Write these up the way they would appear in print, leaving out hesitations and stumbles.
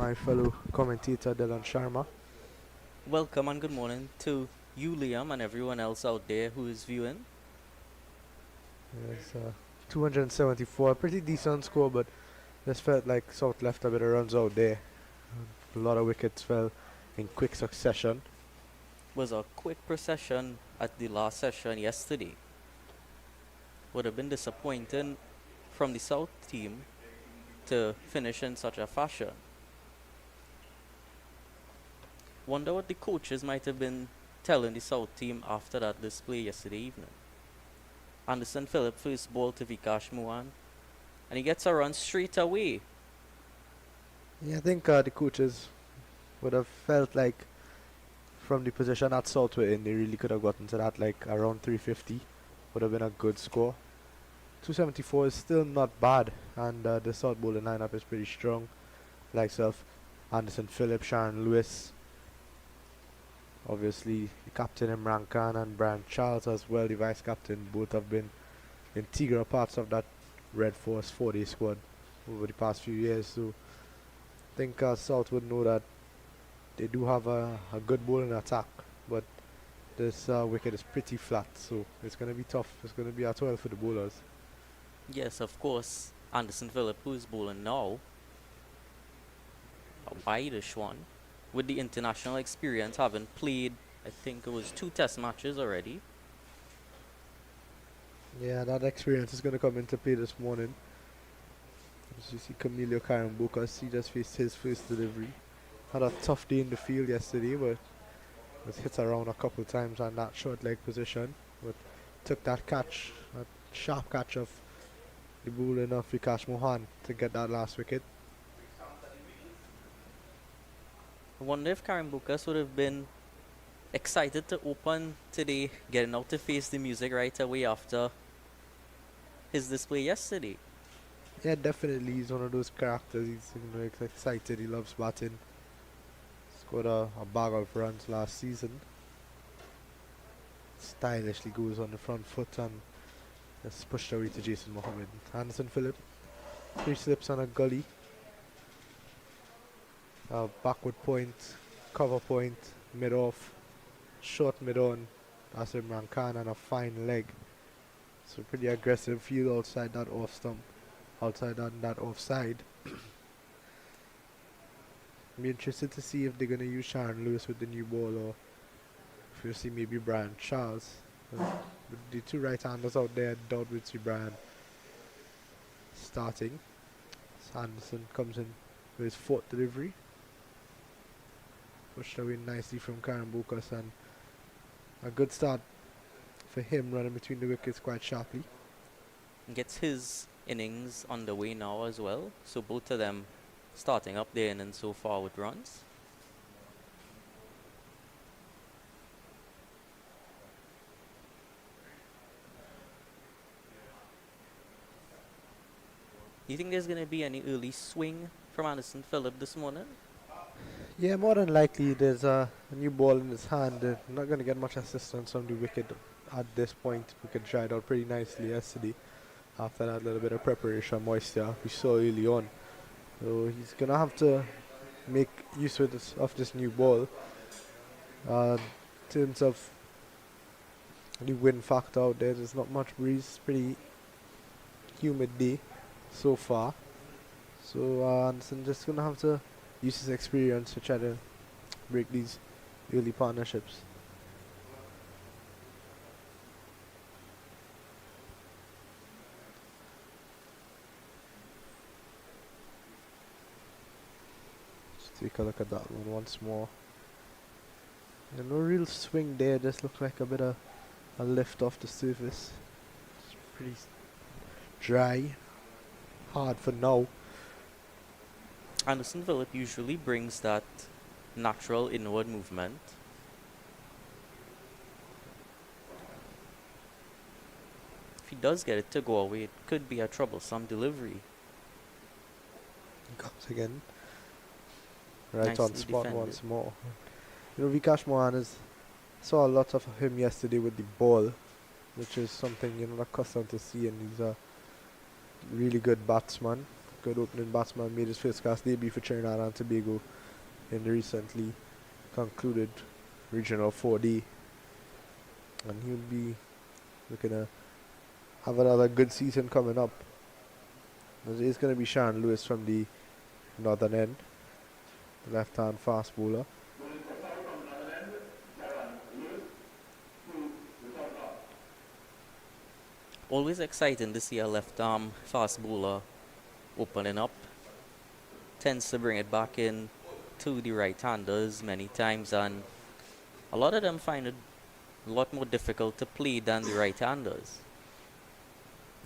my fellow commentator Dylan Sharma. Welcome and good morning to you, Liam, and everyone else out there who is viewing. It's 274, pretty decent score, but just felt like South left a bit of runs out there. A lot of wickets fell in quick succession. Was a quick procession at the last session yesterday. Would have been disappointing from the South team to finish in such a fashion. Wonder what the coaches might have been telling the South team after that display yesterday evening. Anderson Phillip first ball to Vikash Mohan, and he gets a run straight away. Yeah, I think the coaches would have felt like from the position that South were in, they really could have gotten to that like around 350. Would have been a good score. 274 is still not bad, and the South bowling lineup is pretty strong. Likes of Anderson Phillip, Sharon Lewis, obviously the captain Imran Khan and Brian Charles as well, the vice captain. Both have been integral parts of that Red Force 4-day squad over the past few years. So I think South would know that they do have a good bowling attack, but this wicket is pretty flat, so it's going to be tough. It's going to be a 12 for the bowlers. Yes, of course, Anderson Phillip, who is bowling now, a wideish one, with the international experience, having played, I think it was 2 test matches already. Yeah, that experience is going to come into play this morning. As you see Kamilo Carimbocas, he just faced his first delivery. Had a tough day in the field yesterday, but was hit around a couple times on that short leg position. But took that catch, that sharp catch of the bowling of Vikash Mohan to get that last wicket. I wonder if Carimbocas would have been excited to open today, getting out to face the music right away after his display yesterday. Yeah, definitely, he's one of those characters. He's excited. He loves batting. Scored a bag of runs last season. Stylishly goes on the front foot and just pushed away to Jason Mohammed. Anderson Phillip, 3 slips on a gully. Backward point, cover point, mid off, short mid on. That's Imran Khan and a fine leg. So pretty aggressive field outside that off stump, outside that offside. Be interested to see if they're gonna use Sharon Lewis with the new ball, or if you see maybe Brian Charles. With the two right-handers out there, I doubt we'd see Brian starting. So Anderson comes in with his fourth delivery. Pushed away nicely from Carimbocas, and a good start for him, running between the wickets quite sharply. Gets his innings underway now as well, so both of them starting up their innings so far with runs. Do you think there's going to be any early swing from Anderson Phillip this morning? Yeah, more than likely there's a new ball in his hand. Not going to get much assistance from the wicket at this point. Wicket dried out pretty nicely yesterday after that little bit of preparation moisture we saw early on. So he's going to have to make use of this new ball. In terms of the wind factor out there, there's not much breeze. Pretty humid day so far. So Anderson just going to have to use his experience to try to break these early partnerships. Let's take a look at that one once more. Yeah, no real swing there, just looks like a bit of a lift off the surface. It's pretty dry, hard for now. Anderson Phillip usually brings that natural inward movement. If he does get it to go away, it could be a troublesome delivery. Comes again. Right Nicely on spot defended. once more. You know, Vikash Mohan saw a lot of him yesterday with the ball, which is something you're not accustomed to seeing. He's a really good batsman. good opening batsman, made his first class debut for Trinidad and Tobago in the recently concluded Regional 4D. And he'll be looking to have another good season coming up. It is going to be Sharon Lewis from the northern end, the left-hand fast bowler. Always exciting to see a left arm fast bowler opening up. Tends to bring it back in to the right-handers many times, and a lot of them find it a lot more difficult to play than the right-handers.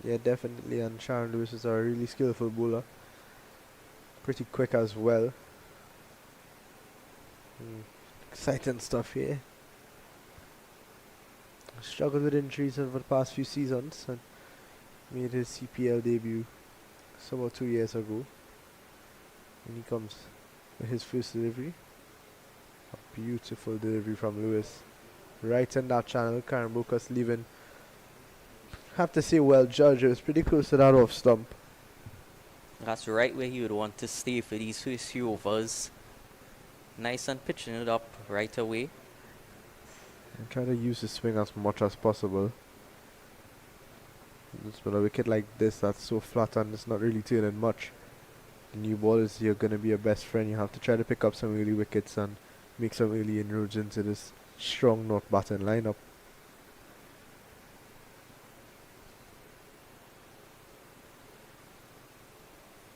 Yeah, definitely, and Sharon Lewis is a really skillful bowler. Pretty quick as well. Exciting stuff here. Struggled with injuries over the past few seasons and made his CPL debut about 2 years ago. And he comes with his first delivery. A beautiful delivery from Lewis. Right in that channel, Carimbocas leaving. Have to say, well judged. It was pretty close to that off stump. That's right where he would want to stay for these first few overs. Nice and pitching it up right away. And try to use his swing as much as possible. With a wicket like this that's so flat and it's not really turning much, the new ball is you're going to be your best friend. You have to try to pick up some early wickets and make some early inroads into this strong North batting lineup.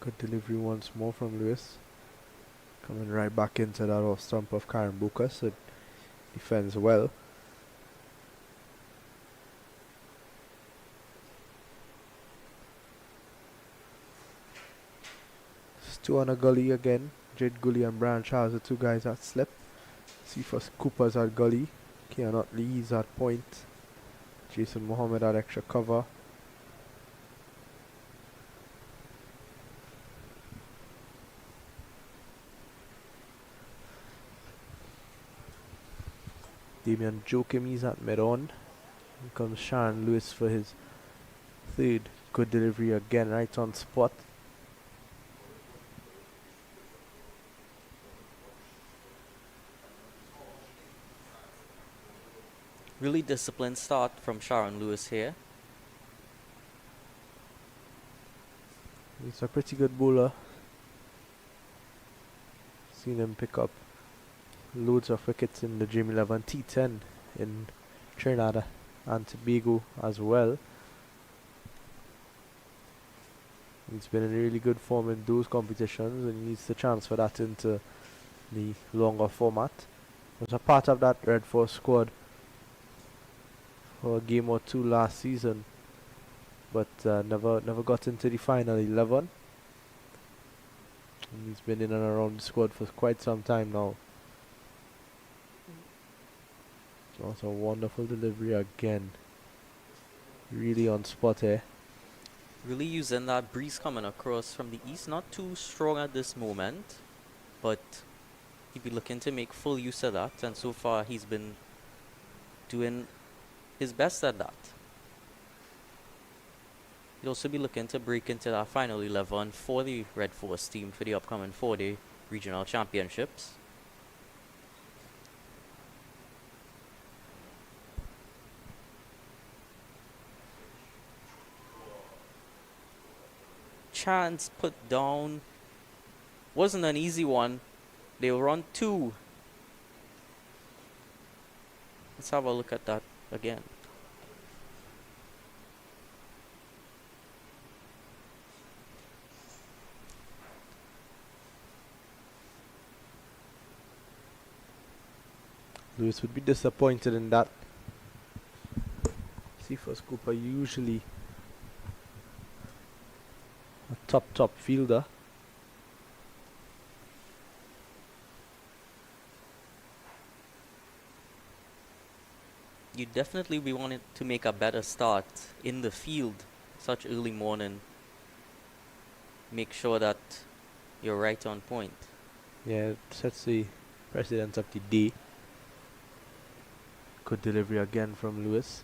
Good delivery once more from Lewis. Coming right back into that off stump of Carimbocas. It defends well. Two on a gully again. Jade Gully and Brian Charles, the two guys that slip. Cephas Cooper's at gully. Keanot Lee's at point. Jason Mohammed at extra cover. Damian Joachim is at mid-on. Here comes Sharon Lewis for his third good delivery again, right on spot. Really disciplined start from Sharon Lewis here. He's a pretty good bowler. Seen him pick up loads of wickets in the Dream 11 T10 in Trinidad and Tobago as well. He's been in really good form in those competitions and he needs to transfer that into the longer format. Was a part of that Red Force squad for a game or two last season, but never got into the final 11. And he's been in and around the squad for quite some time now. Also a wonderful delivery again. Really on spot here. Really using that breeze coming across from the east. Not too strong at this moment, but he'd be looking to make full use of that, and so far he's been doing his best at that. He'll also be looking to break into that final 11 for the Red Force team for the upcoming 4-day regional championships. Chance put down. Wasn't an easy one. They were on 2. Let's have a look at that again. Lewis would be disappointed in that. Cephas Cooper usually a top fielder. You definitely be wanting to make a better start in the field such early morning. Make sure that you're right on point. Yeah, it sets the precedence of the day. Good delivery again from Lewis.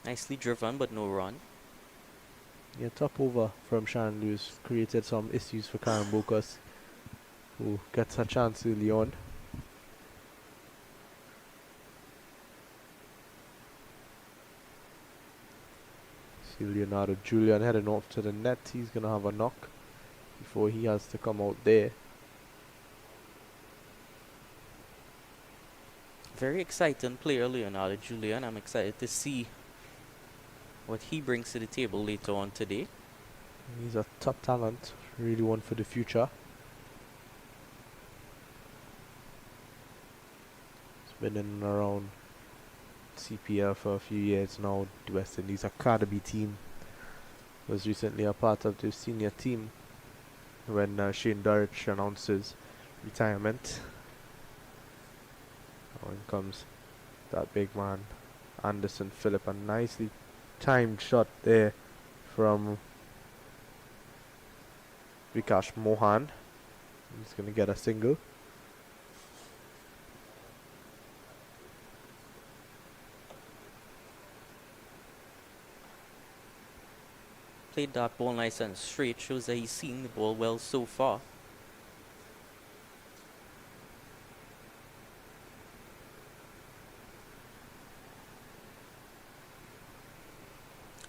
Nicely driven, but no run. Yeah, top over from Sharon Lewis created some issues for Carimbocas, who gets a chance early on. See Leonardo Julian heading off to the net. He's going to have a knock before he has to come out there. Very exciting player, Leonardo Julian. I'm excited to see what he brings to the table later on today. He's a top talent, really one for the future. He's been in and around CPL for a few years now. The West Indies Academy team. Was recently a part of the senior team when Shane Durrich announced his retirement. In comes that big man, Anderson Phillip. A nicely timed shot there from Vikash Mohan. He's going to get a single. Played that ball nice and straight. Shows that he's seen the ball well so far.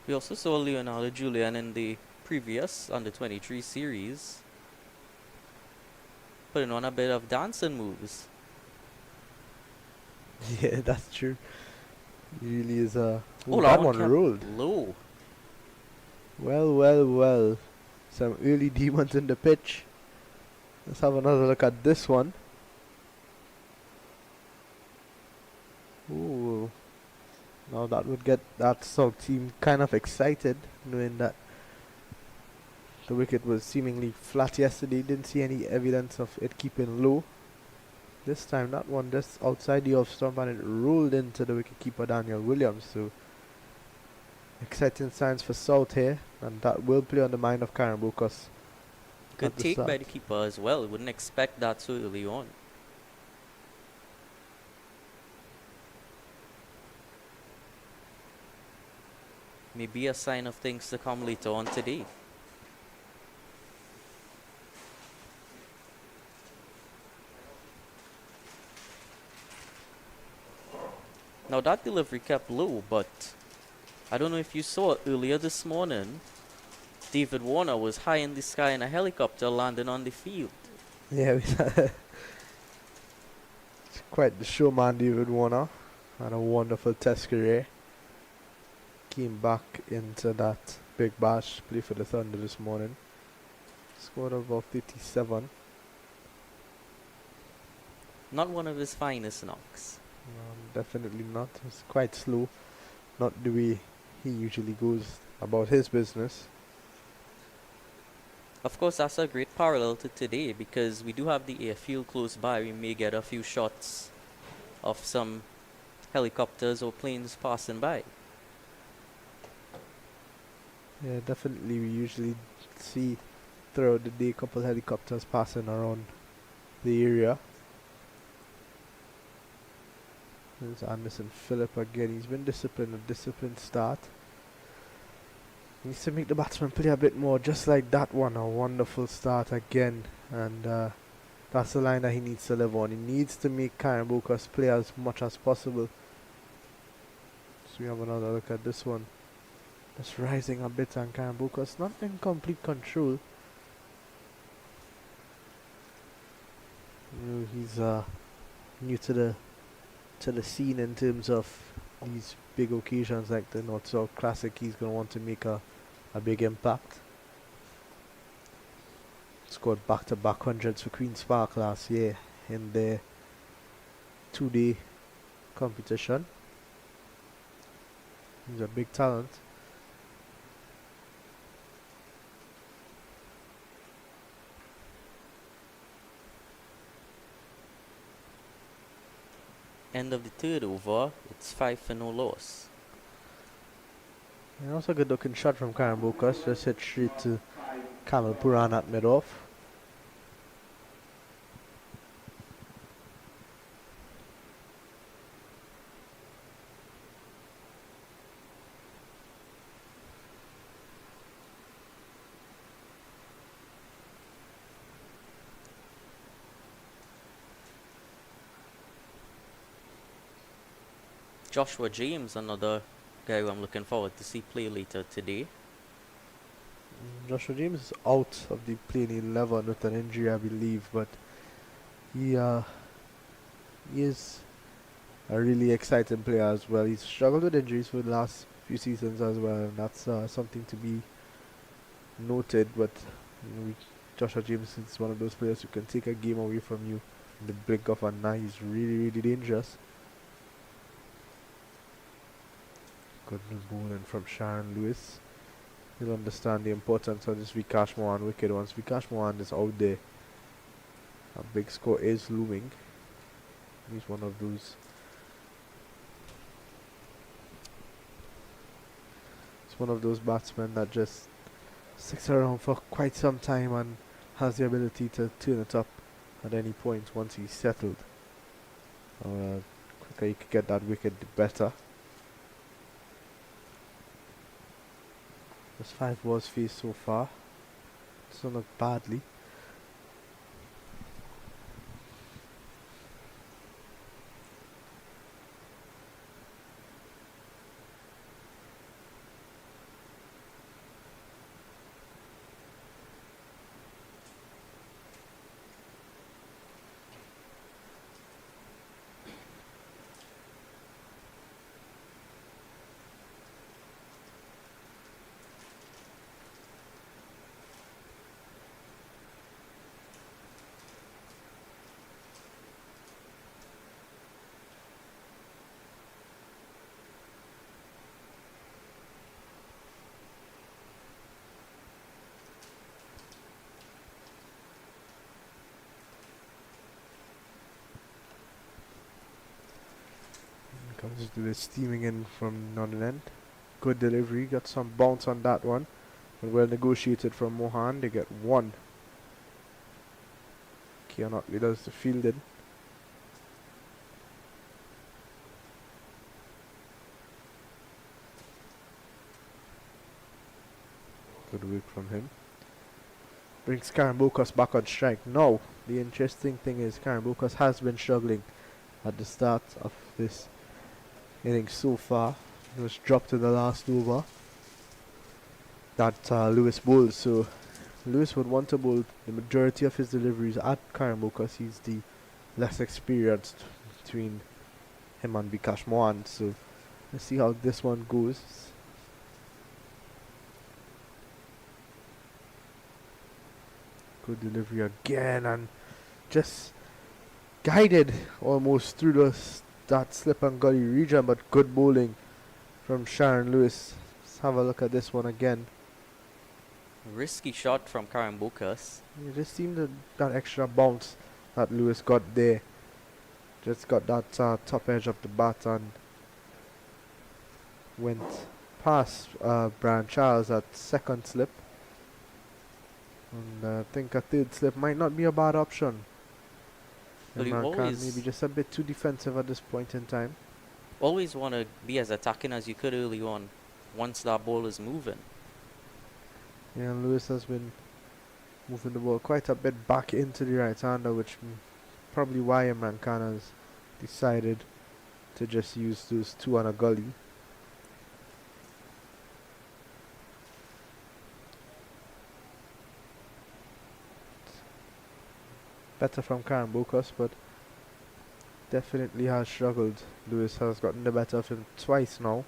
We also saw Leonardo Julian in the previous under-23 series putting on a bit of dancing moves. Yeah, that's true. He really is a... Oh, that one rolled. Low. Well, well, well. Some early demons in the pitch. Let's have another look at this one. Ooh. Now that would get that South team kind of excited, knowing that the wicket was seemingly flat yesterday. Didn't see any evidence of it keeping low. This time that one just outside the off stump and it rolled into the wicketkeeper Daniel Williams. So exciting signs for South here, and that will play on the mind of Carimbocas. Good take by the keeper as well. Wouldn't expect that so early on. Maybe a sign of things to come later on today. Now that delivery kept low, but I don't know if you saw it earlier this morning. David Warner was high in the sky in a helicopter landing on the field. Yeah, quite the showman, David Warner. Had a wonderful test career. Came back into that big bash, play for the Thunder this morning. Scored about 57. Not one of his finest knocks. Definitely not. It's quite slow. Not the way he usually goes about his business. Of course, that's a great parallel to today because we do have the airfield close by. We may get a few shots of some helicopters or planes passing by. Yeah, definitely. We usually see throughout the day a couple helicopters passing around the area. There's Anderson Phillip again. He's been disciplined, a disciplined start. Needs to make the batsman play a bit more, just like that one. A wonderful start again. And that's the line that he needs to live on. He needs to make Carimbocas play as much as possible. So we have another look at this one. Just rising a bit on Carimbocas. Not in complete control. You know, he's new to the scene in terms of these big occasions like the North South Classic. He's going to want to make a big impact. Scored back-to-back hundreds for Queen's Park last year in their 2-day competition. He's a big talent. End of the third over, it's 5 for no loss. And also a good looking shot from Carimbocas, just hit straight to Kamilo Puran at mid-off. Joshua James, another guy who I'm looking forward to see play later today. Joshua James is out of the playing 11 with an injury, I believe, but he he is a really exciting player as well. He's struggled with injuries for the last few seasons as well, and that's something to be noted. But Joshua James is one of those players who can take a game away from you in the blink of an eye. He's really, really dangerous. Good bowling from Sharon Lewis. He'll understand the importance of this Vikash Mohan wicket. Once Vikash Mohan is out there, a big score is looming. He's one of those. It's one of those batsmen that just sticks around for quite some time and has the ability to turn it up at any point once he's settled. Quicker you could get that wicket, the better. There's 5 balls faced so far. Doesn't look badly. Comes to the steaming in from Northern End. Good delivery, got some bounce on that one. But well negotiated from Mohan, they get 1. Kean Otley does the fielding. Good work from him. Brings Carimbocas back on strike. Now, the interesting thing is Carimbocas has been struggling at the start of this inning so far. He was dropped in the last over that Lewis bowled, so Lewis would want to bowl the majority of his deliveries at Carimbocas. He's the less experienced between him and Vikash Mohan, so let's see how this one goes. Good delivery again, and just guided almost through that slip and gully region, but good bowling from Sharon Lewis. Let's have a look at this one again. Risky shot from Carimbocas. It just seemed that extra bounce that Lewis got there. Just got that top edge of the bat and went past Brian Charles at second slip. And I think a third slip might not be a bad option. But you Imran Khan always maybe just a bit too defensive at this point in time. always want to be as attacking as you could early on once that ball is moving. Yeah, and Lewis has been moving the ball quite a bit back into the right-hander, which probably why Imran Khan has decided to just use those 2 on a gully. Better from Carimbocas, but definitely has struggled. Lewis has gotten the better of him twice now.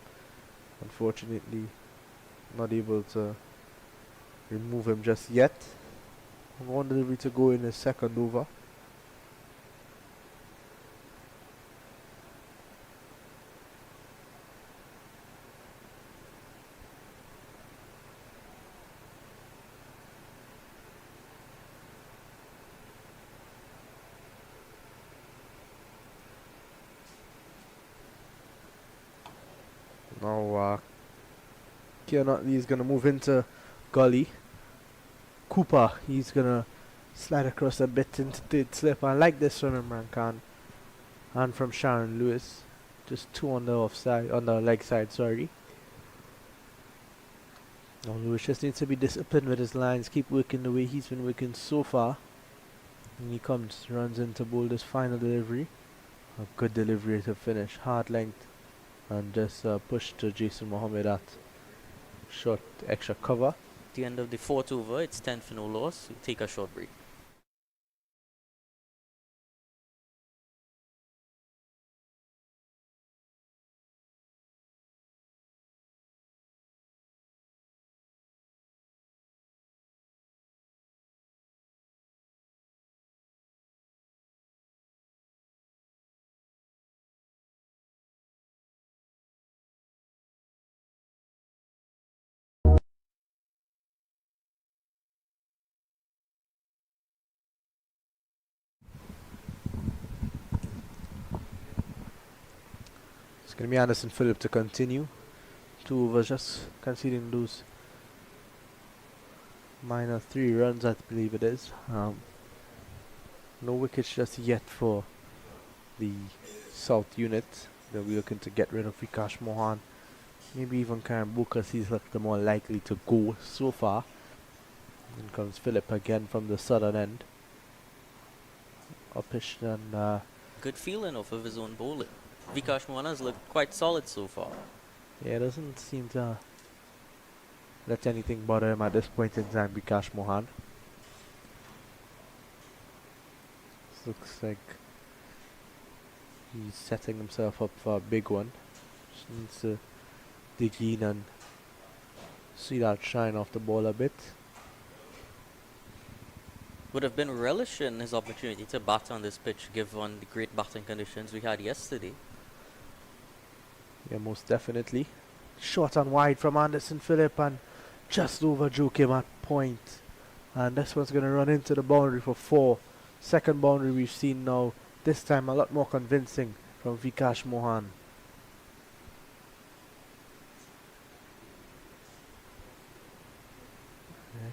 Unfortunately, not able to remove him just yet. 1 delivery to go in his second over. Now Kean Otley is going to move into gully. Cooper, he's going to slide across a bit into third slip. I like this from Imran Khan and from Sharon Lewis. Just 2 on the offside, on the leg side, sorry. Now Lewis just needs to be disciplined with his lines, keep working the way he's been working so far. And he runs into bowl this final delivery. A good delivery to finish, hard length. and just push to Jason Mohammed at short extra cover. The end of the fourth over, it's 10 for no loss. We take a short break. It's going to be Anderson Phillip to continue. 2 overs, just conceding those minor 3 runs, I believe it is. No wickets just yet for the South unit. They'll be looking to get rid of Vikash Mohan. Maybe even Carimbocas, he's looked the more likely to go so far. In comes Phillip again from the southern end. Uppish and Good feeling off of his own bowling. Vikash Mohan has looked quite solid so far. yeah, doesn't seem to let anything bother him at this point in time, Vikash Mohan. This looks like he's setting himself up for a big one. Just needs to dig in and see that shine off the ball a bit. Would have been relishing his opportunity to bat on this pitch given the great batting conditions we had yesterday. Yeah, most definitely. Short and wide from Anderson Phillip and just overjuke him at point. And this one's going to run into the boundary for 4. Second boundary we've seen now. This time a lot more convincing from Vikash Mohan.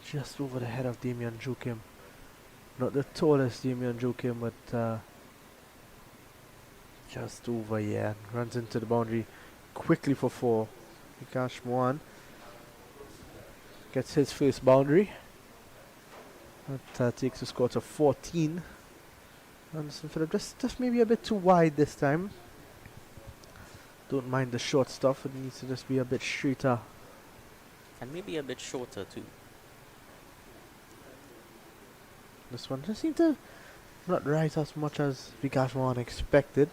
Just over the head of Damian Joachim. Not the tallest Damian Joachim, but just over, yeah. Runs into the boundary quickly for 4. Vikash Mohan gets his first boundary. That takes the score to 14. Anderson Phillip just maybe a bit too wide this time. Don't mind the short stuff, it needs to just be a bit straighter. And maybe a bit shorter too. This one just seemed to not rise as much as Vikash Mohan expected.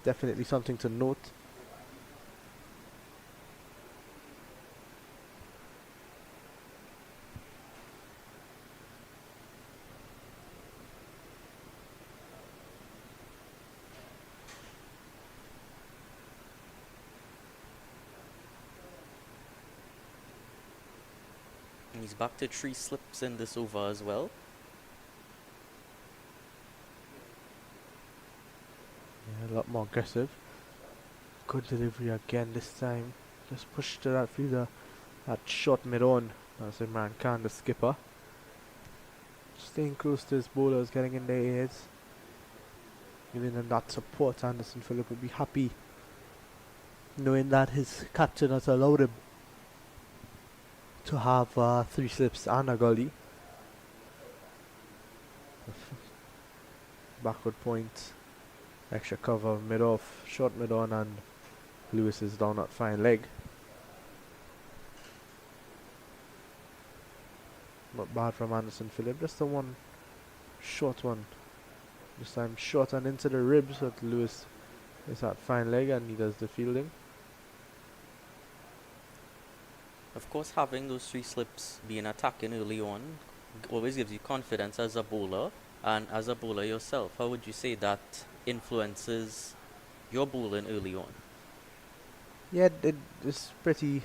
Definitely something to note. And he's back to 3 slips in this over as well. Yeah, a lot more aggressive. Good delivery again this time. Just pushed to that fielder. That shot mid-on. That's Imran Khan, the skipper. Staying close to his bowlers, getting in their ears. Giving them that support. Anderson Phillip would be happy knowing that his captain has allowed him to have 3 slips and a gully. Backward point. Extra cover mid-off. Short mid-on and Lewis is down at fine leg. Not bad from Anderson Phillip. Just the one short one. This time short and into the ribs, but Lewis is at fine leg and he does the fielding. Of course, having those 3 slips being attacking early on always gives you confidence as a bowler and as a bowler yourself. How would you say that influences your bowling early on? Yeah, it's pretty.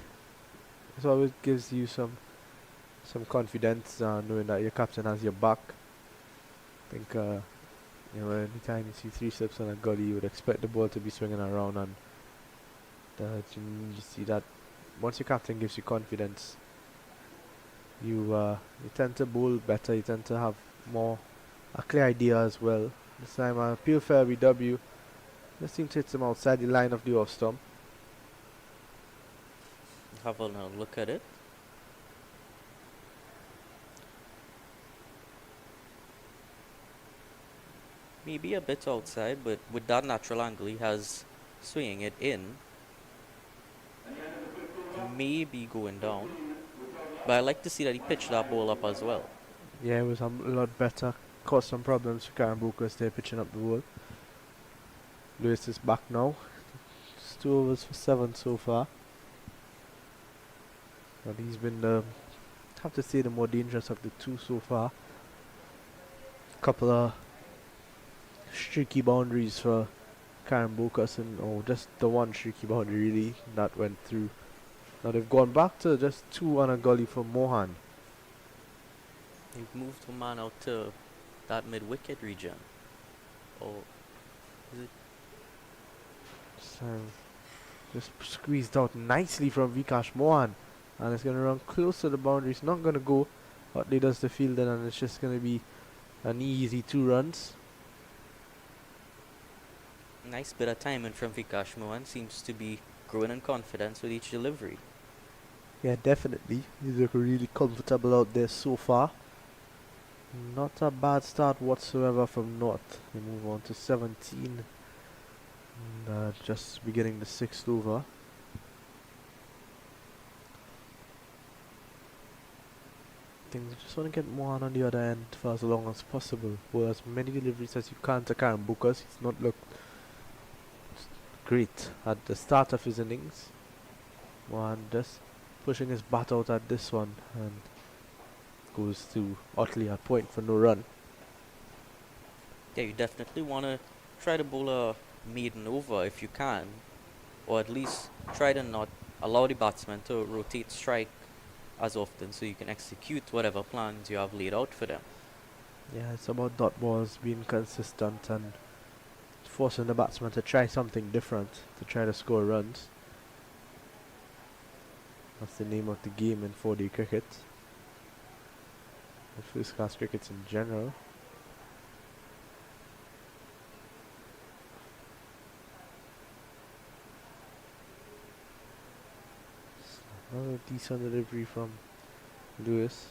It always gives you some confidence, knowing that your captain has your back. I think anytime you see 3 slips on a gully, you would expect the ball to be swinging around, and you see that once your captain gives you confidence, you tend to bowl better. You tend to have a clear idea as well. This time, appeal for LBW. Just seemed to hit him outside the line of the off stump. Have a look at it. Maybe a bit outside, but with that natural angle he has swinging it in, maybe going down. But I like to see that he pitched that ball up as well. Yeah, it was a lot better. Caused some problems for Carimbocas there pitching up the ball. Lewis is back now. It's 2 overs for 7 so far. But he's been, have to say, the more dangerous of the two so far. Couple of streaky boundaries for Carimbocas, and just the one streaky boundary really that went through. Now they've gone back to just 2 on a gully for Mohan. You've moved the man out to that mid-wicket region. Or is it? So, just squeezed out nicely from Vikash Mohan. And it's going to run close to the boundary. It's not going to go. Utley does the fielding, and it's just going to be an easy 2 runs. Nice bit of timing from Vikash Mohan. Seems to be growing in confidence with each delivery. Yeah, definitely. He's looking really comfortable out there so far. Not a bad start whatsoever from North. We move on to 17. And, just beginning the 6th over. Things just want to get Mohan on the other end for as long as possible. Bowl as many deliveries as you can to Carimbocas. He's not looked great at the start of his innings. Mohan just pushing his bat out at this one, and goes to Utley at point for no run. Yeah, you definitely want to try to bowl a maiden over if you can, or at least try to not allow the batsman to rotate strike as often so you can execute whatever plans you have laid out for them. Yeah, it's about dot balls being consistent and forcing the batsman to try something different to try to score runs. That's the name of the game in 4-day cricket. And first class cricket in general. Another decent delivery from Lewis.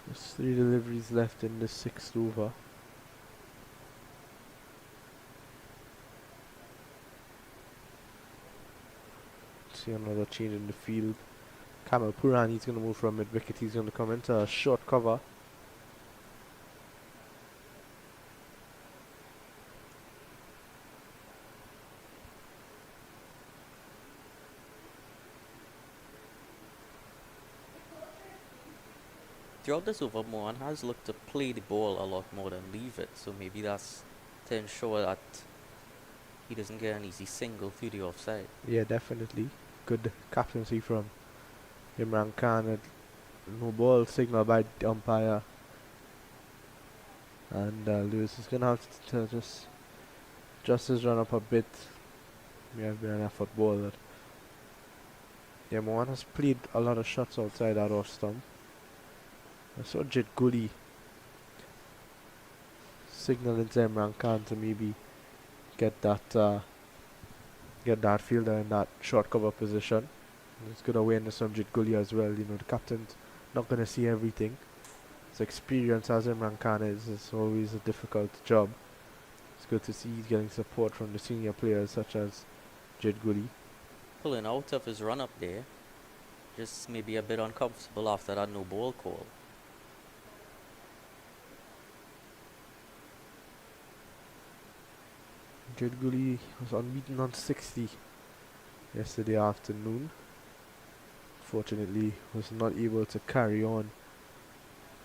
There's 3 deliveries left in the 6th over. See another change in the field. Kamilo Puran, he's going to move from mid-wicket. He's going to come into a short cover. Throughout this over, Mohan has looked to play the ball a lot more than leave it, so maybe that's to ensure that he doesn't get an easy single through the offside. Yeah, definitely. Good captaincy from Imran Khan. No ball signal by the umpire. And Lewis is going to have to just his run up a bit. May have been an effort ball. That yeah, Mohan has played a lot of shots outside that off stump. I saw Jit Gully signaling to Imran Khan to maybe get that fielder in that short cover position. And it's good awareness from Jit Gully as well. You know, the captain's not going to see everything. His experience as Imran Khan is always a difficult job. It's good to see he's getting support from the senior players such as Jit Gully. Pulling out of his run up there, just maybe a bit uncomfortable after that no ball call. Jit Gully was unbeaten on 60 yesterday afternoon. Fortunately, was not able to carry on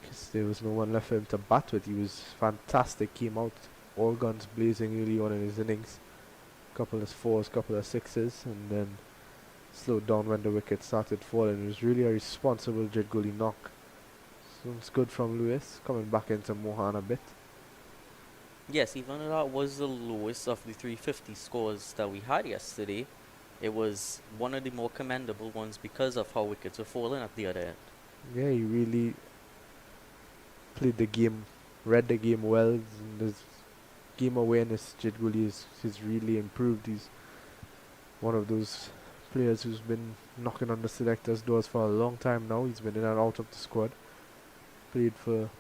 because there was no one left for him to bat with. He was fantastic, came out all guns blazing early on in his innings. Couple of 4s, couple of 6s, and then slowed down when the wicket started falling. It was really a responsible Jit Gully knock. So it's good from Lewis, coming back into Mohan a bit. Yes, even though that was the lowest of the 350 scores that we had yesterday, it was one of the more commendable ones because of how wickets were falling at the other end. Yeah, he really played the game, read the game well. And his game awareness, Jedguli, is really improved. He's one of those players who's been knocking on the selectors' doors for a long time now. He's been in and out of the squad. Played for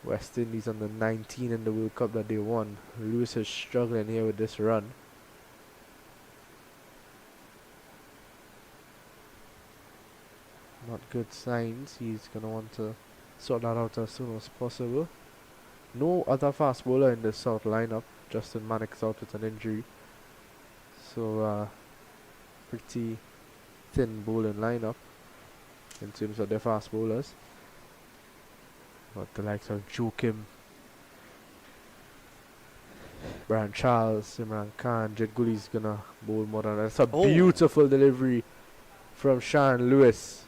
West Indies under 19 in the World Cup that they won. Lewis is struggling here with this run. Not good signs. He's going to want to sort that out as soon as possible. No other fast bowler in the South lineup. Justin Mannix out with an injury. So, pretty thin bowling lineup in terms of their fast bowlers. But the likes of Joachim, Brian Charles, Imran Khan, Jed Gully's gonna bowl more than that. That's a beautiful delivery from Sharon Lewis.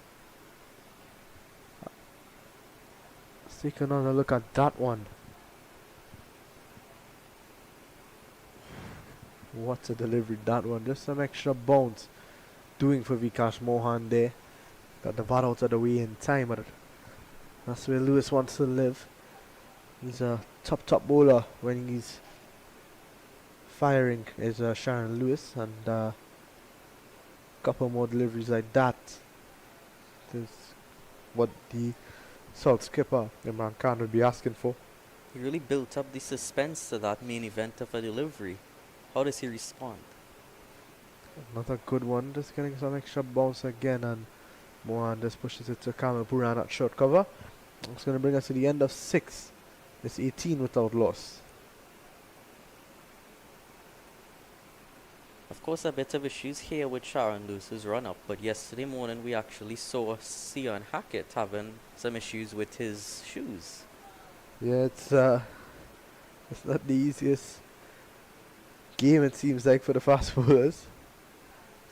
Let's take another look at that one. What a delivery that one. Just some extra bounce doing for Vikash Mohan there. Got the bat out of the way in time, but that's where Lewis wants to live. He's a top bowler when he's firing, is Sharon Lewis, and a couple more deliveries like that is what the South skipper Imran Khan would be asking for. He really built up the suspense to that main event of a delivery. How does he respond? Another good one, just getting some extra bounce again, and Mohan just pushes it to Kamilo Puran at short cover. It's going to bring us to the end of 6. It's 18 without loss. Of course, a bit of issues here with Sharon Lewis's run-up, but yesterday morning we actually saw Sion Hackett having some issues with his shoes. Yeah, it's not the easiest game, it seems like, for the fast bowlers.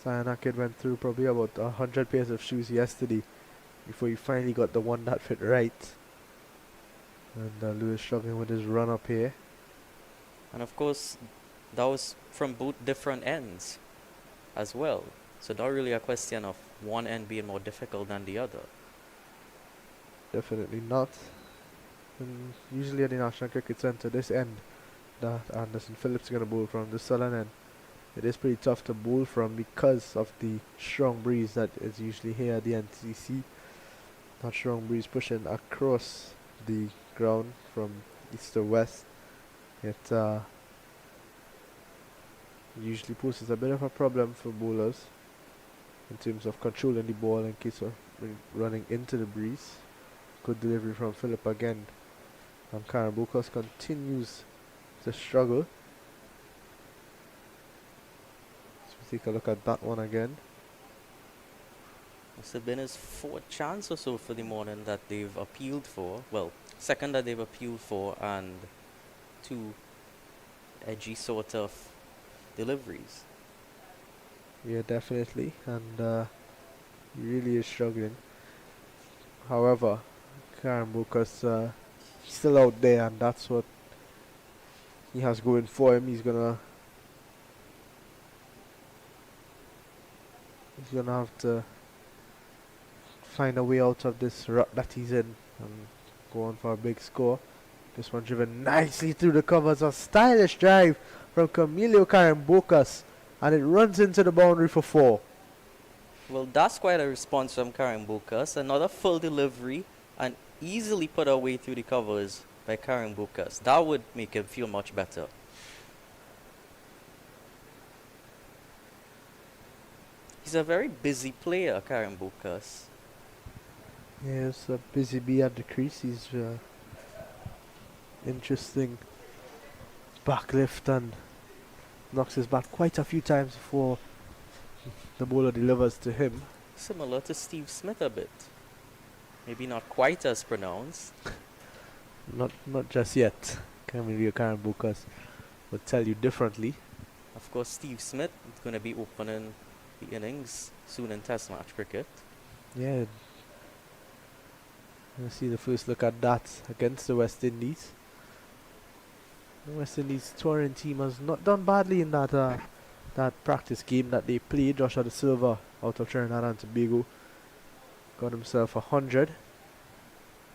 Sion Hackett went through probably about 100 pairs of shoes yesterday before he finally got the one that fit right. And Lewis struggling with his run-up here. And of course, that was from both different ends as well. So not really a question of one end being more difficult than the other. Definitely not. And usually at the National Cricket Centre, this end that Anderson Phillips is going to bowl from, the southern end, it is pretty tough to bowl from because of the strong breeze that is usually here at the NTC. That strong breeze pushing across the ground from east to west. It usually poses a bit of a problem for bowlers in terms of controlling the ball in case of running into the breeze. Good delivery from Phillip again. And Carimbocas continues to struggle. So we take a look at that one again. Must have been his 4th chance or so for the morning that they've appealed for. Well, second that they've appealed for, and 2 edgy sort of deliveries. Yeah, definitely. And he really is struggling. However, Carimbocas he's still out there, and that's what he has going for him. He's gonna have to find a way out of this rut that he's in and go on for a big score. This one driven nicely through the covers. A stylish drive from Kamilo Carimbocas, and it runs into the boundary for 4. Well, that's quite a response from Carimbocas. Another full delivery and easily put away through the covers by Carimbocas. That would make him feel much better. He's a very busy player, Carimbocas. Yes, a busy bee at the crease. He's interesting backlift and knocks his bat quite a few times before the bowler delivers to him. Similar to Steve Smith a bit. Maybe not quite as pronounced. Not just yet. Kamilo Carimbocas will tell you differently. Of course, Steve Smith is going to be opening the innings soon in Test match cricket. Yeah. Let's see the first look at that against the West Indies. The West Indies touring team has not done badly in that practice game that they played. Joshua De Silva out of Trinidad and Tobago got himself 100.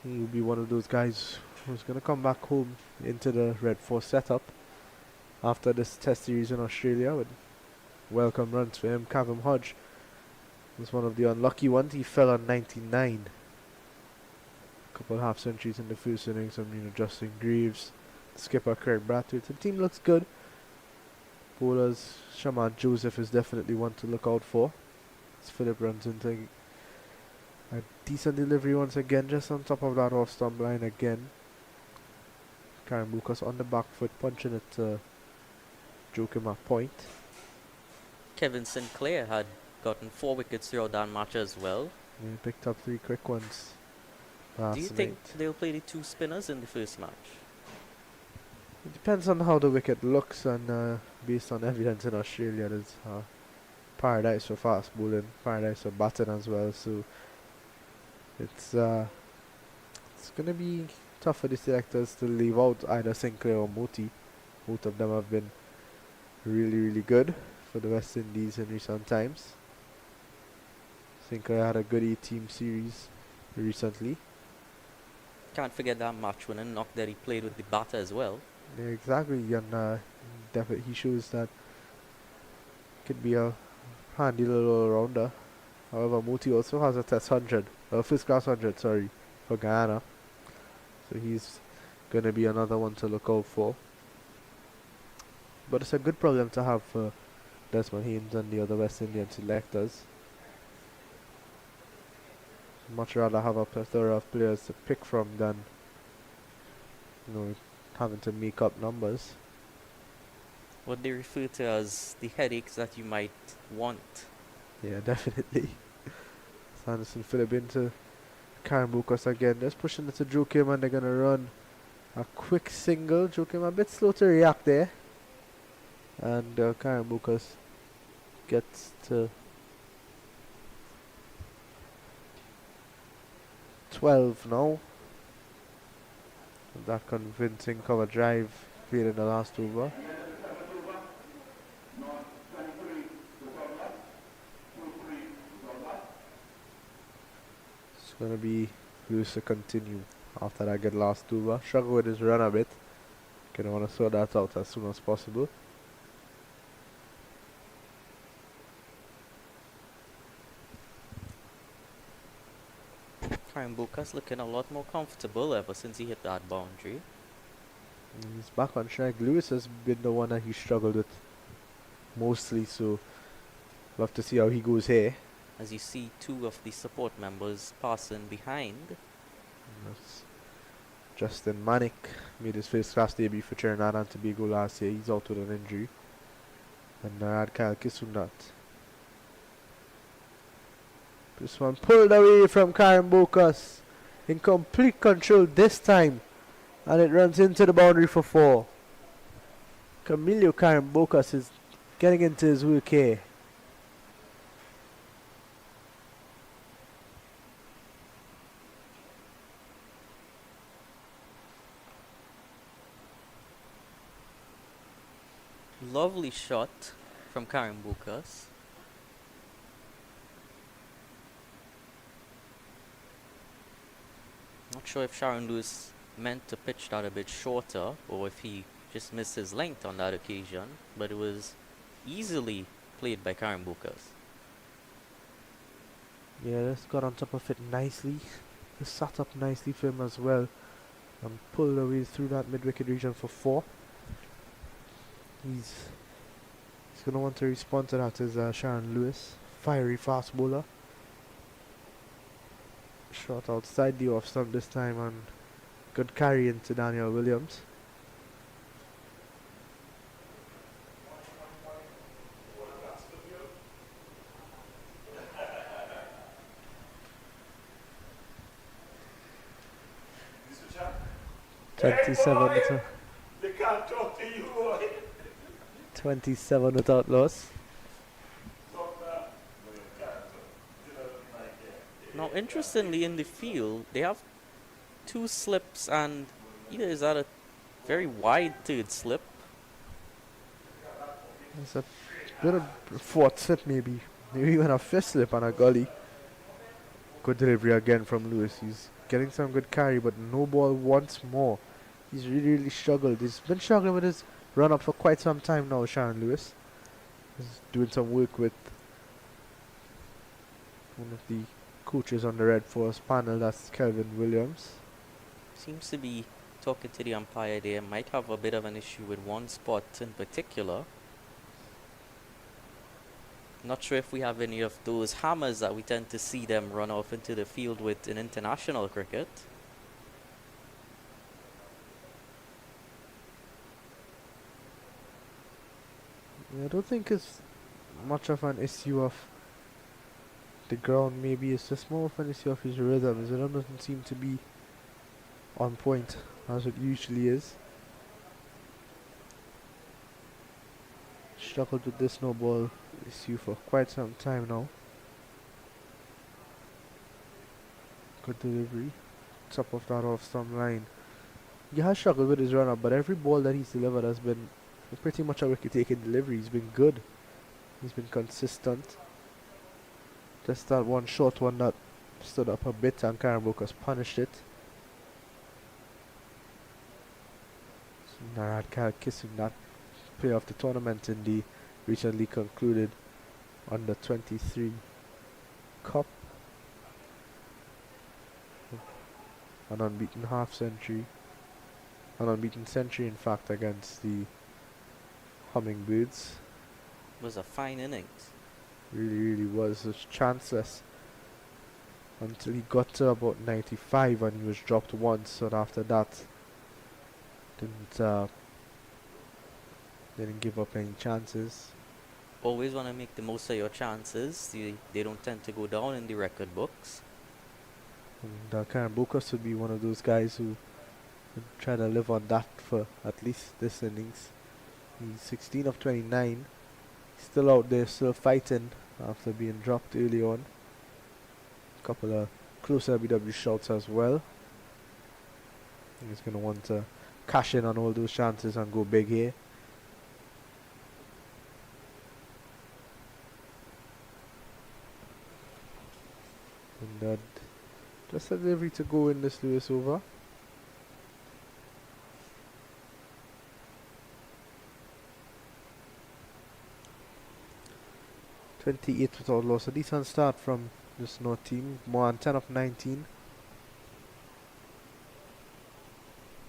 He'll be one of those guys who's going to come back home into the Red Force setup after this test series in Australia with welcome runs for him. Kavem Hodge was one of the unlucky ones. He fell on 99. Couple of half centuries in the first innings. Justin Greaves, skipper Craig Brathwaite. The team looks good. Bowlers, Shaman Joseph is definitely one to look out for. As Philip runs into a decent delivery once again, just on top of that off stump line again. Carimbocas on the back foot, punching it to Joachim at point. Kevin Sinclair had gotten 4 wickets throughout that match as well. He picked up 3 quick ones last Do you night. think they'll play the 2 spinners in the first match? It depends on how the wicket looks, and based on evidence in Australia, there's paradise for fast bowling, paradise for batting as well. So it's going to be tough for the selectors to leave out either Sinclair or Moti. Both of them have been really, really good for the West Indies in recent times. Sinclair had a good 8-team series recently. Can't forget that match-winning knock that he played with the batter as well. Yeah, exactly, and definitely he shows that could be a handy little all-rounder. However, Moti also has a test 100, first class 100, sorry, for Guyana. So he's going to be another one to look out for. But it's a good problem to have for Desmond Haynes and the other West Indian selectors. Much rather have a plethora of players to pick from than having to make up numbers. What they refer to as the headaches that you might want. Yeah, definitely. Sanderson Philip into Carimbocas again. Just pushing it to Joachim, and they're going to run a quick single. Joachim a bit slow to react there. And Carimbocas gets to 12 now. And that convincing cover drive failed in the last over. It's going to be loose to continue after that good last over. Struggle with his run a bit. Gonna want to sort that out as soon as possible. Carimbocas looking a lot more comfortable ever since he hit that boundary. And he's back on track. Lewis has been the one that he struggled with mostly, so love to see how he goes here. As you see 2 of the support members passing behind. That's Justin Manick made his first class debut for Trinidad and Tobago last year. He's out with an injury. And Narad Kyle Kisundat. This one pulled away from Carimbocas. In complete control this time. And it runs into the boundary for 4. Kamilo Carimbocas is getting into his work here. Lovely shot from Carimbocas. Not sure if Sharon Lewis meant to pitch that a bit shorter or if he just missed his length on that occasion, but it was easily played by Carimbocas. Yeah, just got on top of it nicely. Just sat up nicely for him as well. And pulled away through that mid-wicket region for 4. He's going to want to respond to that is Sharon Lewis. Fiery fast bowler. Shot outside the off stump this time and good carry into Daniel Williams. Hey, 27 boy, without, they can't talk to you, boy. 27 without loss. Now, interestingly, in the field, they have 2 slips, and either is that a very wide third slip. It's a bit of fourth slip maybe. Maybe even a fifth slip on a gully. Good delivery again from Lewis. He's getting some good carry, but no ball once more. He's really struggled. He's been struggling with his run up for quite some time now, Sharon Lewis. He's doing some work with one of the coaches on the Red Force panel, that's Kelvin Williams. Seems to be talking to the umpire there. Might have a bit of an issue with one spot in particular. Not sure if we have any of those hammers that we tend to see them run off into the field with in international cricket. Yeah, I don't think it's much of an issue of the ground. Maybe it's just more of an issue of his rhythm. His rhythm doesn't seem to be on point as it usually is. Struggled with this no ball issue for quite some time now. Good delivery. Top of that off some line. He has struggled with his run up, but every ball that he's delivered has been pretty much a wicket taking delivery. He's been good. He's been consistent. Just that one short one that stood up a bit and Carimbocas punished it. So Narad kissing that player of the tournament in the recently concluded under 23 Cup. An unbeaten half century. An unbeaten century, in fact, against the Hummingbirds. Was a fine innings. Really was. It was chanceless until he got to about 95 and he was dropped once. And after that, didn't give up any chances. Always want to make the most of your chances. They don't tend to go down in the record books. And Carimbocas would be one of those guys who would try to live on that for at least this innings. He's 16 of 29. He's still out there, still fighting after being dropped early on. A couple of close LBW shots as well. He's going to want to cash in on all those chances and go big here. And just a delivery to go in this Lewis over. (28) without loss. A decent start from this North team. Mohan 10 of 19.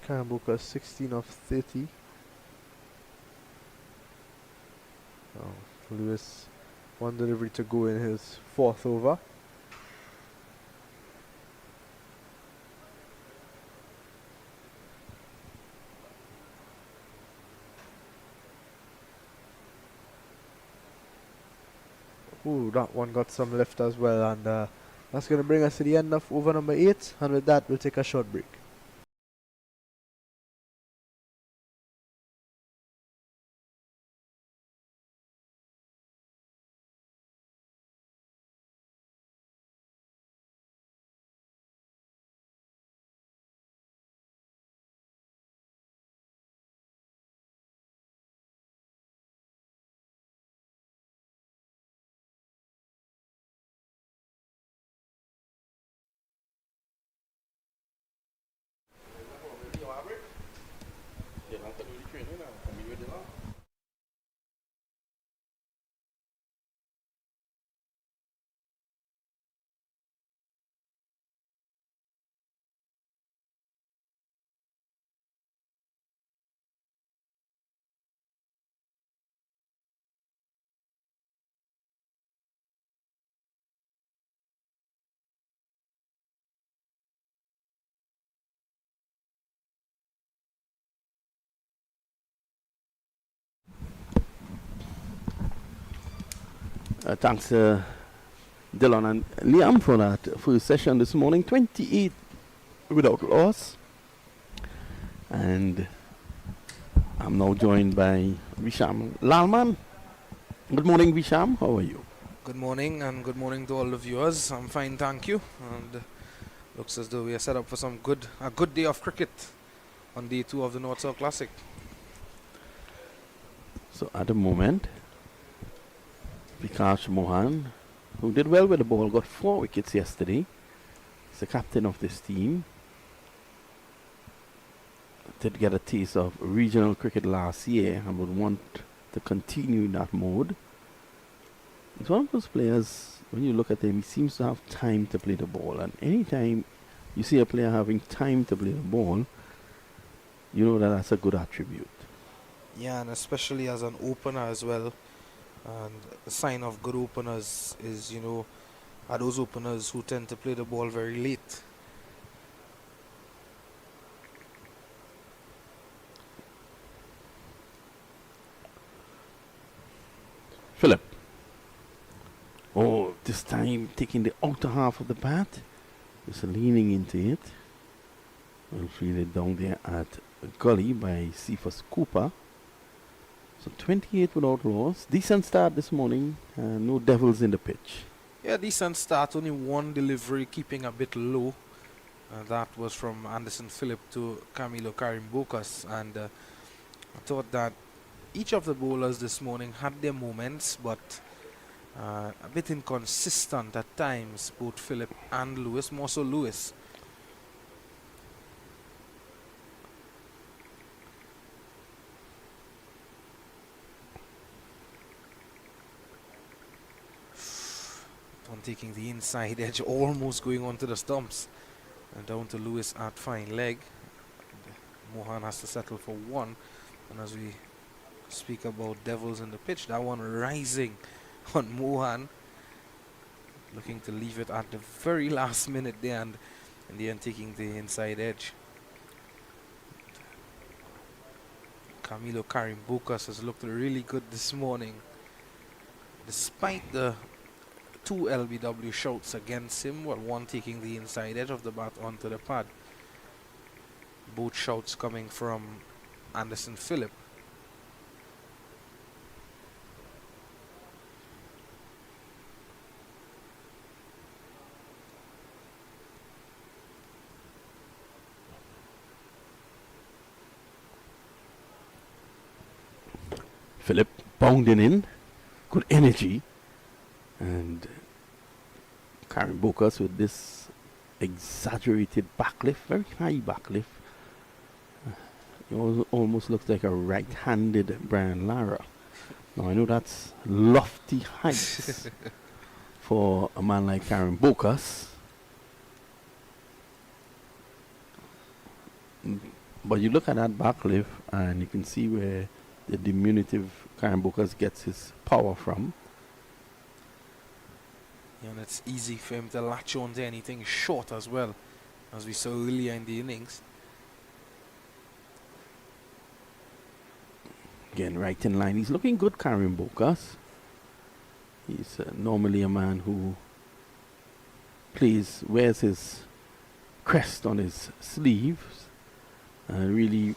Carimbocas 16 of 30. Lewis, one delivery to go in his fourth over. Ooh, that one got some lift as well, and that's going to bring us to the end of over number 8, and with that we'll take a short break. Thanks, Dylan and Liam, for that first session this morning. 28 without loss. And I'm now joined by Visham Lalman. Good morning, Visham. How are you? Good morning, and good morning to all the viewers. I'm fine, thank you. And looks as though we are set up for a good day of cricket on day 2 of the North South Classic. So at the moment, Vikas Mohan, who did well with the ball, got 4 wickets yesterday. He's the captain of this team. Did get a taste of regional cricket last year and would want to continue in that mode. He's one of those players, when you look at him, he seems to have time to play the ball. And anytime you see a player having time to play the ball, you know that that's a good attribute. Yeah, and especially as an opener as well. And a sign of good openers is, are those openers who tend to play the ball very late. Philip. Oh, this time taking the outer half of the bat. Just leaning into it. We'll feel it down there at Gully by Cephas Cooper. So 28 without loss. Decent start this morning. No devils in the pitch. Yeah, decent start. Only one delivery, keeping a bit low. That was from Anderson Phillip to Kamilo Carimbocas. And I thought that each of the bowlers this morning had their moments, but a bit inconsistent at times, both Phillip and Lewis, more so Lewis. On taking the inside edge, almost going onto the stumps. And down to Lewis at fine leg. And Mohan has to settle for one. And as we speak about devils in the pitch, that one rising on Mohan, looking to leave it at the very last minute there, and in the end taking the inside edge. Kamilo Carimbocas has looked really good this morning, despite the 2 LBW shots against him, one taking the inside edge of the bat onto the pad. Both shots coming from Anderson Phillip. Philip bounding in, good energy, and Carimbocas with this exaggerated backlift, very high backlift. It almost looks like a right-handed Brian Lara. Now I know that's lofty heights for a man like Carimbocas, but you look at that backlift and you can see where the diminutive Carimbocas gets his power from. Yeah, and it's easy for him to latch on to anything short as well, as we saw earlier in the innings. Again, right in line. He's looking good, Carimbocas. He's normally a man who wears his crest on his sleeves, really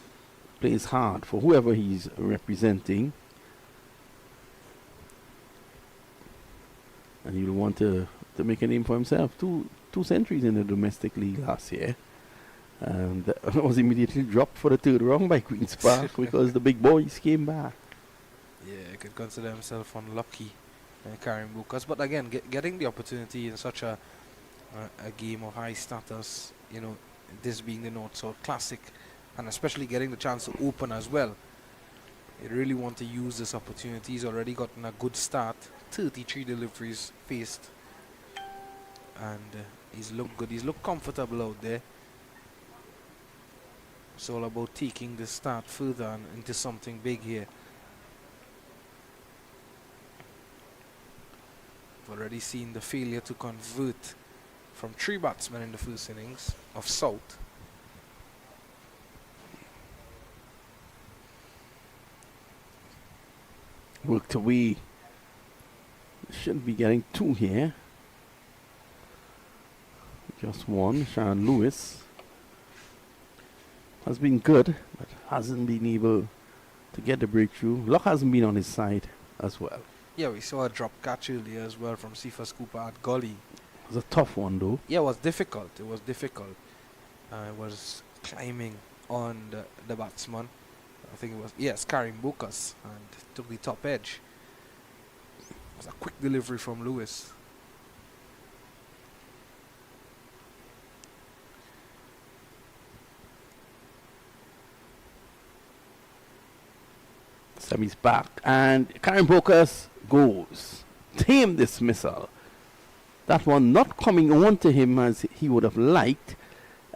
plays hard for whoever he's representing. And he'll want to make a name for himself. Two centuries in the domestic league last year. And was immediately dropped for the third round by Queen's Park because the big boys came back. Yeah, he could consider himself unlucky, Carimbocas. But again, getting the opportunity in such a game of high status, this being the North-South Classic, and especially getting the chance to open as well. You really want to use this opportunity. He's already gotten a good start. 33 deliveries faced. And he's looked good. He's looked comfortable out there. It's all about taking the start further and into something big here. We've already seen the failure to convert from 3 batsmen in the first innings of South. Worked away. Shouldn't be getting 2 here. Just 1. Sharon Lewis has been good, but hasn't been able to get the breakthrough. Luck hasn't been on his side as well. Yeah, we saw a drop catch earlier as well from Cephas Cooper at Gully. It was a tough one though. Yeah, it was difficult. It was climbing on the batsman. I think it was, yes, Carimbocas, and took the top edge. It was a quick delivery from Lewis. Semi's back. And Carimbocas goes. Tame dismissal. That one not coming on to him as he would have liked.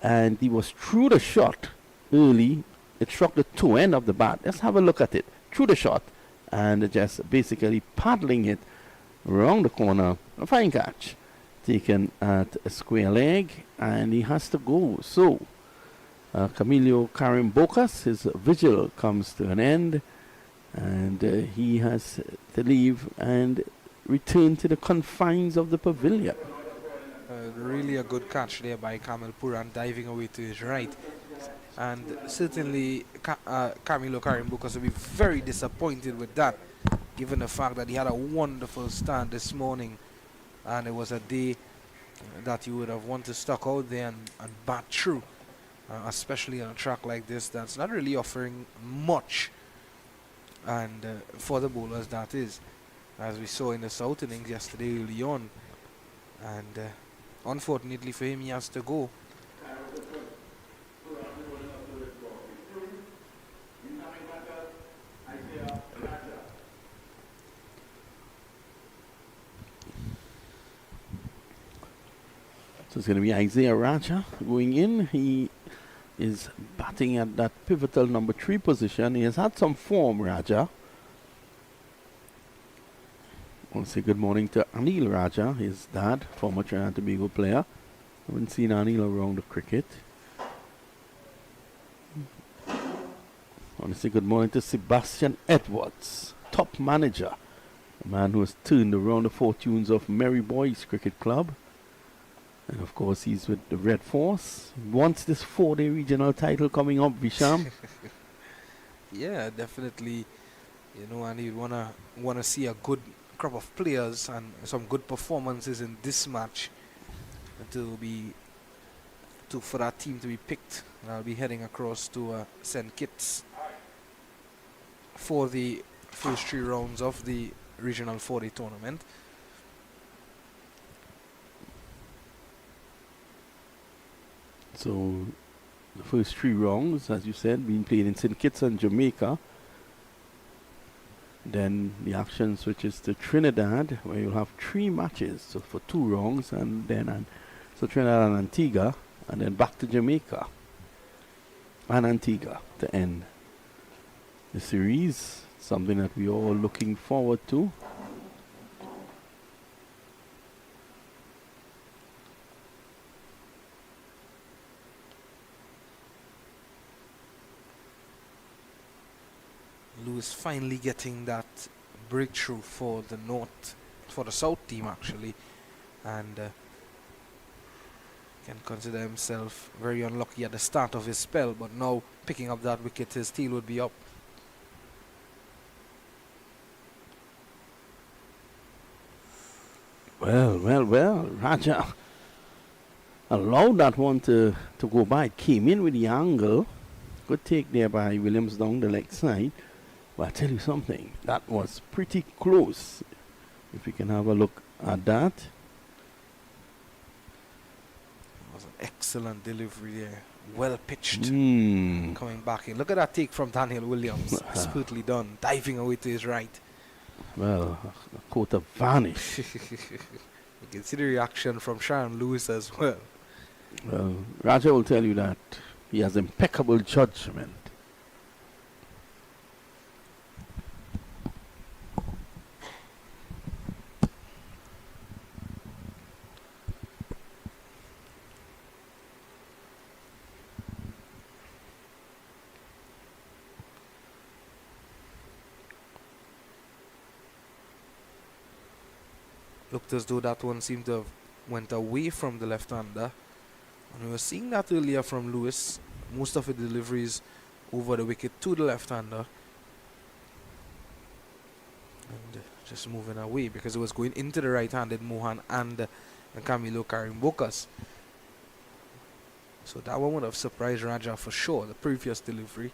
And he was through the shot early. It struck the toe end of the bat. Let's have a look at it. Through the shot. And just basically paddling it around the corner. A fine catch. Taken at a square leg. And he has to go. So, Kamilo Carimbocas, his vigil comes to an end. And he has to leave and return to the confines of the pavilion. Really a good catch there by Kamilo Puran, diving away to his right. And certainly Kamilo Carimbocas will be very disappointed with that, given the fact that he had a wonderful stand this morning. And it was a day that you would have wanted to stuck out there and bat through, especially on a track like this that's not really offering much. And for the bowlers, that is, as we saw in the South innings yesterday early on. And unfortunately for him, he has to go. So it's going to be Isaiah Rajah going in. He is batting at that pivotal number 3 position. He has had some form, Rajah. I want to say good morning to Anil Rajah, his dad, former Trinidad and Tobago player. Haven't seen Anil around the cricket. I want to say good morning to Sebastian Edwards, top manager, a man who has turned around the fortunes of Merry Boys Cricket Club. And of course, he's with the Red Force. Wants this 4-day regional title coming up, Visham. Yeah, definitely. You know, and you'd wanna see a good crop of players and some good performances in this match for that team to be picked. And I'll be heading across to St. Kitts for the first 3 rounds of the regional 4-day tournament. So, the first 3 rounds, as you said, being played in St. Kitts and Jamaica. Then the action switches to Trinidad, where you'll have 3 matches, so for 2 rounds, and then so Trinidad and Antigua, and then back to Jamaica and Antigua to end the series. Something that we're all looking forward to. Lewis finally getting that breakthrough for the South team actually, and can consider himself very unlucky at the start of his spell, but now picking up that wicket, his tail would be up. Well, Rajah allowed that one to go by. It came in with the angle. Good take there by Williams down the leg side. But I tell you something, that was pretty close. If we can have a look at that. It was an excellent delivery there. Well pitched. Coming back in. Look at that take from Daniel Williams. Expertly done. Diving away to his right. Well, a quota vanished. You can see the reaction from Sharon Lewis as well. Well, Rajah will tell you that he has impeccable judgment. Looked as though that one seemed to have went away from the left-hander. And we were seeing that earlier from Lewis. Most of the deliveries over the wicket to the left-hander. And just moving away because it was going into the right-handed Mohan and Kamilo Carimbocas. So that one would have surprised Rajah for sure, the previous delivery.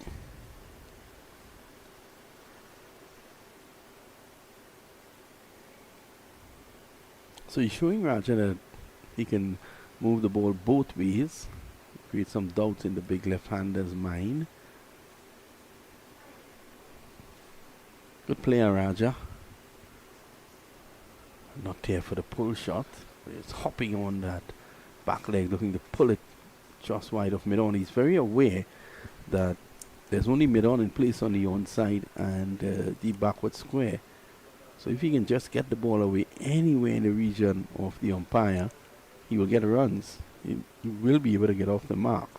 So he's showing Rajah that he can move the ball both ways, create some doubts in the big left-hander's mind. Good player, Rajah. Not there for the pull shot. It's hopping on that back leg, looking to pull it just wide of mid-on. He's very aware that there's only mid-on in place on the onside and the backward square. So if he can just get the ball away anywhere in the region of the umpire, he will get runs. He will be able to get off the mark.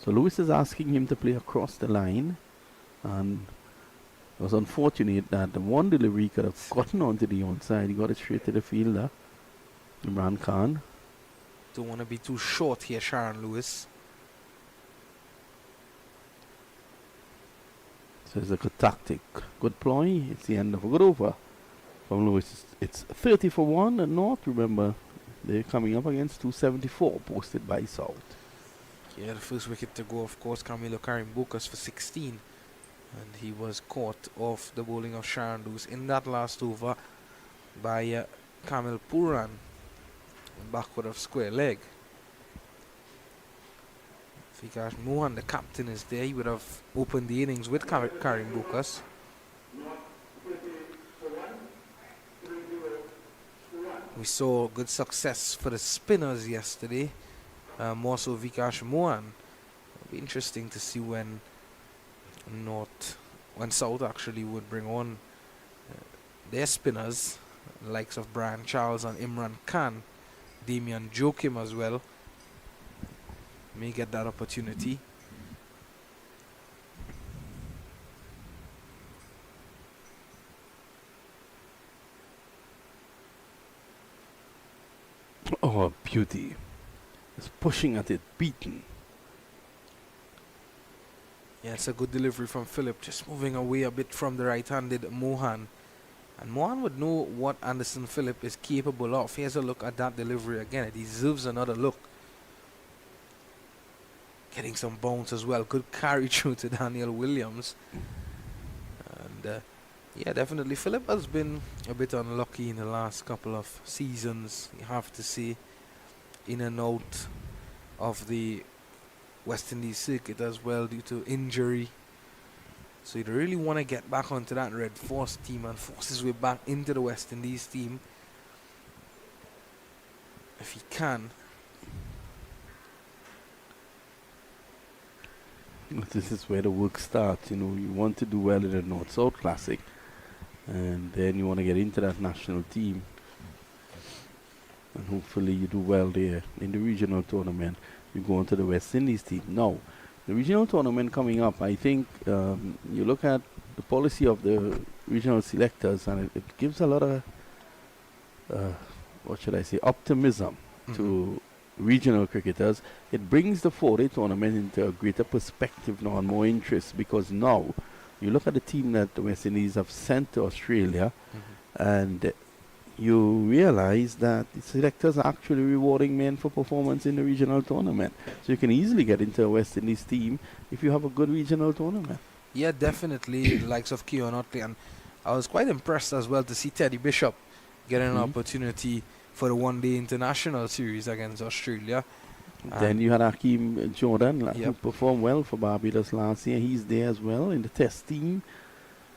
So Lewis is asking him to play across the line, and it was unfortunate that the one delivery could have gotten onto the onside. He got it straight to the fielder, Imran Khan. Don't want to be too short here, Sharon Lewis. So it's a good tactic, good ploy. It's the end of a good over from Lewis. It's 30 for 1 and North. Remember, they're coming up against 274 posted by South. Yeah, the first wicket to go, of course, Kamilo Carimbocas for 16. And he was caught off the bowling of Sharon Lewis in that last over by Kamilo Puran, backward of square leg. Vikash Mohan, the captain, is there. He would have opened the innings with Carimbocas. We saw good success for the spinners yesterday. More so Vikash Mohan. It'll be interesting to see when South actually would bring on their spinners, the likes of Brian Charles and Imran Khan, Damian Joachim as well. May get that opportunity. Oh, beauty. It's pushing at it, beaten. Yeah, it's a good delivery from Philip, just moving away a bit from the right-handed Mohan. And Mohan would know what Anderson Phillip is capable of. Here's a look at that delivery again. It deserves another look. Getting some bounce as well. Good carry through to Daniel Williams. And yeah, definitely Phillip has been a bit unlucky in the last couple of seasons, you have to say, in and out of the West Indies circuit as well due to injury. So you'd really want to get back onto that Red Force team and force his way back into the West Indies team if he can. This is where the work starts. You know, you want to do well in the North-South Classic, and then you want to get into that national team, and hopefully you do well there in the regional tournament. You go into the West Indies team. Now, the regional tournament coming up, I think you look at the policy of the regional selectors, and it gives a lot of, what should I say, optimism to regional cricketers. It brings the 4-day tournament into a greater perspective now and more interest, because now you look at the team that the West Indies have sent to Australia, and you realize that the selectors are actually rewarding men for performance in the regional tournament. So you can easily get into a West Indies team if you have a good regional tournament. Yeah, definitely. The likes of Keon Otley, and I was quite impressed as well to see Teddy Bishop getting an opportunity for the one-day international series against Australia. Then you had Hakeem Jordan, who performed well for Barbados last year. He's there as well in the test team.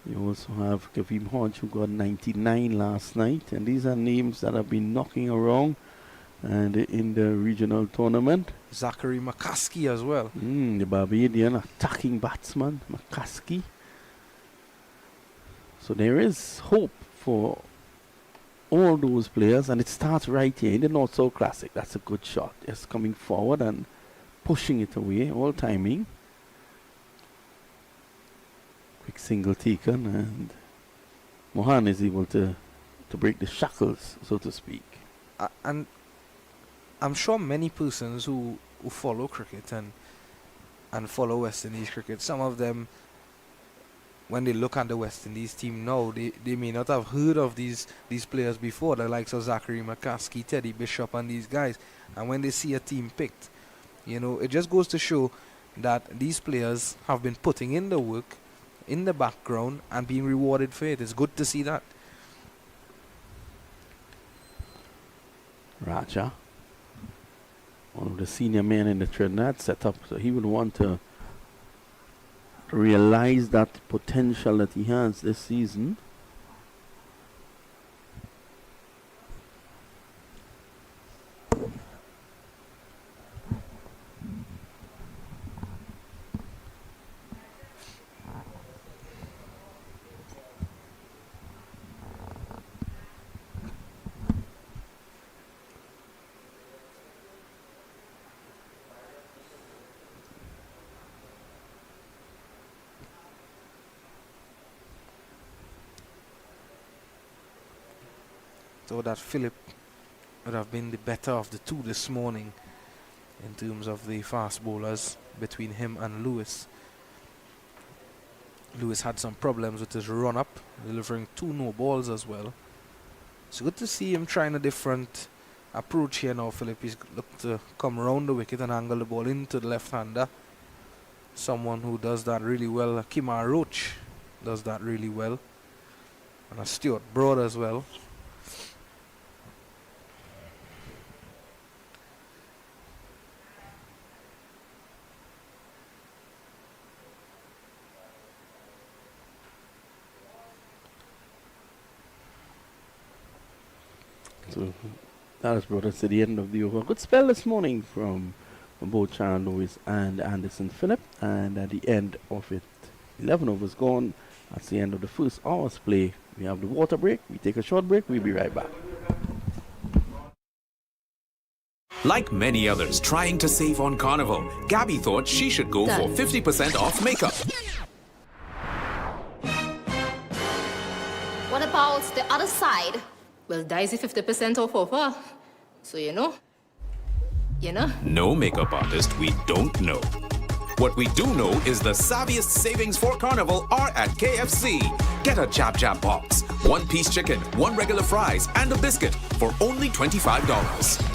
You also have Kavim Hodge, who got 99 last night. And these are names that have been knocking around and in the regional tournament. Zachary McCaskey as well. The Barbadian attacking batsman, McCaskey. So there is hope for all those players, and it starts right here in the North-South Classic. That's a good shot. Just coming forward and pushing it away, all timing. Quick single taken, and Mohan is able to break the shackles, so to speak. And I'm sure many persons who follow cricket and follow West Indies cricket, some of them, when they look at the West Indies team now, they may not have heard of these players before, the likes of Zachary McCaskey, Teddy Bishop and these guys. And when they see a team picked, you know, it just goes to show that these players have been putting in the work in the background and being rewarded for it. It's good to see that. Rajah, one of the senior men in the Trinidad setup, so he would want to realize that potential that he has this season. So that Philip would have been the better of the two this morning in terms of the fast bowlers between him and Lewis. Lewis had some problems with his run-up, delivering 2 no balls as well. It's good to see him trying a different approach here now. Philip is looked to come around the wicket and angle the ball into the left-hander. Someone who does that really well, Kemar Roach does that really well. And a Stuart Broad as well. So that has brought us to the end of the over. Good spell this morning from both Sharon Lewis and Anderson Phillip. And at the end of it, 11 overs gone. That's the end of the first hour's play. We have the water break. We take a short break. We'll be right back. Like many others trying to save on Carnival, Gabby thought she should go for 50% off makeup. What about the other side? Well, Daisy 50% off offer. So you know. No makeup artist we don't know. What we do know is the savviest savings for Carnival are at KFC. Get a Jab Jab box, 1-piece chicken, 1 regular fries, and a biscuit for only $25.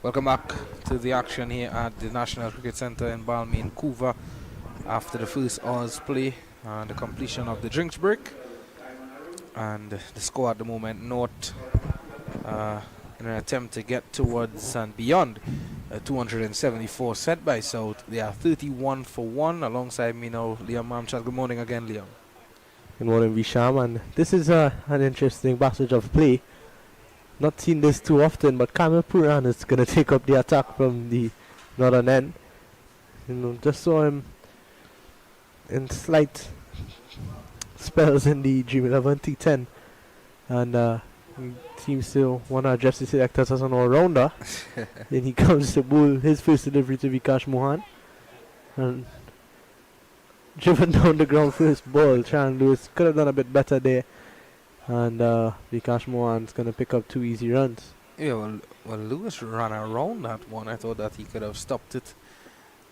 Welcome back to the action here at the National Cricket Centre in Balmain, Vancouver, after the first hour's play and the completion of the drinks break. And the score at the moment, North, in an attempt to get towards and beyond 274 set by South. They are 31 for 1. Alongside me now, Liam Mamchad. Good morning again, Liam. Good morning, Visham, and this is an interesting passage of play. Not seen this too often, but Kamilo Puran is going to take up the attack from the northern end. Just saw him in slight spells in the Dream 11 T10, and he seems to want to address the selectors as an all-rounder. Then he comes to bowl his first delivery to Vikash Mohan, and driven down the ground first ball. Sharon Lewis could have done a bit better there, and Vikash Mohan's going to pick up 2 easy runs. Yeah, well, Lewis ran around that one. I thought that he could have stopped it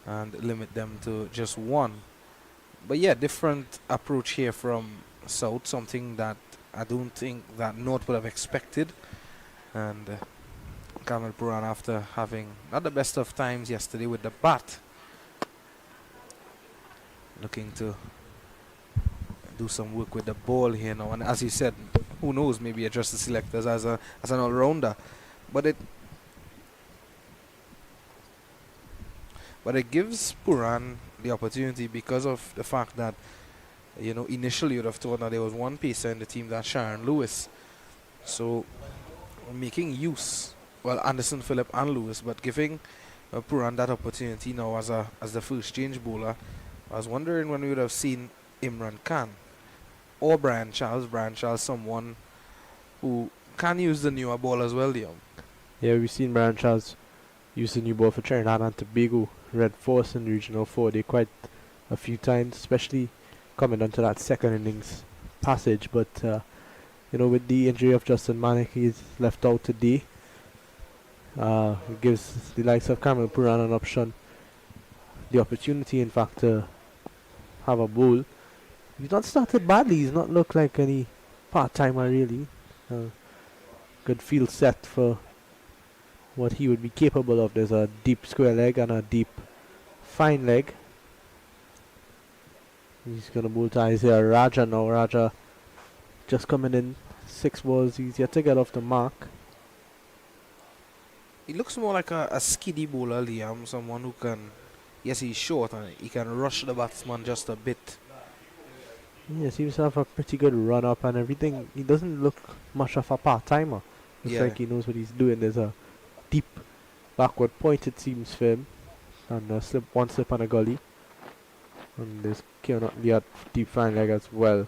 and limit them to just 1. But yeah, different approach here from South, something that I don't think that North would have expected. And Kamilo Puran, after having not the best of times yesterday with the bat, looking to do some work with the ball here now. And as you said, who knows, maybe adjust the selectors as an all-rounder. But it gives Puran the opportunity, because of the fact that, initially you'd have thought that there was one pacer in the team, that's Sharon Lewis. So making use, Anderson, Phillip and Lewis, but giving Puran that opportunity now as the first change bowler. I was wondering when we would have seen Imran Khan or Brian Charles, someone who can use the newer ball as well, Liam. Yeah, we've seen Brian Charles use the new ball for Trinidad and Tobago, Red Force in the Regional 4. Quite a few times, especially coming onto that second innings passage. But, with the injury of Justin Manick, he's left out today. It gives the likes of Kamilo Puran an option, the opportunity, in fact, to have a bowl. He's not started badly. He's not looked like any part-timer, really. Good field set for what he would be capable of. There's a deep square leg and a deep fine leg. He's going to bowl to Isaiah Rajah now. Rajah just coming in 6 balls. He's yet to get off the mark. He looks more like a skiddy bowler, Liam. Someone who can, yes, he's short and he can rush the batsman just a bit. He seems to have a pretty good run up and everything. He doesn't look much of a part-timer. Looks like he knows what he's doing. There's a deep backward point, it seems, for him, and one slip on a gully, and there's the deep fine leg as well.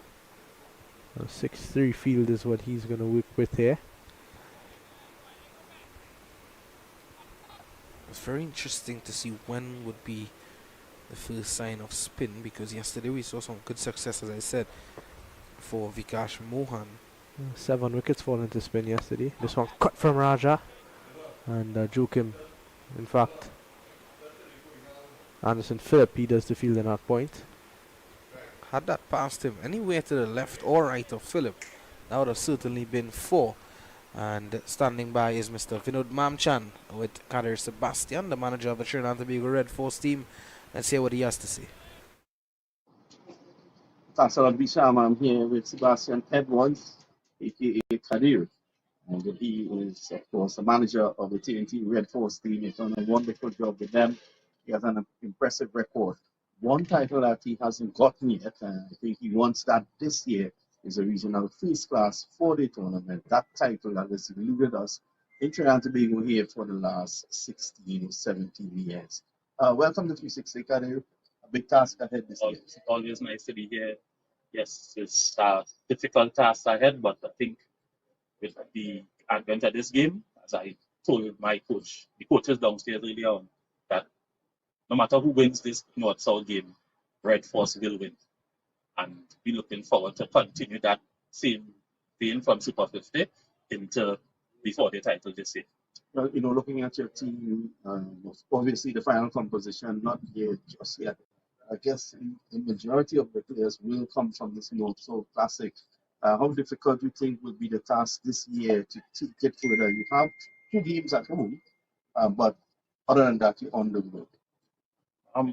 6-3 field is what he's going to work with here. It's very interesting to see when would be the first sign of spin, because yesterday we saw some good success, as I said, for Vikash Mohan. 7 wickets falling to spin yesterday. This one cut from Rajah and juke him. In fact, Anderson Phillip, he does the field in that point. Had that passed him anywhere to the left or right of Phillip, that would have certainly been 4. And standing by is Mr. Vinod Mamchan with Kadir Sebastian, the manager of the Trinidad and Tobago Red Force team. Let's hear what he has to say. Thanks a lot, Bisham. I'm here with Sebastian Edwards, aka Kadir. And he is, of course, the manager of the TNT Red Force team. He's done a wonderful job with them. He has an impressive record. One title that he hasn't gotten yet, and I think he wants that this year, is a regional first class 4-day tournament. That title that has eluded us in Trinidad and Tobago here for the last 16 or 17 years. Welcome to 360, Kadir. A big task ahead this year. It's always nice to be here. Yes, it's a difficult task ahead, but I think with the advent of this game, as I told my coach, the coaches downstairs earlier on, that no matter who wins this North-South game, Red Force will win. And we're looking forward to continue that same vein from Super 50 into before the title this year. Well, looking at your team, obviously the final composition, not here just yet. I guess the majority of the players will come from this North-South Classic. How difficult do you think will be the task this year to take it further? You have 2 games at home, But other than that, you're on the road.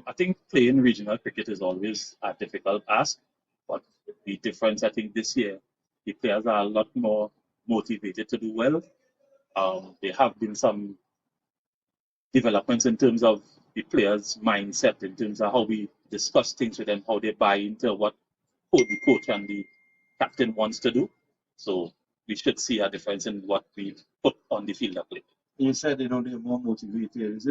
I think playing regional cricket is always a difficult ask, but the difference I think this year, the players are a lot more motivated to do well. There have been some developments in terms of the players' mindset, in terms of how we discuss things with them, how they buy into what the coach and the captain wants to do. So we should see a difference in what we put on the field of play. You said, they're more motivated.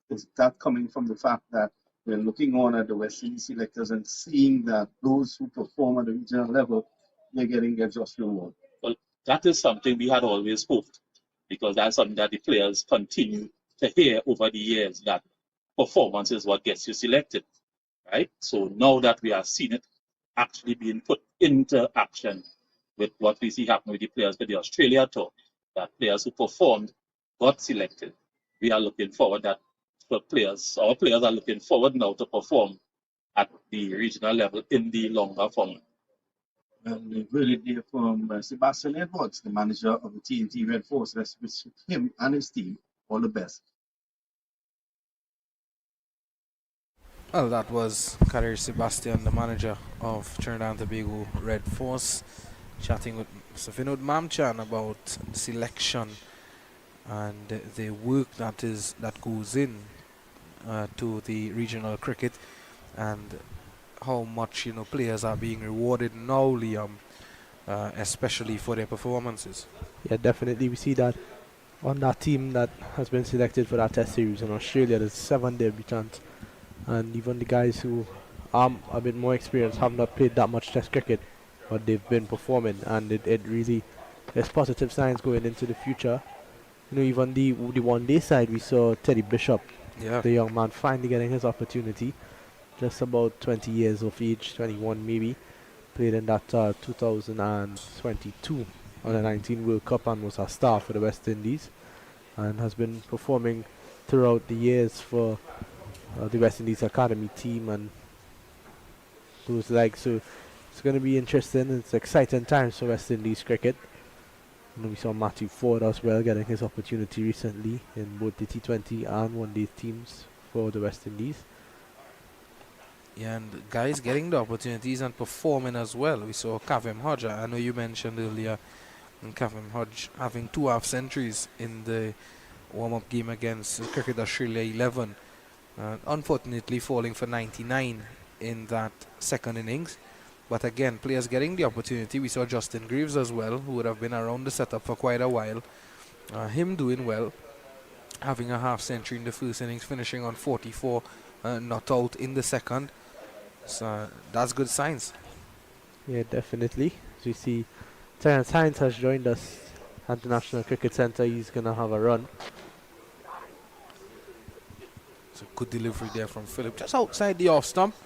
Is that coming from the fact that we're looking on at the West Indies selectors and seeing that those who perform at the regional level, they're getting their just reward? Well, that is something we had always hoped, because that's something that the players continue to hear over the years, that performance is what gets you selected, right? So now that we are seeing it actually being put into action with what we see happening with the players for the Australia tour, that players who performed got selected. We are looking forward that our players are looking forward now to perform at the regional level in the longer format. And we've heard it there from Sebastian Edwards, the manager of the TNT Red Force. Let's wish him and his team all the best. Well, that was Kadir Sebastian, the manager of Trinidad and Tobago Red Force, chatting with Mr. Vinod Mamchan about selection and the work that goes in to the regional cricket, and how much players are being rewarded now, Liam, especially for their performances. Yeah, definitely. We see that on that team that has been selected for that test series in Australia. There's 7 debutants, and even the guys who are a bit more experienced have not played that much test cricket, but they've been performing, and it really there's positive signs going into the future. Even the one day side, we saw Teddy Bishop, the young man, finally getting his opportunity. Just about 20 years of age, 21 maybe, played in that 2022 Under-19 World Cup and was a star for the West Indies, and has been performing throughout the years for the West Indies academy team and those like. So it's going to be interesting. It's exciting times for West Indies cricket. We saw Matthew Ford as well getting his opportunity recently in both the T20 and one-day teams for the West Indies. Yeah, and guys getting the opportunities and performing as well. We saw Kavem Hodge. I know you mentioned earlier Kavem Hodge having 2 half-centuries in the warm-up game against Cricket Australia 11. Unfortunately falling for 99 in that second innings. But again, players getting the opportunity. We saw Justin Greaves as well, who would have been around the setup for quite a while. Him doing well, having a half-century in the first innings, finishing on 44, not out in the second. So that's good signs. Yeah, definitely. As we see, Terence Hines has joined us at the National Cricket Centre. He's going to have a run. So good delivery there from Philip, just outside the off stump.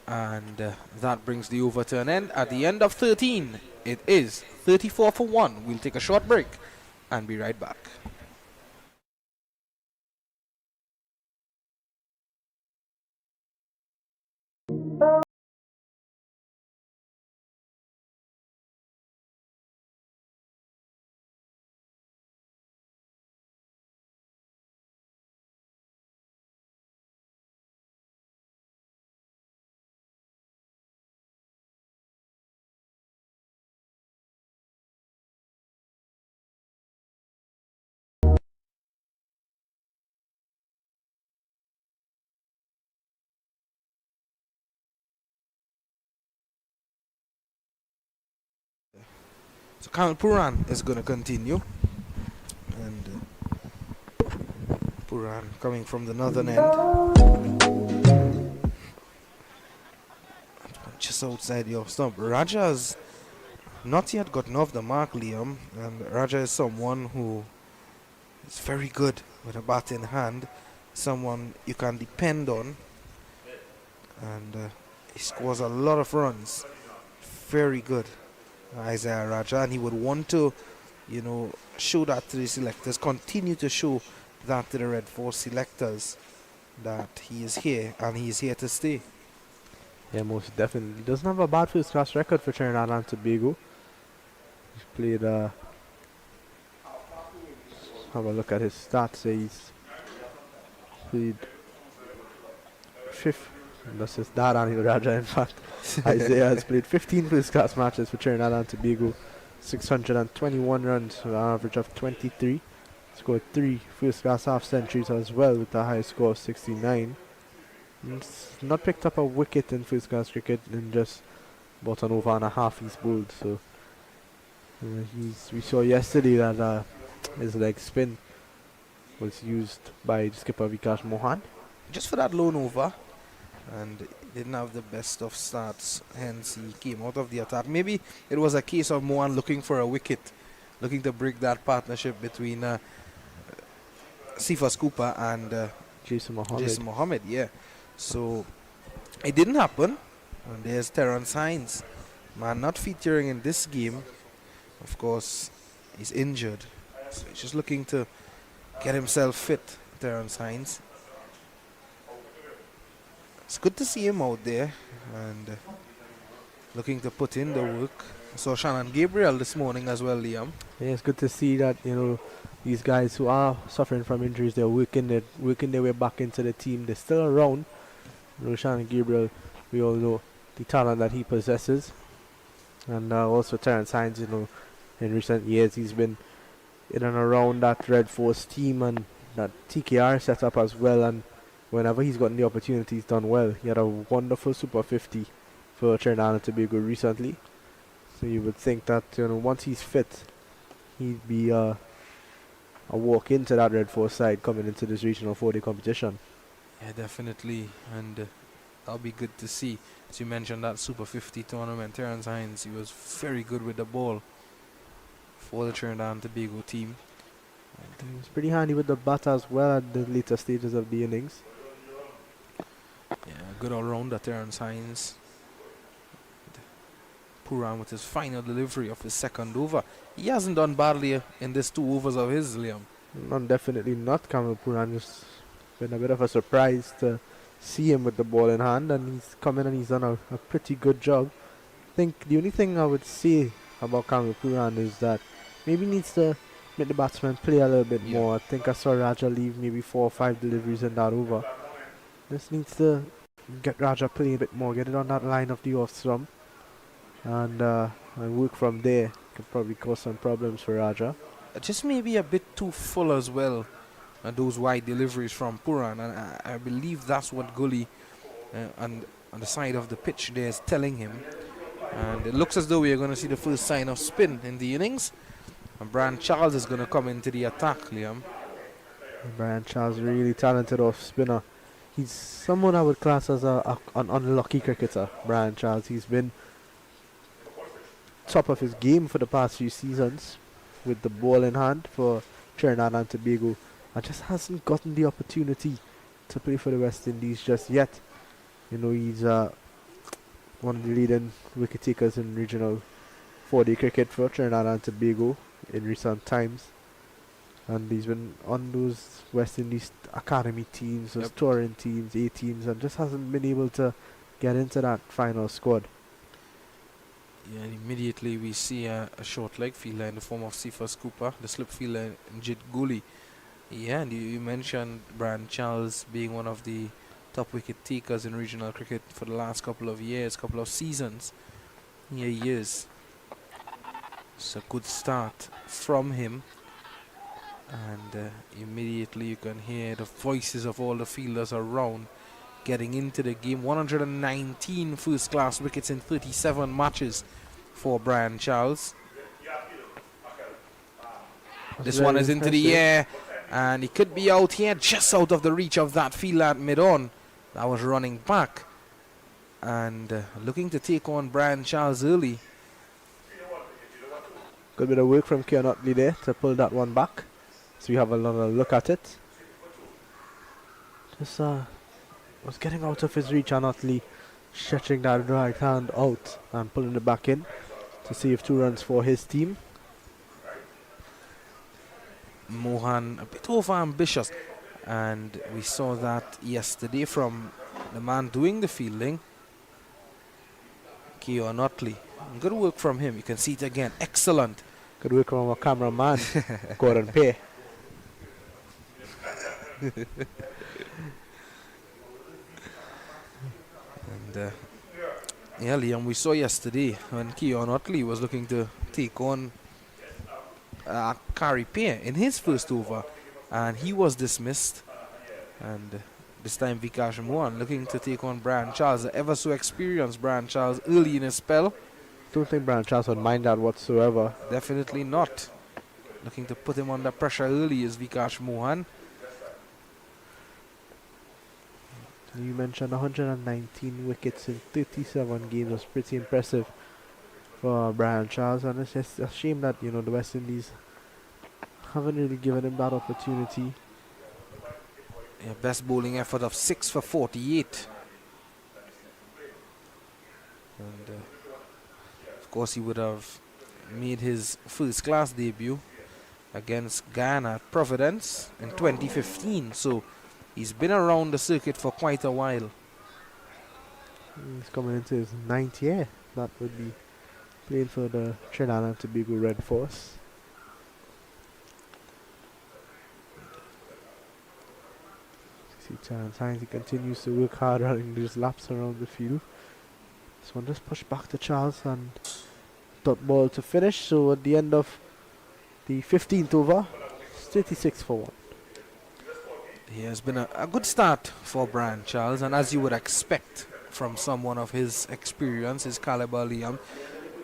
And that brings the over to an end. At the end of 13, it is 34 for 1. We'll take a short break and be right back. So Kamilo Puran is going to continue. And Puran coming from the northern end. Just outside the off stump. Rajah's not yet gotten off the mark, Liam. And Rajah is someone who is very good with a bat in hand. Someone you can depend on. And he scores a lot of runs. Very good, Isaiah Rajah, and he would want to, show that to the selectors, continue to show that to the Red Force selectors, that he is here and he is here to stay. Yeah, most definitely. He doesn't have a bad first-class record for Trinidad and Tobago. He's played have a look at his stats. He's played fifth. That's his dad, Anil Rajah, in fact. Isaiah has played 15 first-class matches for Trinidad and Tobago, 621 runs with an average of 23. Scored 3 first-class half-centuries as well with a high score of 69. He's not picked up a wicket in first-class cricket in just about an over and a half he's bowled. So we saw yesterday that his leg spin was used by skipper Vikash Mohan. Just for that lone over, and didn't have the best of starts, hence he came out of the attack. Maybe it was a case of Mohan looking for a wicket, looking to break that partnership between Cephas Cooper and Jason Mohammed, yeah. So it didn't happen, and there's Terrence Hines, man not featuring in this game. Of course, he's injured, so he's just looking to get himself fit, Terrence Hines. It's good to see him out there and looking to put in the work. I saw Shannon Gabriel this morning as well, Liam. Yeah, it's good to see that, these guys who are suffering from injuries, they're working their way back into the team. They're still around. Shannon Gabriel, we all know the talent that he possesses. And also Terrence Hines, in recent years he's been in and around that Red Force team and that TKR setup as well, and whenever he's gotten the opportunity, he's done well. He had a wonderful Super 50 for Trinidad and Tobago recently. So you would think that once he's fit, he'd be a walk into that Red Force side coming into this regional 4-day competition. Yeah, definitely, and that'll be good to see. As you mentioned, that Super 50 tournament, Terrence Hines, he was very good with the ball for the Trinidad and Tobago team. He was pretty handy with the bat as well at the later stages of the innings. Yeah, good all-rounder, Terrence Hines. Puran with his final delivery of his second over. He hasn't done badly in these 2 overs of his, Liam. Definitely not. Kamilo Puran. It's been a bit of a surprise to see him with the ball in hand, and he's come in and he's done a pretty good job. I think the only thing I would say about Kamilo Puran is that maybe he needs to make the batsman play a little bit more. I think I saw Rajah leave maybe 4 or 5 deliveries in that over. Just needs to get Rajah playing a bit more, get it on that line of the off stump, and work from there. Could probably cause some problems for Rajah. Just maybe a bit too full as well, those wide deliveries from Puran, and I believe that's what Gully on the side of the pitch there is telling him. And it looks as though we are going to see the first sign of spin in the innings. And Brian Charles is going to come into the attack, Liam. Brian Charles, really talented off spinner. He's someone I would class as an unlucky cricketer, Brian Charles. He's been top of his game for the past few seasons with the ball in hand for Trinidad and Tobago, and just hasn't gotten the opportunity to play for the West Indies just yet. He's one of the leading wicket takers in regional 4-day cricket for Trinidad and Tobago in recent times, and he's been on those West Indies academy teams, those touring teams, A teams, and just hasn't been able to get into that final squad. Yeah, and immediately we see a short leg fielder in the form of Cephas Cooper, the slip fielder Njit Guli. Yeah, and you mentioned Brian Charles being one of the top wicket takers in regional cricket for the last couple of years, couple of seasons. Here he is. It's a good start from him. And immediately you can hear the voices of all the fielders around getting into the game. 119 first-class wickets in 37 matches for Brian Charles. This one is into the air, and he could be out here, just out of the reach of that fielder at mid-on. That was running back and looking to take on Brian Charles early. Good bit of work from Keon Utley there to pull that one back. So we have another look at it. Just was getting out of his reach, and Utley stretching that right hand out and pulling it back in to save 2 runs for his team. Mohan a bit over ambitious, and we saw that yesterday from the man doing the fielding, Keon Utley. Good work from him. You can see it again. Excellent. Good work from our cameraman, Gordon Pay. And yeah, Liam, we saw yesterday when Keon Otley was looking to take on Caripia in his first over, and he was dismissed. And this time Vikash Mohan looking to take on Brian Charles, the ever so experienced Brian Charles, early in his spell. Don't think Brian Charles would mind that whatsoever. Definitely not. Looking to put him under pressure early is Vikash Mohan. You mentioned 119 wickets in 37 games was pretty impressive for Brian Charles, and it's just a shame that the West Indies haven't really given him that opportunity. Yeah, best bowling effort of 6 for 48. And of course he would have made his first class debut against Guyana at Providence in 2015, so he's been around the circuit for quite a while. He's coming into his 9th year. That would be playing for the Trinidad and Tobago Red Force. See Terrence Hines, he continues to work hard running these laps around the field. This one just pushed back to Charles and dot ball to finish. So at the end of the 15th over, it's 36 for 1. He has been a good start for Brian Charles, and as you would expect from someone of his experience, his caliber, Liam,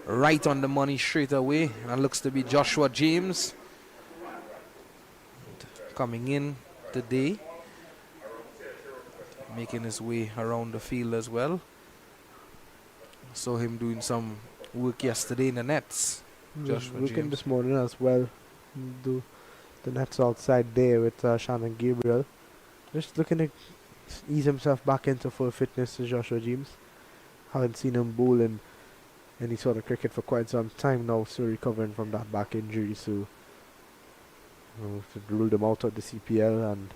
right on the money straight away. And looks to be Joshua James coming in today, making his way around the field as well. Saw him doing some work yesterday in the nets. Joshua Working James this morning as well. Do the nets outside there with Shannon Gabriel. Just looking to ease himself back into full fitness to Joshua James. Haven't seen him bowl in any sort of cricket for quite some time now, still recovering from that back injury, so ruled him out of the CPL, and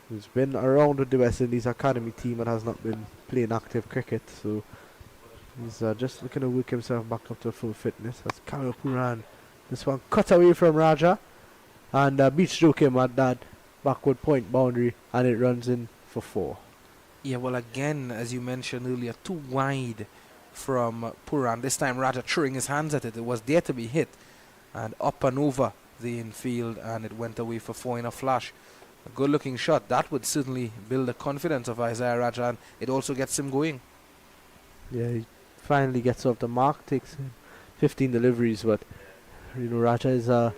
he's been around with the West Indies academy team and has not been playing active cricket, so he's just looking to work himself back up to full fitness. That's Kamilo Puran. This one cut away from Rajah and beach stroke him at that backward point boundary, and it runs in for 4. Yeah, well, again, as you mentioned earlier, too wide from Puran. This time Rajah throwing his hands at it. It was there to be hit, and up and over the infield, and it went away for 4 in a flash. A good looking shot. That would certainly build the confidence of Isaiah Rajah, and it also gets him going. Yeah, he finally gets off the mark, takes 15 deliveries, but Rajah is a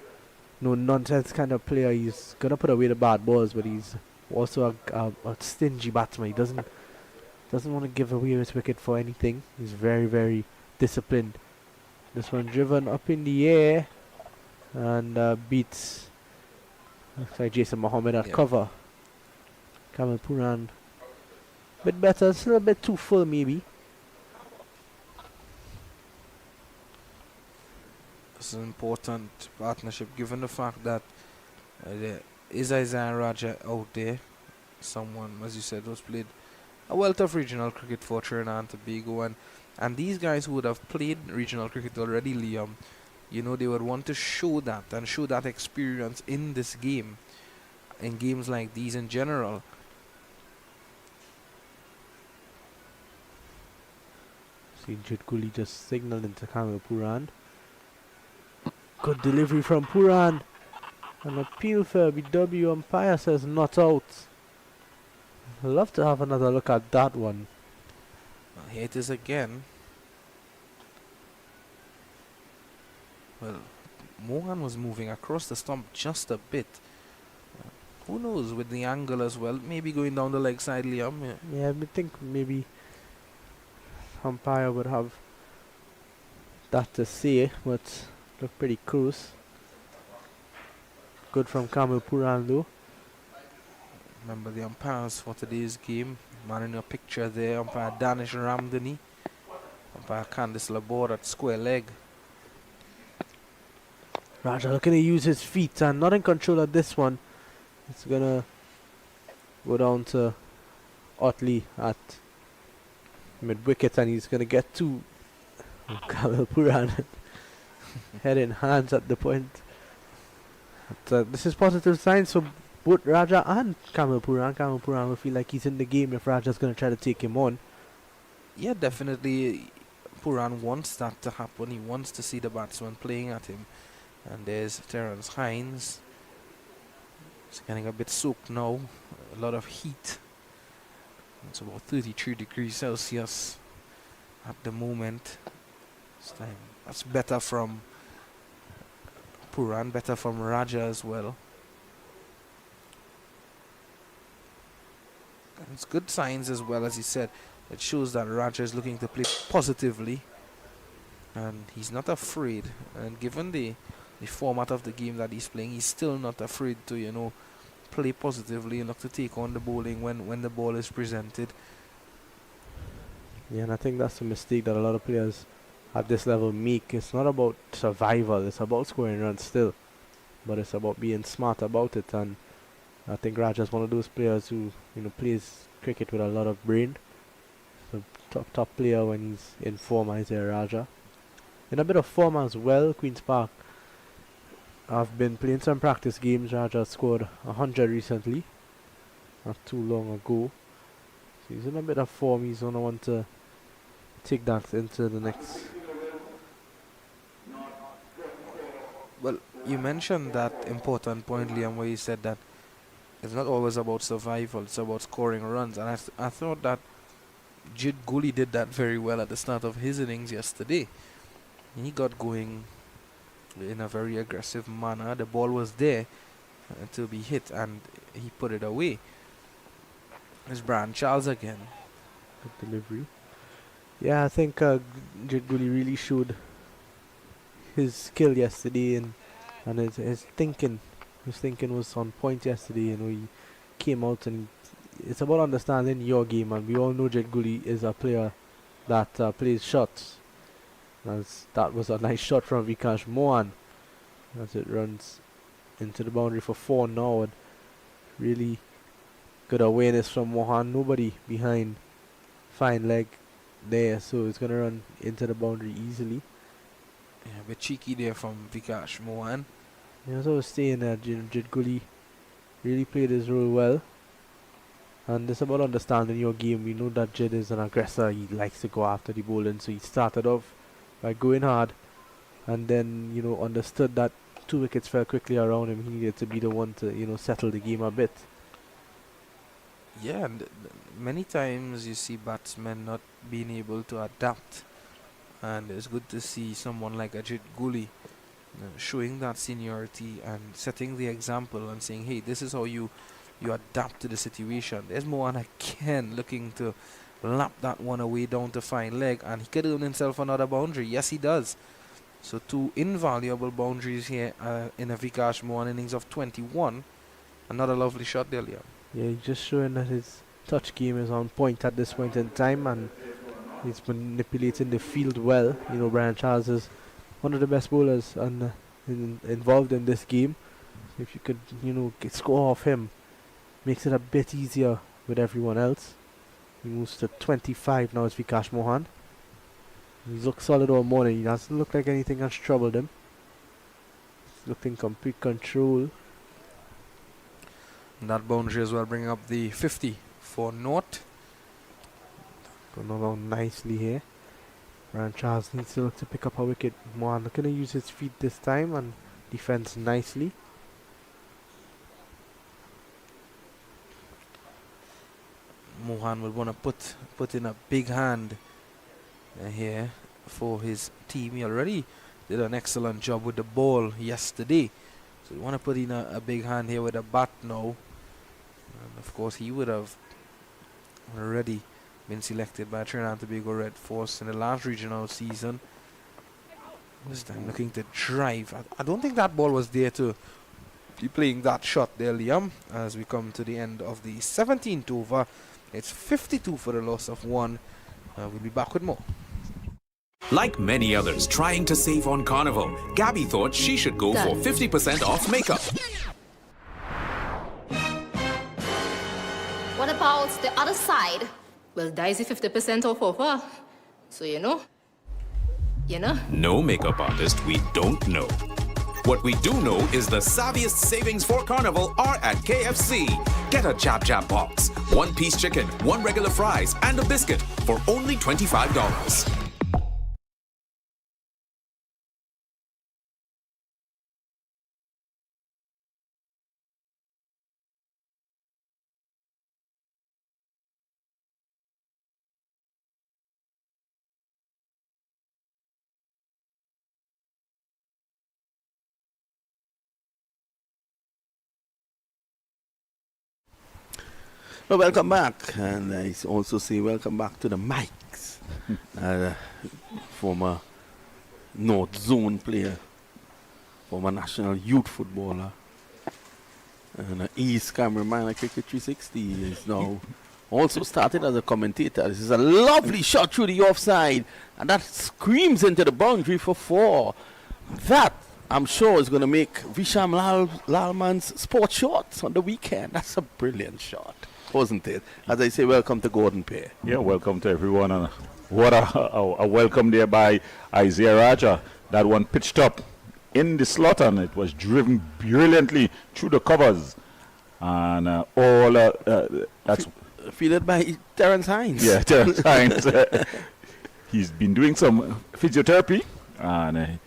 no nonsense kind of player. He's gonna put away the bad balls, but he's also a stingy batsman. He doesn't want to give away his wicket for anything. He's very, very disciplined. This one driven up in the air and beats, looks like Jason Mohammed at cover. Kamilo Puran a bit better, still a bit too full maybe. It's an important partnership given the fact that there is Isaiah Rajah out there. Someone, as you said, who's played a wealth of regional cricket for Trinidad and Tobago, and these guys who would have played regional cricket already, Liam, they would want to show that and show that experience in this game, in games like these in general. See Jit Cooley just signaled into Kamilo Puran. Good delivery from Puran. An appeal for BW umpire says not out. I'd love to have another look at that one. Here it is again. Well, Mohan was moving across the stump just a bit. Who knows with the angle as well? Maybe going down the leg side, Liam. Yeah, I think maybe umpire would have that to say, but look pretty close. Good from Kamilo Puran though. Remember the umpires for today's game. Man in your picture there, umpire Danish Ramdani, umpire Candice Laborde at square leg. Rajah looking to use his feet and not in control of this one. It's gonna go down to Otley at mid wicket, and he's gonna get to Kamilo Puran. Head in hands at the point. But, this is positive signs for both Rajah and Kamilo Puran. Kamilo Puran will feel like he's in the game if Rajah's going to try to take him on. Yeah, definitely. Puran wants that to happen. He wants to see the batsman playing at him. And there's Terence Hines. He's getting a bit soaked now. A lot of heat. It's about 33 degrees Celsius at the moment. This time. That's better from Puran, better from Rajah as well. And it's good signs as well, as he said. It shows that Rajah is looking to play positively. And he's not afraid. And given the format of the game that he's playing, he's still not afraid to, play positively and look to take on the bowling when the ball is presented. Yeah, and I think that's a mistake that a lot of players at this level make. It's not about survival, it's about scoring runs still. But it's about being smart about it. And I think Rajah's one of those players who, plays cricket with a lot of brain. So top player when he's in form, Isaiah Rajah. In a bit of form as well, Queen's Park. I've been playing some practice games. Rajah scored 100 recently, not too long ago. So he's in a bit of form. He's gonna want to take that into the next. Well, you mentioned that important point, Liam, where you said that it's not always about survival, it's about scoring runs. And I thought that Jid Gully did that very well at the start of his innings yesterday. He got going in a very aggressive manner. The ball was there to be hit and he put it away. It's Brian Charles again. Good delivery. Yeah, I think Jid Gully really showed his skill yesterday and his thinking. His thinking was on point yesterday. He came out and it's about understanding your game, and we all know Jid Gully is a player that plays shots. As that was a nice shot from Vikash Mohan as it runs into the boundary for 4 now, and really good awareness from Mohan. Nobody behind, fine leg there, so it's gonna run into the boundary easily. Yeah, a bit cheeky there from Vikash Mohan. Yeah, as I was saying, Jid Gully really played his role well. And it's about understanding your game. We know that Jid is an aggressor. He likes to go after the bowling. So he started off by going hard. And then, understood that 2 wickets fell quickly around him. He needed to be the one to, settle the game a bit. Yeah, and many times you see batsmen not being able to adapt. And it's good to see someone like Ajit Gully showing that seniority and setting the example and saying, hey, this is how you adapt to the situation. There's Mohan again looking to lap that one away down to fine leg, and he could earn himself another boundary. Yes, he does. So 2 invaluable boundaries here in a Vikash Mohan innings of 21. Another lovely shot there, Liam. Yeah, he's just showing that his touch game is on point at this point in time, and he's manipulating the field well. Brian Charles is one of the best bowlers and involved in this game. If you could, score off him, makes it a bit easier with everyone else. He moves to 25 now. It's Vikash Mohan. He's looked solid all morning. He doesn't look like anything has troubled him. He's looked in complete control. And that boundary as well, bringing up the 50 for North. Going along nicely here. Brian Charles needs to look to pick up a wicket. Mohan looking to use his feet this time and defends nicely. Mohan will want to put in a big hand here for his team. He already did an excellent job with the ball yesterday, so we want to put in a big hand here with a bat now. And of course he would have already been selected by Trinidad and Tobago Red Force in the last regional season. This time looking to drive. I don't think that ball was there to be playing that shot there, Liam. As we come to the end of the 17th over, it's 52 for the loss of 1. We'll be back with more. Like many others trying to save on Carnival, Gabby thought she should go for 50% off makeup. What about the other side? Well, Daisy 50% off offer. So, No makeup artist we don't know. What we do know is the savviest savings for Carnival are at KFC. Get a Jab Jab box, 1-piece chicken, 1 regular fries, and a biscuit for only $25. Well, welcome back, and I also say welcome back to the mics. Former North Zone player, former national youth footballer, and East cameraman at Cricket 360 is now also started as a commentator. This is a lovely shot through the offside, and that screams into the boundary for 4. That, I'm sure, is going to make Visham Lalman's sports shorts on the weekend. That's a brilliant shot, wasn't it? As I say, welcome to Gordon Pair. Yeah, welcome to everyone. And what a welcome there by Isaiah Rajah. That one pitched up in the slot, and it was driven brilliantly through the covers. And that's fielded by Terence Hines. Yeah, Terence Hines. He's been doing some physiotherapy and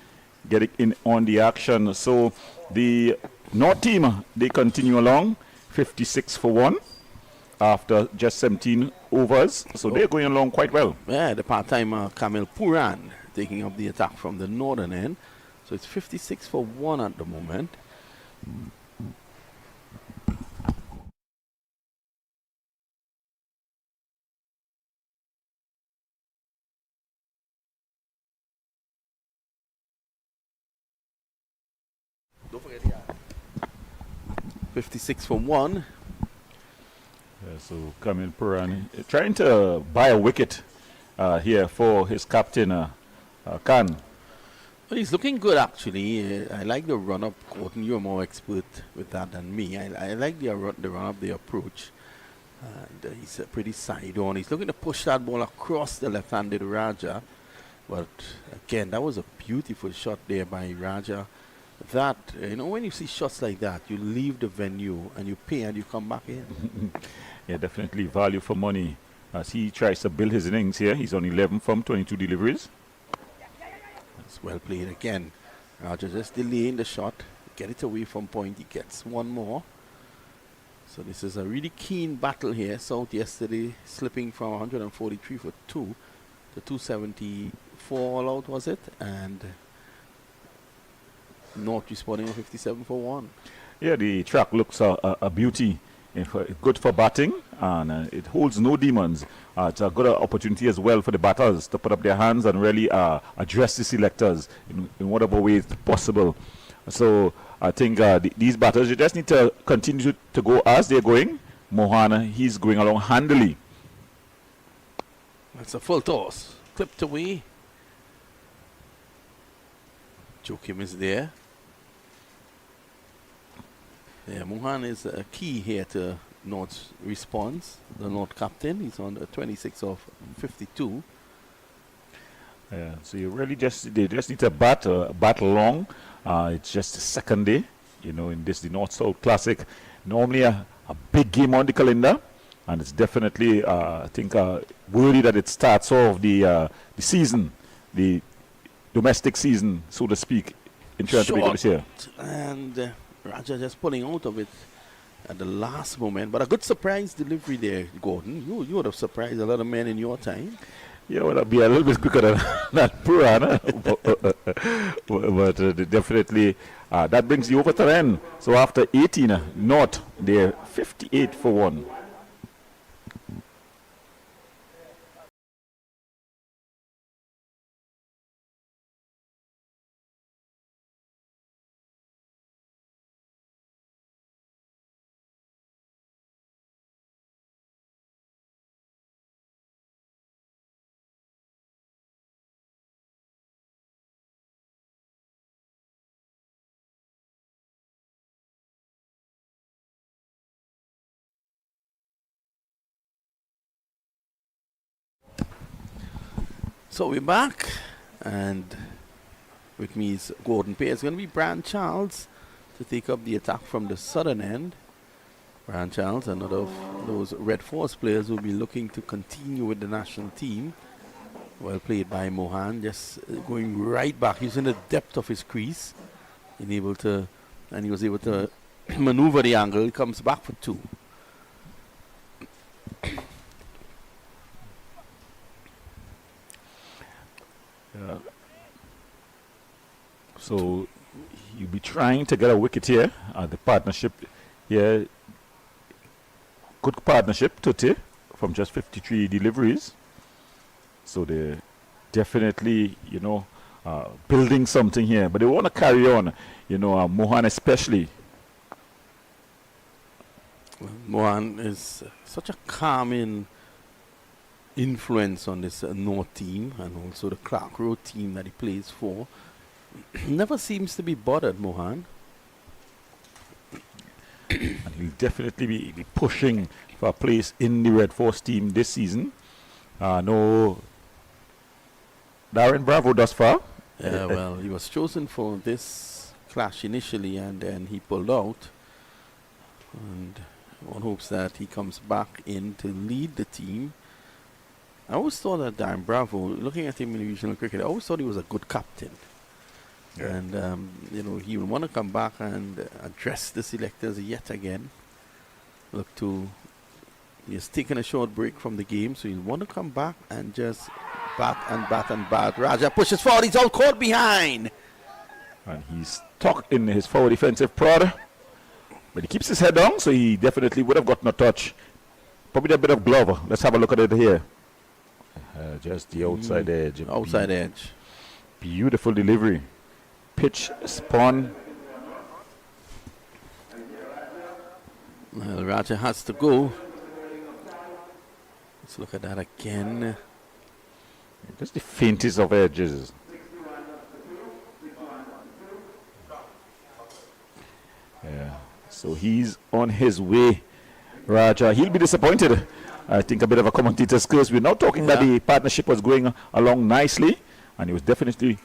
getting in on the action. So the North team, they continue along 56 for 1 after just 17 overs. So they're going along quite well. Yeah, the part-time Kamilo Puran taking up the attack from the northern end. So it's 56 for 1 at the moment. Don't forget the 56 for 1. Yeah, so Kamilo Puran trying to buy a wicket here for his captain, Khan. Well, he's looking good, actually. I like the run-up. Gordon, you're more expert with that than me. I like the run-up, the approach. And he's pretty side-on. He's looking to push that ball across the left-handed Rajah. But, again, that was a beautiful shot there by Rajah. That, when you see shots like that, you leave the venue and you pay and you come back in. Yeah, definitely value for money as he tries to build his innings here. He's on 11 from 22 deliveries. It's well played again. Rajah just delaying the shot. Get it away from point. He gets one more. So this is a really keen battle here. South yesterday slipping from 143 for 2 to 274 all out, was it? And North responding on 57 for 1. Yeah, the track looks a beauty. Good for batting, and it holds no demons. It's a good opportunity as well for the batters to put up their hands and really address the selectors in whatever way possible. So I think these batters, you just need to continue to go as they're going. Mohan, he's going along handily. That's a full toss. Clipped away. Joachim is there. Yeah, Mohan is a key here to North's response. The North captain, he's on the 26 of 52. Yeah, so they just need to bat long. It's just the second day, in the North South Classic. Normally a big game on the calendar, and it's definitely I think worthy that it starts off the season, the domestic season, so to speak, in Trinidad this year. And Rajah just pulling out of it at the last moment. But a good surprise delivery there, Gordon. You would have surprised a lot of men in your time. Yeah, well, I'd be a little bit quicker than that Puran. but definitely that brings you over to the end. So after 18, North, they're 58 for 1. So we're back, and which means Gordon Pair. It's going to be Brian Charles to take up the attack from the southern end. Brian Charles, another of those Red Force players, will be looking to continue with the national team. Well played by Mohan, just going right back, using the depth of his crease, and he was able to maneuver the angle. He comes back for 2. So you'll be trying to get a wicket here. The partnership here, good partnership, Tutte, from just 53 deliveries. So they're definitely, building something here. But they want to carry on, Mohan especially. Well, Mohan is such a calming influence on this North team and also the Clark Road team that he plays for. Never seems to be bothered, Mohan. And he'll definitely be pushing for a place in the Red Force team this season. No Darren Bravo thus far. Yeah, well, he was chosen for this clash initially and then he pulled out. And one hopes that he comes back in to lead the team. I always thought that Darren Bravo, looking at him in regional cricket, I always thought he was a good captain. Yeah. And, he will want to come back and address the selectors yet again. He has taken a short break from the game, so he'll want to come back and just bat and bat and bat. Rajah pushes forward, he's all caught behind. And he's tucked in his forward defensive prod. But he keeps his head down, so he definitely would have gotten a touch. Probably a bit of glove. Let's have a look at it here. Just the outside edge. Outside edge. Beautiful delivery. Pitch, spun. Well, Rajah has to go. Let's look at that again. Just the faintest of edges. Yeah. So he's on his way. Rajah, he'll be disappointed. I think a bit of a commentator's curse. We're now talking that the partnership was going along nicely, and it was definitely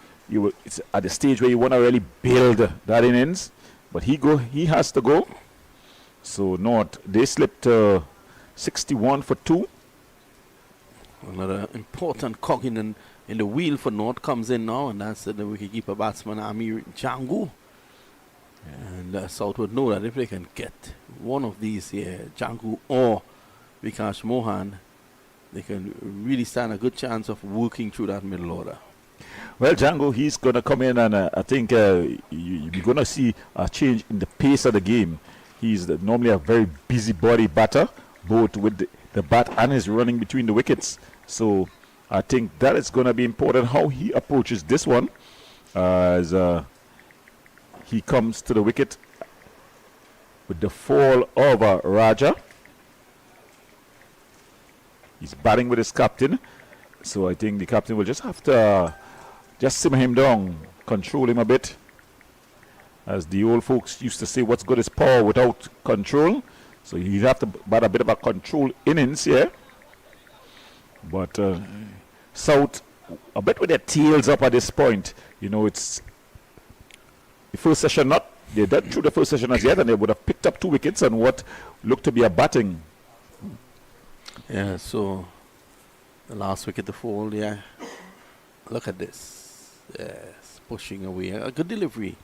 it's at the stage where you want to really build that innings. But he has to go. So North, they slipped 61 for 2. Another important cog in the wheel for North comes in now, and that's the wicketkeeper batsman Amir Jangu. And South would know that if they can get one of these here, Jangu or Vikash Mohan, they can really stand a good chance of working through that middle order. Well, Jangu, he's going to come in, and I think you're going to see a change in the pace of the game. He's normally a very busybody batter, both with the bat and his running between the wickets. So I think that is going to be important how he approaches this one, as he comes to the wicket with the fall over Rajah. He's batting with his captain, so I think the captain will just have to just simmer him down, control him a bit. As the old folks used to say, what's good is power without control. So he'd have to bat a bit of a control innings here. But South, a bit with their tails up at this point. It's the first session they're not through the first session as yet, and they would have picked up 2 wickets on what looked to be a batting. Yeah, so the last wicket to fall, yeah. Look at this. Yes, pushing away. A good delivery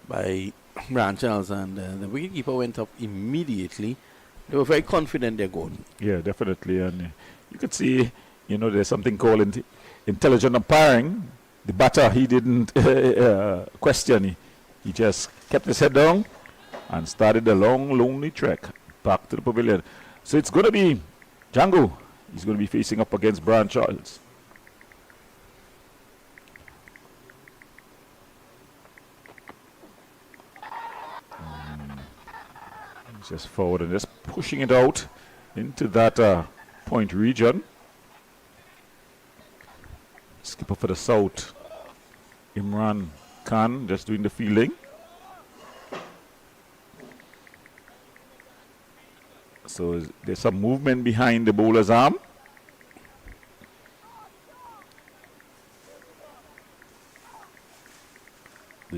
by Brian Charles, and the wicketkeeper went up immediately. They were very confident they're going. Yeah, definitely. And you could see, there's something called intelligent umpiring. The batter, he didn't question. He just kept his head down and started the long, lonely trek back to the pavilion. So it's going to be Jangu. He's going to be facing up against Brian Charles. Just forward and just pushing it out into that point region. Skipper for the South, Imran Khan, just doing the fielding. So there's some movement behind the bowler's arm.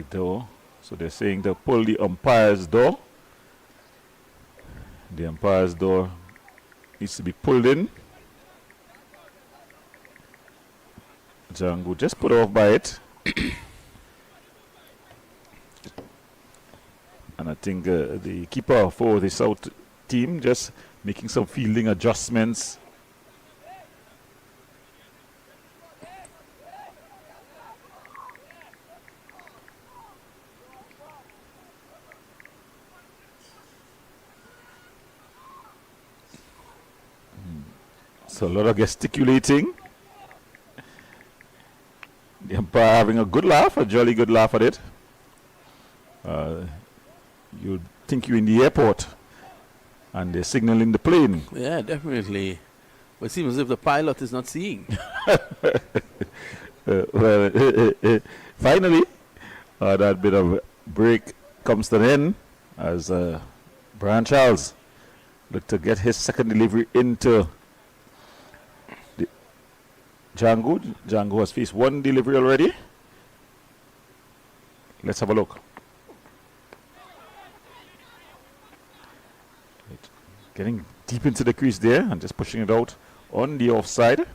door. So they're saying to pull the umpire's door. The umpire's door needs to be pulled in. Jangu just put off by it. And I think the keeper for the South team just making some fielding adjustments. So a lot of gesticulating. The umpire having a good laugh, a jolly good laugh at it. You'd think you're in the airport and they're signaling the plane. Yeah, definitely. But it seems as if the pilot is not seeing. Finally, that bit of break comes to an end as Brian Charles looked to get his second delivery into Jangu. Jangu has faced one delivery already. Let's have a look. Getting deep into the crease there and just pushing it out on the offside.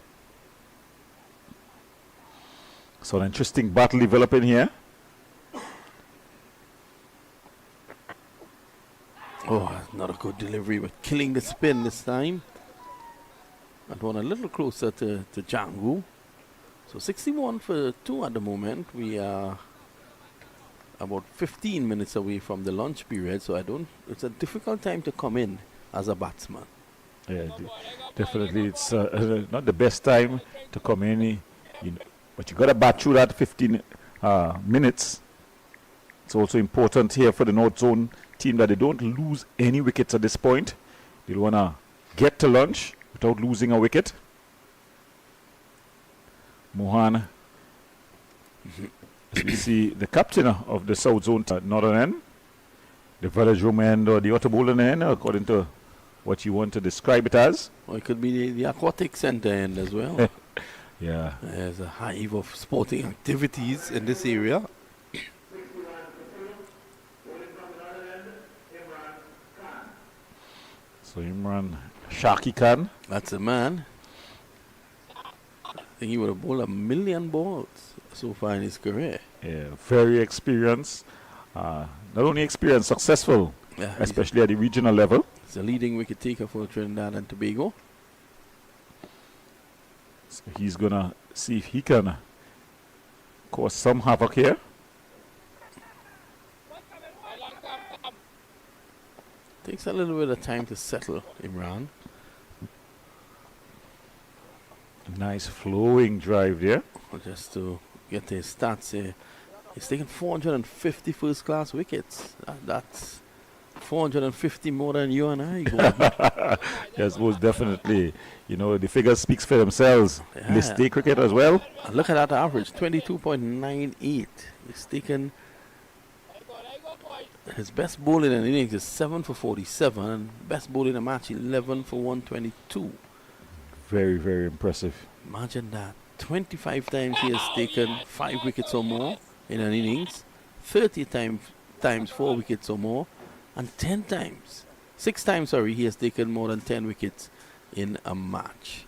So an interesting battle developing here. Oh, not a good delivery, but killing the spin this time. And one a little closer to Jangu. So 61 for 2 at the moment. We are about 15 minutes away from the lunch period, so it's a difficult time to come in as a batsman. Yeah, definitely. It's not the best time to come in, but you got to bat through that 15 minutes. It's also important here for the North Zone team that they don't lose any wickets at this point. They want to get to lunch without losing a wicket. Mohan, as we see the captain of the South Zone at Northern End, the Velodrome end or the Autobowling end, according to what you want to describe it as. Or it could be the aquatic center end as well. Yeah. There's a hive of sporting activities in this area. So Imran Shaki Khan. That's a man. I think he would have bowled 1 million balls so far in his career. Yeah, very experienced. Not only experienced, successful, Yeah, especially at the regional level. he's a leading wicket taker for Trinidad and Tobago. So he's going to see if he can cause some havoc here. Takes a little bit of time to settle Imran. Nice flowing drive there. Just to get his stats here. He's taken 450 first class wickets. That's 450 more than you and I, Gordon. Yes, most definitely. You know, the figures speaks for themselves. Yeah. List day cricket as well. And look at that average, 22.98. He's taken his best ball in an innings is 7 for 47, and best ball in a match 11 for 122. Very, very impressive. Imagine that. 25 times he has taken 5 wickets or more in an innings, 30 times 4 wickets or more, and 6 times, he has taken more than 10 wickets in a match.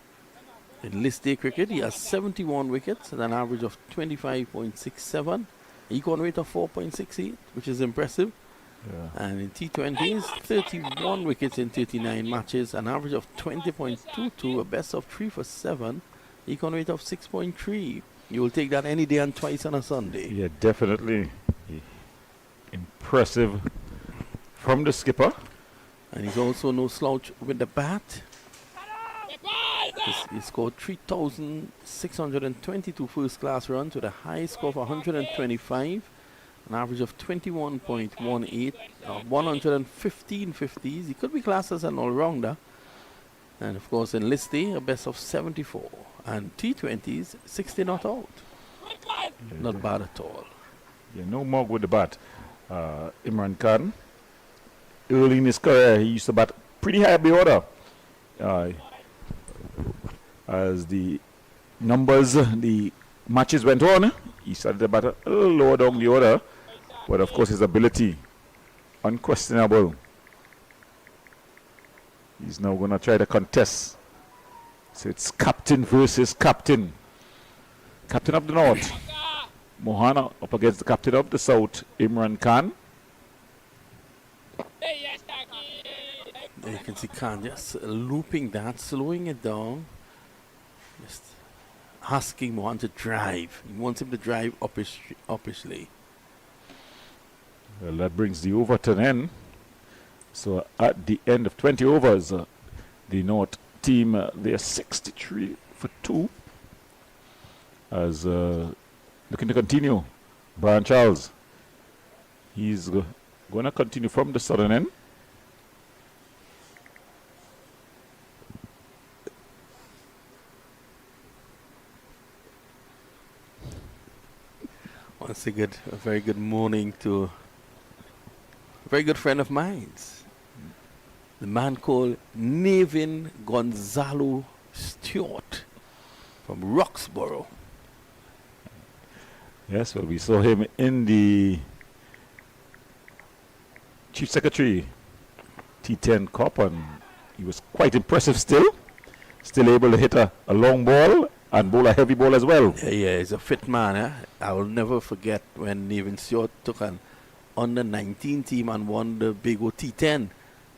In list day cricket, he has 71 wickets at an average of 25.67, equal rate of 4.68, which is impressive. Yeah. And in T20s, 31 wickets in 39 matches, an average of 20.22, a best of 3 for 7, equal rate of 6.3. You will take that any day and twice on a Sunday. Yeah, definitely. Impressive from the skipper. And he's also no slouch with the bat. He scored 3,622 first class runs with a high score of 125, an average of 21.18, 115 50s. He could be classed as an all-rounder. And of course in list day, a best of 74. And T20s, 60 not out. Yeah, Not bad at all. Yeah, no mug with the bat. Imran Khan, early in his career, he used to bat pretty high up the order. As the numbers, the matches went on, he started to bat a little lower down the order. But of course, his ability, unquestionable. He's now going to try to contest. So it's captain versus captain. Captain of the North, Mohana, up against the captain of the South, Imran Khan. There you can see Khan just looping that, slowing it down, just asking Mohan to drive. He wants him to drive uppishly. Well, that brings the over to an end. So at the end of 20 overs, the North team, they're 63 for 2. As looking to continue, Brian Charles, he's going to continue from the southern end. Once again, a very good morning to a very good friend of mine, the man called Nevin Gonzalo Stewart from Roxborough. Yes, well, we saw him in the Chief Secretary T10 Cup, and he was quite impressive still able to hit a long ball and bowl a heavy ball as well. Yeah, he's a fit man. I will never forget when Nevin Stewart took an under 19 team and won the Big O T10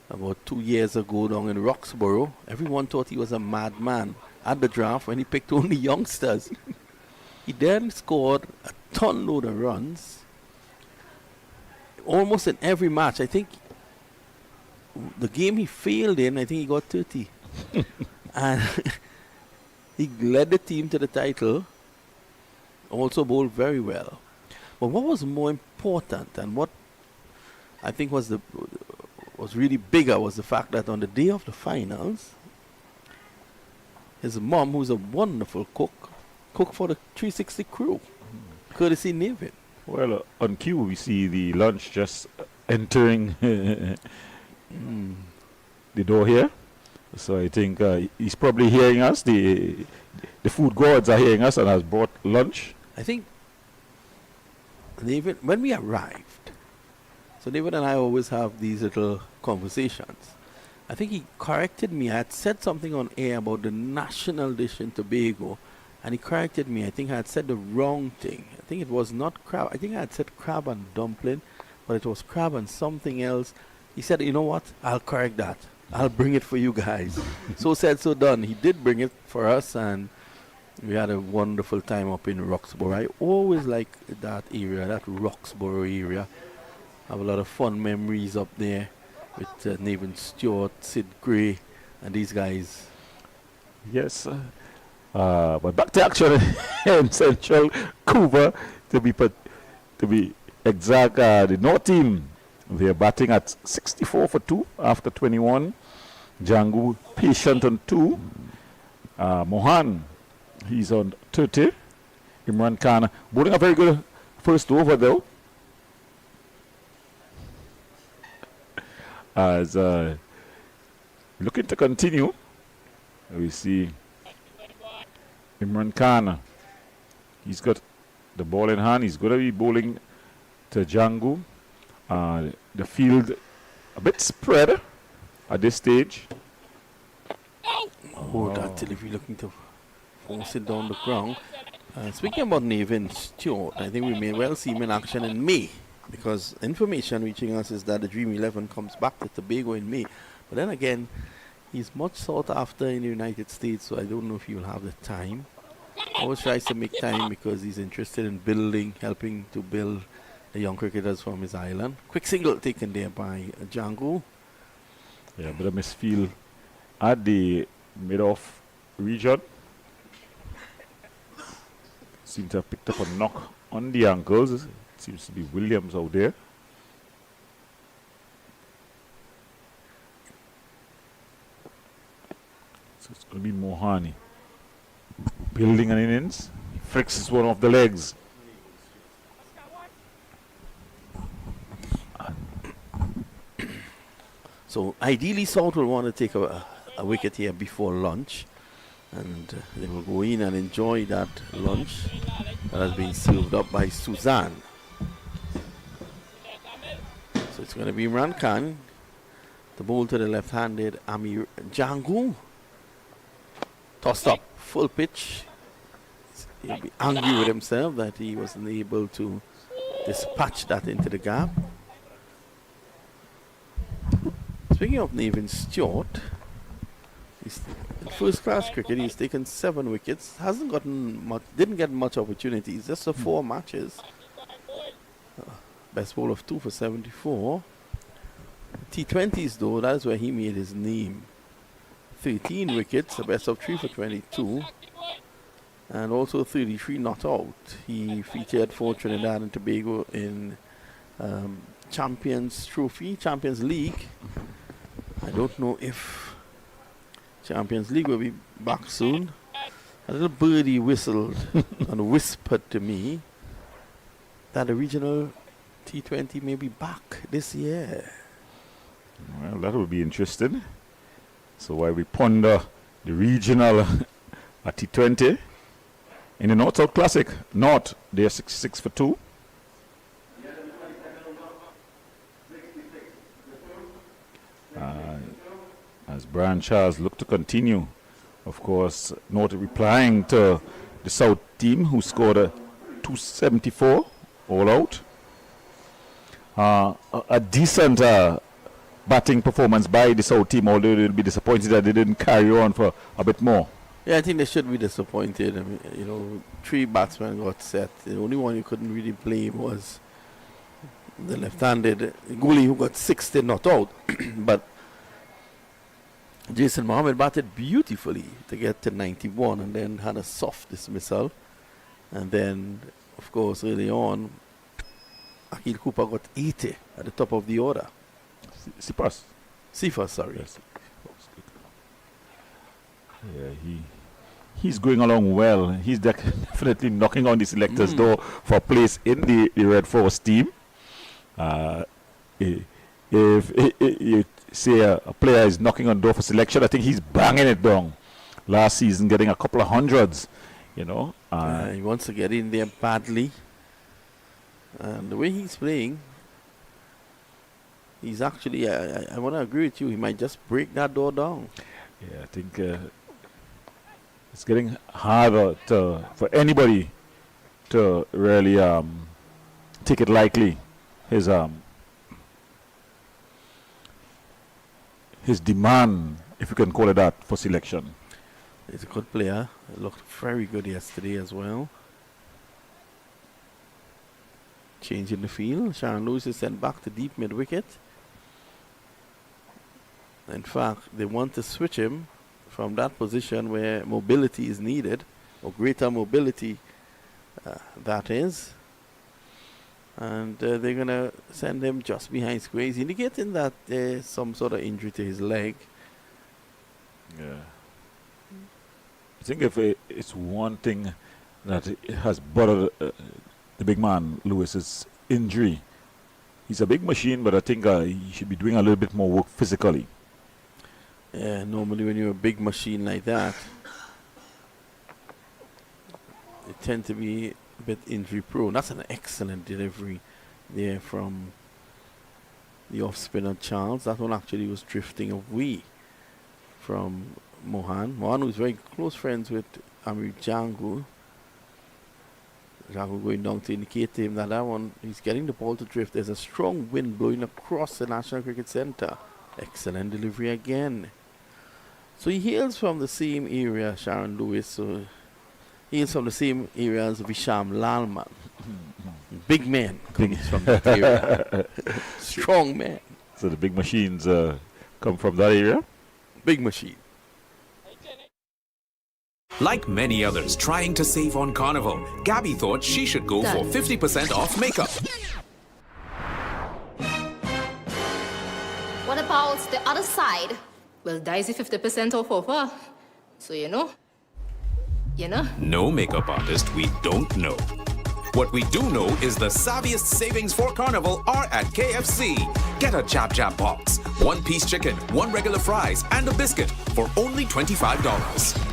about 2 years ago down in Roxborough. Everyone thought he was a madman at the draft when he picked only youngsters. He then scored a ton load of runs almost in every match. I think the game he failed in, I think he got 30. And he led the team to the title, also bowled very well. But what was more important and what I think was really bigger was the fact that on the day of the finals, his mom, who's a wonderful cook, cooked for the 360 crew, courtesy Nevin. Well, on cue, we see the lunch just entering the door here. So I think he's probably hearing us. The food gods are hearing us and has brought lunch. I think David, when we arrived, so David and I always have these little conversations. I think he corrected me. I had said something on air about the national dish in Tobago, and he corrected me. I think I had said the wrong thing. I think it was not crab. I think I had said crab and dumpling, but it was crab and something else. He said, you know what? I'll correct that. I'll bring it for you guys. So said, so done. He did bring it for us, and we had a wonderful time up in Roxborough. I always like that area, that Roxborough area. I have a lot of fun memories up there with Nevin Stewart, Sid Gray, and these guys. Yes. But back to action in Central Cuba, to be exact, the North team, they're batting at 64 for 2 after 21. Jangu patient on 2. Mohan, he's on 30. Imran Khan bowling a very good first over though. As looking to continue, we see Imran Khan. He's got the ball in hand. He's going to be bowling to Jangu. The field a bit spread at this stage. That till if you're looking to force it down the ground. Speaking about Nevin Stewart, I think we may well see him in action in May, because information reaching us is that the Dream 11 comes back to Tobago in May. But then again, he's much sought after in the United States, so I don't know if he will have the time. Always tries to make time because he's interested in helping to build the young cricketers from his island. Quick single taken there by Jangu. Yeah, but a misfield at the mid-off region. Seems to have picked up a knock on the ankles. It seems to be Williams out there. So it's going to be Mohani building an innings. He fixes one of the legs. So ideally South will want to take a wicket here before lunch, and they will go in and enjoy that lunch that has been served up by Suzanne. It's going to be Imran Khan. The ball to the left-handed Amir Jangu. Tossed up full pitch. He'll be angry with himself that he wasn't able to dispatch that into the gap. Speaking of Nathan Stewart, he's in first-class cricket. He's taken 7 wickets. Hasn't gotten much. Didn't get much opportunities. Just 4 matches. Best ball of 2 for 74. T20s though, that's where he made his name. 13 wickets, a best of 3 for 22. And also 33 not out. He featured for Trinidad and Tobago in Champions League. I don't know if Champions League will be back soon. A little birdie whistled and whispered to me that the regional T20 may be back this year. Well, that would be interesting. So while we ponder the regional T20 in the North-South Classic, North, they're 66 for 2. As Brian Charles look to continue, of course, North replying to the South team who scored a 274 all out. A decent batting performance by the South team, although they'll be disappointed that they didn't carry on for a bit more. Yeah, I think they should be disappointed. I mean, 3 batsmen got set. The only one you couldn't really blame was the left-handed Guli, who got 60 not out. But Jason Mohammed batted beautifully to get to 91 and then had a soft dismissal. And then, of course, early on, Akil Cooper got 80 at the top of the order. Cephas, sorry. Yes. Yeah, he's going along well. He's definitely knocking on the selectors' door for a place in the Red Force team. If you say a player is knocking on the door for selection, I think he's banging it down. Last season, getting a couple of hundreds, he wants to get in there badly. And the way he's playing, he's actually, I want to agree with you, he might just break that door down. Yeah, I think it's getting harder for anybody to really take it lightly. His demand, if you can call it that, for selection. He's a good player. He looked very good yesterday as well. Change in the field. Sharon Lewis is sent back to deep mid-wicket. In fact, they want to switch him from that position where mobility is needed, or greater mobility, that is. And they're going to send him just behind square. He's indicating that there's some sort of injury to his leg. Yeah. I think if it's one thing that has bothered the big man, Lewis's injury. He's a big machine, but I think he should be doing a little bit more work physically. Yeah, normally when you're a big machine like that, you tend to be a bit injury prone. That's an excellent delivery there from the off spinner Charles. That one actually was drifting away from Mohan. Mohan, who's very close friends with Amir Jangu. Jangu going down to indicate to him that one, he's getting the ball to drift. There's a strong wind blowing across the National Cricket Centre. Excellent delivery again. So he hails from the same area, Sharon Lewis. So he hails from the same area as Visham Lalman. Big man comes from that area. Strong man. So the big machines come from that area? Big machine. Like many others trying to save on Carnival, Gabby thought she should go for 50% off makeup. What about the other side? Well, Daisy 50% off offer. So you know. No makeup artist we don't know. What we do know is the savviest savings for Carnival are at KFC. Get a Jab Jab box, 1-piece chicken, 1 regular fries, and a biscuit for only $25.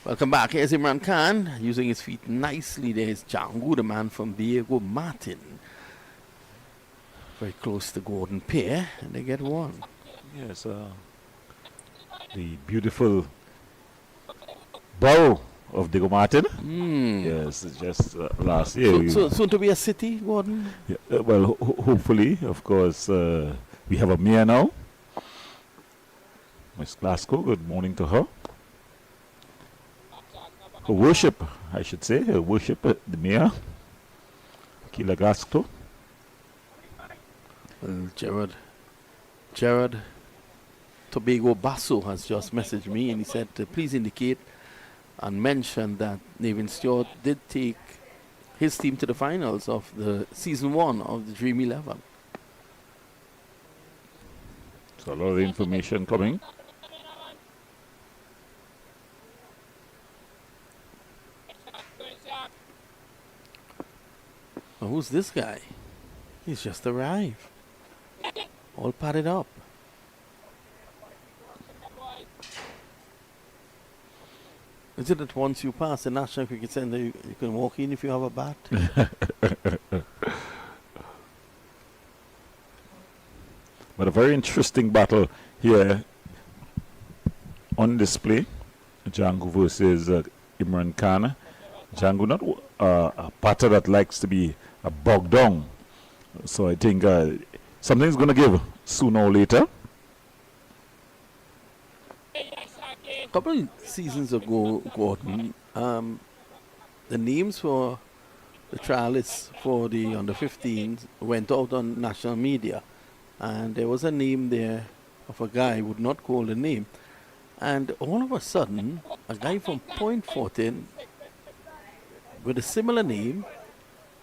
Welcome back. Here's Imran Khan using his feet nicely. There's Jangu, the man from Diego Martin. Very close to Gordon pair, and they get one. Yes, the beautiful borough of Diego Martin. Yes, it's just last year. So soon to be a city, Gordon? Yeah, well, hopefully, of course, we have a mayor now. Miss Glasgow, good morning to her. Her worship, I should say, her worship, the mayor, Kila Glasgow. Gerard Tobago Basso has just messaged me and he said, please indicate and mention that Navin Stewart did take his team to the finals of the season 1 of the Dream 11. So a lot of information coming. Now, who's this guy? He's just arrived. All padded up. Is it that once you pass the National Cricket Centre, you can walk in if you have a bat? But a very interesting battle here on display. Jangu versus Imran Khan. Jangu not a batter that likes to be bogged down. So I think something's going to give sooner or later. A couple of seasons ago, Gordon, the names for the trialists for the under-15s went out on national media. And there was a name there of a guy, would not call the name. And all of a sudden, a guy from Point Fortin with a similar name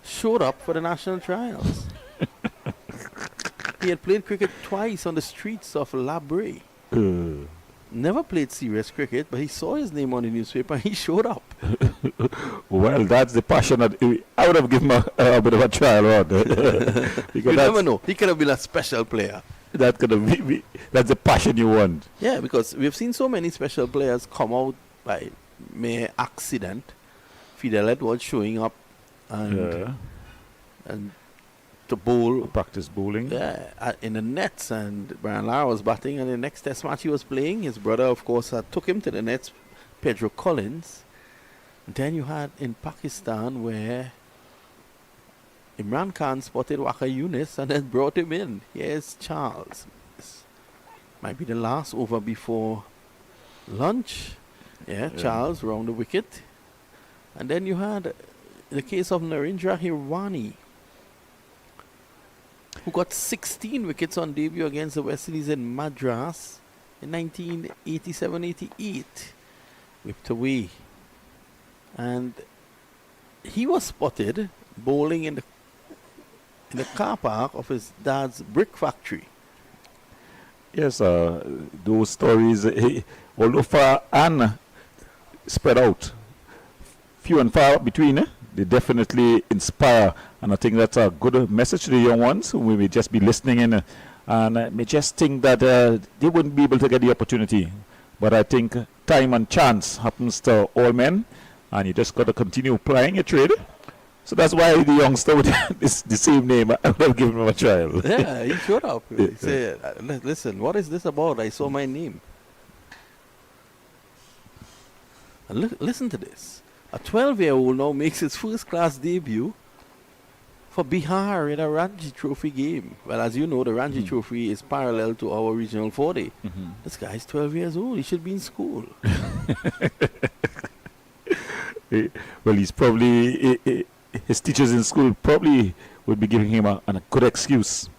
showed up for the national trials. He had played cricket twice on the streets of Labray. Never played serious cricket, but he saw his name on the newspaper and he showed up. Well, that's the passion that I would have given him a bit of a trial run. You never know. He could have been a special player. That could have that's the passion you want. Yeah, because we've seen so many special players come out by mere accident. Fidel Edwards showing up and to bowl. Practice bowling. Yeah, in the nets, and Brian Lara was batting, and the next test match he was playing, his brother, of course, took him to the nets, Pedro Collins. And then you had in Pakistan where Imran Khan spotted Waka Yunus and then brought him in. Here's Charles. This might be the last over before lunch. Yeah, Charles round the wicket. And then you had the case of Narendra Hirwani, who got 16 wickets on debut against the West Indies in Madras in 1987-88. Whipped away. And he was spotted bowling in the car park of his dad's brick factory. Yes, those stories, although far and spread out, few and far between, they definitely inspire. And I think that's a good message to the young ones who may just be listening in and may just think that they wouldn't be able to get the opportunity. But I think time and chance happens to all men, and you just got to continue plying your trade. So that's why the youngster with the same name, I would have given him a trial. Yeah, he showed up. He said, listen, what is this about? I saw my name. And listen to this. A 12-year-old now makes his first-class debut for Bihar in a Ranji Trophy game. Well, as you know, the Ranji Trophy is parallel to our regional 40. This guy's 12 years old. He should be in school. Well, he's probably... his teachers in school probably would be giving him a good excuse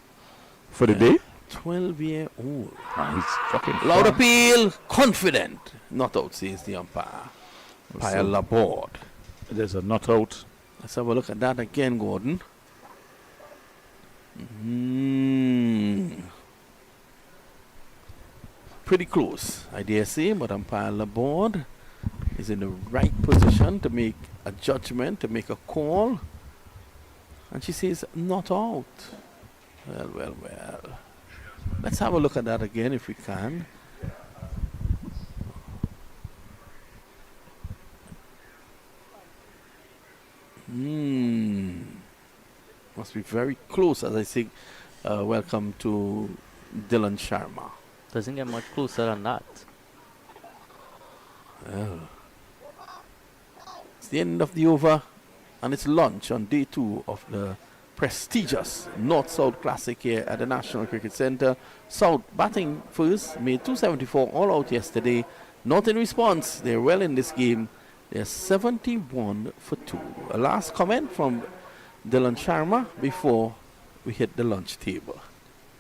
for the day. 12-year-old. He's fucking Loud fun. appeal, confident. Not out, says the umpire. Pile aboard. There's a not out. Let's have a look at that again, Gordon. Pretty close, I dare say, but umpire aboard is in the right position to make a judgment, to make a call. And she says, not out. Well. Let's have a look at that again if we can. must be very close as I say welcome to Dylan Sharma. Doesn't get much closer than that. Well, it's the end of the over, and it's lunch on day 2 of the prestigious North-South Classic here at the National Cricket Centre. South batting first, made 274 all out yesterday. Not in response, they're well in this game. They're 71 for 2. A last comment from Dylan Sharma before we hit the lunch table.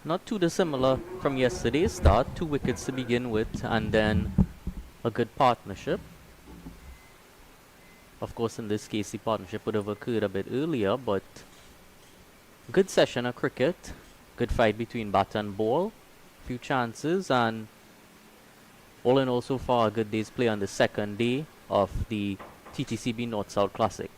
Not too dissimilar from yesterday's start. 2 wickets to begin with, and then a good partnership. Of course, in this case, the partnership would have occurred a bit earlier, but good session of cricket. Good fight between bat and ball. Few chances, and all in all, so far, a good day's play on the second day of the Ttcb North-South Classic.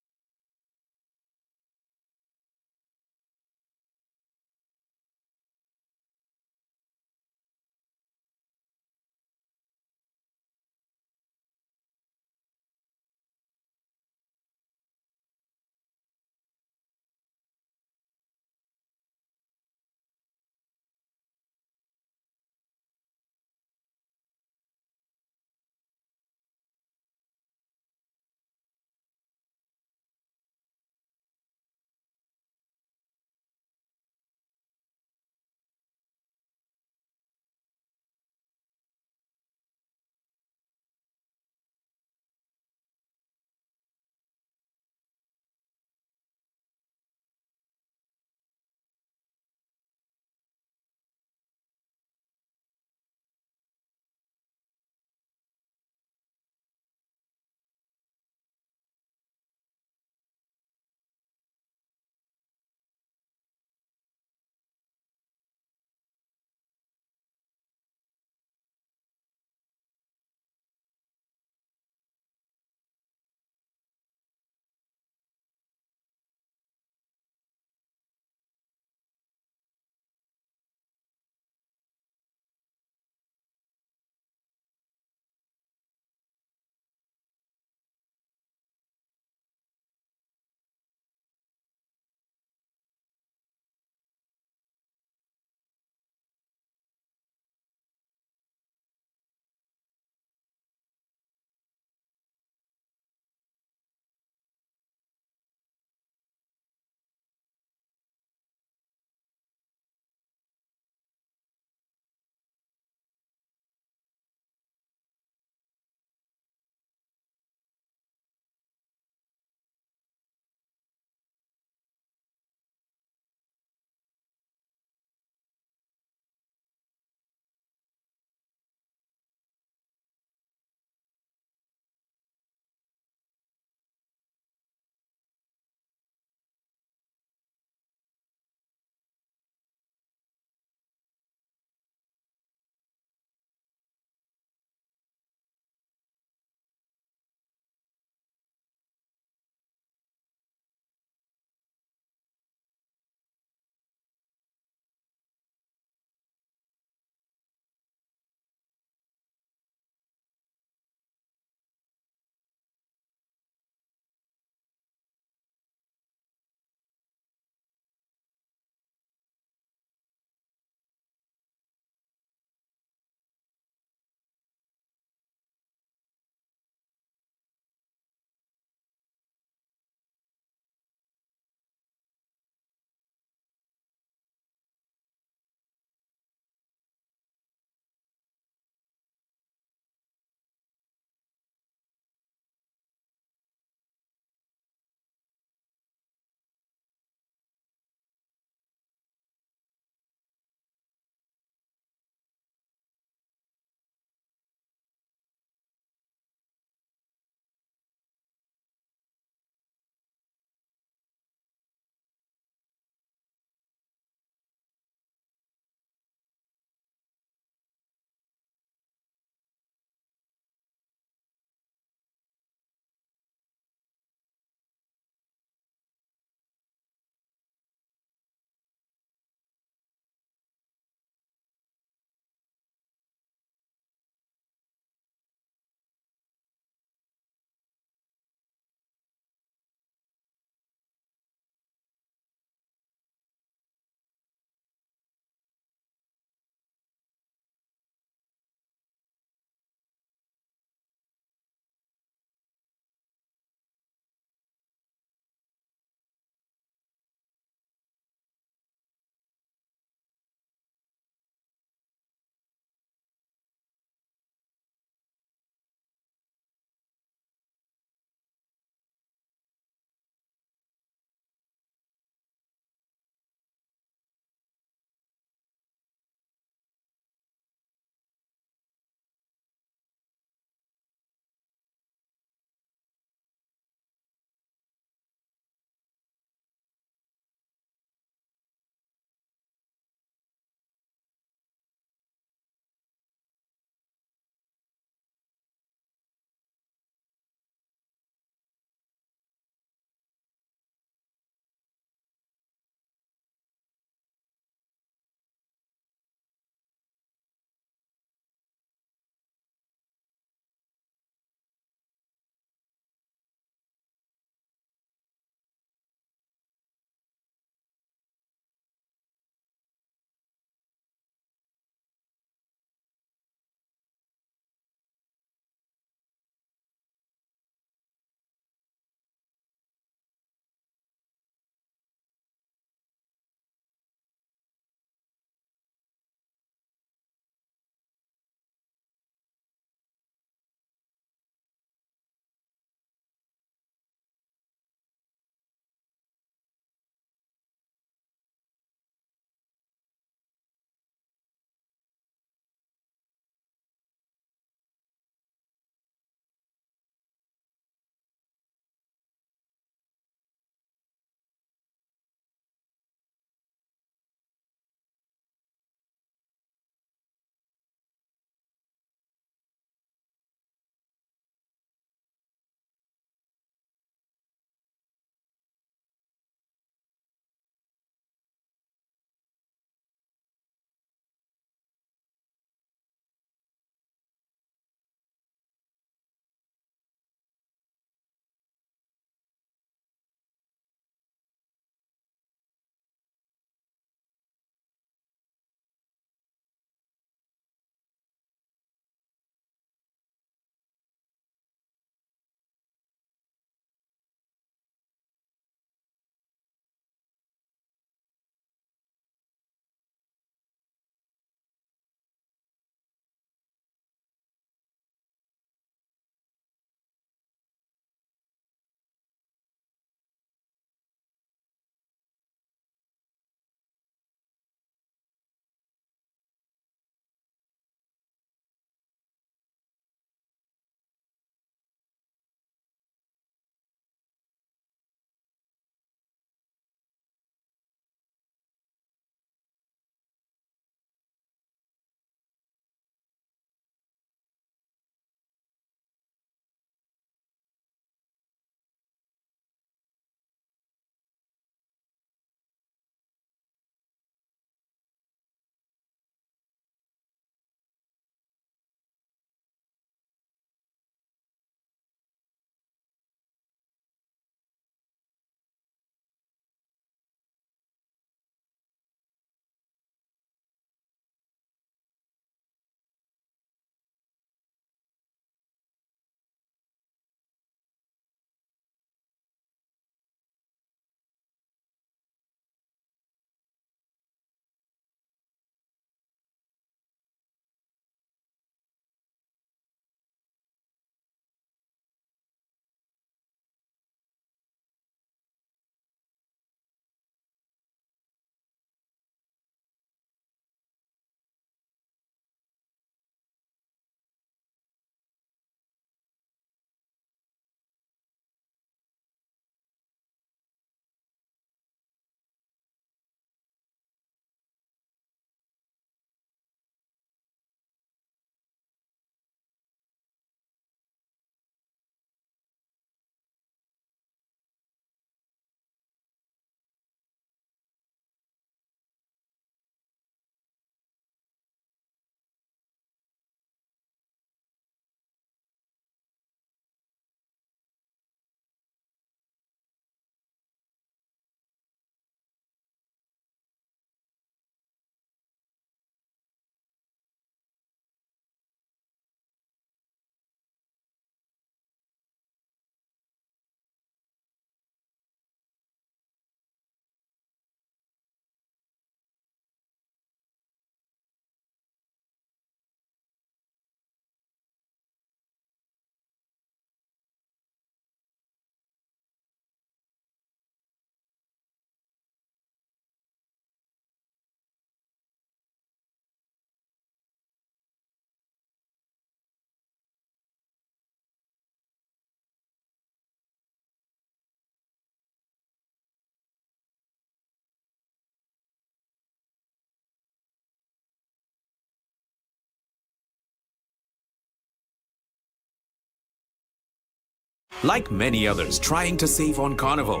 Like many others trying to save on Carnival,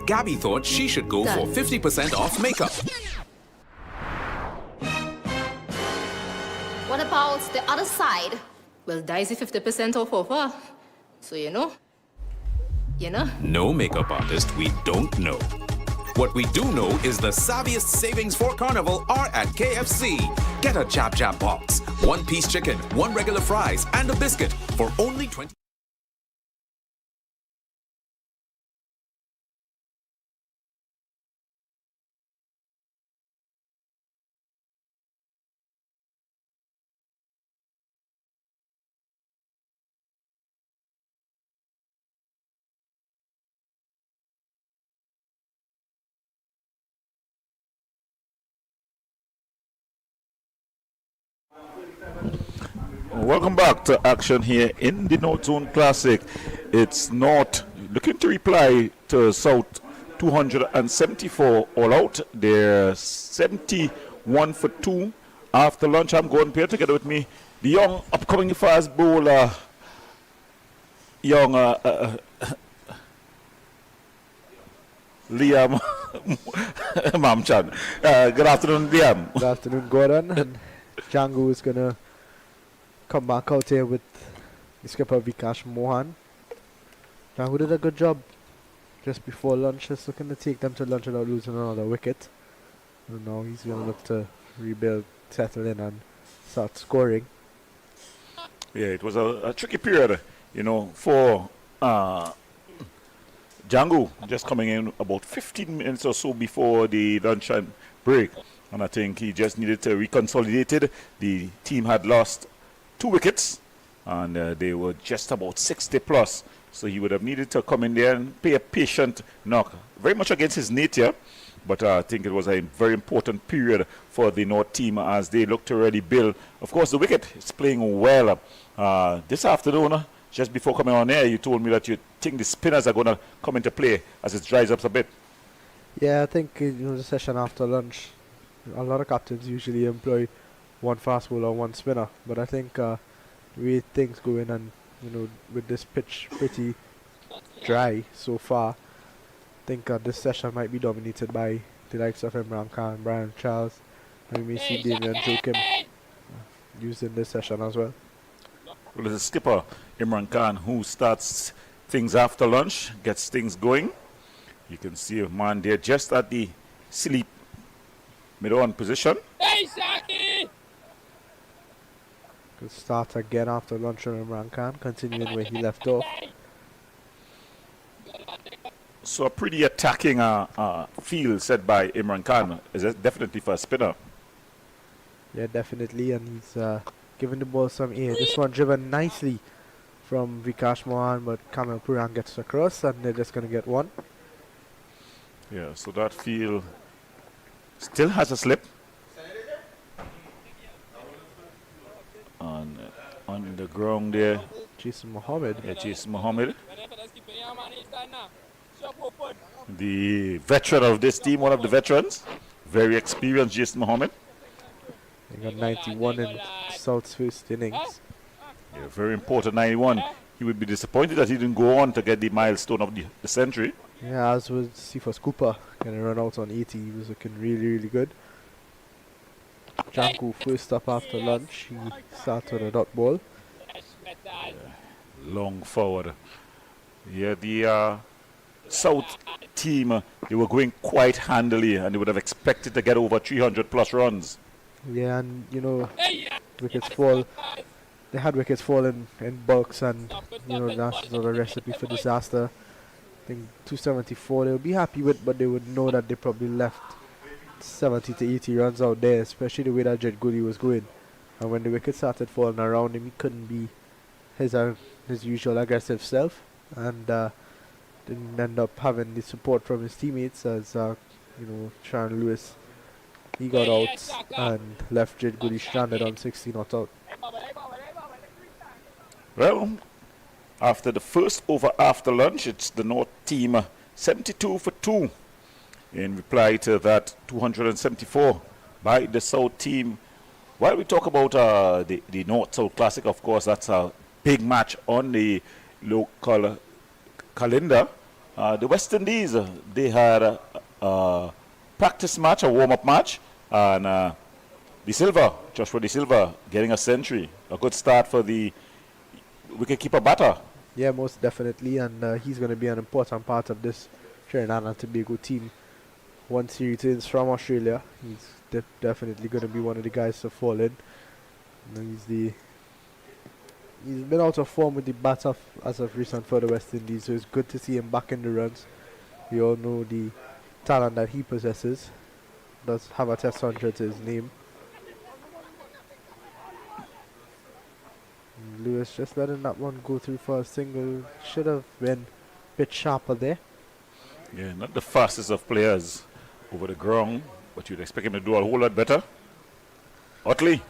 Gabby thought she should go for 50% off makeup. What about the other side? Well, Daisy 50% off offer. So you know. No makeup artist we don't know. What we do know is the savviest savings for Carnival are at KFC. Get a Jab Jab box, 1-piece chicken, 1 regular fries, and a biscuit for only 20. Welcome back to action here in the North Zone Classic. It's North looking to reply to South 274 all out. They're 71 for 2 after lunch. I'm going here together with me, the young upcoming fast bowler, young Liam Mamchan. Good afternoon, Liam. Good afternoon, Gordon. And Jangu is going to come back out here with the skipper Vikash Mohan. Jangu did a good job just before lunch, just looking to take them to lunch without losing another wicket. And now he's going to look to rebuild, settle in and start scoring. Yeah, it was a tricky period, for Jangu, just coming in about 15 minutes or so before the lunchtime break. And I think he just needed to reconsolidate it. The team had lost 2 wickets, and they were just about 60 plus. So he would have needed to come in there and play a patient knock. Very much against his nature, but I think it was a very important period for the North team as they look to really build. Of course, the wicket is playing well. This afternoon, just before coming on air, you told me that you think the spinners are going to come into play as it dries up a bit. Yeah, I think the session after lunch, a lot of captains usually employ 1 fast bowler, 1 spinner. But I think the way things go in and with this pitch pretty dry so far, I think this session might be dominated by the likes of Imran Khan, Brian Charles, and we may see Damien Joachim used in this session as well. Well, there's a skipper, Imran Khan, who starts things after lunch, gets things going. You can see a man there just at the sleep mid-on position. Good start again after lunch from Imran Khan, continuing where he left off. So a pretty attacking field set by Imran Khan. Is definitely for a spinner. Yeah, definitely, and he's giving the ball some air. This one driven nicely from Vikash Mohan, but Kamilo Puran gets across, and they're just going to get 1. Yeah, so that field still has a slip. On the ground there. Jason Mohammed. Yeah, Jason Mohammed. The veteran of this team, one of the veterans. Very experienced Jason Mohammed. He got 91 in South's first innings. Yeah, very important 91. He would be disappointed that he didn't go on to get the milestone of the century. Yeah, as was Cephas Cooper, going to run out on 80. He was looking really, really good. Jangu first up after lunch. He started a dot ball. Long forward. Yeah, the South team, they were going quite handily, and they would have expected to get over 300 plus runs. Yeah, and wickets fall. They had wickets fall in bulks, and that's sort of a recipe for disaster. I think 274 they would be happy with, but they would know that they probably left 70 to 80 runs out there, especially the way that Jet Goody was going. And when the wickets started falling around him, he couldn't be his usual aggressive self, and didn't end up having the support from his teammates as Sharon Lewis, he got out and left Jet Goody stranded on 60 not out. Well, after the first over after lunch, it's the North team 72 for 2 in reply to that 274 by the South team. While we talk about the North-South Classic, of course, that's a big match on the local calendar. The West Indies, they had a practice match, a warm-up match, and Joshua De Silva, getting a century. A good start for the wicketkeeper batter. Yeah, most definitely, and he's going to be an important part of this Trinidad and Tobago team. Once he returns from Australia, he's definitely going to be one of the guys to fall in. He's been out of form with the bat as of recent for the West Indies, so it's good to see him back in the runs. We all know the talent that he possesses. Does have a Test 100 to his name. Lewis just letting that one go through for a single. Should have been a bit sharper there. Yeah, not the fastest of players over the ground, but you'd expect him to do a whole lot better. Otley.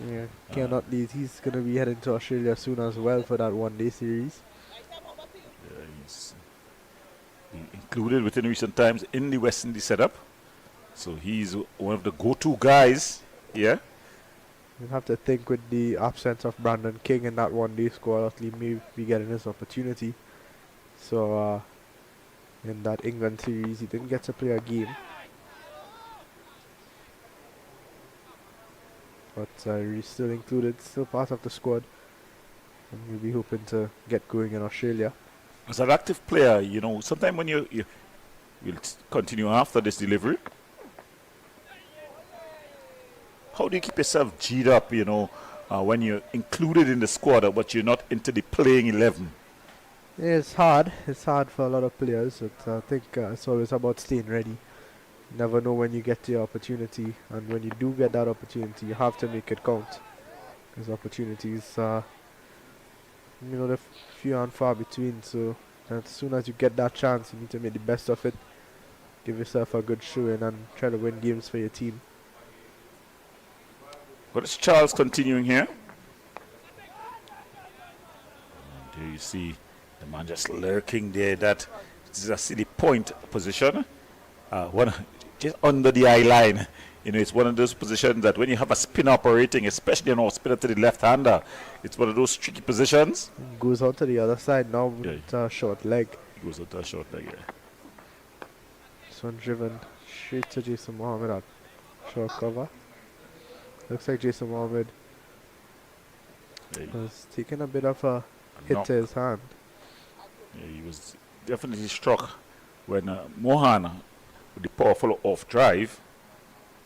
Yeah, cannot leave. He's going to be heading to Australia soon as well for that one-day series. Yeah, he's been included within recent times in the West Indies setup. So he's one of the go-to guys here. You'll have to think with the absence of Brandon King in that one-day squad, Otley may be getting his opportunity. So in that England series, he didn't get to play a game. But he's still included, still part of the squad. And we'll be hoping to get going in Australia. As an active player, you know, sometimes when you'll continue after this delivery, how do you keep yourself G'd up, you know, when you're included in the squad but you're not into the playing 11? Yeah, it's hard. It's hard for a lot of players. But I think it's always about staying ready. You never know when you get your opportunity, and when you do get that opportunity, you have to make it count. Because opportunities, they're few and far between. So as soon as you get that chance, you need to make the best of it. Give yourself a good showing and try to win games for your team. But it's Charles continuing here. And there you see the man just lurking there. That is a city point position. One just under the eye line. You know, it's one of those positions that when you have a spin operating, especially an off spinner to the left-hander, it's one of those tricky positions. Goes out to the other side now with a short leg. Goes out to a short leg, yeah. This one driven straight to Jason Mohammed at short cover. Looks like Jason Mohammed was taking a bit of a hit to his hand. Yeah, he was definitely struck when Mohan, with the powerful off drive,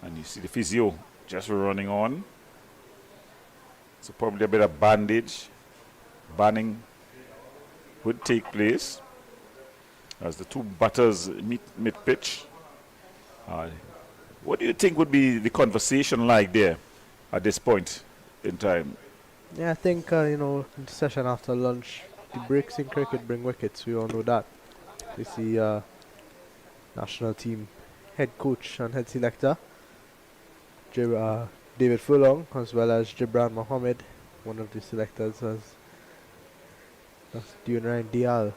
and you see the physio just running on. So probably a bit of banning would take place as the two batters meet mid-pitch. What do you think would be the conversation like there at this point in time? Yeah, I think, in the session after lunch, the breaks in cricket bring wickets. We all know that. We see national team head coach and head selector, David Furlong, as well as Gibran Mohammed, one of the selectors, that's doing Ryan Dial.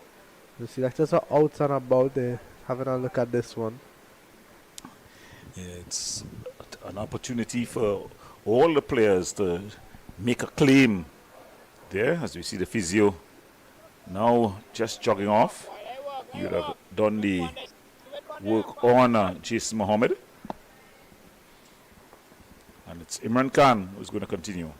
The selectors are out and about. They're having a look at this one. Yeah, it's an opportunity for all the players to make a claim there, as we see the physio now just jogging off. He would have done the work on Jason Mohammed. And it's Imran Khan who's going to continue.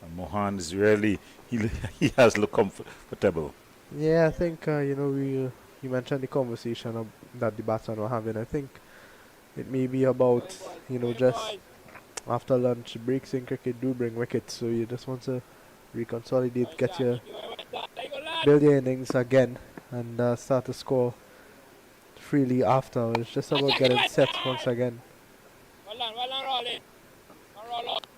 And Mohan is really, he has looked comfortable. Yeah, I think, you mentioned the conversation that the batsmen were having. I think it may be about, just after lunch, breaks in cricket do bring wickets. So you just want to reconsolidate, build your innings again, and start to score freely after. It's just about getting set once again.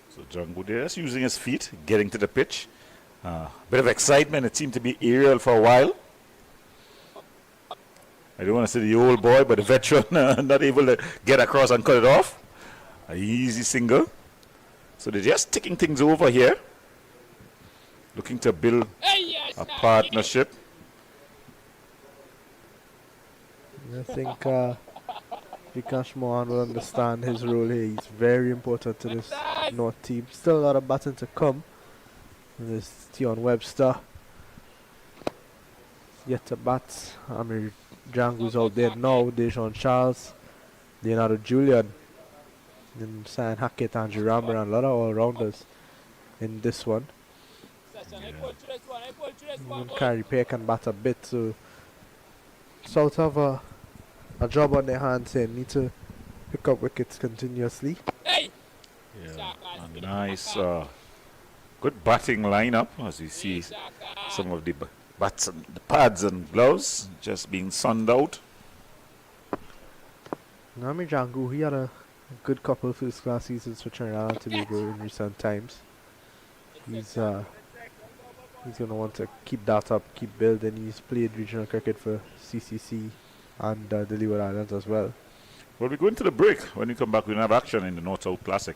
So Jangu there is using his feet, getting to the pitch. Bit of excitement. It seemed to be aerial for a while. I don't want to say the old boy, but the veteran not able to get across and cut it off. An easy single. So they're just ticking things over here. Looking to build a partnership. I think Vikash Mohan will understand his role here. He's very important to this North team. Still a lot of batting to come. And there's Tion Webster yet to bat. Amir Jangu's out there now. Dejon Charles, Leonardo Julian, and San Hackett, Andrew Ramber, and a lot of all-rounders in this one. Even Carey Pay can bat a bit, so South have a job on their hands here. Need to pick up wickets continuously. Yeah, a nice, good batting lineup as you see some of the bats and the pads and gloves just being sunned out. Nami Jangu, he had a good couple of first-class seasons for Trinidad and Tobago in recent times. He's going to want to keep that up, keep building. He's played regional cricket for CCC and the Leeward Islands as well. Well, we're going to the break. When we come back, we'll have action in the North-South Classic.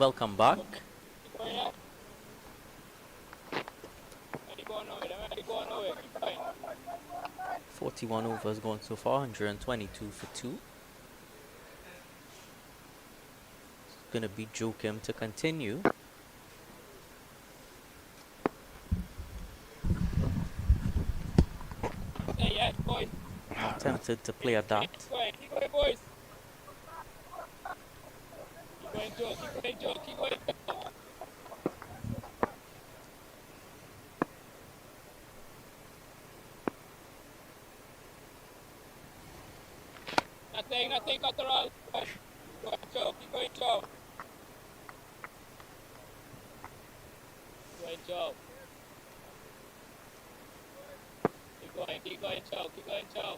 Welcome back. 41 overs gone so far, 122 for 2. It's gonna be Joachim to continue. Tempted to play a dot. Nothing, Cotterell. Joe, keep going, Joe. Keep going, Joe.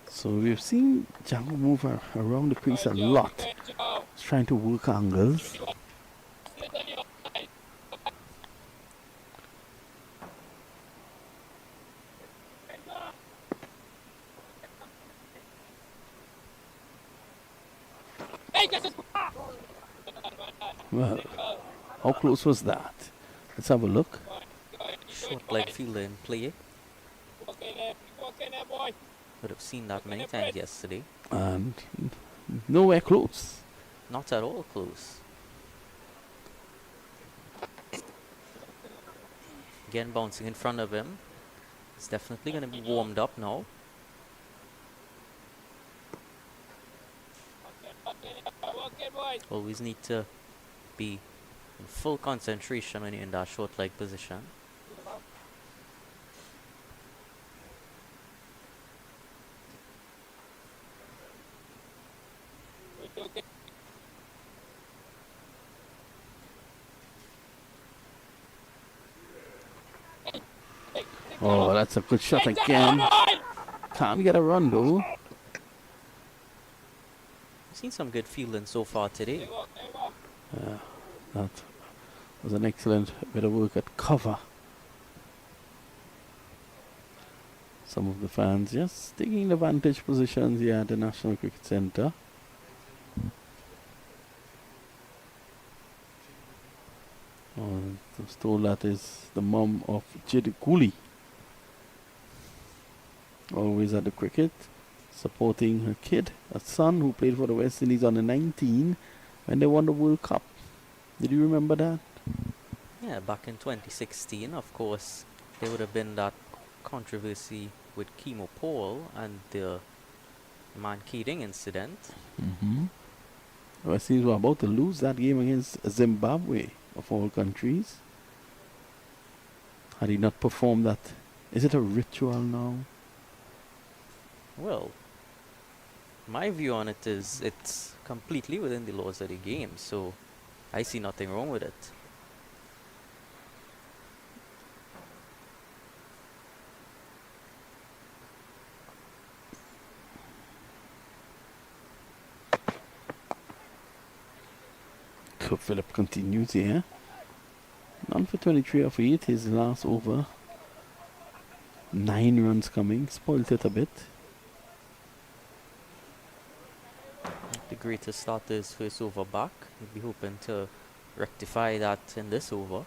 So we've seen Jangu move around the crease a lot. He's trying to work angles. Well, how close was that? Let's have a look. Short leg fielder in play. Would have seen that many times yesterday. And nowhere close. Not at all close. Again, bouncing in front of him. It's definitely going to be warmed up now. Always need to be in full concentration when you're in that short leg position. Oh, that's a good shot again. Can't get a run though. Seen some good fielding so far today. That was an excellent bit of work at cover. Some of the fans just taking the vantage positions here at the National Cricket Centre. I was told that is the mum of Jid Cooley. Always at the cricket, supporting her kid, a son who played for the West Indies on the 19 when they won the World Cup. Did you remember that? Yeah, back in 2016, of course, there would have been that controversy with Chemo Paul and the man-keating incident. The West Indies were about to lose that game against Zimbabwe, of all countries. Had he not performed that, is it a ritual now? Well, my view on it is it's completely within the laws of the game, so I see nothing wrong with it. So Philip continues here. None for 23 off 8, his last over. 9 runs coming, spoiled it a bit. The greatest start is first over back. We'll be hoping to rectify that in this over.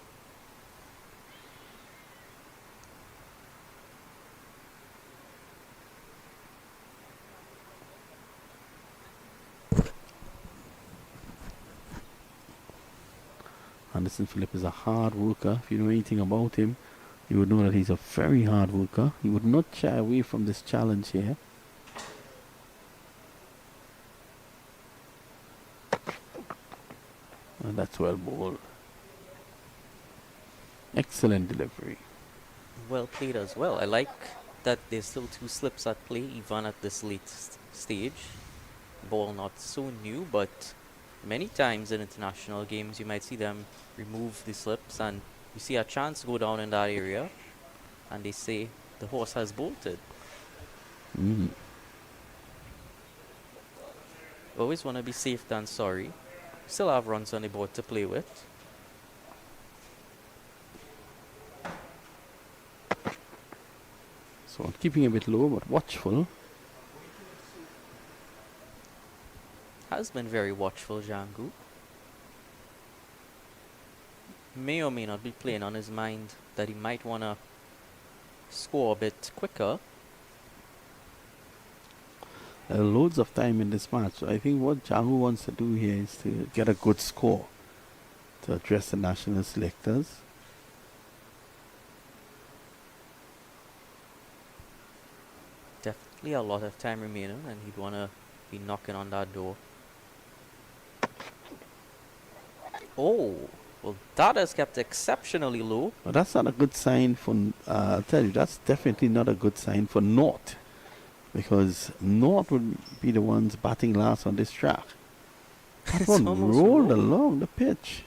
Anderson Phillip is a hard worker. If you know anything about him, you would know that he's a very hard worker. He would not shy away from this challenge here. And that's well bowled. Excellent delivery. Well played as well. I like that there's still 2 slips at play even at this late stage. Ball not so new, but many times in international games you might see them remove the slips and you see a chance go down in that area and they say the horse has bolted. Always want to be safe than sorry. Still have runs on the board to play with. one. Keeping a bit low but watchful. Has been very watchful, Jangu. May or may not be playing on his mind that he might want to score a bit quicker. Loads of time in this match. So I think what Jangu wants to do here is to get a good score to address the national selectors. Definitely a lot of time remaining, and he'd want to be knocking on that door. Oh, well, that has kept exceptionally low. But that's not a good sign for, I'll tell you, that's definitely not a good sign for North. Because North would be the ones batting last on this track. That It's one almost rolled rolled. along the pitch.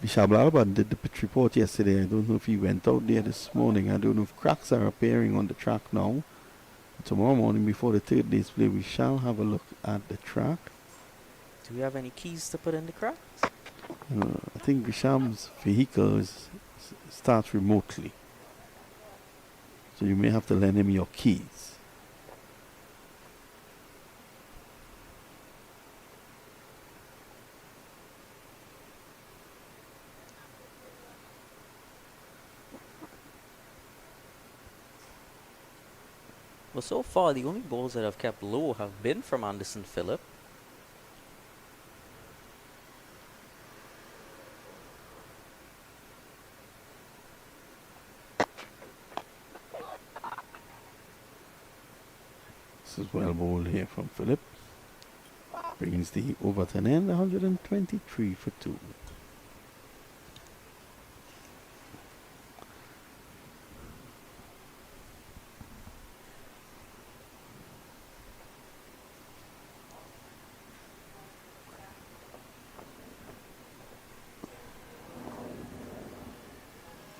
Bishab Alban did the pitch report yesterday. I don't know if he went out there this morning. I don't know if cracks are appearing on the track now. Tomorrow morning before the third day's play, we shall have a look at the track. Do we have any keys to put in the cracks? I think Bisham's vehicle starts remotely. So you may have to lend him your keys. Well, so far, the only balls that have kept low have been from Anderson Phillip. This is well bowled here from Phillip. Brings the over to an end, 123 for 2.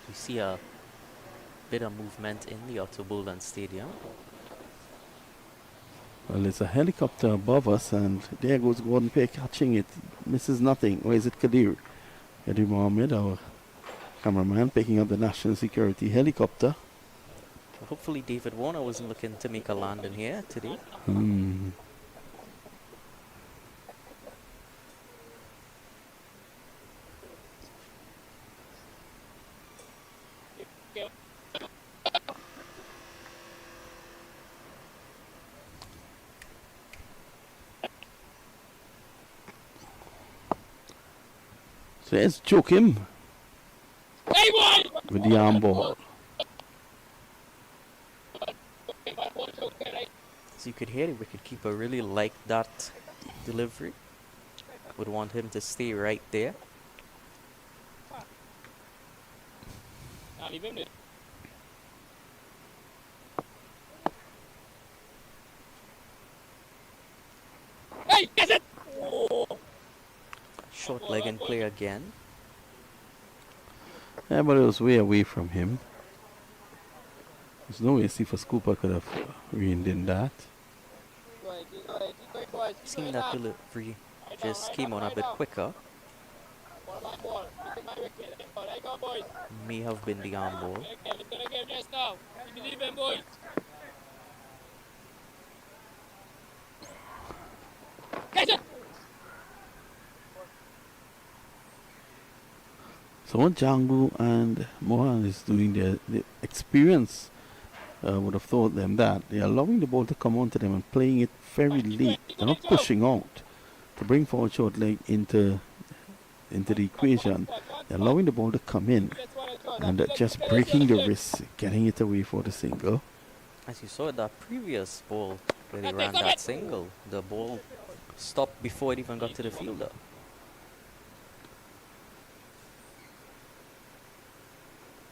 We see a bit of movement in the Otto Bullen Stadium. Well, there's a helicopter above us, and there goes Gordon Peck catching it. Misses nothing. Or is it Kadir? Kadir Mohammed, our cameraman, picking up the national security helicopter. Hopefully David Warner wasn't looking to make a landing here today. So let's choke him Hey, one! with the arm ball. So you could hear the wicketkeeper really liked that delivery. Would want him to stay right there. Nah, leave him there. Hey, get it! Oh. Short leg and play again. Yeah, but it was way away from him. There's no way Sifa Scooper could have reined in that. Go ahead, go ahead, go ahead, boys. Seeing that delivery just came on a bit quicker. Ball. My wicket. I go, boys. May have been the arm ball. Kevin's gonna get just now. You believe him, boys. Catch it! So what Jangu and Mohan is doing there, the experience would have taught them that they are allowing the ball to come onto them and playing it very late. They're not pushing out to bring forward short leg into the equation. They're allowing the ball to come in and just breaking the wrist, getting it away for the single. As you saw that previous ball where they ran that single, the ball stopped before it even got to the fielder.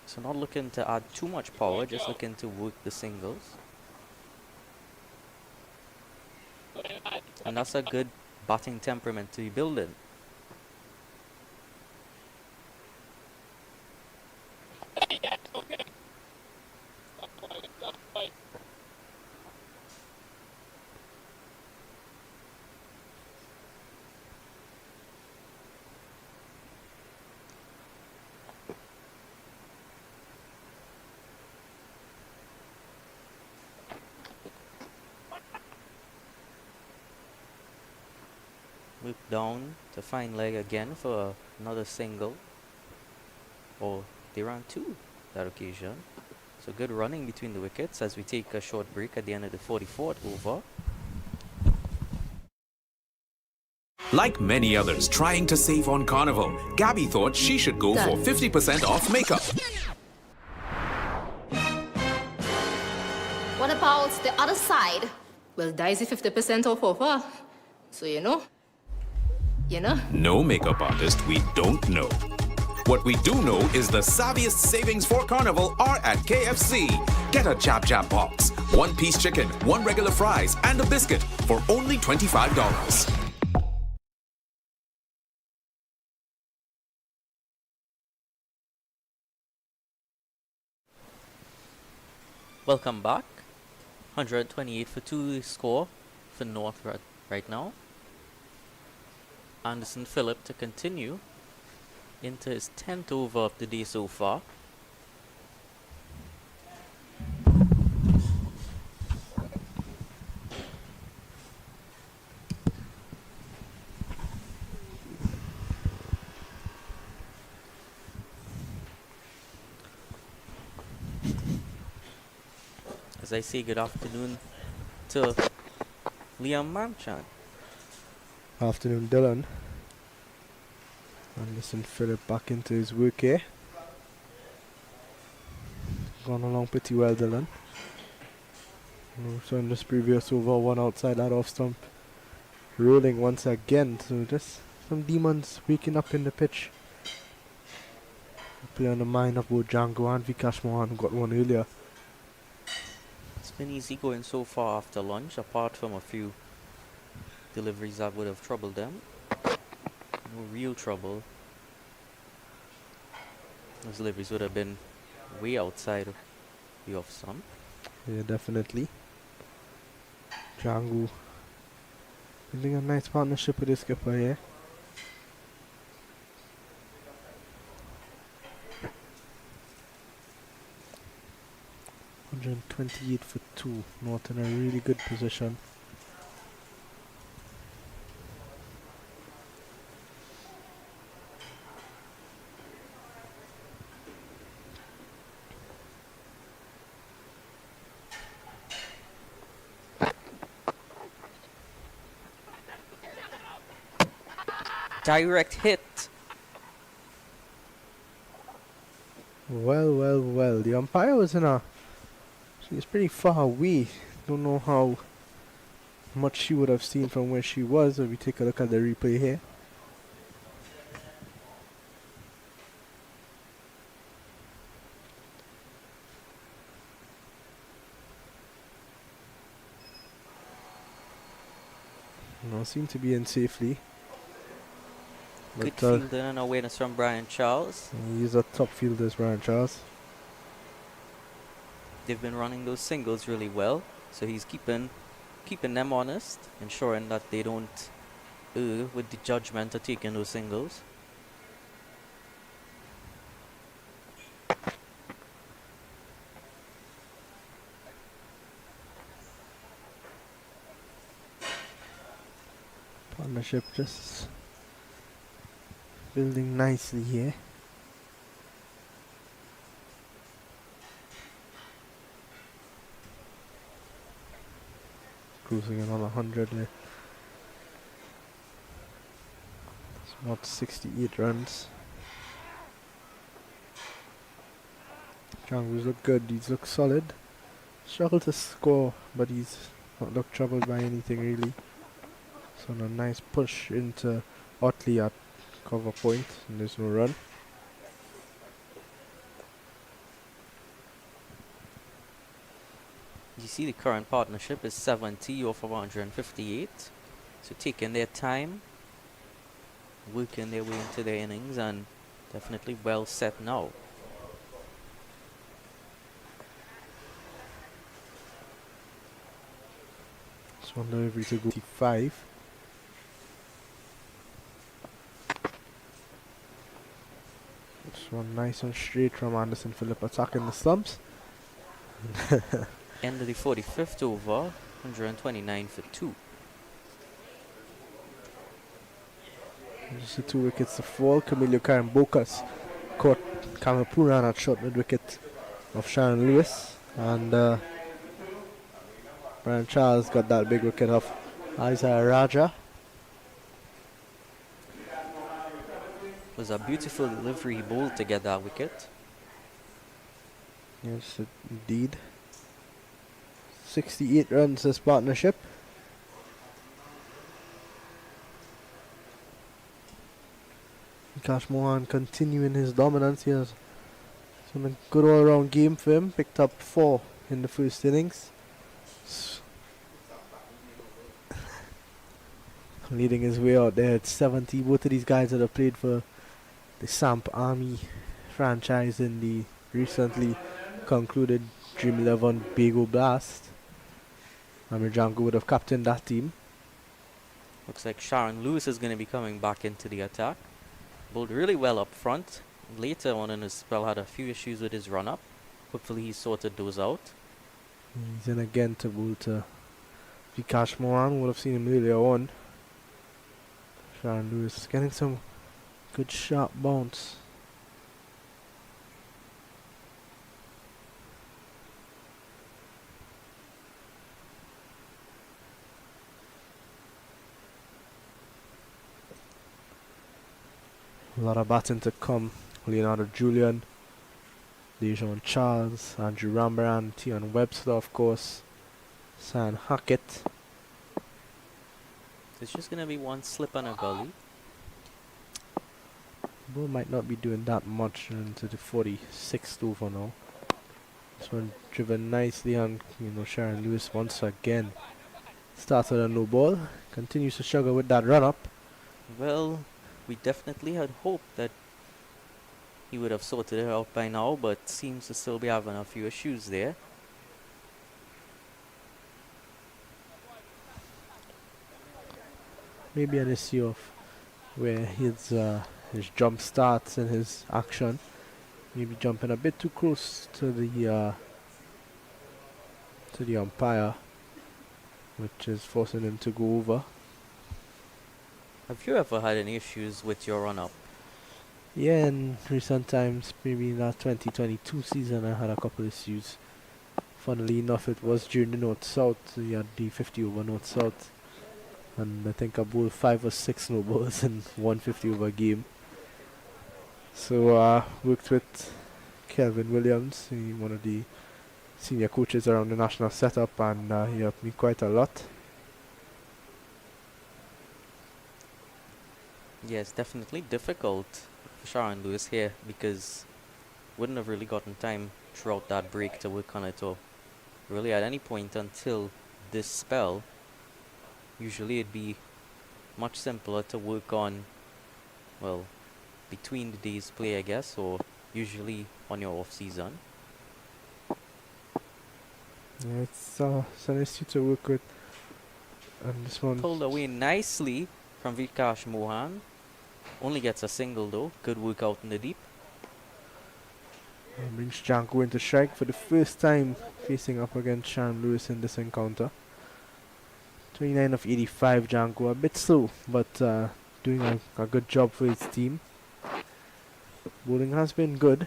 So not looking to add too much power, just looking to work the singles. And that's a good batting temperament to be building. Look down to fine leg again for another single. Or they ran two that occasion. So good running between the wickets as we take a short break at the end of the 44th over. Like many others trying to save on Carnival, Gabby thought she should go for 50% off makeup. What about the other side? Well, Daisy 50% off offer. So you know. No makeup artist we don't know. What we do know is the savviest savings for Carnival are at KFC. Get a Jab Jab box, 1-piece chicken, 1 regular fries, and a biscuit for only $25. Welcome back. 128 for 2 score for North right now. Anderson Phillip to continue into his 10th over of the day so far. As I say good afternoon to Liam Marchand. Afternoon, Dylan. Anderson Phillip back into his work here. Gone along pretty well, Dylan. So in this previous over, one outside that off stump. Rolling once again. So just some demons waking up in the pitch. Play on the mind of both Jangu and Vikash Mohan, who got one earlier. It's been easy going so far after lunch, apart from a few deliveries that would have troubled them. No real trouble. Those deliveries would have been way outside of the off stump. Yeah, definitely. Jangu building a nice partnership with his skipper here. $128 for 2. North in a really good position. Direct hit. Well. The umpire was she was pretty far away. Don't know how much she would have seen from where she was if we take a look at the replay here. No, seem to be in safely. Good But, fielding and awareness from Brian Charles. he's a top fielder, Brian Charles. They've been running those singles really well, so he's keeping them honest, ensuring that they don't err with the judgment of taking those singles. Partnership just building nicely here. Cruising in on 100 there. It's about 68 runs. Jangu's look good, he's looked solid. Struggled to score, but he's not looked troubled by anything really. So a nice push into Otley at cover point, and there's no run. You see the current partnership is 70 off of 158. So taking their time, working their way into their innings, and definitely well set now. Just one delivery to go 5. Just one nice and straight from Anderson Phillip attacking the stumps. End of the 45th over, 129 for 2. Just the 2 wickets to fall. Carimbocas caught Kamilo Puran at short mid-wicket of Sharon Lewis, and Brian Charles got that big wicket of Isaiah Rajah. It was a beautiful delivery he bowled to get that wicket. Yes, indeed. 68 runs this partnership. Vikash Mohan continuing his dominance here. It's been a good all-round game for him. Picked up 4 in the first innings. Leading his way out there at 70. Both of these guys that have played for the Samp Army franchise in the recently concluded Dream 11 Bago Blast. Jangu would have captained that team. Looks like Sharon Lewis is going to be coming back into the attack. Bowled really well up front. Later on in his spell had a few issues with his run-up. Hopefully he sorted those out. He's in again to bowl to Vikash Mohan. Would have seen him earlier on. Sharon Lewis getting some good sharp bounce. A lot of batting to come. Leonardo Julian, Dejon Charles, Andrew Rambaran, Tion Webster, of course, San Hackett. It's just going to be one slip and a gully. Ball might not be doing that much into the 46th over now. This one driven nicely on, Sharon Lewis once again. Started a no ball, continues to struggle with that run up. Well, we definitely had hoped that he would have sorted it out by now, but seems to still be having a few issues there. Maybe an issue of where his jump starts and his action. Maybe jumping a bit too close to the umpire, which is forcing him to go over. Have you ever had any issues with your run-up? Yeah, in recent times, maybe in that 2022 season, I had a couple issues. Funnily enough, it was during the North-South. We had the 50 over North-South. And I think I bowled 5 or 6 no balls in 150 over game. So worked with Kelvin Williams, one of the senior coaches around the national setup, and he helped me quite a lot. Yes, definitely difficult for Sharon Lewis here because wouldn't have really gotten time throughout that break to work on it, or really at any point until this spell. Usually it'd be much simpler to work on, well, between the days play, I guess, or usually on your off season. Yeah, it's an issue to work with. And this one Pulled away nicely from Vikash Mohan. Only gets a single though. Good work out in the deep. brings Jangu into strike for the first time facing up against Sharon Lewis in this encounter. 29 of 85, Jangu. A bit slow, but doing a good job for his team. Bowling has been good.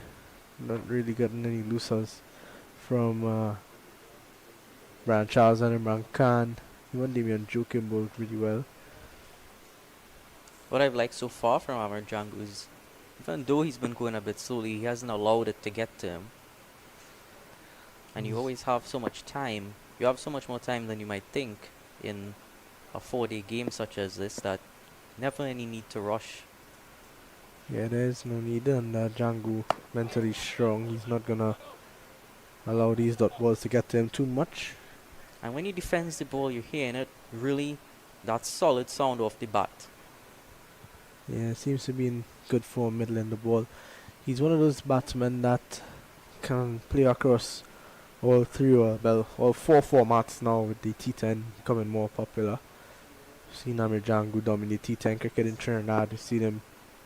Not really gotten any losers from Brian Charles and Imran Khan. Even Damian Joachim bowled really well. What I've liked so far from Amar Jangu is, even though he's been going a bit slowly, he hasn't allowed it to get to him. And you always have so much time. You have so much more time than you might think in a 4-day game such as this, that never any need to rush. Yeah, there's no need, and Jangu mentally strong. He's not gonna allow these dot balls to get to him too much. And when he defends the ball, you're hearing it really, that solid sound off the bat. Yeah, seems to be in good form, middling the ball. He's one of those batsmen that can play across all all 4 formats now, with the T10 becoming more popular. We've seen Amir Jangu dominate T10 cricket in Trinidad. We've seen him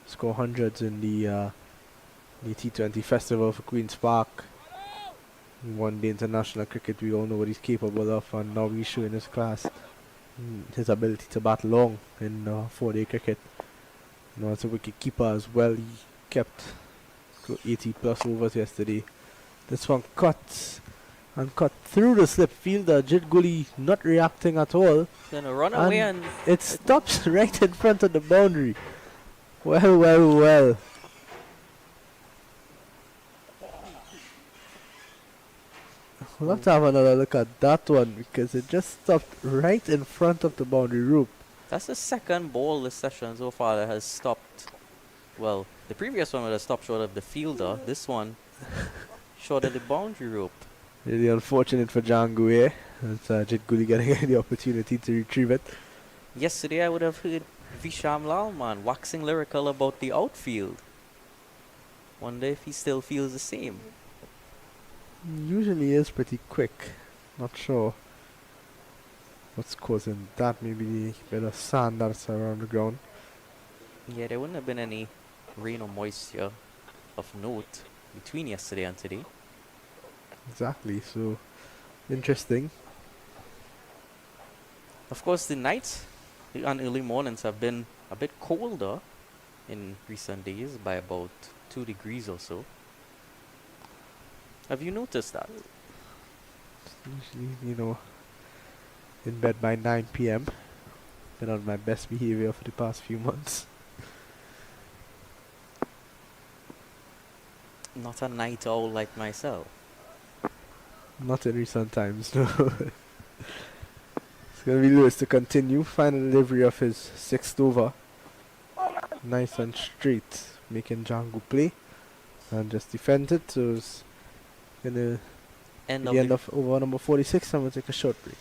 score hundreds in the T20 festival for Queen's Park. In one-day international cricket, we all know what he's capable of, and now he's showing his class, his ability to bat long in 4-day cricket. You know, as a wicket keeper as well, he kept 80 plus overs yesterday. This one cut and cut through the slip fielder. Jit Gully not reacting at all. Gonna run away and It stops right in front of the boundary. Well, well, well. We'll have to have another look at that one because it just stopped right in front of the boundary rope. that's the second ball this session so far that has stopped. Well, the previous one would have stopped short of the fielder. This one short of the boundary rope. Really unfortunate for Jangu here. It's Jit Gully getting the opportunity to retrieve it. Yesterday I would have heard Visham Lalman waxing lyrical about the outfield. Wonder if he still feels the same. Usually is pretty quick. Not sure what's causing that. Maybe the bit of sand that's around the ground. Yeah, there wouldn't have been any rain or moisture of note between yesterday and today. Exactly. So interesting. Of course, the nights and early mornings have been a bit colder in recent days by about 2 degrees or so. Have you noticed that? Usually, you know, in bed by 9 p.m. Been on my best behavior for the past few months. Not a night owl like myself. Not in recent times, no. It's going to be Lewis to continue. Final delivery of his sixth over. Nice and straight, making Jangu play. And just defend it, so it's going to End be of the the end of over number 46, and we'll take a short break.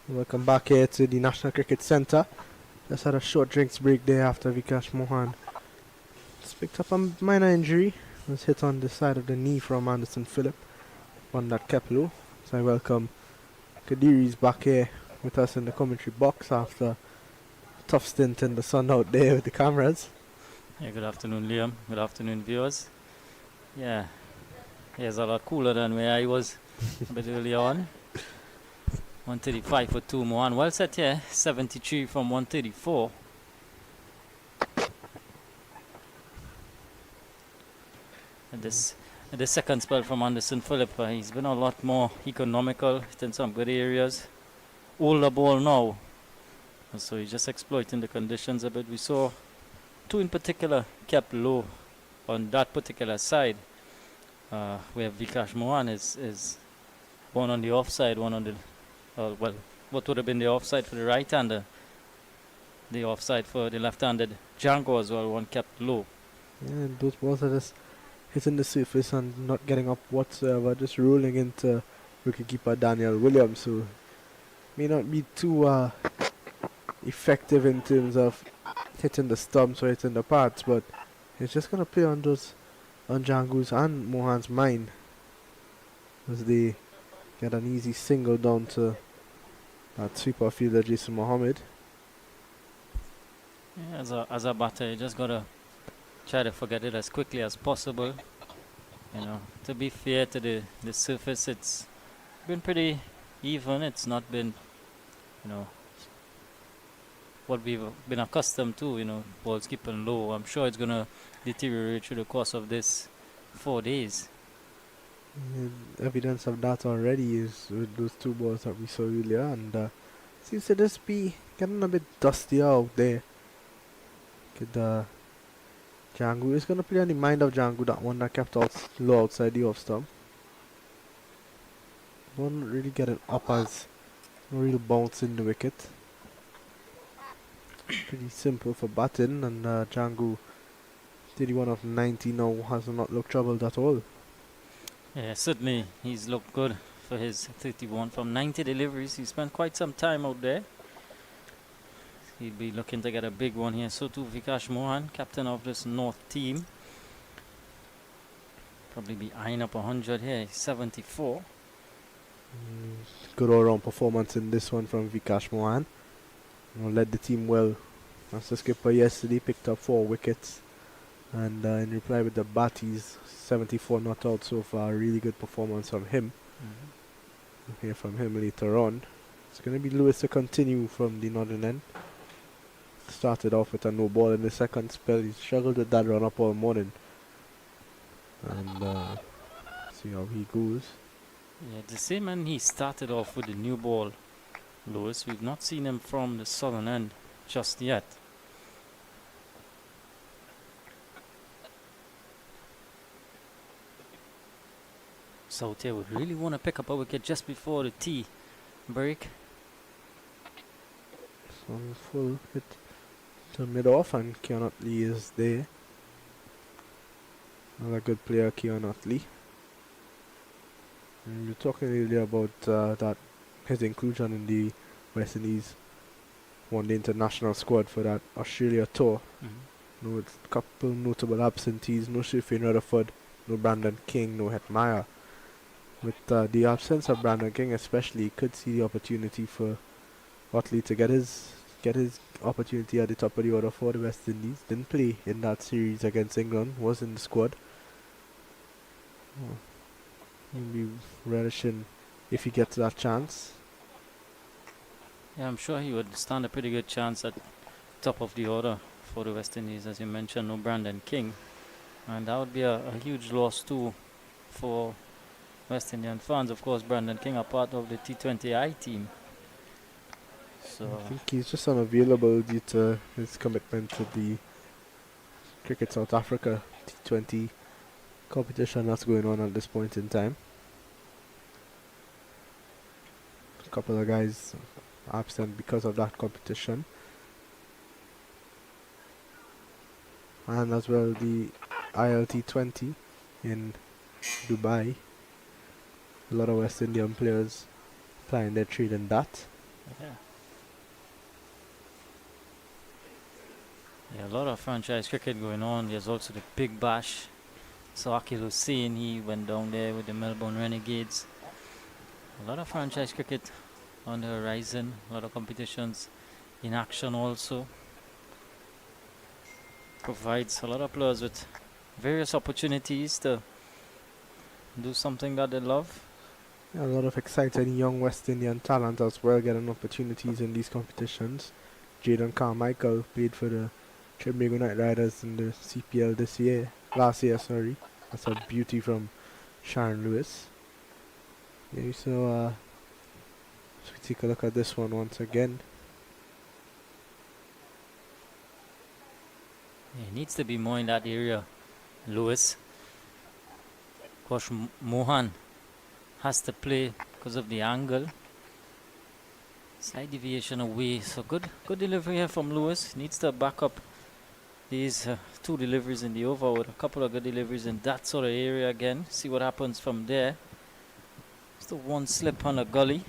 Welcome back here to the National Cricket Centre. Just had a short drinks break there after Vikash Mohan just picked up a minor injury. Was hit on the side of the knee from Anderson Phillip. One that kept low. So I welcome Kadiri's back here with us in the commentary box after a tough stint in the sun out there with the cameras. Yeah, good afternoon, Liam. Good afternoon, viewers. Yeah, it's a lot cooler than where I was a bit early on. 135 for 2 Mohan. Well set here. 73 from 134. And this second spell from Anderson Phillip, he's been a lot more economical. He's in some good areas. Older ball now. And so he's just exploiting the conditions a bit. We saw 2 in particular kept low on that particular side, where Vikash Mohan is one on the offside, one on the well, what would have been the offside for the right-hander, the offside for the left-handed Jangu as well, one kept low. Yeah, and those balls are just hitting the surface and not getting up whatsoever, just rolling into wicketkeeper Daniel Williams, who may not be too effective in terms of hitting the stumps or hitting the pads, but it's just going to play on Jangu's and Mohan's mind as they get an easy single down to that sweeper fielder Jason Mohammed. Yeah, as a batter, you just got to try to forget it as quickly as possible. You know, to be fair to the surface, it's been pretty even. It's not been, you know, what we've been accustomed to, you know, balls keeping low. I'm sure it's going to deteriorate through the course of this 4 days. Evidence of that already is with those 2 balls that we saw earlier, and seems to just be getting a bit dustier out there. Jangu is going to play on the mind of Jangu, that one that kept out low outside the off stump. Don't really get it up as no real bounce in the wicket. Pretty simple for batting, and Jangu, 31 of 90 now, has not looked troubled at all. Yeah, certainly he's looked good for his 31 from 90 deliveries. He spent quite some time out there. He'll be looking to get a big one here. So too Vikash Mohan, captain of this North team. Probably be eyeing up 100 here. 74. Good all-round performance in this one from Vikash Mohan. Led the team well. As the skipper yesterday, picked up 4 wickets. And in reply with the bat, he's 74 not out so far. Really good performance from him. We'll hear from him later on. It's going to be Lewis to continue from the northern end. Started off with a no ball in the second spell. He struggled with that run up all morning. And see how he goes. Yeah, the same man he started off with the new ball, Lewis. We've not seen him from the southern end just yet. South here would really want to pick up a wicket just before the tea break. So full hit to mid-off, and Keon Utley is there. Another good player, Keon Utley. And you were talking earlier about that his inclusion in the West Indies one-day international squad for that Australia tour. No, with a couple notable absentees. No Shafin Rutherford, no Brandon King, no Hetmeyer. With the absence of Brandon King especially, could see the opportunity for Utley to get his opportunity at the top of the order for the West Indies. Didn't play in that series against England, was in the squad. He'll be relishing if he gets that chance. Yeah, I'm sure he would stand a pretty good chance at top of the order for the West Indies. As you mentioned, no Brandon King. And that would be a huge loss too for West Indian fans. Of course, Brandon King are part of the T20I team. So I think he's just unavailable due to his commitment to the Cricket South Africa T20 competition that's going on at this point in time. A couple of guys absent because of that competition. And as well the ILT20 in Dubai. A lot of West Indian players playing their trade in that. Yeah. Yeah, a lot of franchise cricket going on. There's also the Big Bash. So Akil Hussain, he went down there with the Melbourne Renegades. A lot of franchise cricket on the horizon. A lot of competitions in action also. Provides a lot of players with various opportunities to do something that they love. Yeah, a lot of exciting young West Indian talent as well getting opportunities in these competitions. Jaden Carmichael played for the Trinbago Knight Riders in the CPL last year, sorry. That's a beauty from Sharon Lewis. Yeah, so we take a look at this one once again. Yeah, he needs to be more in that area, Lewis. Of course, Mohan has to play because of the angle. Slight deviation away. So good delivery here from Lewis. Needs to back up these 2 deliveries in the over with a couple of good deliveries in that sort of area again. See what happens from there. Just the one slip on a gully.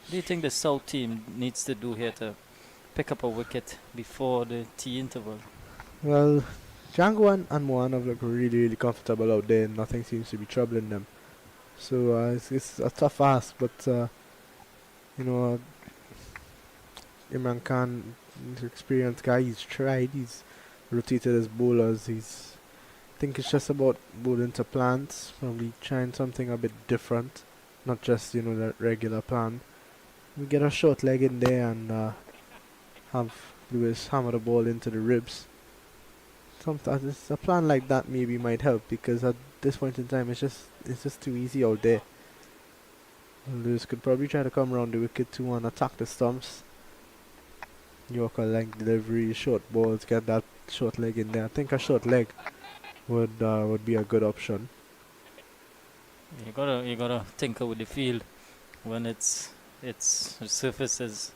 What do you think the South team needs to do here to pick up a wicket before the tea interval? Well, Jangu and Mohan have looked really comfortable out there. Nothing seems to be troubling them. So it's a tough ask, but you know, Imran Khan, he's an experienced guy. He's tried. He's rotated his bowlers. I think it's just about bowling to plans. Probably trying something a bit different, not just the regular plan. We get a short leg in there and have Lewis hammer the ball into the ribs. Sometimes a plan like that maybe might help, because at this point in time it's just too easy out there. Lewis could probably try to come around the wicket too and attack the stumps. Yorker leg delivery, short balls, get that short leg in there. I think a short leg would be a good option. You gotta tinker with the field when the surface is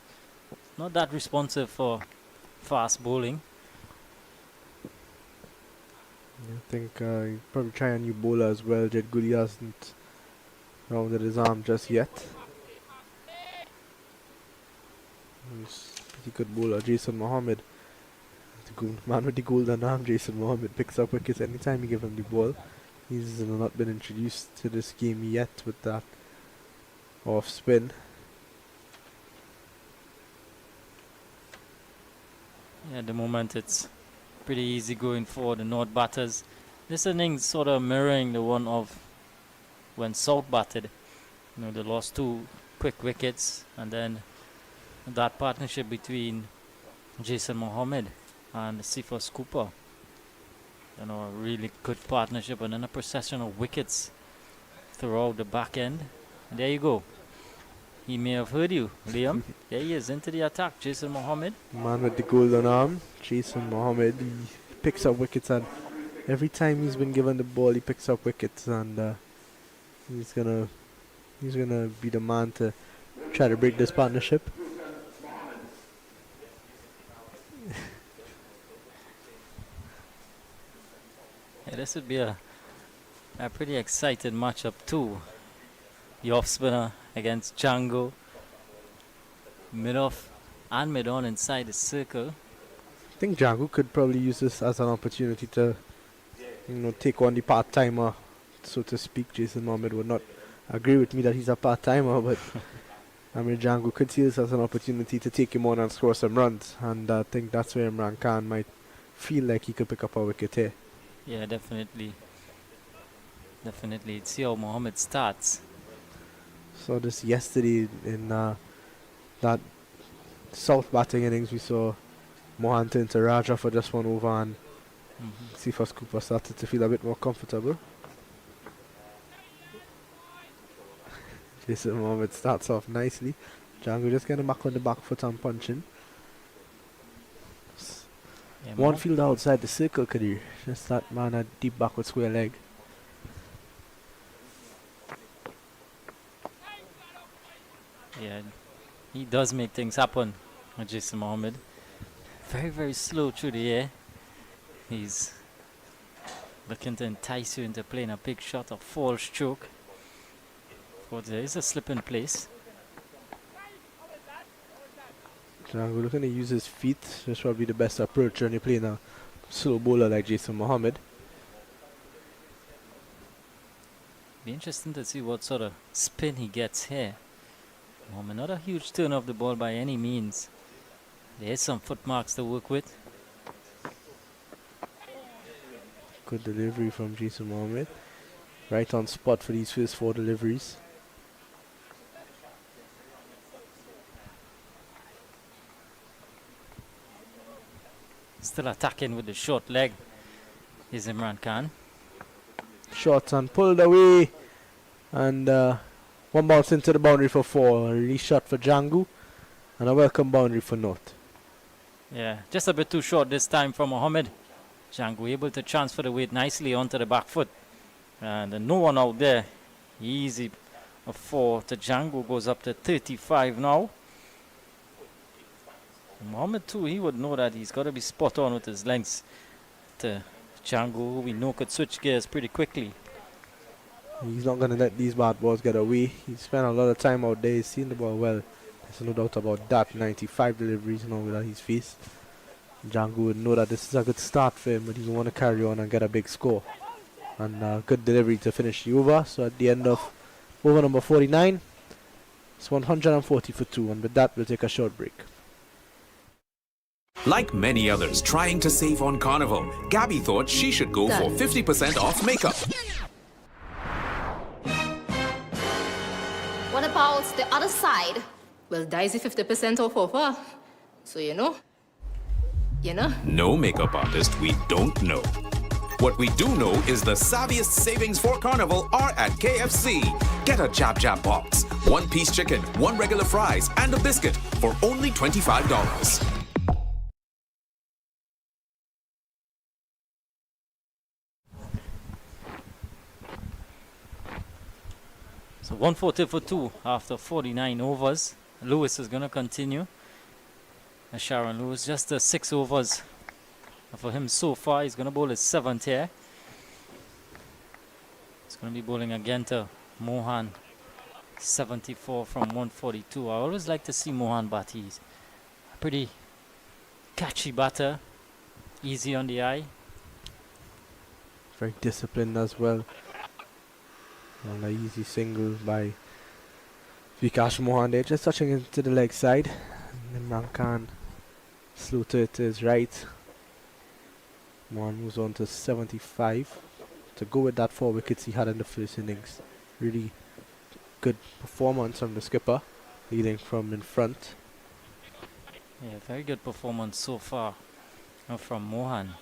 not that responsive for fast bowling. I think you probably try a new bowler as well. Jet Gully hasn't rounded his arm just yet. He's a pretty good bowler, Jason Mohammed. The man with the golden arm, Jason Mohammed, picks up wickets anytime you give him the ball. He's not been introduced to this game yet with that off spin. Yeah, at the moment it's pretty easy going for the North batters. This innings sort of mirroring the one of when South batted. They lost 2 quick wickets, and then that partnership between Jason Mohammed and Cephas Cooper. A really good partnership, and then a procession of wickets throughout the back end. And there you go. He may have heard you, Liam. There he is, into the attack, Jason Mohammed. Man with the golden arm, Jason Mohammed. He picks up wickets, and every time he's been given the ball, he picks up wickets, and he's gonna be the man to try to break this partnership. Yeah, this would be a pretty exciting matchup too. The off spinner against Jangu. Mid-off and mid-on inside the circle. I think Jangu could probably use this as an opportunity to, take on the part-timer, so to speak. Jason Mohammed would not agree with me that he's a part-timer, but Jangu could see this as an opportunity to take him on and score some runs, and I think that's where Imran Khan might feel like he could pick up a wicket here. Yeah, definitely. Let's see how Mohammed starts. So this yesterday in that South batting innings, we saw Mohan turn to Rajah for just one over, and Cephas Cooper started to feel a bit more comfortable. Jason Mohammed starts off nicely. Jangu just getting back on the back foot and punching. Yeah, One field outside the circle, Kadir. Just that man a deep backward square leg. Yeah, he does make things happen with Jason Mohammed. Very, very slow through the air. He's looking to entice you into playing a big shot, a false stroke. But there is a slip in place. Jangu looking to use his feet. That's probably the best approach when you're playing a slow bowler like Jason Mohammed. Be interesting to see what sort of spin he gets here. Mohammed, not a huge turn of the ball by any means. There's some footmarks to work with. Good delivery from Jason Mohammed. Right on spot for these first 4 deliveries. Still attacking with the short leg is Imran Khan. Shots and pulled away. And one bounce into the boundary for 4. A release shot for Jangu. And a welcome boundary for North. Yeah, just a bit too short this time for Mohammed. Jangu able to transfer the weight nicely onto the back foot. And no one out there. Easy. A 4 to Jangu goes up to 35 now. Mohammed too, he would know that he's got to be spot on with his lengths. To Jangu, who we know could switch gears pretty quickly. He's not going to let these bad balls get away. He spent a lot of time out there. He's seen the ball well. There's no doubt about that. 95 deliveries now without his face. Jangu would know that this is a good start for him, but he want to carry on and get a big score. And good delivery to finish the over. So at the end of over number 49, it's 140 for 2. And with that, we'll take a short break. Like many others trying to save on Carnival, Gabby thought she should go for 50% off makeup. What about the other side? Well, Daisy 50% off offer. So you know. No makeup artist we don't know. What we do know is the savviest savings for Carnival are at KFC. Get a Jab Jab box, 1-piece chicken, 1 regular fries, and a biscuit for only $25. So 140 for 2 after 49 overs. Lewis is going to continue. Sharon Lewis, just 6 overs for him so far. He's going to bowl his 7th here. He's going to be bowling again to Mohan. 74 from 142. I always like to see Mohan bat. He's a pretty catchy batter. Easy on the eye. Very disciplined as well. And an easy single by Vikash Mohan there, just touching into the leg side. And Imran Khan slow to it to his right. Mohan moves on to 75 to go with that 4 wickets he had in the first innings. Really good performance from the skipper, leading from in front. Yeah, very good performance so far from Mohan.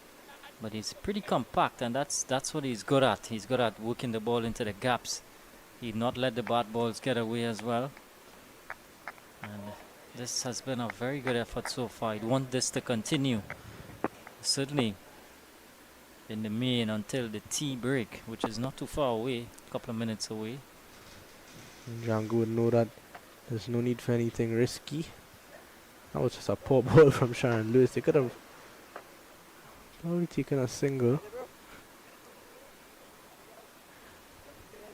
But he's pretty compact, and that's what he's good at. He's good at working the ball into the gaps. He'd not let the bad balls get away as well. And this has been a very good effort so far. He'd want this to continue. Certainly in the main until the tea break, which is not too far away, a couple of minutes away. Jangu would know that there's no need for anything risky. That was just a poor ball from Sharon Lewis. They could have probably taken a single.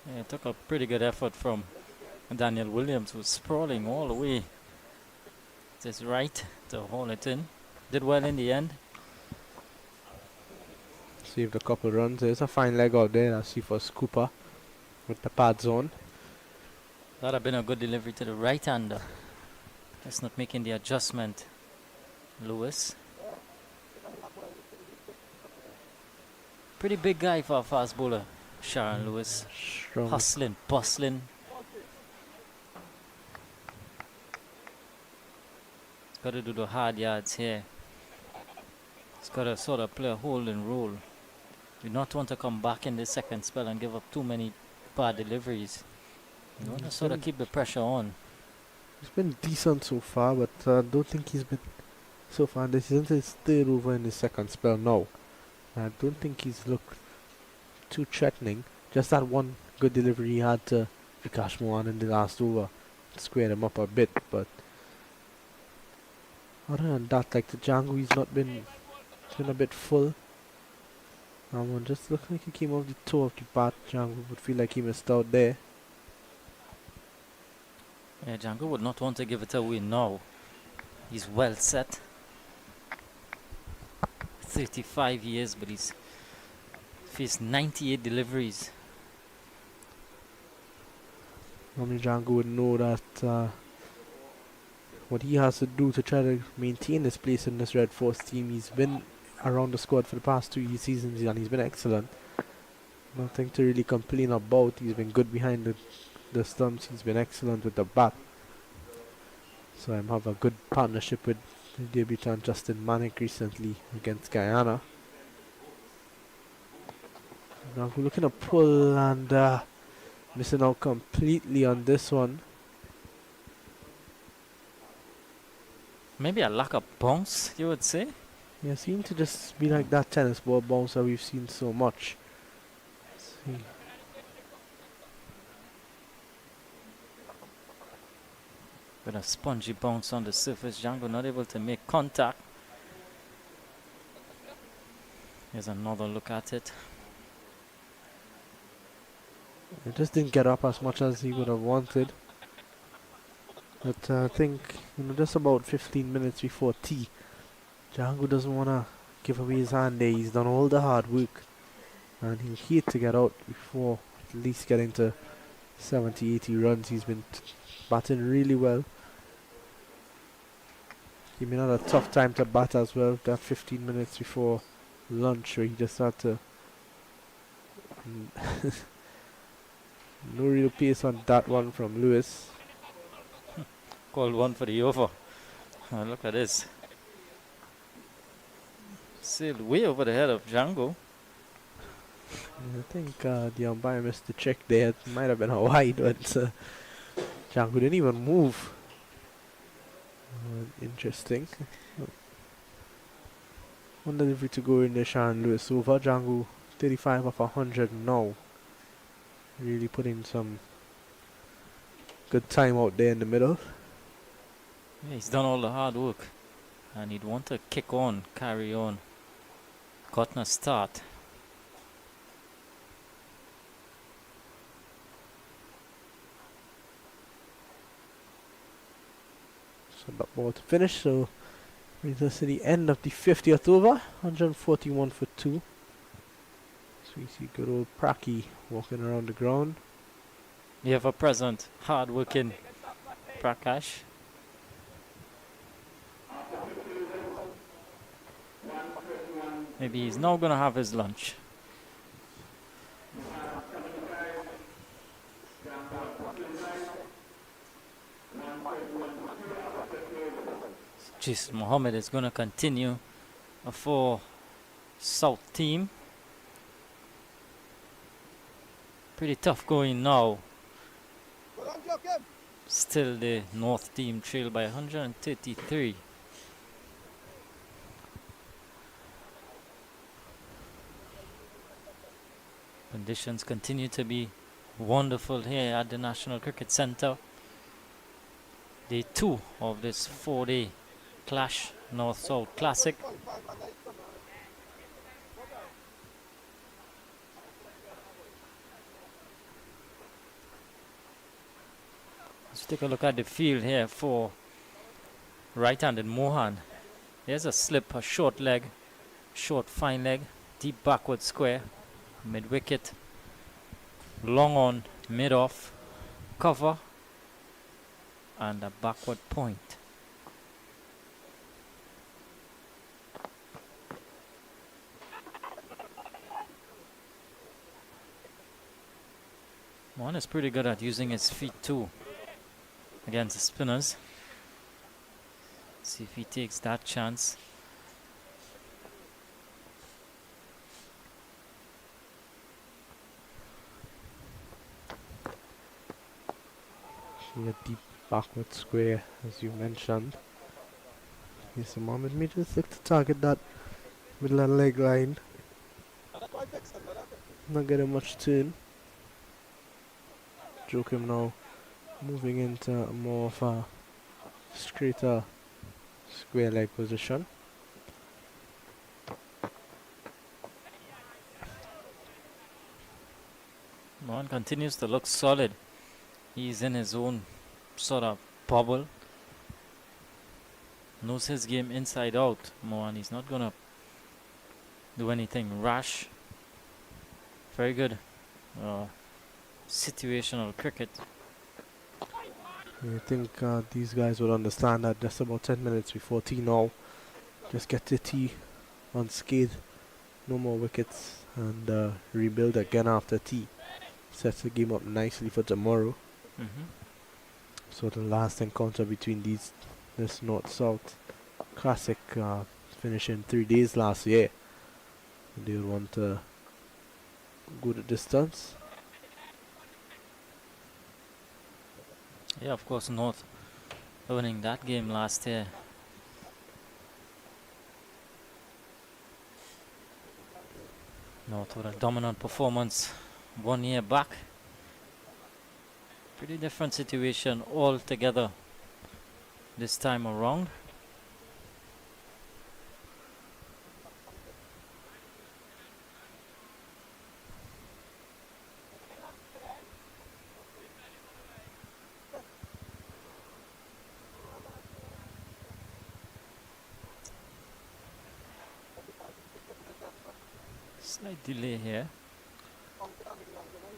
Yeah, it took a pretty good effort from Daniel Williams, who was sprawling all the way to his right to haul it in. Did well in the end. Saved a couple runs. There's a fine leg out there. I see for Scooper with the pads on. That have been a good delivery to the right hander. Just not making the adjustment. Lewis. Pretty big guy for a fast bowler. Sharon Lewis. Strong. Hustling, bustling. He's got to do the hard yards here. He's got to sort of play a hold and roll. You not want to come back in the second spell and give up too many bad deliveries. You want to sort of keep the pressure on. He's been decent so far, but I don't think he's been so far. This isn't his 3rd over in his second spell now. I don't think he's looked too threatening. Just that one good delivery he had to Vikash Mohan in the last over squared him up a bit, but other than that, like the Jangu, he's been a bit full. Just looking like he came off the toe of the bat. Jangu would feel like he missed out there. Yeah, Jangu would not want to give it away now. He's well set. 35 years, but he's faced 98 deliveries. Jangu would know that what he has to do to try to maintain his place in this Red Force team. He's been around the squad for the past 2 seasons and he's been excellent. Nothing to really complain about. He's been good behind the stumps. He's been excellent with the bat. So I have a good partnership with the debutant Justin Manick recently against Guyana. Now we're looking to pull and missing out completely on this one. Maybe a lack of bounce, you would say? Yeah, seem to just be like that tennis ball bounce that we've seen so much. See. With a spongy bounce on the surface, Jangu not able to make contact. Here's another look at it. It just didn't get up as much as he would have wanted. But I think, just about 15 minutes before tea, Jangu doesn't want to give away his hand there. He's done all the hard work. And he'll hate to get out before at least getting to 70, 80 runs. He's been batting really well. He may not have a tough time to bat as well. That 15 minutes before lunch where he just had to... no real pace on that one from Lewis. Called one for the over. Look at this. Sailed way over the head of Jangu. I think the umpire missed the check there. It might have been a wide, but Jangu didn't even move. Interesting. One delivery to go in there, Sean Lewis over. Jangu 35 of 100 now. Really putting some good time out there in the middle. Yeah, he's done all the hard work. And he'd want to kick on, carry on. Gotten a start. So that ball to finish, so brings us to the end of the 50th over, 141 for 2. So we see good old Praki walking around the ground. The ever present, hard working Prakash. Maybe he's now gonna have his lunch. Jason Mohammed is going to continue for South team. Pretty tough going now. Still the North team trail by 133. Conditions continue to be wonderful here at the National Cricket Centre. Day 2 of this 4-day Clash North-South Classic. Let's take a look at the field here for right-handed Mohan. There's a slip, a short leg, short fine leg, deep backward square, mid-wicket, long on, mid-off, cover, and a backward point. One is pretty good at using his feet too against the spinners. See if he takes that chance. See a deep backward square, as you mentioned. Yes, Mohammed may just look to target that middle leg line. Not getting much turn. Joachim now moving into more of a straighter square leg position. Mohan continues to look solid. He's in his own sort of bubble. Knows his game inside out. Mohan, he's not gonna do anything rash. Very good situational cricket. I think these guys will understand that just about 10 minutes before tea now. Just get to tea unscathed. No more wickets. And rebuild again after tea. Sets the game up nicely for tomorrow. So the last encounter between this North-South Classic finished in 3 days last year. They will want to go the distance. Yeah, of course, North winning that game last year. North with a dominant performance 1 year back. Pretty different situation altogether this time around. Slight delay here.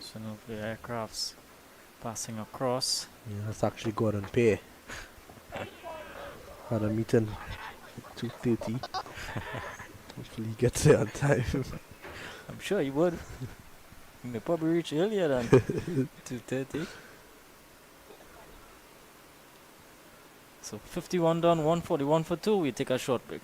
So of the aircrafts passing across. Yeah, that's actually Gordon Pay. Had a meeting at 2:30. Hopefully he gets there on time. I'm sure he would. He may probably reach earlier than 2:30. So 51 done, 141 for 2. We take a short break.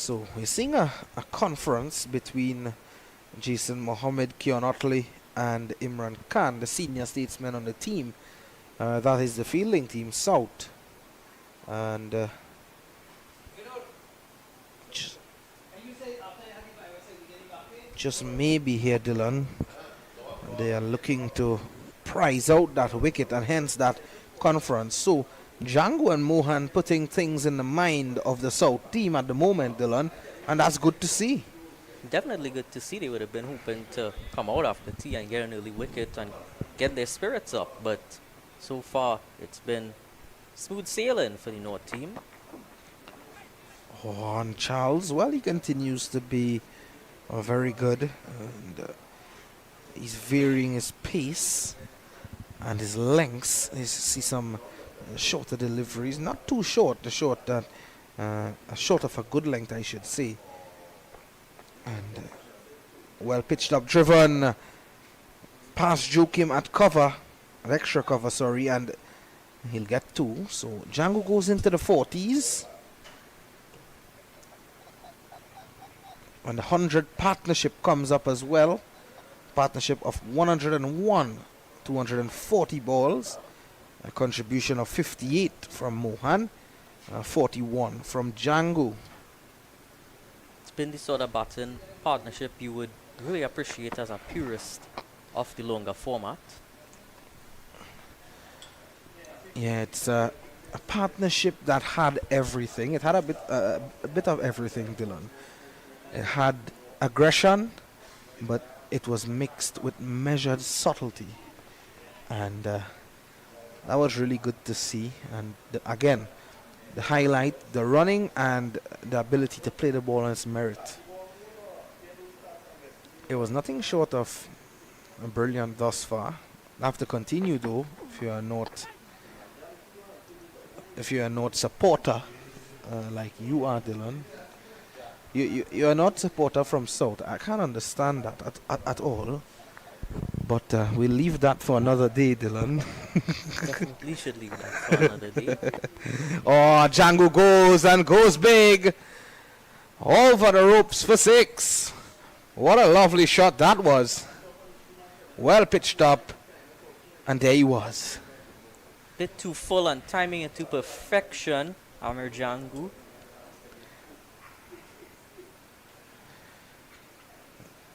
So we're seeing a conference between Jason Mohammed, Keon Otley, and Imran Khan, the senior statesmen on the team. That is the fielding team, South. And just maybe here, Dylan, they are looking to prize out that wicket and hence that conference. So Jangu and Mohan putting things in the mind of the South team at the moment, Dylan, and that's good to see. Definitely good to see. They would have been hoping to come out after tea and get an early wicket and get their spirits up, but so far it's been smooth sailing for the North team. Oh, and Charles, well, he continues to be very good, and he's varying his pace and his lengths. You see some shorter deliveries, not too short, short of a good length, I should say. And well pitched up, driven past Joachim at cover, at extra cover, sorry, and he'll get 2. So Jangu goes into the 40s. And the 100 partnership comes up as well. Partnership of 101, 240 balls. A contribution of 58 from Mohan, 41 from Jangu. It's been the sort of batting partnership you would really appreciate as a purist of the longer format. Yeah, it's a partnership that had everything. It had a bit of everything, Dylan. It had aggression, but it was mixed with measured subtlety. And that was really good to see. And again, the highlight, the running and the ability to play the ball on its merit. It was nothing short of brilliant thus far. Have to continue though, if you are not supporter like you are, Dylan. You are not supporter from South. I can't understand that at all. But we'll leave that for another day, Dylan. Definitely should leave that for another day. Oh, Jangu goes big. Over the ropes for 6. What a lovely shot that was. Well pitched up. And there he was. Bit too full and timing it to perfection, Amir Jangu.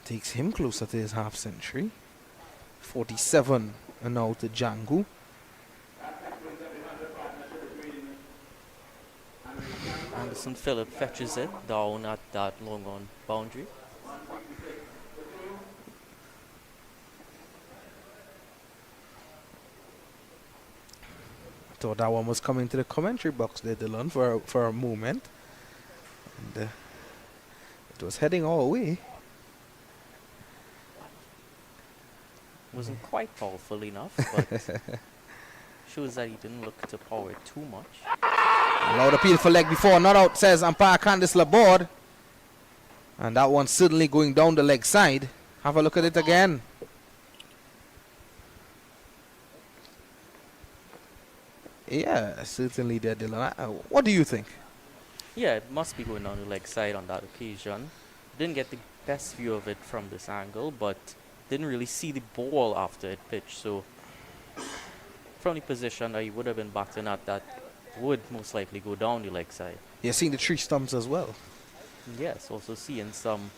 Takes him closer to his half century. 47 and now to Jangu. Anderson Phillip fetches it down at that long on boundary. I thought that one was coming to the commentary box there, Dylan, for a moment. And it was heading our way. Wasn't quite powerful enough, but shows that he didn't look to power it too much. Allowed appeal for leg before, not out, says umpire Candice Laborde. And that one suddenly going down the leg side. Have a look at it again. Yeah, certainly there, Dylan. What do you think? Yeah, it must be going down the leg side on that occasion. Didn't get the best view of it from this angle, but didn't really see the ball after it pitched. So from the position that he would have been batting at, that would most likely go down the leg side. You're seeing the tree stumps as well. Yes, also seeing some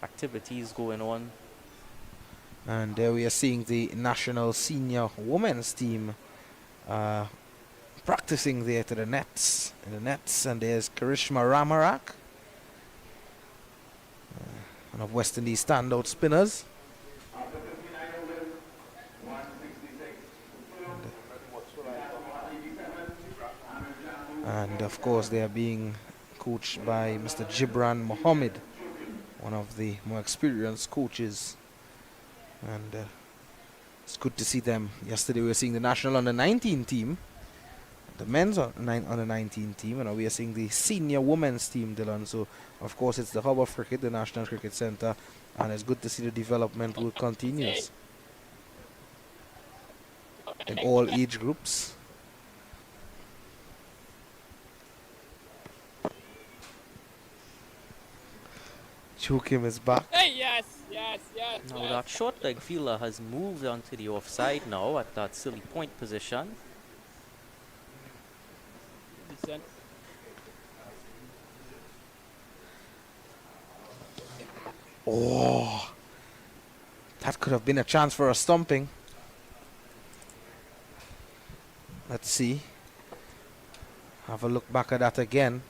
activities going on. And there we are seeing the national senior women's team practicing there to the nets. In the nets, and there's Karishma Ramarak, one of West Indies standout spinners. And of course they are being coached by Mr. Gibran Mohammed, one of the more experienced coaches. And it's good to see them. Yesterday we were seeing the national under-19 team, the men's under-19 team, and now we are seeing the senior women's team, Dylan. So of course it's the hub of cricket, the National Cricket Centre, and it's good to see the development will continues in all age groups. Joakim is back. Hey, yes, yes, yes. Now yes. that short leg fielder has moved onto the offside now at that silly point position. Listen. Oh, that could have been a chance for a stumping. Let's see. Have a look back at that again.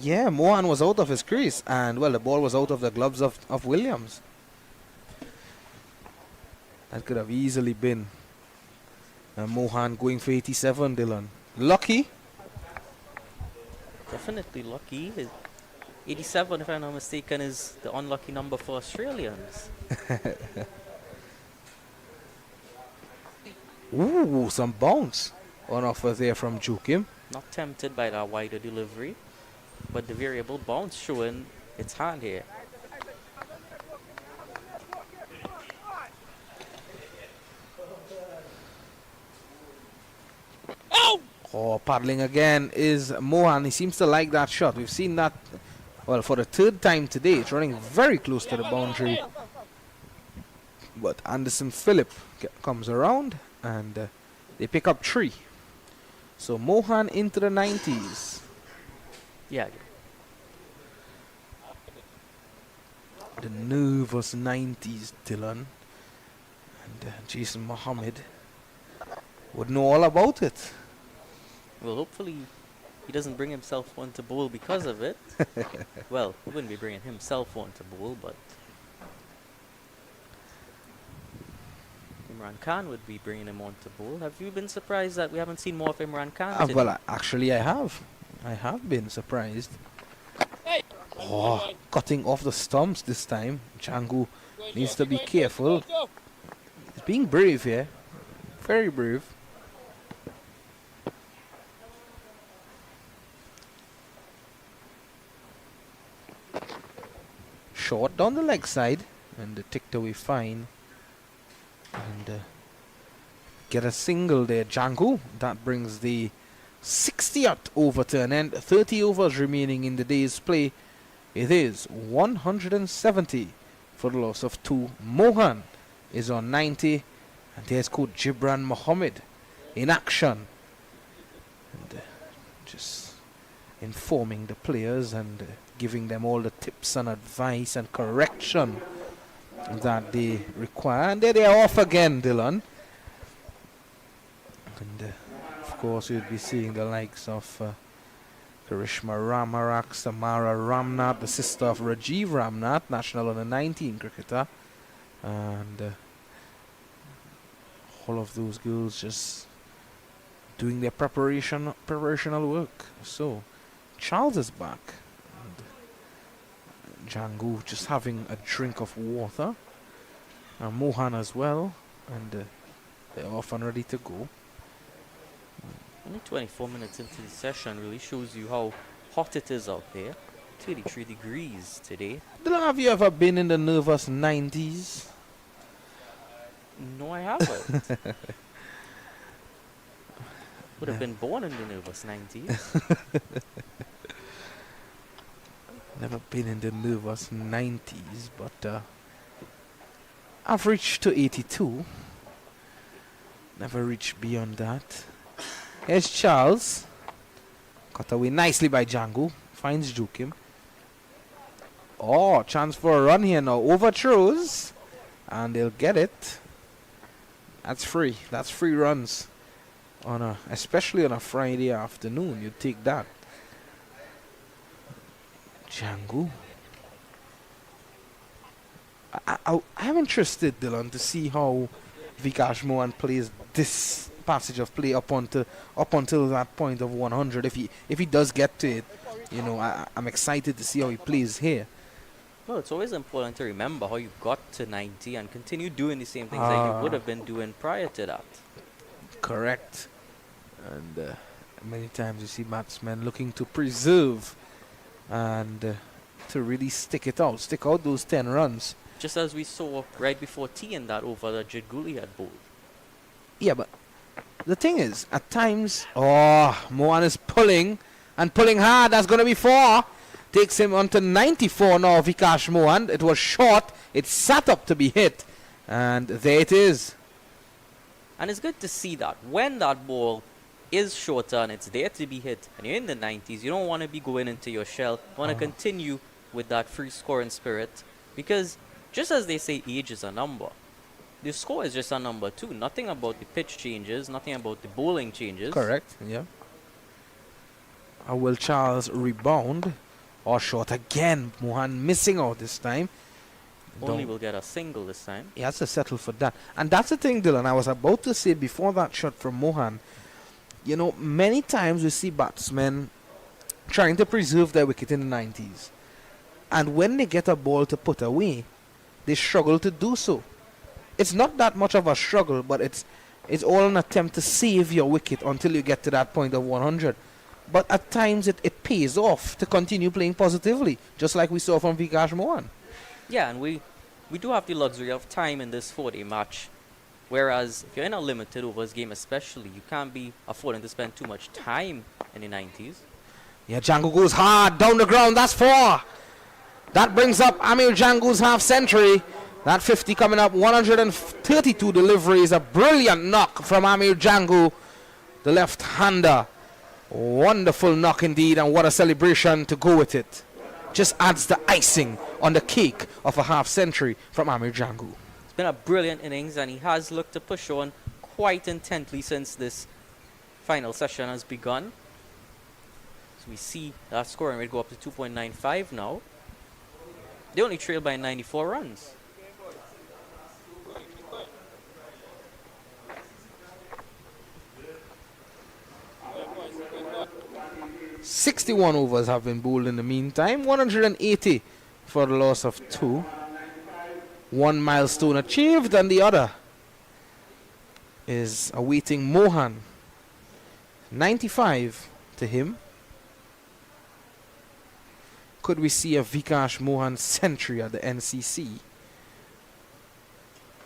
Yeah, Mohan was out of his crease, and well, the ball was out of the gloves of Williams. That could have easily been Mohan going for 87, Dylan. Lucky. Definitely lucky. 87, if I'm not mistaken, is the unlucky number for Australians. Ooh, some bounce on offer there from Joakim. Not tempted by that wider delivery, but the variable bounce showing its hand here. Oh, paddling again is Mohan. He seems to like that shot. We've seen that, well, for the third time today. It's running very close to the boundary. But Anderson Phillip comes around and they pick up 3. So Mohan into the 90s. Yeah. The nervous 90s, Dylan. And Jason Mohammed would know all about it. Well, hopefully he doesn't bring himself one to bowl because of it. Well, he wouldn't be bringing himself one to bowl, but Imran Khan would be bringing him on to bowl. Have you been surprised that we haven't seen more of Imran Khan today? Well, actually I have. I have been surprised. Hey. Oh, cutting off the stumps this time. Jangu needs to be careful. He's being brave here. Very brave. Short down the leg side and ticked away fine. And get a single there, Jangu. That brings the 60th over to an end. 30 overs remaining in the day's play. It is 170 for the loss of 2. Mohan is on 90. And there's Coach Gibran Mohammed in action. And just informing the players and giving them all the tips and advice and correction that they require. And there they are off again, Dylan. And of course you'd be seeing the likes of Karishma Ramarak, Samara Ramnath, the sister of Rajiv Ramnath, national under 19 cricketer. And all of those girls just doing their preparational work. So Charles is back. And Jangu just having a drink of water. And Mohan as well. And they're off and ready to go. Only 24 minutes into the session really shows you how hot it is out there. 33 degrees today. Dylan, have you ever been in the nervous 90s? No, I haven't. Would have been born in the nervous 90s. Never been in the nervous 90s, but I've reached to 82. Never reached beyond that. Here's Charles. Cut away nicely by Jangu. Finds Joakim. Oh, chance for a run here now. Overthrows. And they'll get it. That's free. That's free runs. Especially on a Friday afternoon. You take that. Jangu. I'm interested, Dylan, to see how Vikash Mohan plays this passage of play up until that point of 100. If he does get to it, you know, I'm excited to see how he plays here. Well, it's always important to remember how you got to 90 and continue doing the same things that you would have been doing prior to that. Correct. And many times you see batsmen looking to preserve and to really stick out those 10 runs. Just as we saw right before tea in that over that Jid Guli had bowled. Yeah, but the thing is, at times, Mohan is pulling and pulling hard. That's going to be 4. takes him on to 94 now, Vikash Mohan. It was short. It sat up to be hit. And there it is. And it's good to see that when that ball is shorter and it's there to be hit, and you're in the 90s, you don't want to be going into your shell. You want to continue with that free scoring spirit. Because just as they say age is a number, the score is just a number too. Nothing about the pitch changes, nothing about the bowling changes. Correct, yeah. Will Charles rebound? Or short again. Mohan missing out this time. Only will get a single this time. He has to settle for that. And that's the thing, Dylan. I was about to say before that shot from Mohan, you know, many times we see batsmen trying to preserve their wicket in the 90s. And when they get a ball to put away, they struggle to do so. It's not that much of a struggle, but it's all an attempt to save your wicket until you get to that point of 100. But at times it pays off to continue playing positively, just like we saw from Vikash Mohan. Yeah, and we do have the luxury of time in this 4-day match. Whereas if you're in a limited overs game especially, you can't be affording to spend too much time in the 90s. Yeah, Jangu goes hard down the ground. That's 4. That brings up Amir Jangu's half century. That 50 coming up, 132 deliveries. A brilliant knock from Amir Jangu, the left-hander. Wonderful knock indeed, and what a celebration to go with it. Just adds the icing on the cake of a half century from Amir Jangu. It's been a brilliant innings, and he has looked to push on quite intently since this final session has begun. So we see that scoring rate go up to 2.95 now. They only trail by 94 runs. "61 overs have been bowled in the meantime. 180 for the loss of 2. One milestone achieved, and the other is awaiting Mohan. 95 to him. Could we see a Vikash Mohan century at the NCC?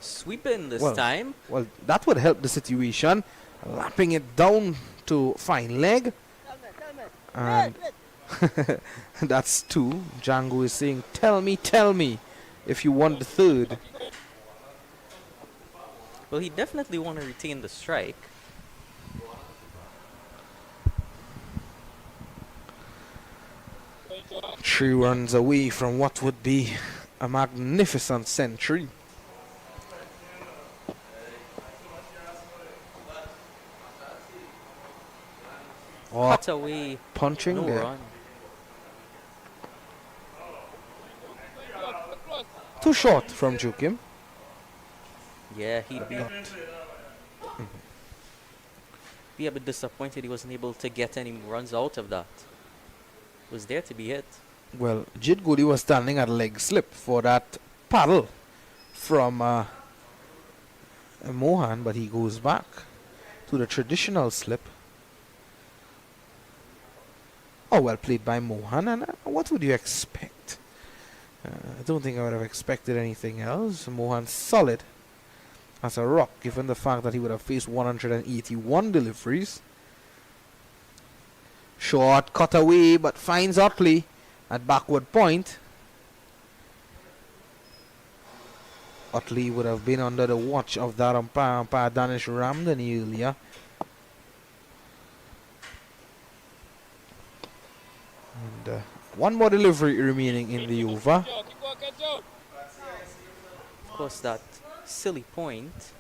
Sweeping this time. Well, that would help the situation. Lapping it down to fine leg. And that's 2. Jangu is saying, tell me if you want the 3rd. Well, he definitely want to retain the strike. Three runs away from what would be a magnificent century. Cut away. Punching no there. run. Too short from Jukim. Yeah, he'd be a bit disappointed he wasn't able to get any runs out of that. Was there to be hit. Well, Jid Goody was standing at leg slip for that paddle from Mohan, but he goes back to the traditional slip. Oh, well played by Mohan, and what would you expect? I don't think I would have expected anything else. Mohan solid as a rock, given the fact that he would have faced 181 deliveries. Short cut away, but finds Otley at backward point. Otley would have been under the watch of that umpire Danish Ramdani earlier. And one more delivery remaining in the over. Of course, that silly point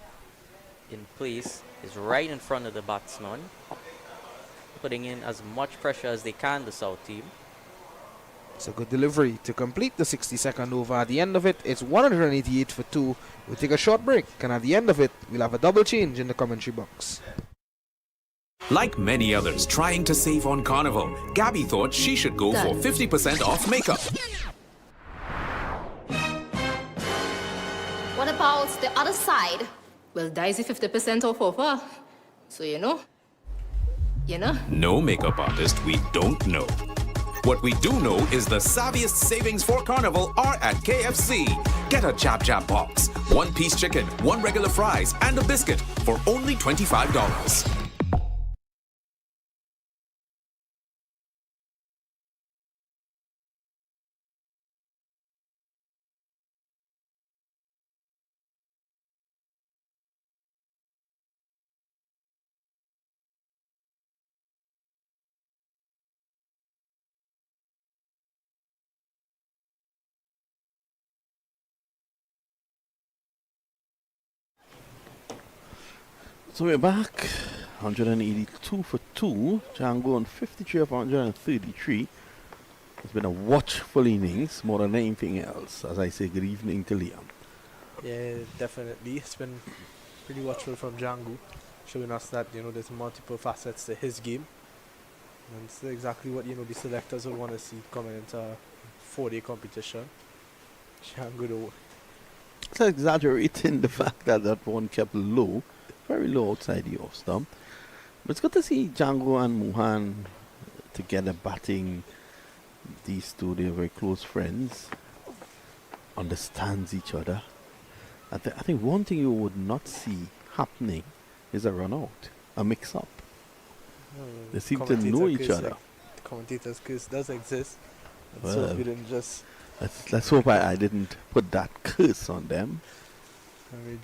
in place is right in front of the batsman, putting in as much pressure as they can, the South team. It's a good delivery to complete the 62nd over. At the end of it, it's 188 for 2. We'll take a short break, and at the end of it, we'll have a double change in the commentary box. Like many others trying to save on Carnival, Gabby thought she should go for 50% off makeup. What about the other side? Well, Daisy 50% off offer. So you know. No makeup artist we don't know. What we do know is the savviest savings for Carnival are at KFC. Get a Jab Jab box, 1-piece chicken, 1 regular fries, and a biscuit for only $25. So we're back. 182 for 2. Jangu on 53 of 133. It's been a watchful innings more than anything else. As I say, good evening to Liam. Yeah, definitely. It's been pretty watchful from Jangu, showing us that, there's multiple facets to his game. And it's exactly what, the selectors would want to see coming into a 4-day competition. Jangu, though. It's exaggerating the fact that that one kept low, very low outside the off stump. But it's good to see Jangu and Muhan together batting. These two, they're very close friends, understands each other. I think one thing you would not see happening is a run out, a mix up. They seem to know each other. Commentator's curse does exist. Well, So we didn't just let's hope I didn't put that curse on them.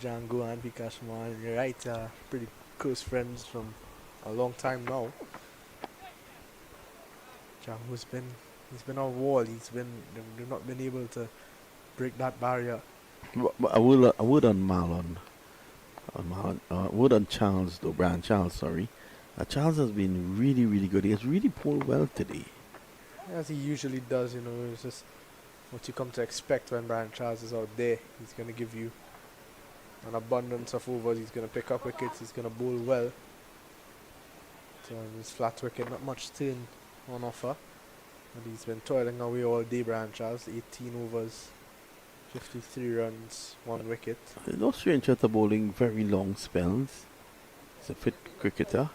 Jangu and Vikash Mohan, you're right, pretty close friends from a long time now. Jangu's been on wall. They've not been able to break that barrier. But I would on Marlon. Would on Charles though, Brian Charles, sorry. Charles has been really, really good. He has really pulled well today. As he usually does, it's just what you come to expect when Brian Charles is out there. He's going to give you an abundance of overs. He's going to pick up wickets. He's going to bowl well. So his flat wicket, not much turn on offer. But he's been toiling away all day, Brian Charles. 18 overs, 53 runs, 1 wicket. No stranger to bowling very long spells. He's a fit cricketer.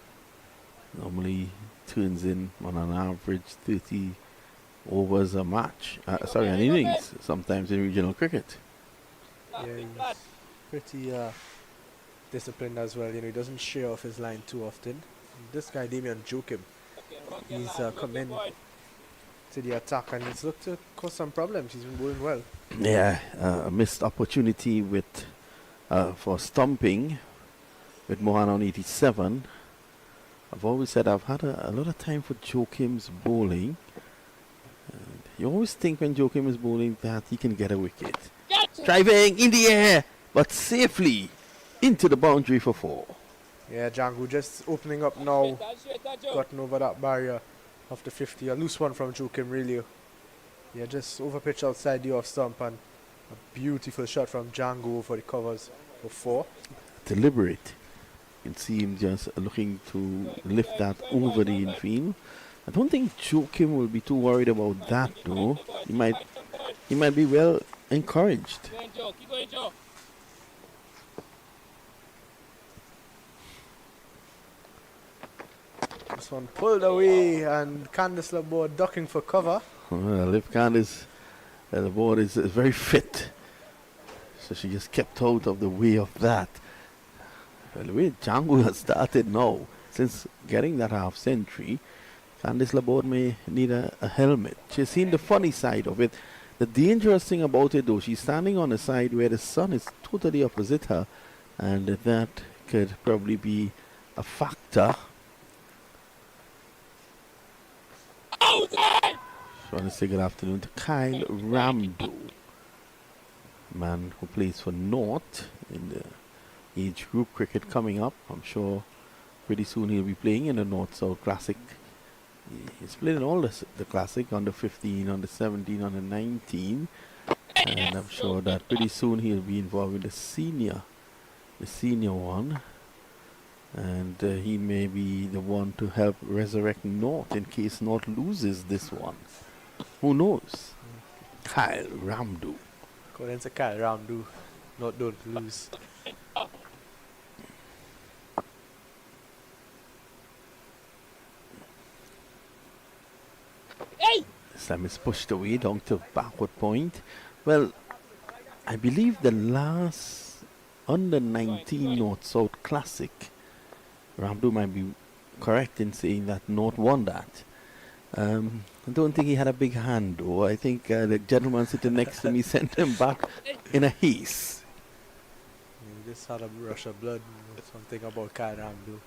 Normally turns in on an average 30 overs a match. An innings, sometimes in regional cricket. Yeah, he's pretty disciplined as well. He doesn't share off his line too often. This guy, Damian Joachim, he's come in to the attack and he's looked to cause some problems. He's been bowling well. Yeah, a missed opportunity for stumping with Mohan on 87. I've always said I've had a lot of time for Joachim's bowling. You always think when Joachim is bowling that he can get a wicket. Driving in the air, but safely into the boundary for 4. Yeah, Jangu just opening up now, gotten over that barrier after 50. A loose one from Joachim, really. Yeah, just over pitch outside the off stump and a beautiful shot from Jangu for the covers for 4. Deliberate. You can see him just looking to lift that over the infield. I don't think Joachim will be too worried about that though. He might be well encouraged. Keep going, Joe. This one pulled away and Candice Laborde ducking for cover. Well, if Candice Laborde is very fit, so she just kept out of the way of that. Well, the way Jangu has started now, since getting that half century, Candice Laborde may need a helmet. She's seen the funny side of it. The dangerous thing about it though, she's standing on a side where the sun is totally opposite her, and that could probably be a factor. I want to say good afternoon to Kyle Ramdo, man who plays for North in the age group cricket coming up. I'm sure pretty soon he'll be playing in the North-South Classic. He's played in all the Classic, under 15, under 17, under 19. And I'm sure that pretty soon he'll be involved with the senior one. And he may be the one to help resurrect North in case North loses this one. Who knows? Kyle Ramdo. According to Kyle Ramdo, North don't lose. This time it's pushed away down to backward point. Well, I believe the last under 19 North-South Classic, Ramdo might be correct in saying that North won that. I don't think he had a big hand though. I think the gentleman sitting next to me sent him back in a haste. He just had a rush of blood. Something about Kyle Ramdo.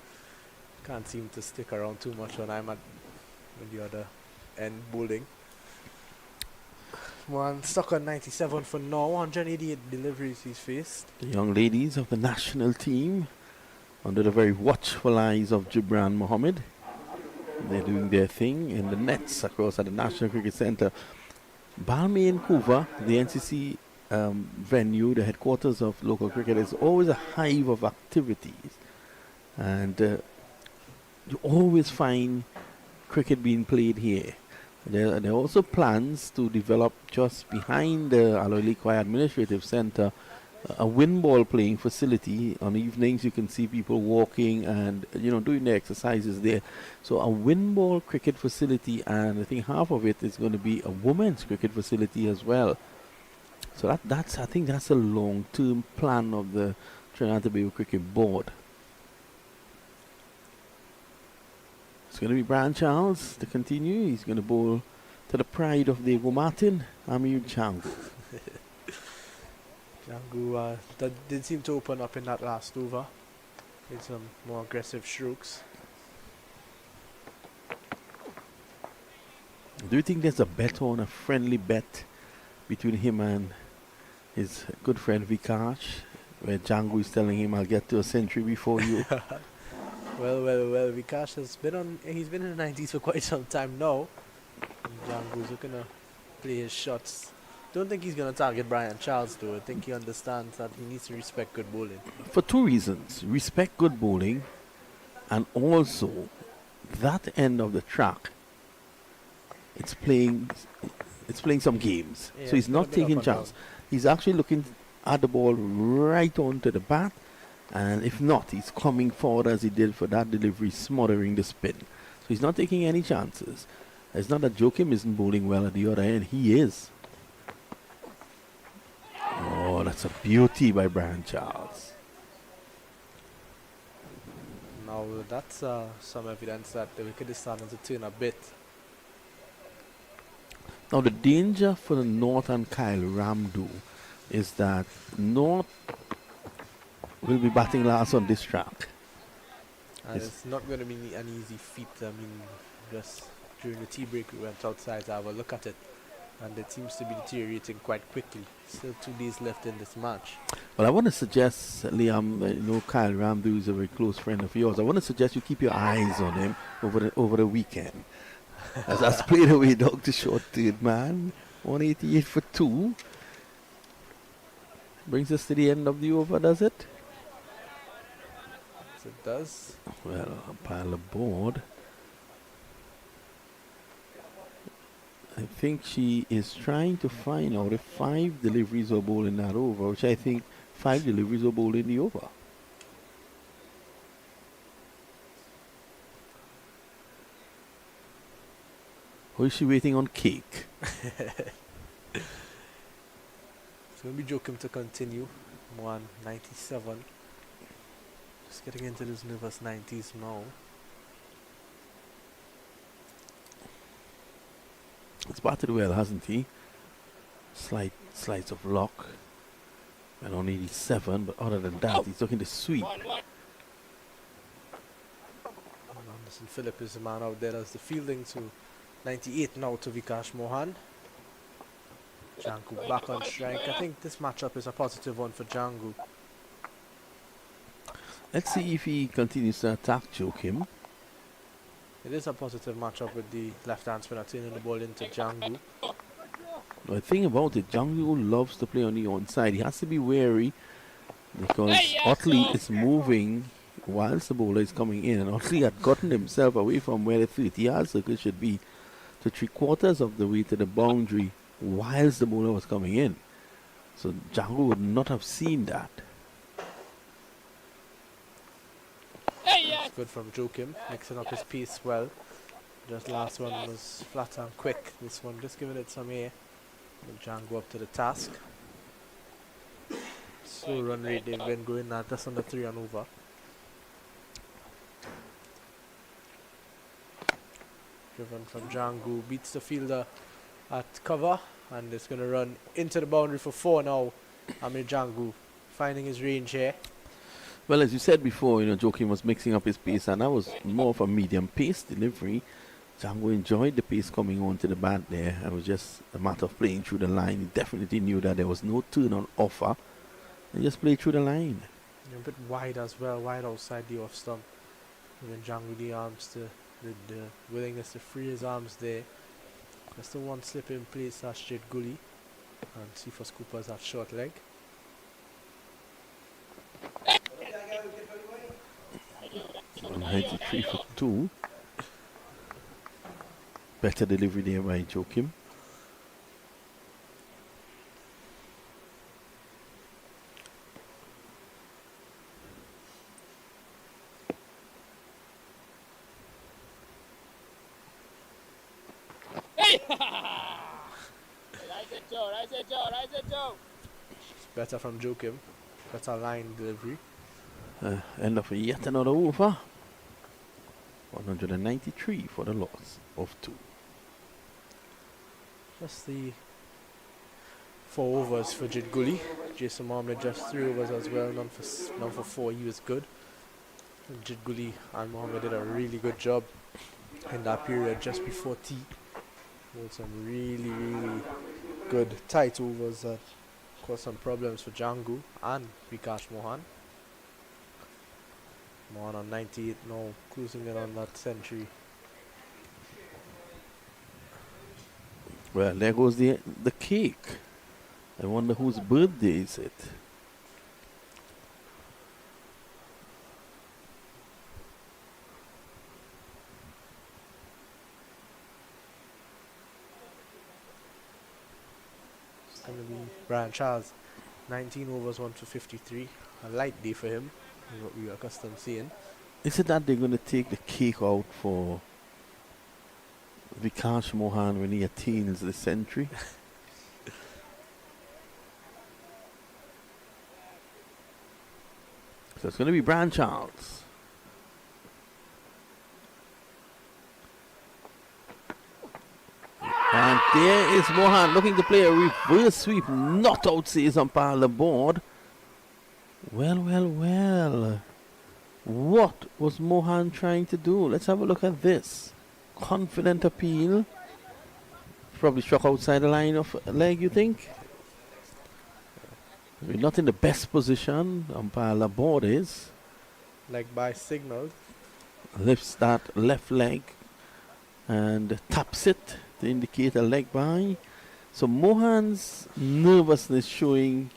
Can't seem to stick around too much when I'm at the other end bowling. One stuck on 97 for now. 188 deliveries he's faced. The young ladies of the national team under the very watchful eyes of Gibran Mohammed. They're doing their thing in the nets across at the National Cricket Centre. Balmain Coover, the NCC venue, the headquarters of local cricket, is always a hive of activities. And you always find cricket being played here. There are also plans to develop just behind the Aloilikoi Administrative Centre a wind ball playing facility. On evenings you can see people walking and doing their exercises there. So a wind ball cricket facility, and I think half of it is going to be a women's cricket facility as well. So I think that's a long-term plan of the Trinidad and Tobago Cricket Board. It's going to be Brian Charles to continue. He's going to bowl to the pride of Diego Martin, Amir Jangu. Jangu did seem to open up in that last over with some more aggressive strokes. Do you think there's a bet on, a friendly bet between him and his good friend Vikash, where Jangu is telling him, I'll get to a century before you? Well, Vikash he's been in the 90s for quite some time now. And Jangu's looking to play his shots. Don't think he's going to target Brian Charles though. I think he understands that he needs to respect good bowling. For two reasons. Respect good bowling, and also that end of the track, it's playing some games. Yeah, so he's not taking chance. He's actually looking at the ball right onto the bat, and if not, he's coming forward as he did for that delivery, smothering the spin. So he's not taking any chances. It's not that Joachim isn't bowling well at the other end. He is. Oh, that's a beauty by Brian Charles. Now that's some evidence that the wicket is starting to turn a bit. Now the danger for the North and Kyle Ramdu is that North will be batting last on this track. And it's not going to be an easy feat. I mean, just during the tea break we went outside to have a look at it, and it seems to be deteriorating quite quickly. Still 2 days left in this match. Well, I want to suggest, Liam, Kyle Ramdu is a very close friend of yours. I want to suggest you keep your eyes on him over the weekend. As that's played away, Dr. Short third man, 188 for 2. Brings us to the end of the over, does it? Yes, it does. Well, a pile of board. I think she is trying to find out if 5 deliveries were bowled in that over, which I think 5 deliveries were bowled in the over. Or is she waiting on cake? It's going to be Joachim to continue. 197. Just getting into this nervous 90s now. It's batted well, hasn't he? Slides of luck. And on 87, but other than that, he's looking to sweep. Anderson Phillip is the man out there as the fielding to 98 now to Vikash Mohan. Jangu back on strike. I think this matchup is a positive one for Jangu. Let's see if he continues to attack Joachim. It is a positive matchup with the left-hand spinner turning the ball into Jangu. The thing about it, Jangu loves to play on the onside. He has to be wary because Otley is moving whilst the bowler is coming in, and Otley had gotten himself away from where the 30-yard circle should be to 3/4 of the way to the boundary whilst the bowler was coming in. So Jangu would not have seen that. It's good from Joachim, mixing up his pace well. Just last one was flat and quick. This one just giving it some air. But Jangu up to the task. Slow run rate they've been going at just under 3 and over. Driven from Jangu, beats the fielder at cover, and it's going to run into the boundary for 4 now. Amir Jangu finding his range here. Well, as you said before, Joachim was mixing up his pace, and that was more of a medium pace delivery. Jangu enjoyed the pace coming onto the bat there. It was just a matter of playing through the line. He definitely knew that there was no turn on offer. And just play through the line. A bit wide as well, wide outside the off stump. Even Jangu the arms to the willingness to free his arms there. There's still one slip in place, that's Jid Gully. And Cephas Cooper's that short leg. 93 for 2. Better delivery there by Joachim. Better from Joachim. Better line delivery. End of yet another over. 193 for the loss of 2. Just the 4 overs for Jid Gully. Jason Mohammed just 3 overs as well, none for 4, he was good. And Jid Gully and Mohammed did a really good job in that period just before tea. With some really good tight overs that caused some problems for Jangu and Vikash Mohan. Mohan on 98 now, cruising in on that century. Well, there goes the cake. I wonder whose birthday is it? It's going to be Brian Charles. 19 overs, 1 for 53. A light day for him, is what we are accustomed seeing. Is it that they're going to take the cake out for Vikash Mohan when he attains the century? So it's going to be Brian Charles. And there is Mohan looking to play a reverse sweep, not out, says umpire on the board. Well. What was Mohan trying to do? Let's have a look at this. Confident appeal. Probably struck outside the line of leg, you think? We're not in the best position. Umpire Laborde is. Like by signal. Lifts that left leg and taps it to indicate a leg by. So Mohan's nervousness showing,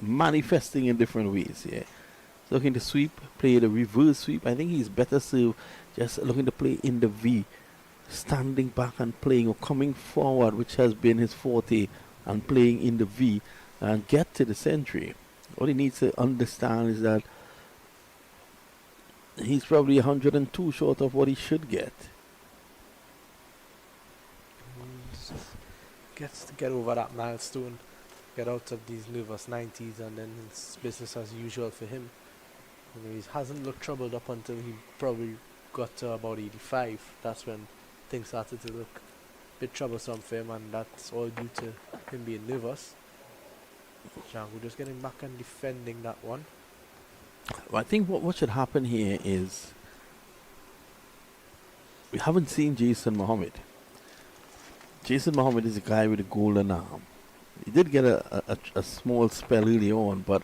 manifesting in different ways here. Looking to sweep, play the reverse sweep. I think he's better served just looking to play in the V, standing back and playing or coming forward, which has been his forte, and playing in the V and get to the century. What he needs to understand is that he's probably 102 short of what he should get. Gets to get over that milestone, get out of these nervous 90s, and then it's business as usual for him. You know, he hasn't looked troubled up until he probably got to about 85. That's when things started to look a bit troublesome for him, and that's all due to him being nervous. Jangu just getting back and defending that one. Well, I think what should happen here is we haven't seen Jason Mohammed. Jason Mohammed is a guy with a golden arm. He did get a small spell early on, but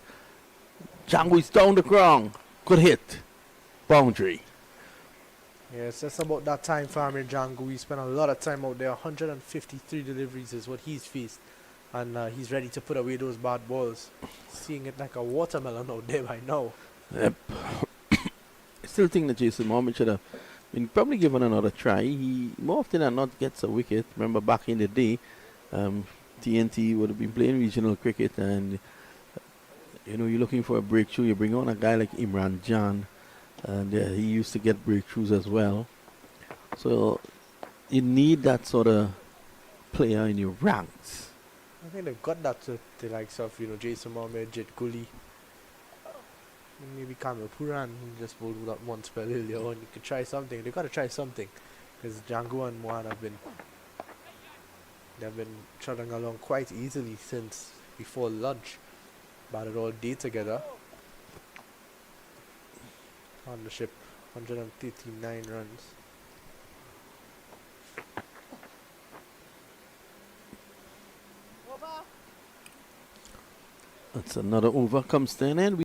Jangu is down the ground. Good hit. Boundary. Yeah, it's just about that time for Amir Jangu. He spent a lot of time out there. 153 deliveries is what he's faced. And he's ready to put away those bad balls. Seeing it like a watermelon out there by now. Yep. I still think that Jason Mohammed should have been probably given another try. He more often than not gets a wicket. Remember back in the day, TNT would have been playing regional cricket, and you know, you're looking for a breakthrough, you bring on a guy like Imran Jan, and he used to get breakthroughs as well. So you need that sort of player in your ranks. I think they've got that to the likes of, you know, Jason Mohammed, Jit Gully, maybe Kamilo Puran, who just bowled that one spell earlier on. You could try something. They've got to try something, because Jangu and Mohan they've been trotting along quite easily since before lunch. Batted all day together. On the ship, 139 runs. That's another over comes to an end.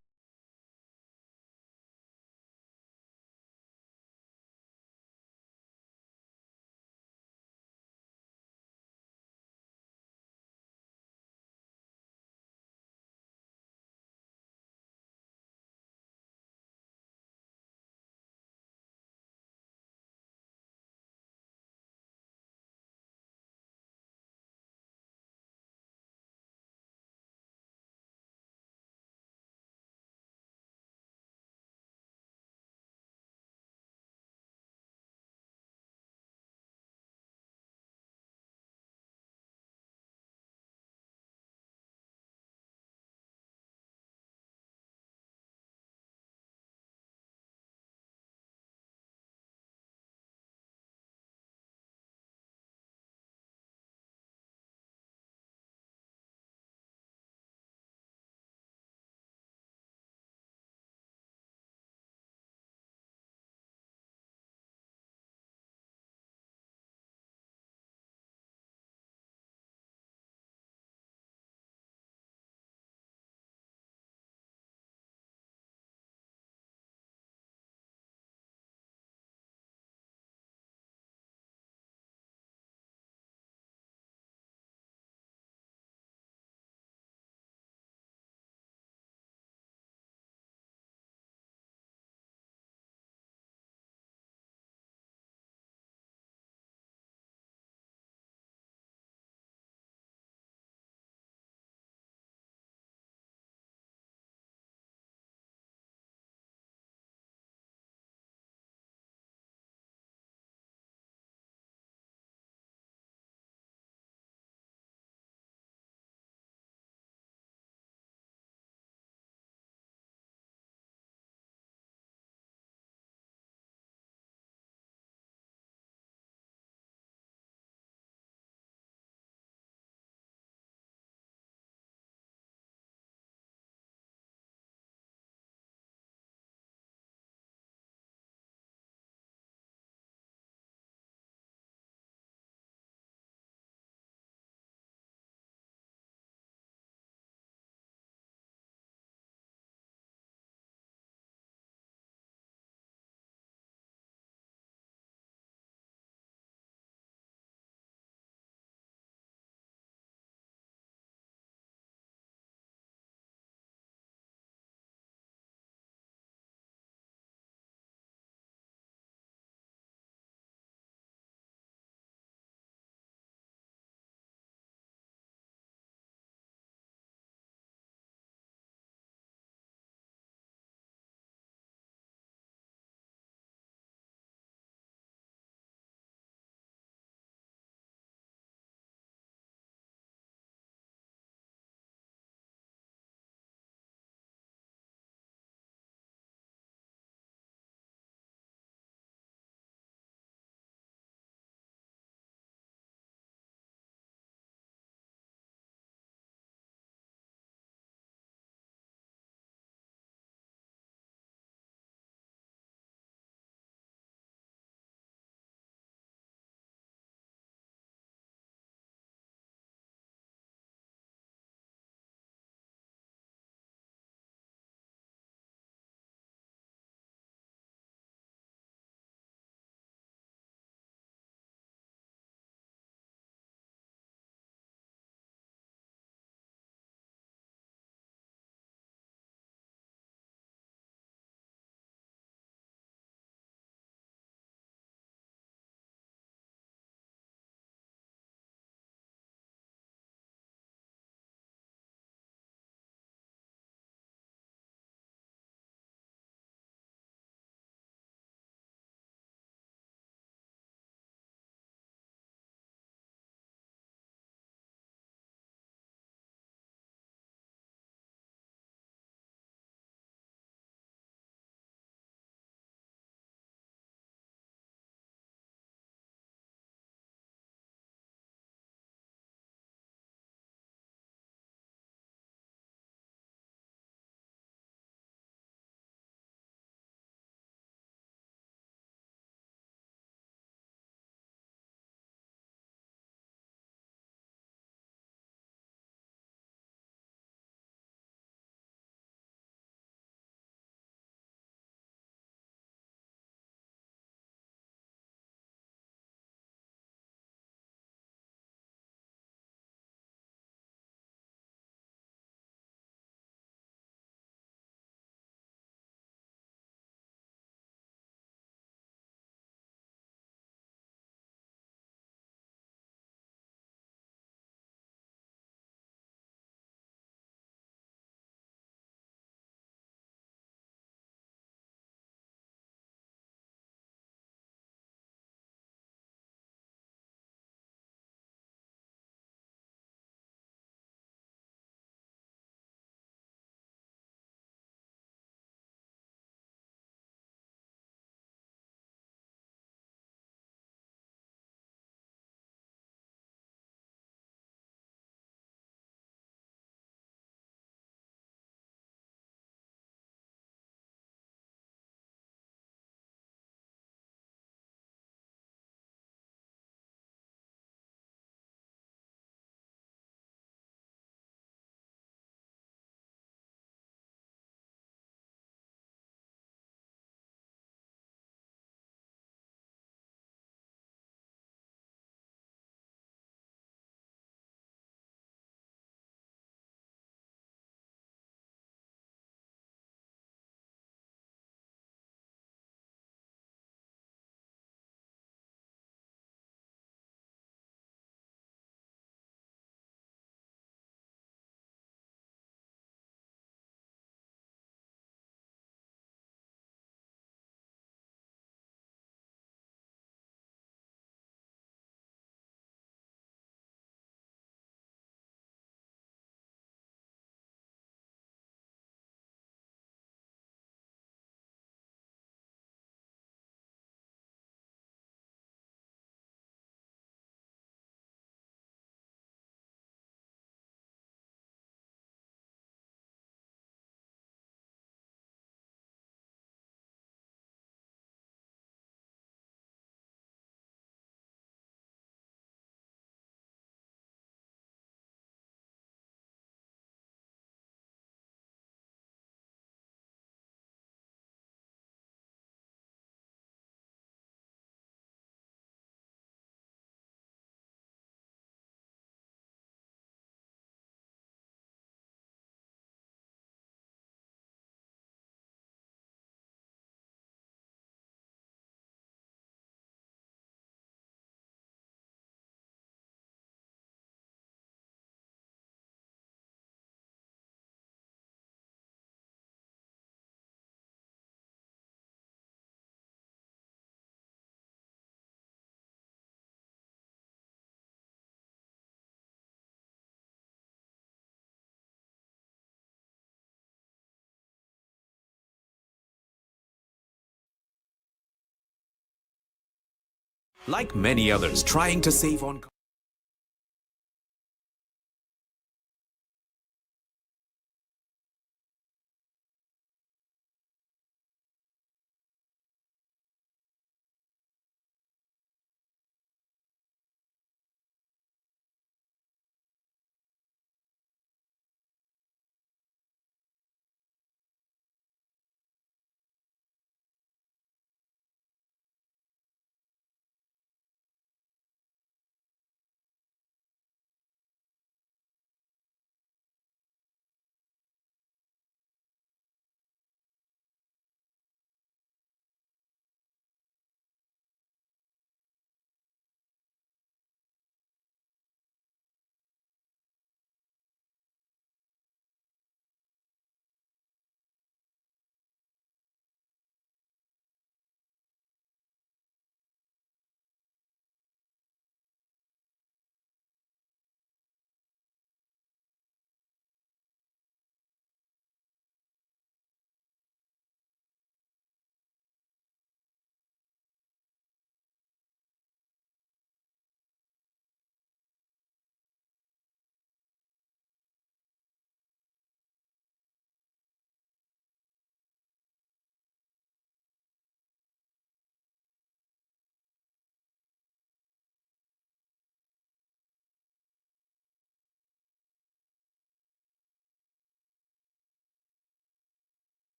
Like many others trying to save on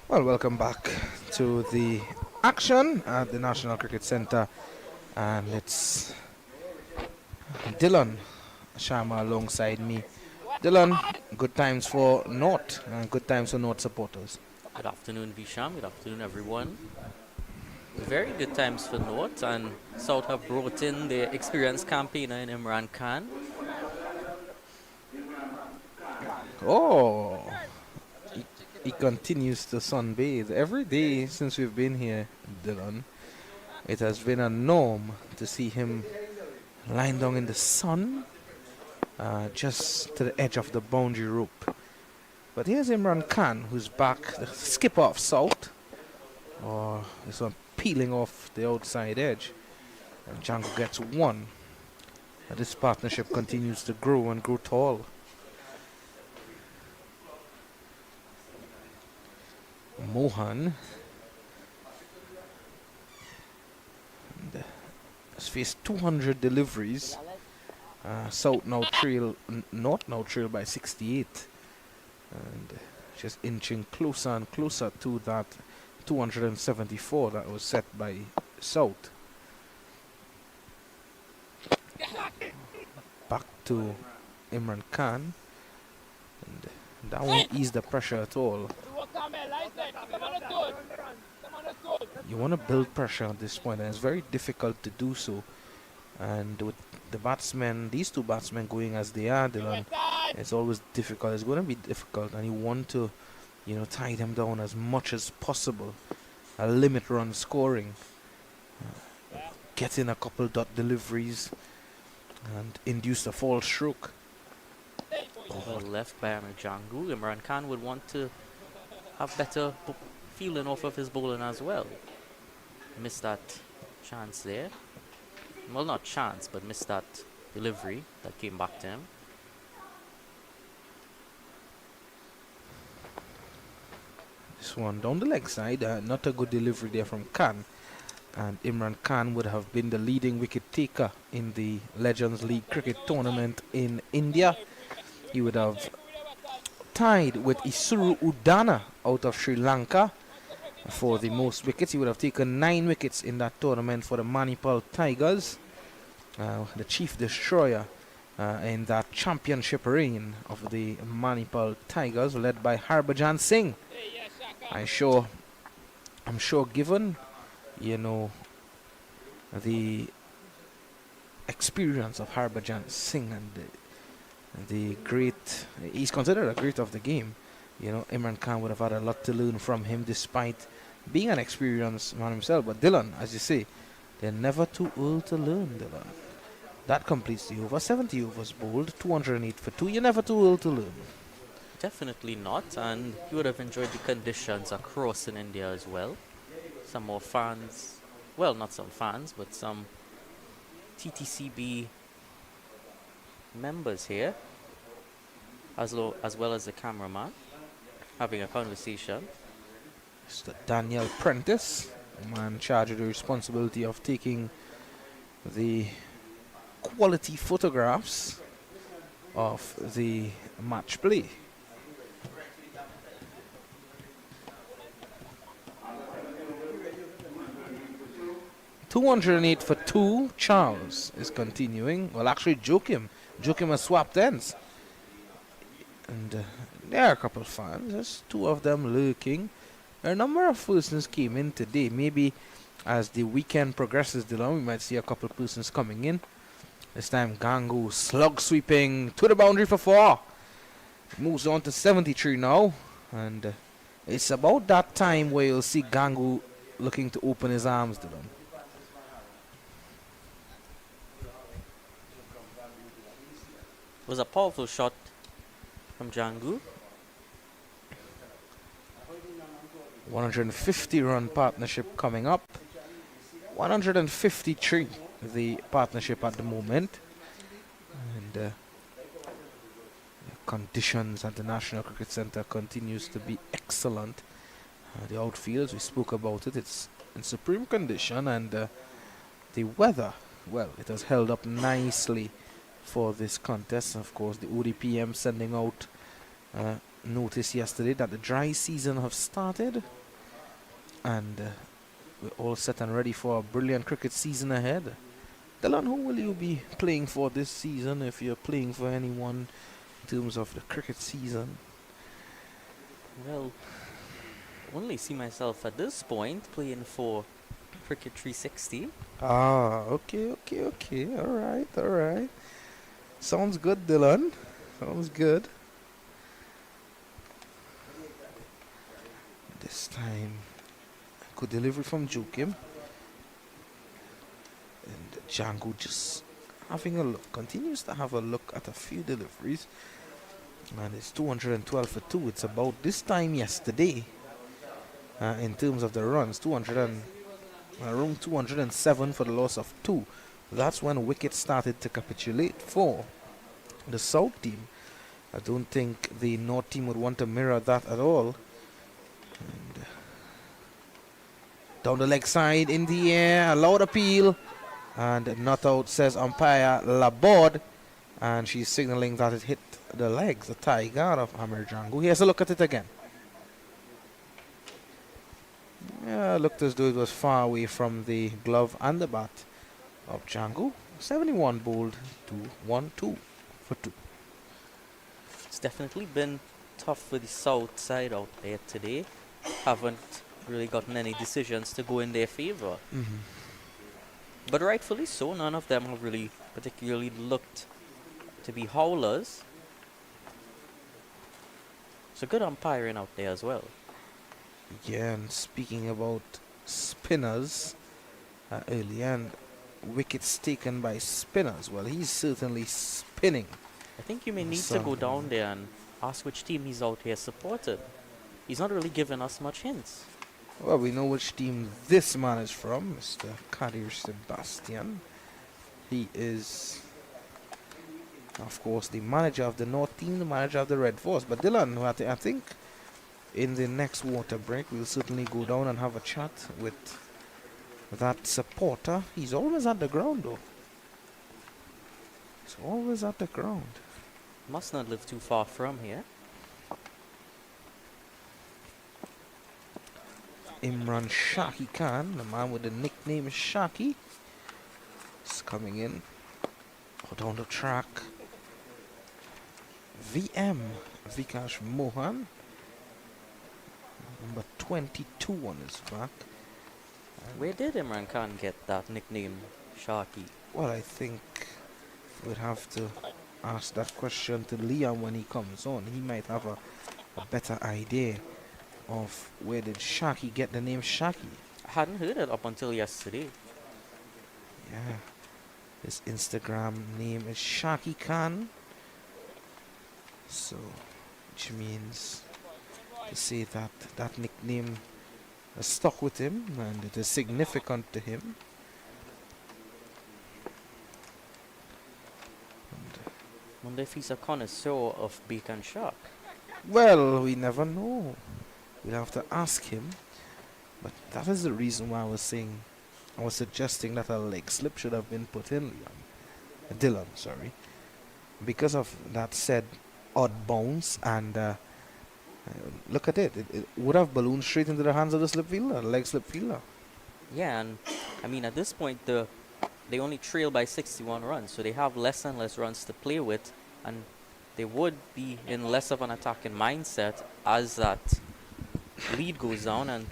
Well, welcome back to the action at the National Cricket Centre, and it's Dylan Sharma alongside me. Dylan, good times for North and good times for North supporters. Good afternoon, Visham. Good afternoon, everyone. Very good times for North, and South have brought in the experienced campaigner in Imran Khan. Oh, he continues to sunbathe every day since we've been here, Dylan. It has been a norm to see him lying down in the sun, just to the edge of the boundary rope. But here's Imran Khan, who's back, the skipper of South. Or this one peeling off the outside edge. And Jangu gets one. And this partnership continues to grow and grow tall. Mohan has faced 200 deliveries. South now trail, North now trail by 68. And just inching closer and closer to that 274 that was set by South. Back to Imran Khan, and that won't ease the pressure at all. You want to build pressure at this point, and it's very difficult to do so. And with the batsmen, these two batsmen going as they are, Dylan, it's always difficult. It's going to be difficult, and you want to, tie them down as much as possible. A limit run scoring, get in a couple dot deliveries, and induce a false stroke. Well left by Jangu. Imran Khan would want to have better feeling off of his bowling as well. Missed that chance there. Well, not chance, but missed that delivery that came back to him. This one down the leg side, not a good delivery there from Khan. And Imran Khan would have been the leading wicket taker in the Legends League cricket tournament in India. He would have tied with Isuru Udana out of Sri Lanka for the most wickets. He would have taken 9 wickets in that tournament for the Manipal Tigers, the chief destroyer in that championship reign of the Manipal Tigers, led by Harbhajan Singh. I'm sure given, the experience of Harbhajan Singh and the great, he's considered a great of the game. Imran Khan would have had a lot to learn from him, despite being an experienced man himself. But Dylan, as you say, they're never too old to learn, Dylan. That completes the over. 70 overs bowled, 208 for 2. You're never too old to learn. Definitely not, and you would have enjoyed the conditions across in India as well. Some more fans, well, not some fans, but some Ttcb members here, as well as the cameraman, having a conversation. Mr. Daniel Prentice, the man charged with the responsibility of taking the quality photographs of the match play. .208 for 2. Charles is continuing. Well, actually, Joachim has swapped ends. And there are a couple of fans. There's 2 of them lurking. A number of persons came in today. Maybe as the weekend progresses, Dylan, we might see a couple of persons coming in. This time, Jangu slug sweeping to the boundary for 4. Moves on to 73 now. And it's about that time where you'll see Jangu looking to open his arms, Dylan. It was a powerful shot from Jangu. 150 run partnership coming up. 153 the partnership at the moment. And the conditions at the National Cricket Centre continues to be excellent. The outfields, we spoke about it, it's in supreme condition, and the weather, well, it has held up nicely for this contest. Of course, the ODPM sending out notice yesterday that the dry season have started, and we're all set and ready for a brilliant cricket season ahead. Dylan, who will you be playing for this season, if you're playing for anyone in terms of the cricket season? Well, I only see myself at this point playing for Cricket 360. Okay. All right. Sounds good, Dylan. Sounds good. This time, good delivery from Joachim. And Jangu just having a look, continues to have a look at a few deliveries. And it's 212 for 2. It's about this time yesterday, in terms of the runs, 207 for the loss of 2. That's when wickets started to capitulate for the South team. I don't think the North team would want to mirror that at all. And down the leg side, in the air, a loud appeal, and not out, says umpire Laborde, and she's signaling that it hit the legs, the thigh guard of Amir Jangu. Here's a look at it again. Yeah, looked as though it was far away from the glove and the bat of Jangu. 71 bowled to 1-2 for 2. It's definitely been tough for the south side out there today. Haven't really gotten any decisions to go in their favor. But rightfully so, none of them have really particularly looked to be howlers. So good umpiring out there as well. Yeah, and speaking about spinners, earlier, and wickets taken by spinners. Well, he's certainly spinning. I think you may need to go down there and ask which team he's out here supported. He's not really giving us much hints. Well, we know which team this man is from, Mr. Kadir Sebastian. He is, of course, the manager of the North team, the manager of the Red Force. But Dylan, I think in the next water break, we'll certainly go down and have a chat with that supporter. He's always at the ground, though. He's always at the ground. Must not live too far from here. Imran Shaki Khan, the man with the nickname Shaki, is coming in. Down the track. VM Vikash Mohan, number 22 on his back. Where did Imran Khan get that nickname, Sharky? Well, I think we'd have to ask that question to Liam when he comes on. He might have a better idea of where did Shaki get the name Shaki. I hadn't heard it up until yesterday. Yeah, his Instagram name is Shaki Khan. So, which means to say that that nickname has stuck with him and it is significant to him. Wonder if he's a connoisseur of bacon shark. Well, we never know. We'll have to ask him. But that is the reason why I was suggesting that a leg slip should have been put in, Dylan, sorry. Because of that said odd bounce, and look at it. It would have ballooned straight into the hands of the slip fielder, the leg slip fielder. Yeah, and I mean at this point they only trail by 61 runs, so they have less and less runs to play with, and they would be in less of an attacking mindset as that lead goes down and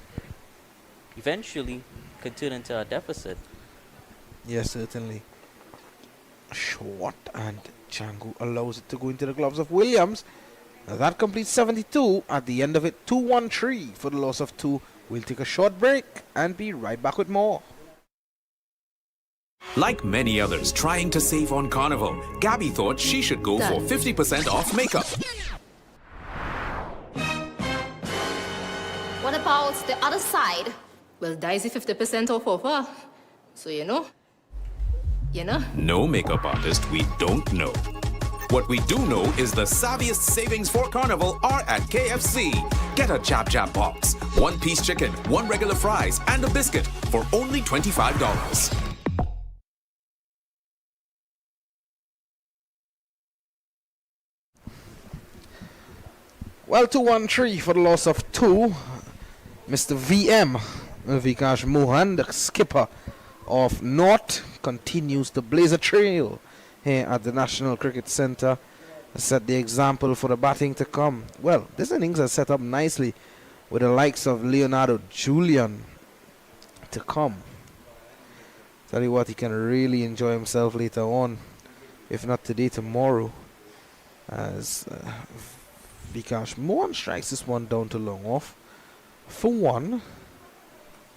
eventually could turn into a deficit. Yes, certainly. Short, and Jangu allows it to go into the gloves of Williams. Now that completes 72. At the end of it, 2-1-3 for the loss of 2. We'll take a short break and be right back with more. Like many others trying to save on Carnival, Gabby thought she should go for 50% off makeup. What about the other side? Well, Daisy 50% off offer. So, you know. No makeup artist we don't know. What we do know is the savviest savings for Carnival are at KFC. Get a Jab Jab box, 1-piece chicken, 1 regular fries, and a biscuit for only $25. Well, 2-1-3 for the loss of 2. Mr. VM Vikash Mohan, the skipper of North, continues to blaze a trail here at the National Cricket Centre. Set the example for the batting to come. Well, this innings has set up nicely with the likes of Leonardo Julian to come. Tell you what, he can really enjoy himself later on, if not today, tomorrow, as Vikash Mohan strikes this one down to long off for 1.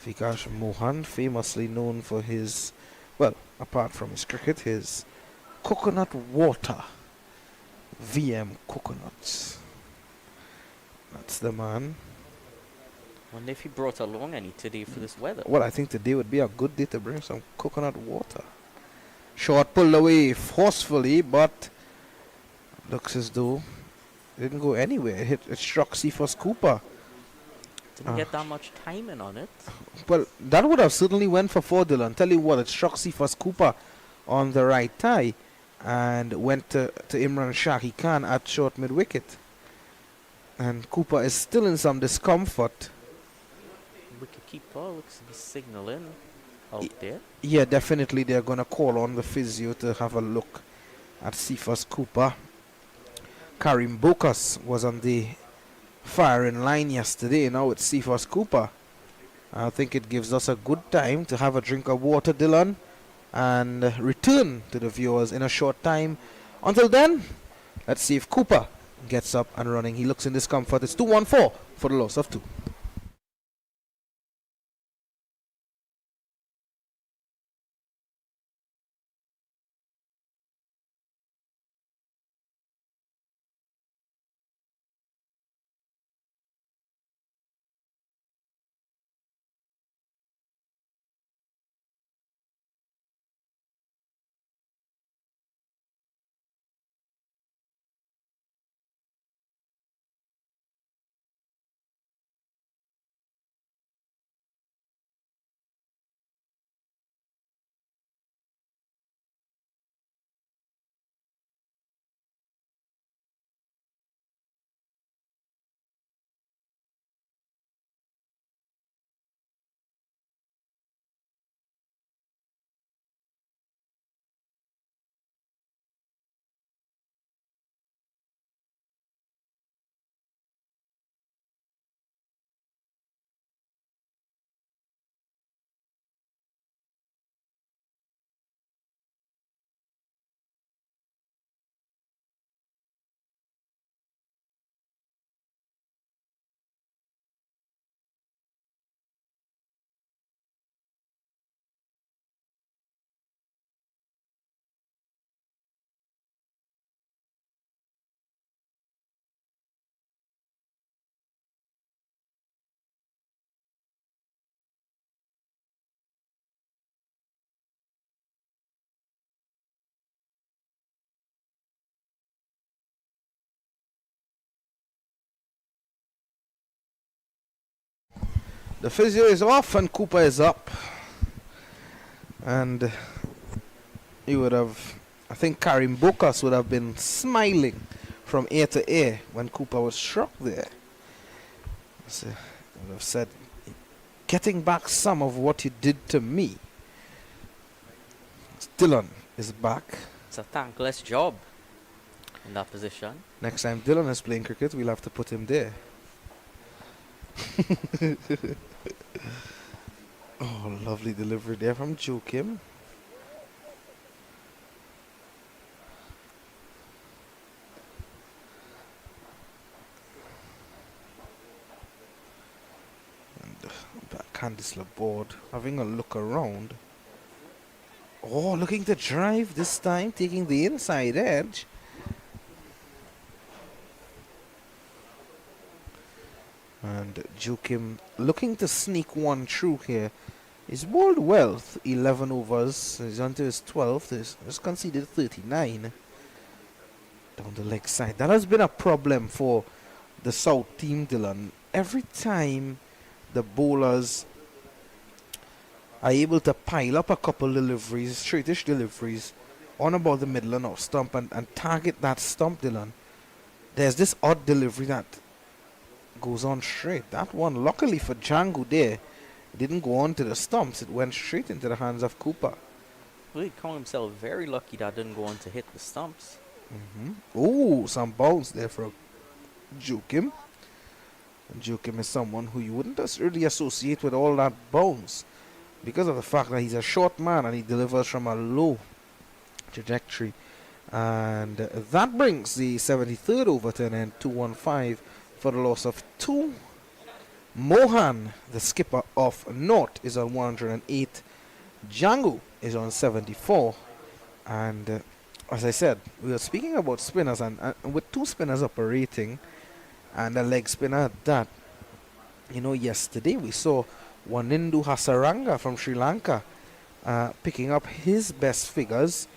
Vikash Mohan, famously known for his, well, apart from his cricket, his coconut water. VM coconuts. That's the man. Wonder if he brought along any today for this weather. Well, I think today would be a good day to bring some coconut water. Short pulled away forcefully, but looks as though it didn't go anywhere. It struck Cephas Cooper. Didn't get that much timing on it. Well, that would have certainly went for 4, Dylan. Tell you what, it struck Cephas Cooper on the right thigh and went to Imran Shaki Khan at short mid-wicket. And Cooper is still in some discomfort. Wicketkeeper looks to be signalling. out there. Yeah, definitely they're going to call on the physio to have a look at Cephas Cooper. Carimbocas was on the firing line yesterday. Now it's Cephas Cooper. I think it gives us a good time to have a drink of water, Dylan, and return to the viewers in a short time. Until then, let's see if Cooper gets up and running. He looks in discomfort. It's 2-1-4 for the loss of 2. The physio is off and Cooper is up. And he would have, I think Carimbocas would have been smiling from ear to ear when Cooper was struck there. So I would have said, getting back some of what you did to me. Dylan is back. It's a thankless job in that position. Next time Dylan is playing cricket, we'll have to put him there. Oh, lovely delivery there from Joe Kim. And Candice Laborde having a look around. Oh, looking to drive this time, taking the inside edge. And Joachim looking to sneak one through here. He's bowled well, 11 overs. He's on to his 12th. He's conceded 39 down the leg side. That has been a problem for the South team, Dylan. Every time the bowlers are able to pile up a couple deliveries, straightish deliveries, on about the middle and off stump and target that stump, Dylan, there's this odd delivery that goes on straight. That one, luckily for Jangu there, didn't go on to the stumps. It went straight into the hands of Cooper. Well, he called himself very lucky that didn't go on to hit the stumps. Oh, some bounce there from Joachim. And Joachim is someone who you wouldn't really associate with all that bounce because of the fact that he's a short man and he delivers from a low trajectory. And that brings the 73rd over to an end, 2-1-5 for the loss of 2. Mohan, the skipper of North, is on 108. Jangu is on 74. And as I said, we were speaking about spinners, and with 2 spinners operating and a leg spinner at that, you know, yesterday we saw Wanindu Hasaranga from Sri Lanka picking up his best figures,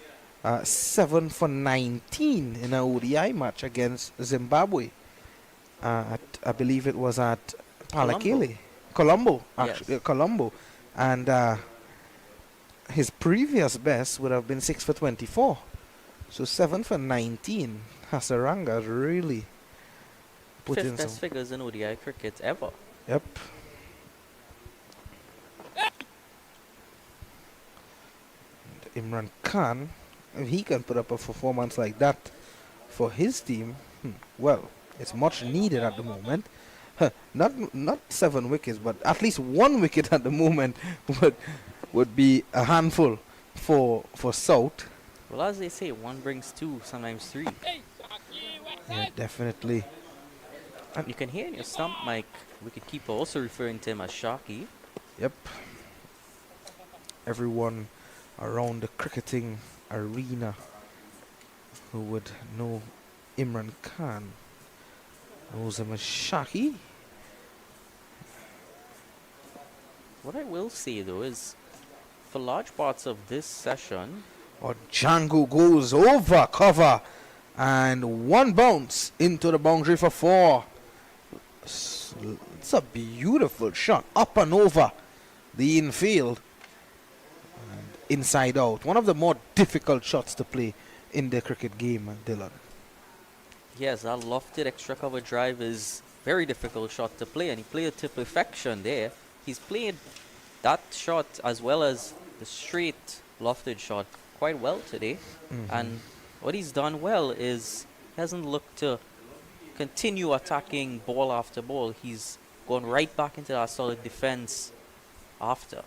7 for 19 in an ODI match against Zimbabwe. I believe it was at Palakele, Colombo, actually, Yes. Colombo, and his previous best would have been 6 for 24. So 7 for 19. Hasaranga really put in Fifth some. best figures in ODI cricket ever. Yep. Imran Khan, if he can put up a performance like that for his team, well, it's much needed at the moment. Not 7 wickets, but at least 1 wicket at the moment would be a handful for South. Well, as they say, one brings two, sometimes three. Yeah, definitely. And you can hear in your stump mic, wicketkeeper also referring to him as Sharky. Yep. Everyone around the cricketing arena who would know Imran Khan knows him as Shaki. What I will say though is, for large parts of this session, Jangu goes over cover and 1 bounce into the boundary for 4. It's a beautiful shot up and over the infield and inside out. One of the more difficult shots to play in the cricket game, Dylan. yes, that lofted extra cover drive is very difficult shot to play, and he played it to perfection there. He's played that shot as well as the straight lofted shot quite well today. And what he's done well is he hasn't looked to continue attacking ball after ball. He's gone right back into that solid defense after.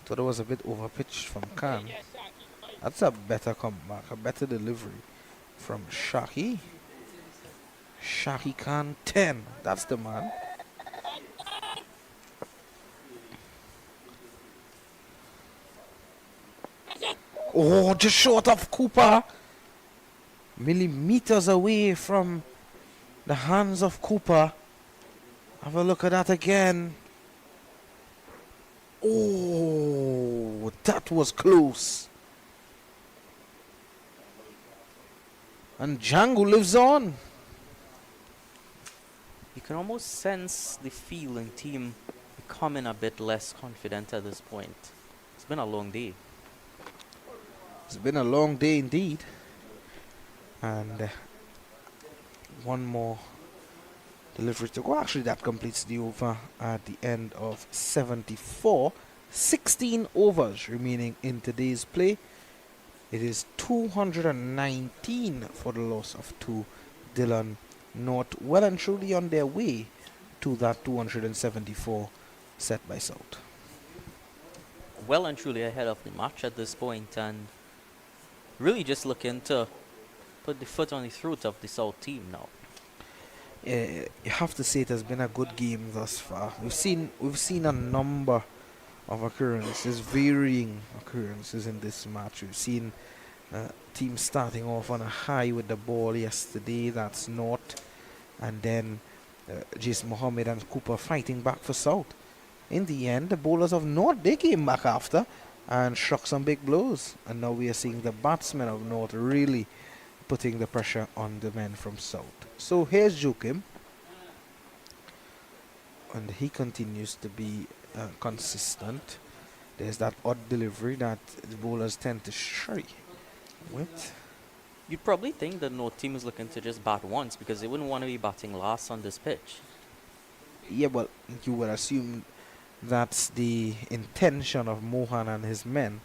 Thought it was a bit overpitched from Khan. That's a better comeback, a better delivery from Shaki. Shaki Khan 10. That's the man. Oh, just short of Cooper. Millimeters away from the hands of Cooper. Have a look at that again. Oh, that was close. And Jangu lives on. You can almost sense the fielding team becoming a bit less confident at this point. It's been a long day. It's been a long day indeed. And one more delivery to go. Actually, that completes the over at the end of 74. 16 overs remaining in today's play. It is 219 for the loss of 2. Dylan North well and truly on their way to that 274 set by South. Well and truly ahead of the match at this point, and really just looking to put the foot on the throat of the South team now. You have to say it has been a good game thus far. We've seen a number of occurrences, varying occurrences in this match. We've seen teams starting off on a high with the ball yesterday. That's North, and then Jason Mohammed and Cooper fighting back for South. In the end, the bowlers of North, they came back after and struck some big blows, and now we are seeing the batsmen of North really putting the pressure on the men from South. So here's Joachim, and he continues to be consistent. There's that odd delivery that the bowlers tend to shy with. You'd probably think the North team is looking to just bat once because they wouldn't want to be batting last on this pitch. Yeah, well, you would assume that's the intention of Mohan and his men.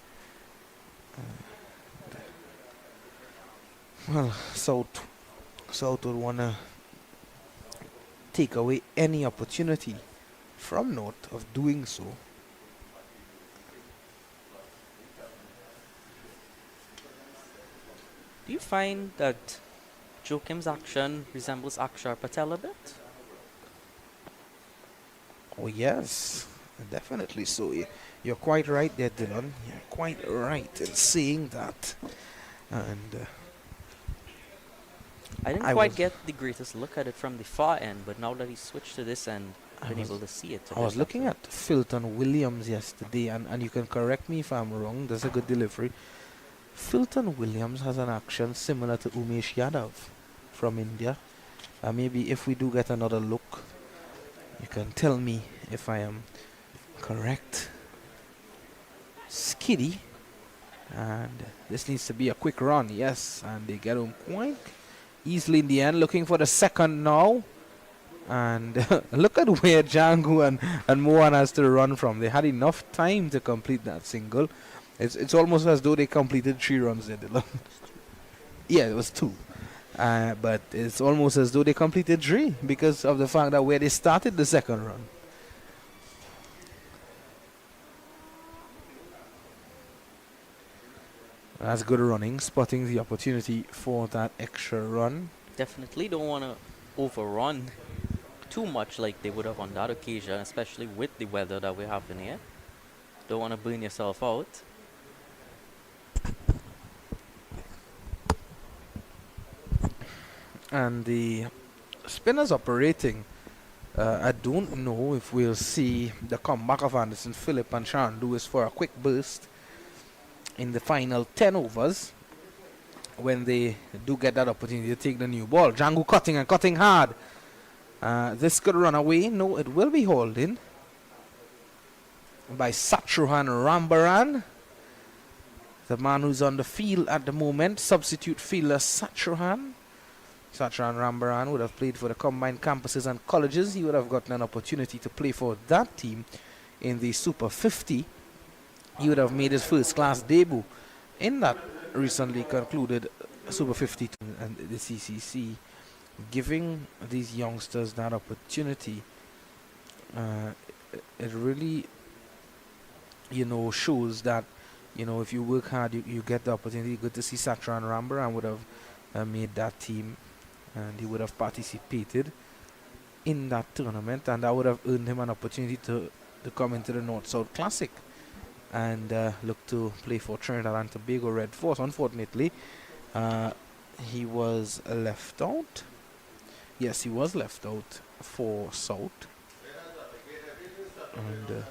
Well, South would want to take away any opportunity from North of doing so. Do you find that Joachim's action resembles Akshar Patel a bit? Oh yes, definitely so. You're quite right there, Dylan. You're quite right in saying that. And I didn't quite get the greatest look at it from the far end, but now that he switched to this end, I've been able to see it. I was looking at Filton Williams yesterday, and you can correct me if I'm wrong. That's a good delivery. Filton Williams has an action similar to Umesh Yadav from India. Maybe if we do get another look, you can tell me if I am correct. Skiddy, and this needs to be a quick run. Yes, and they get him quite easily in the end, looking for the second now. And look at where Jangu and Mohan has to run from. They had enough time to complete that single. It's almost as though they completed 3 runs there, Dylan. Yeah, it was 2. But it's almost as though they completed 3 because of the fact that where they started the second run. That's good running, spotting the opportunity for that extra run. Definitely don't want to overrun too much like they would have on that occasion, especially with the weather that we're having here. Don't want to burn yourself out. And the spinners operating. I don't know if we'll see the comeback of Anderson Phillip and Sharon Lewis for a quick burst in the final 10 overs when they do get that opportunity to take the new ball. Jangu cutting and cutting hard. This could run away. No, it will be hauled in by Satruhan Rambaran, the man who's on the field at the moment. Substitute fielder Satruhan Rambaran would have played for the combined campuses and colleges. He would have gotten an opportunity to play for that team in the Super 50. He would have made his first class debut in that recently concluded Super 50 and the CCC, giving these youngsters that opportunity. It really, shows that, if you work hard, you get the opportunity. Good to see Satran Rambaran would have made that team, and he would have participated in that tournament, and that would have earned him an opportunity to come into the North-South Classic and look to play for Trinidad and Tobago Red Force. Unfortunately, he was left out. Yes, he was left out for South. And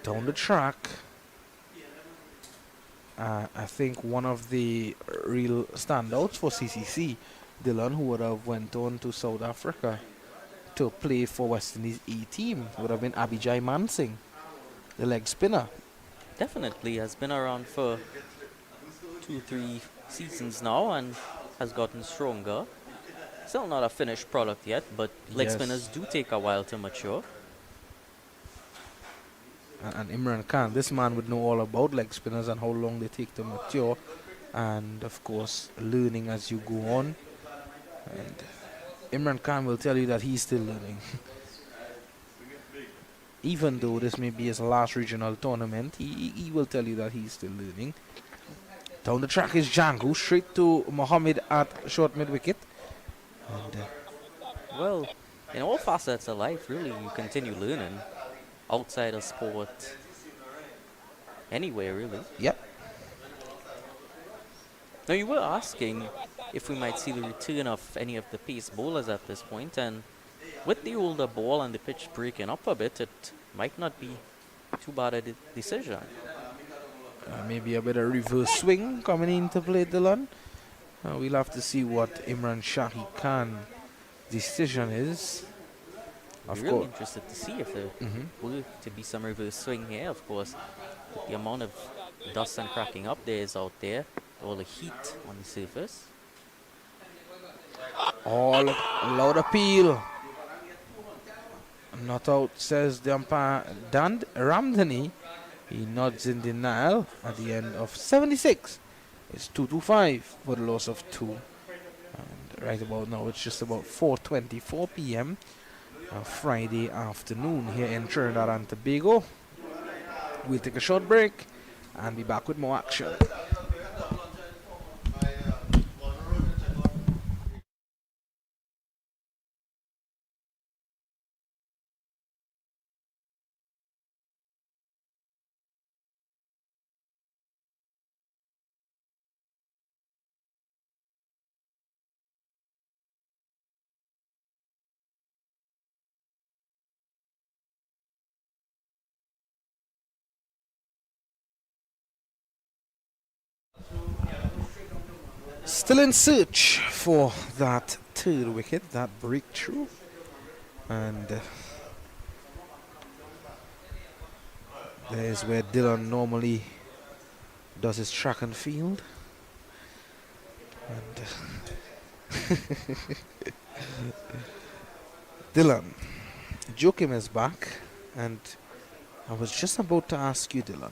down the track, I think one of the real standouts for CCC, Dylan, who would have went on to South Africa to play for West Indies A team, would have been Abhijay Mansingh, the leg spinner. Definitely has been around for 2-3 seasons now and has gotten stronger. Still not a finished product yet, but leg spinners do take a while to mature. And Imran Khan, this man would know all about leg spinners and how long they take to mature, and of course learning as you go on. And Imran Khan will tell you that he's still learning. Even though this may be his last regional tournament, he will tell you that he's still learning. Down the track is Jangu, straight to Mohammed at short mid-wicket. And well, in all facets of life, really, you continue learning outside of sport, anywhere, really. Yep. Now, you were asking if we might see the return of any of the pace bowlers at this point, and with the older ball and the pitch breaking up a bit, it might not be too bad a decision. Maybe a bit of reverse swing coming into play, Dylan. We'll have to see what Imran Shahi Khan's decision is. I'm really interested to see if there were to be some reverse swing here, of course. With the amount of dust and cracking up there is out there, all the heat on the surface. All loud appeal. Not out, says the umpire Dan Ramdhani. He nods in denial at the end of 76. It's 2-5 for the loss of 2. And right about now, it's just about 4:24 p.m. Friday afternoon here in Trinidad and Tobago. We'll take a short break and be back with more action. Still in search for that third wicket, that breakthrough. And there's where Dylan normally does his track and field. And Dylan, Joachim is back, and I was just about to ask you, Dylan.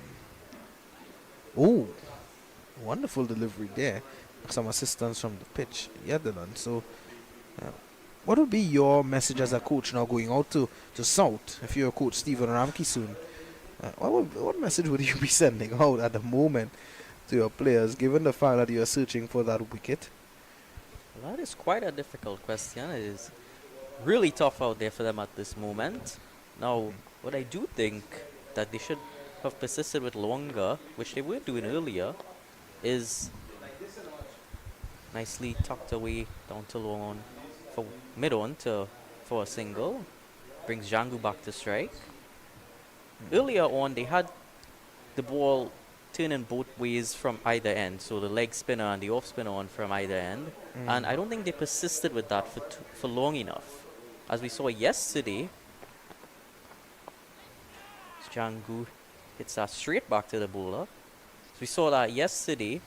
Oh, wonderful delivery there. Some assistance from the pitch. Yeah, Dylan. So, uh, what would be your message as a coach now going out to South? If you're Coach Stephen Ramke soon, what message would you be sending out at the moment to your players, given the fact that you are searching for that wicket? Well, that is quite a difficult question. It is really tough out there for them at this moment. Now, what I do think that they should have persisted with longer, which they were doing earlier, is nicely tucked away down to low on for mid on to for a single. Brings Jangu back to strike. Earlier on, they had the ball turning both ways from either end, so the leg spinner and the off spinner on from either end. And I don't think they persisted with that for long enough. As we saw yesterday, Jangu hits that straight back to the bowler. So we saw that yesterday.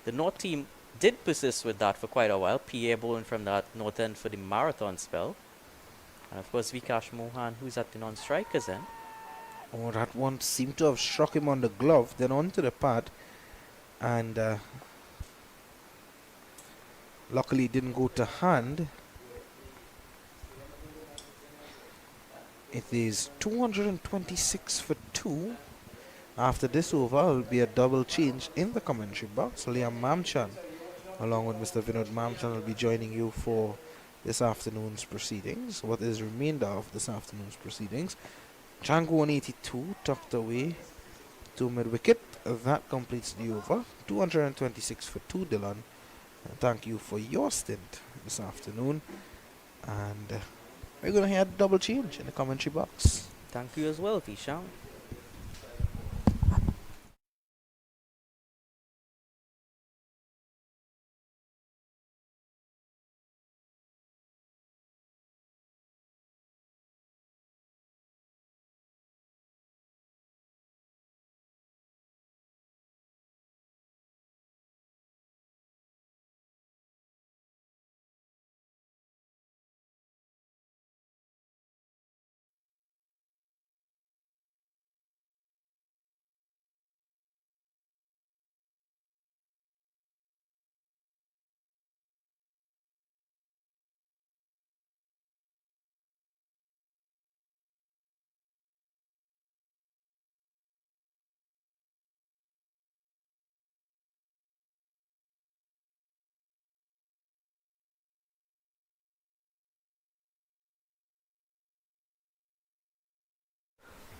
The North team did persist with that for quite a while. PA bowling from that North end for the marathon spell. And of course, Vikash Mohan, who's at the non-strikers end. Oh, that one seemed to have struck him on the glove, then onto the pad, and luckily it didn't go to hand. It is 226 for 2. After this over, it will be a double change in the commentary box. Liam Mamchan, along with Mr. Vinod Mamchan, will be joining you for this afternoon's proceedings. What is remainder of this afternoon's proceedings? Jangu 182 tucked away to mid wicket. That completes the over. 226 for 2, Dylan. Thank you for your stint this afternoon. And we're going to hear a double change in the commentary box. Thank you as well, Vishal.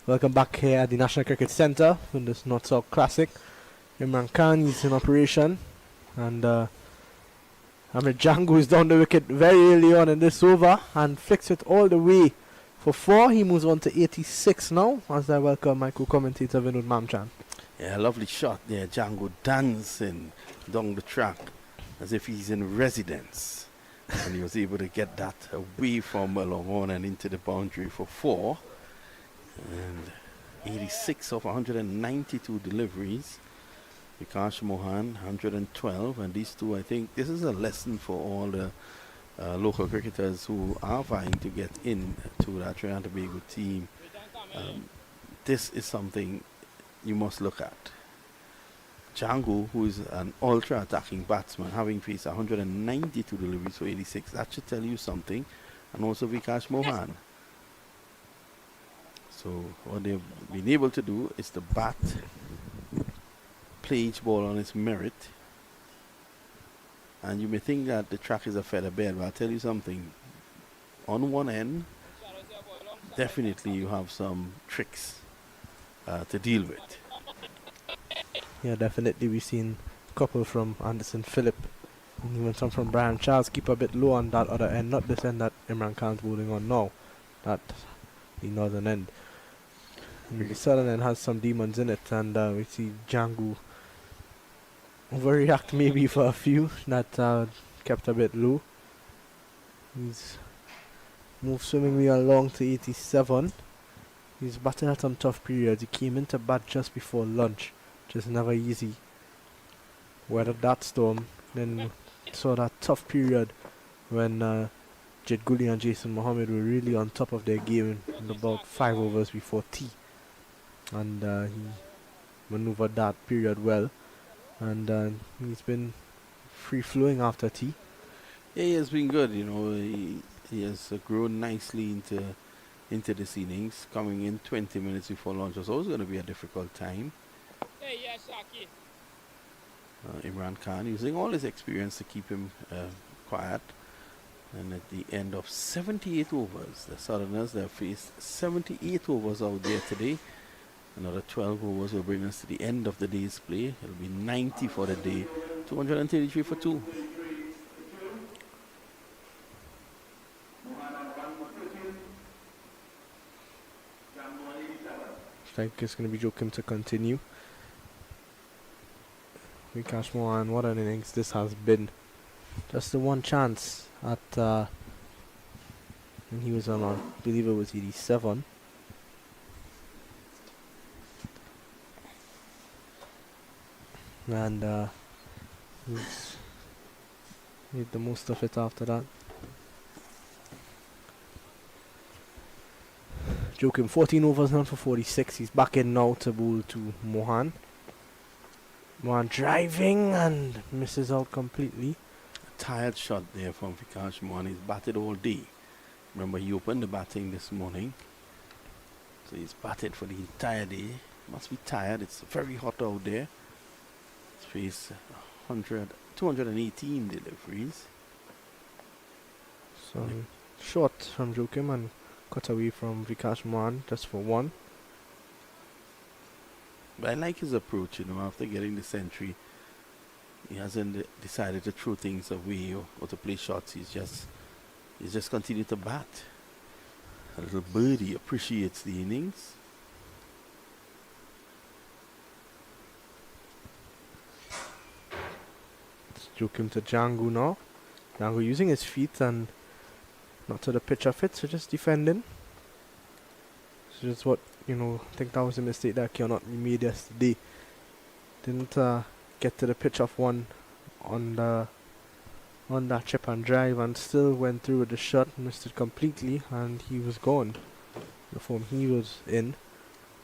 Welcome back here at the National Cricket Centre in this North South Classic. Imran Khan is in operation, and Ahmed Jangu is down the wicket very early on in this over and flicks it all the way for 4. He moves on to 86 now as I welcome my co-commentator Vinod Mamchan. Yeah, lovely shot there. Jangu dancing down the track as if he's in residence. And he was able to get that away from long on and into the boundary for 4. And 86 of 192 deliveries. Vikash Mohan, 112. And these two, I think, this is a lesson for all the local cricketers who are vying to get in to that Trinidad and Tobago team. This is something you must look at. Jangu, who is an ultra-attacking batsman, having faced 192 deliveries for 86, that should tell you something. And also Vikash Mohan. So what they've been able to do is to bat, play each ball on its merit. And you may think that the track is a feather bed, but I'll tell you something. On one end, definitely you have some tricks to deal with. Yeah, definitely we've seen a couple from Anderson Phillip, and even some from Brian Charles. Keep a bit low on that other end, not this end that Imran Khan's bowling on now, that the northern end. And the southern end has some demons in it, and we see Jangu overreact maybe for a few that kept a bit low. He's moved swimmingly along to 87. He's batting at some tough periods. He came into bat just before lunch, which is never easy. Weathered that storm, then saw that tough period when Jed Gully and Jason Mohammed were really on top of their game in about 5 overs before tea. and he maneuvered that period well, and he's been free flowing after tea. Yeah, he has been good. He has grown nicely into this innings, coming in 20 minutes before lunch was always going to be a difficult time. Hey, yeah, Shaki. Imran Khan using all his experience to keep him quiet. And at the end of 78 overs, the Southerners have faced 78 overs out there today. Another 12 overs will bring us to the end of the day's play. It'll be 90 for the day, 233 for 2. I think it's going to be Joachim to continue. Vikash Mohan, what an innings this has been. Just the one chance at when he was on, I believe it was 87. And he's made the most of it after that. Joachim, 14 overs, none for 46. He's back in now to bowl to Mohan. Mohan driving and misses out completely. A tired shot there from Vikash Mohan. He's batted all day. Remember, he opened the batting this morning. So he's batted for the entire day. Must be tired. It's very hot out there. He's faced 218 deliveries. So short from Joachim and cut away from Vikash Mohan just for one. But I like his approach, after getting the century. He hasn't decided to throw things away or to play shots. He's just continued to bat. A little birdie appreciates the innings. It's Joachim to Jangu now. Jangu using his feet and not to the pitch of it, so just defending. So just what, I think that was a mistake that Kionot made yesterday. Didn't get to the pitch of one on that chip and drive, and still went through with the shot, missed it completely, and he was gone. The form he was in,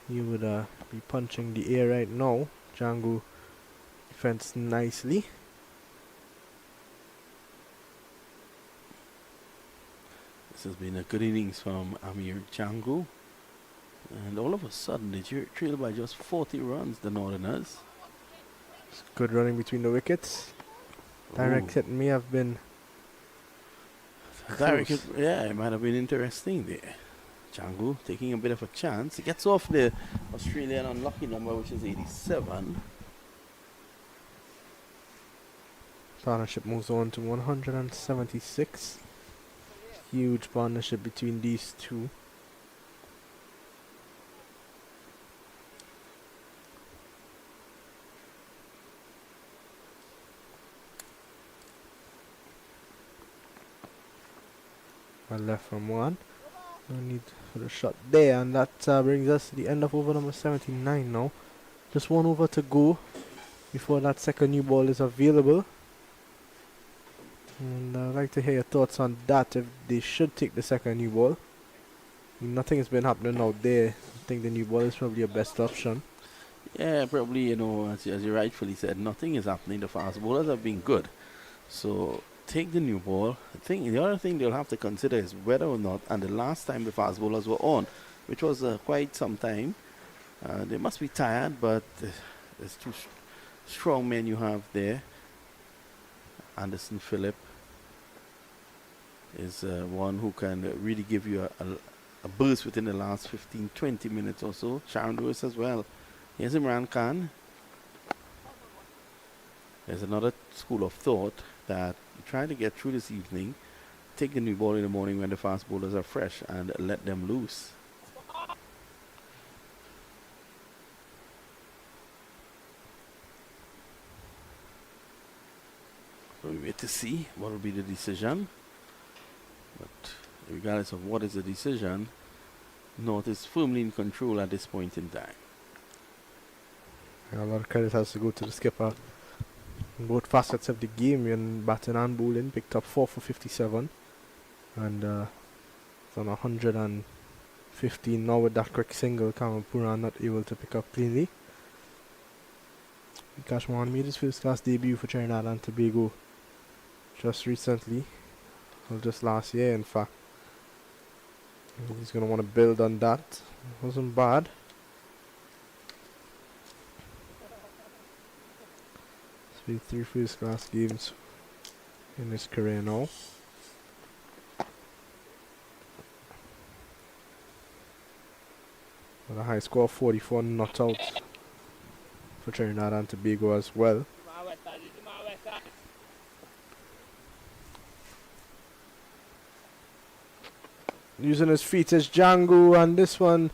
he would be punching the air right now. Jangu defends nicely. This has been a good innings from Amir Jangu. And all of a sudden, they trail by just 40 runs, the Northerners. It's good running between the wickets. Direct hit may have been Direct hit, close. yeah, it might have been interesting there. Jangu taking a bit of a chance. He gets off the Australian unlucky number, which is 87. Partnership moves on to 176. Huge partnership between these two. Well left from one. No need for the shot there, and that brings us to the end of over number 79 now. Just one over to go before that second new ball is available. And I'd like to hear your thoughts on that, if they should take the second new ball. Nothing has been happening out there. I think the new ball is probably your best option. Yeah, probably, as you rightfully said, nothing is happening. The fast bowlers have been good. So take the new ball. The other thing they'll have to consider is whether or not, and the last time the fast bowlers were on, which was quite some time, they must be tired, but there's two strong men you have there. Anderson Phillip is one who can really give you a burst within the last 15-20 minutes or so. Sharon Lewis as well. Here's Imran Khan. There's another school of thought that you try to get through this evening, take the new ball in the morning when the fast bowlers are fresh and let them loose. So we wait to see what will be the decision. But regardless of what is the decision, North is firmly in control at this point in time. A lot of credit has to go to the skipper. In both facets of the game, in batting and bowling, picked up 4 for 57. And it's on 100 and 15 now with that quick single. Kamilo Puran not able to pick up cleanly. Vikash Mohan made his first class debut for Trinidad and Tobago just recently, or just last year in fact. He's going to want to build on that. Wasn't bad. It's been 3 first class games in his career now. With a high score of 44 not out for Trinidad and Tobago as well. Using his feet is Jangu, and this one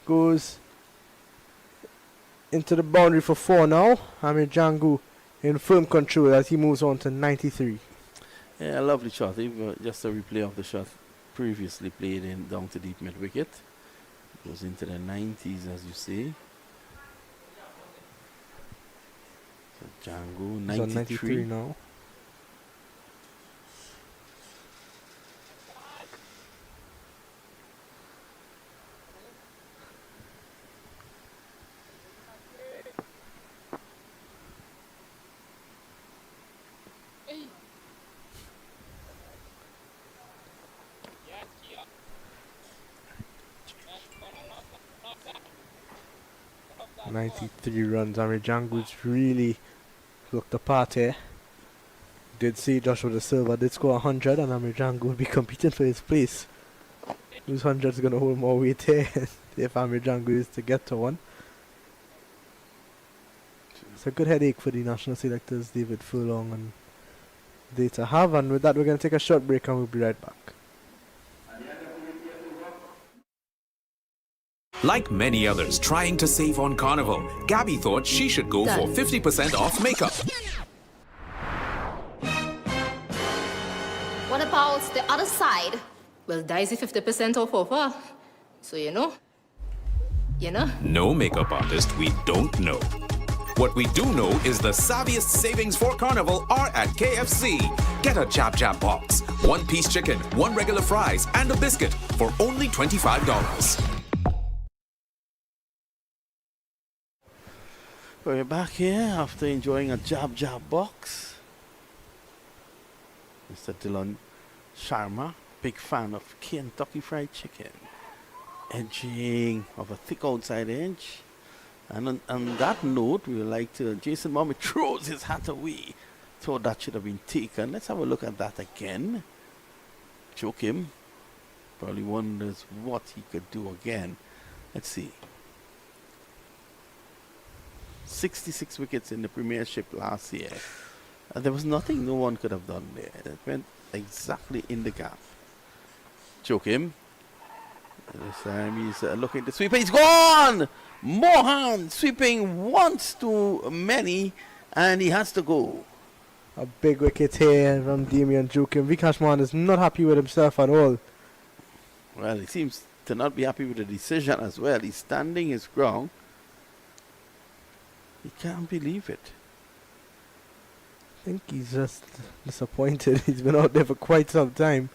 goes into the boundary for 4 now. Jangu in firm control as he moves on to 93. Yeah, a lovely shot. Just a replay of the shot previously played in down to deep mid wicket. Goes into the 90s, as you say. So Jangu, 93. He's on 93 now. Yes, 93 runs. Jangu's really looked apart here. Did see Joshua De Silva did score 100, and Jangu will be competing for his place. Whose 100 is going to hold more weight here if Jangu is to get to one. It's a good headache for the national selectors, David Furlong and they to have. And with that, we're going to take a short break and we'll be right back. Like many others trying to save on Carnival, Gabby thought she should go for 50% off makeup. What about the other side? Well, Daisy 50% off offer. So you know. No makeup artist we don't know. What we do know is the savviest savings for Carnival are at KFC. Get a Jab Jab box, 1-piece chicken, 1 regular fries, and a biscuit for only $25. We're back here after enjoying a Jab Jab box. Mr. Dylan Sharma, big fan of Kentucky Fried Chicken. Edging of a thick outside edge. And on that note, we would like to, Jason Mommy throws his hat away. Thought that should have been taken. Let's have a look at that again. Choke him. Probably wonders what he could do again. Let's see. 66 wickets in the Premiership last year. And there was nothing no one could have done there. It went exactly in the gap. Choke him. This time he's looking to sweep. He's gone! Mohan sweeping once too many, and he has to go. A big wicket here from Damian Joachim. Vikash Mohan is not happy with himself at all. Well, he seems to not be happy with the decision as well. He's standing his ground. He can't believe it. I think he's just disappointed. He's been out there for quite some time.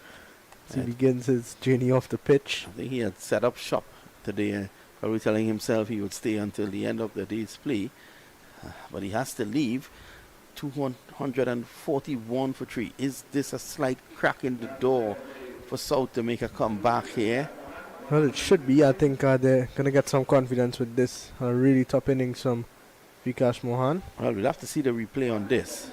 He begins his journey off the pitch. I think he had set up shop today, probably telling himself he would stay until the end of the day's play. But he has to leave. 241 for 3. Is this a slight crack in the door for South to make a comeback here? Well, it should be. I think they're going to get some confidence with this. A really top innings from Vikash Mohan. Well, we'll have to see the replay on this.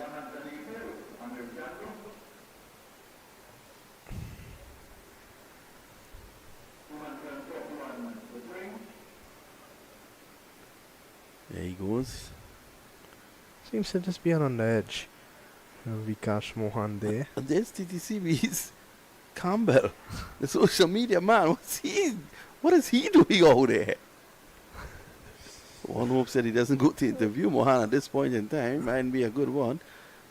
There he goes. Seems to just be on the edge. Vikash Mohan there. And there's Ttcb's Campbell, the social media man. What is he doing out there? One hopes that he doesn't go to interview Mohan at this point in time. Might be a good one.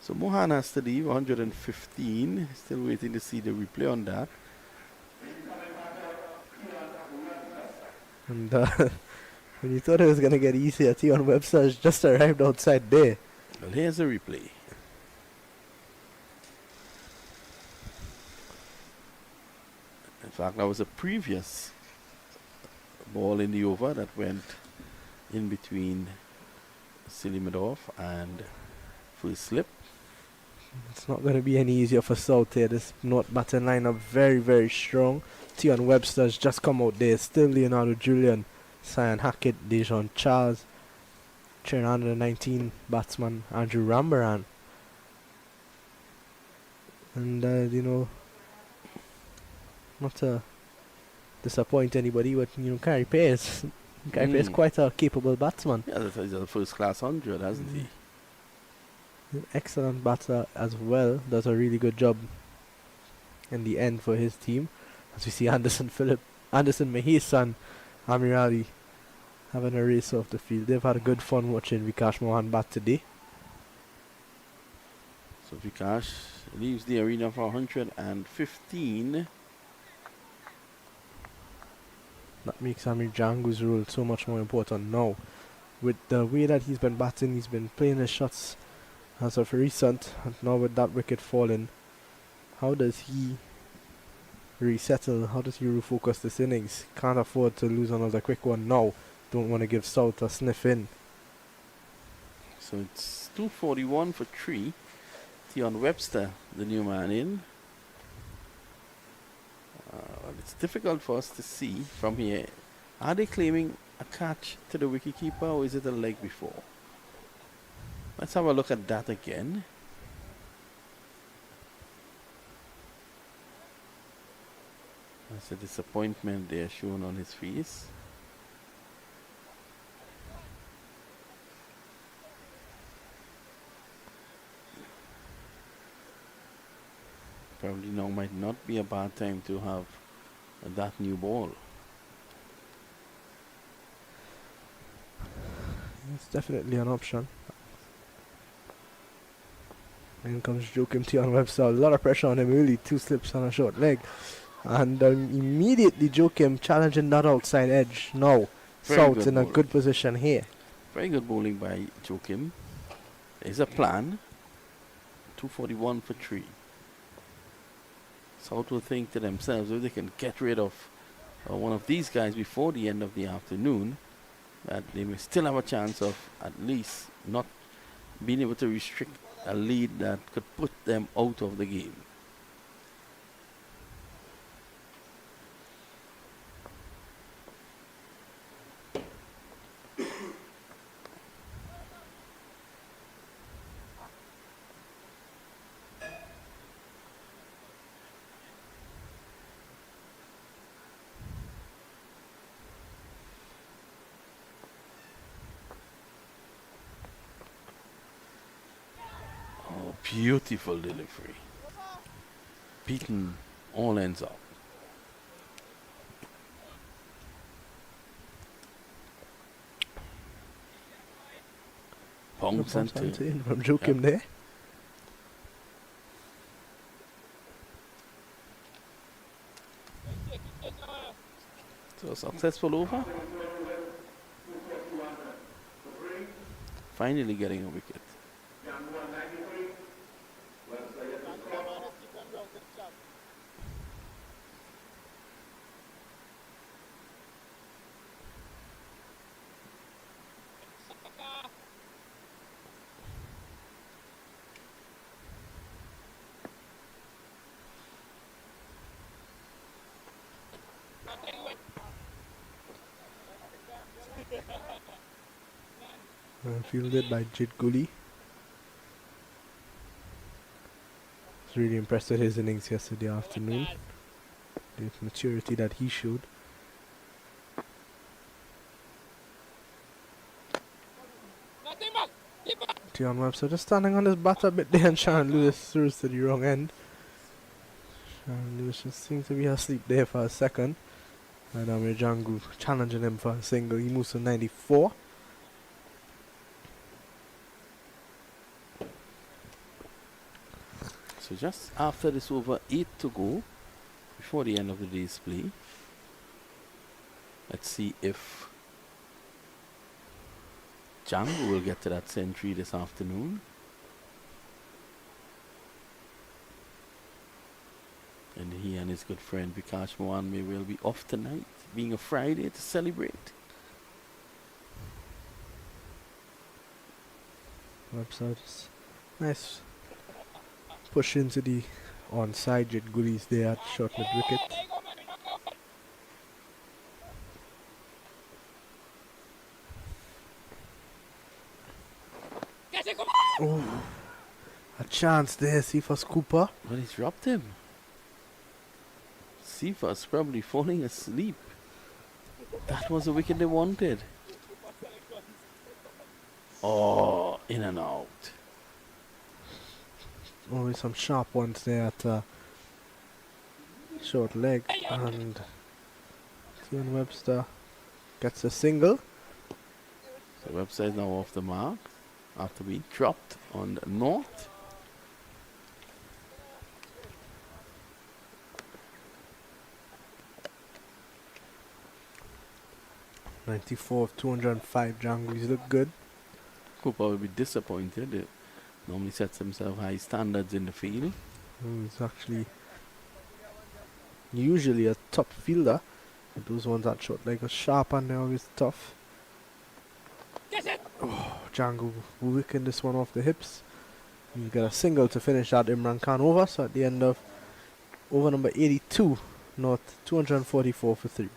So Mohan has to leave 115. Still waiting to see the replay on that. And when you thought it was going to get easier, Tion Webster has just arrived outside there. Well, here's a replay. In fact, that was a previous ball in the over that went in between Silimidov and first slip. It's not going to be any easier for South here. This North batting lineup very, very strong. Tion Webster's just come out there. Still Leonardo Julian, Cyan Hackett, Dejon Charles, train under the 19 batsman Andrew Rambaran. And, not to disappoint anybody, but, Gary Pearce. Gary Pearce quite a capable batsman. Yeah, he's a first class 100, hasn't he? An excellent batter as well. Does a really good job in the end for his team. As we see Anderson Mahis and Amir Ali having a race off the field. They've had a good fun watching Vikash Mohan bat today. So Vikash leaves the arena for 115. That makes Amir Jangu's role so much more important now. With the way that he's been batting, he's been playing his shots as of recent, and now with that wicket falling, how does he resettle? How does he refocus this innings? Can't afford to lose another quick one now. Don't want to give South a sniff in. So it's 241 for 3. Tion Webster, the new man in. Well, it's difficult for us to see from here. Are they claiming a catch to the wicketkeeper, or is it a leg before? Let's have a look at that again. There's a disappointment there shown on his face. Probably now might not be a bad time to have that new ball. It's definitely an option. In comes Joachim Tion Webster. A lot of pressure on him early. 2 slips on a short leg. And immediately Joachim challenging that outside edge. Now South in a good position here. Very good bowling by Joachim. There's a plan. 241 for 3. South will think to themselves, if they can get rid of one of these guys before the end of the afternoon, that they may still have a chance of at least not being able to restrict a lead that could put them out of the game. Beautiful delivery. Beaten all ends up. Pongs and in from Joachim there. So successful over. Finally getting a wicket. Fielded by Jit Gully. Was really impressed with his innings yesterday afternoon. The maturity that he showed. Tion Webster just standing on his bat a bit there, and Shannon Lewis throws to the wrong end. Shannon Lewis just seemed to be asleep there for a second. And Amir Jangu challenging him for a single. He moves to 94. So just after this over, 8 to go before the end of the day's play. Let's see if Jangu will get to that century this afternoon. And he and and his good friend Vikash Mohan may well be off tonight, being a Friday to celebrate. Webster just nice push into the onside. Jet goodies there at short mid wicket. Oh, a chance there, Cephas Cooper. But he's dropped him. Cephas probably falling asleep. That was the wicket they wanted. Oh, in and out. Always some sharp ones there at short leg. And Ian Webster gets a single. So Webster is now off the mark after being dropped on the north. '94 of 205 Jangus look good. Cooper will be disappointed. It normally sets himself high standards in the field. He's actually usually a top fielder. But those ones that short leg are sharp and they're always tough. Oh, Jangu wicking this one off the hips. He's got a single to finish that Imran Khan over. So at the end of over number 82, not 244 for 3.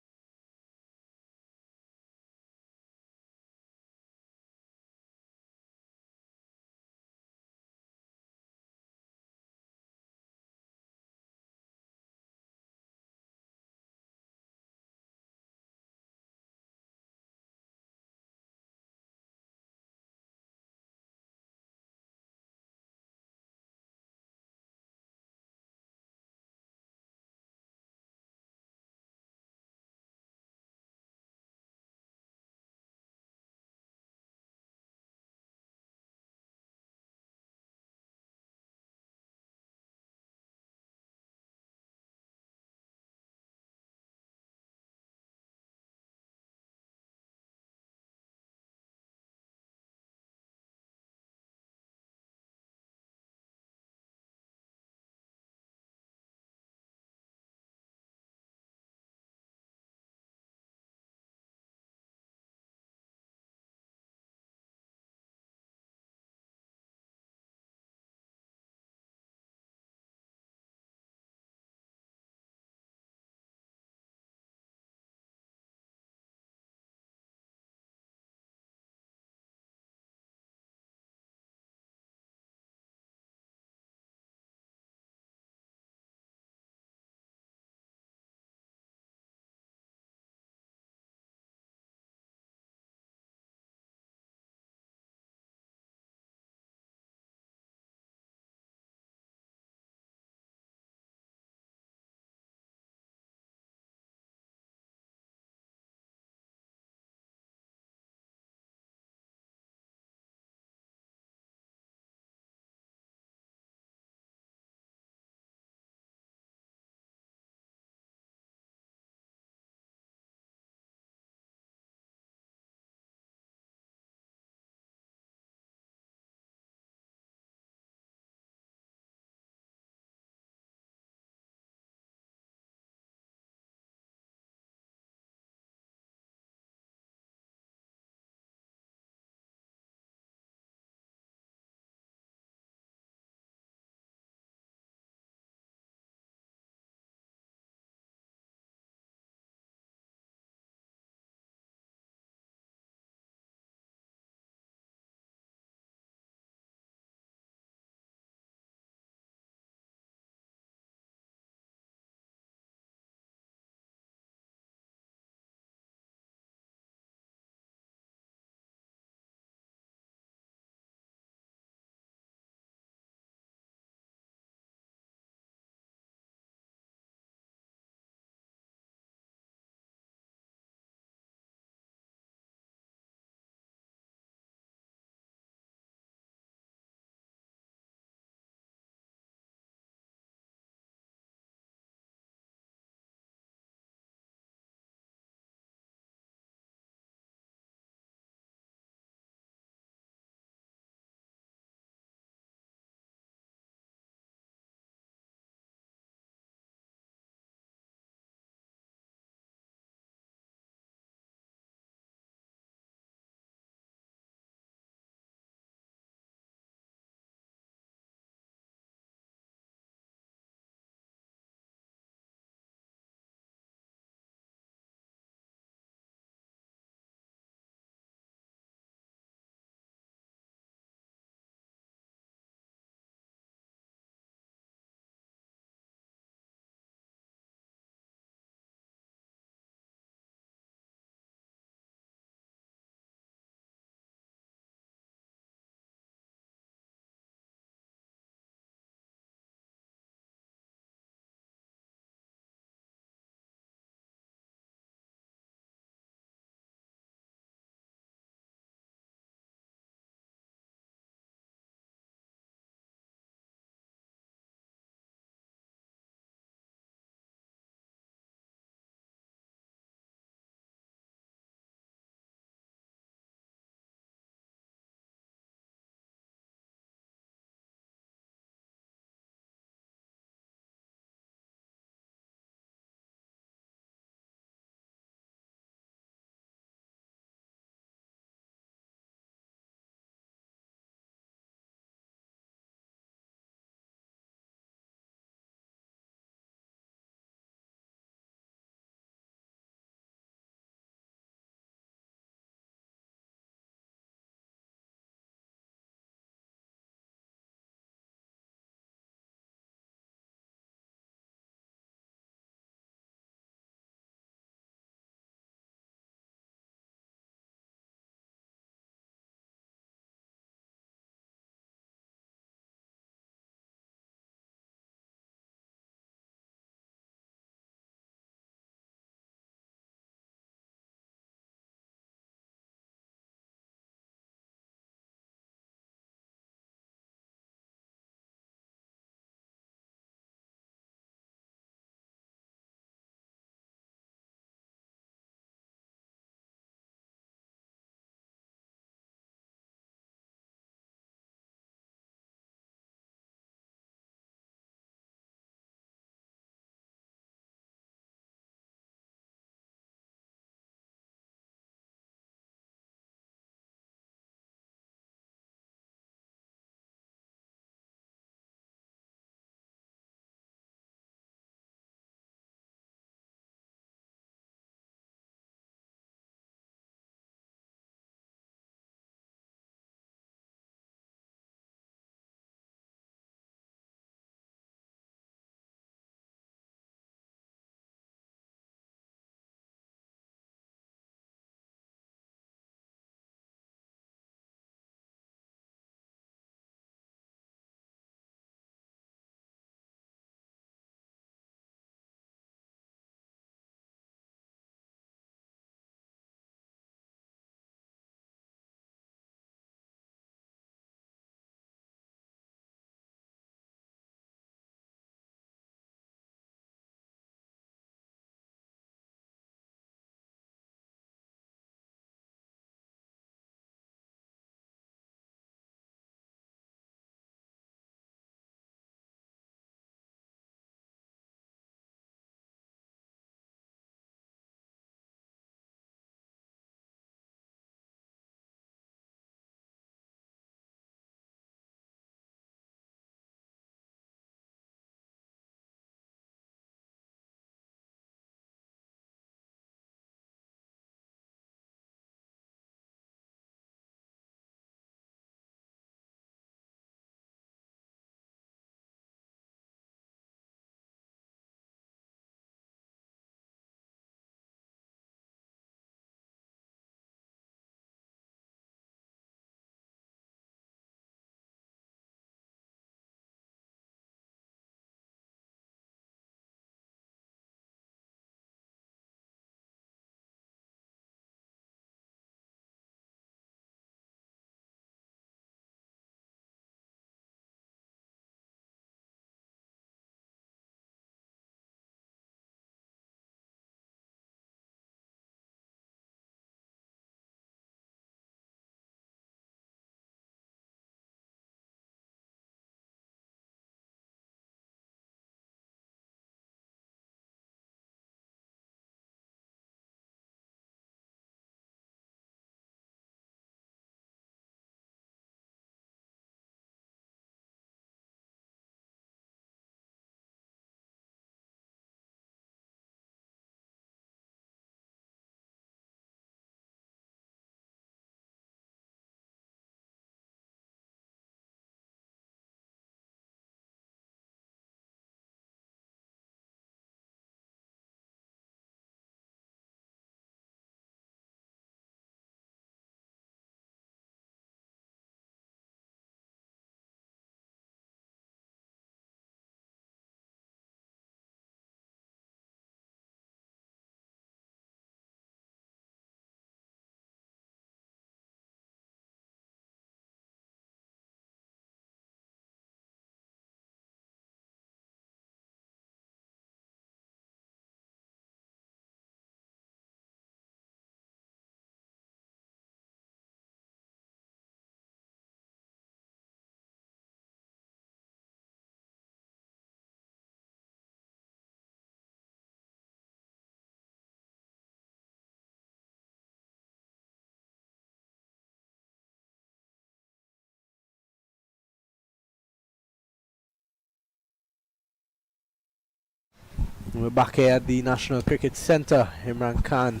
We're back here at the National Cricket Centre. Imran Khan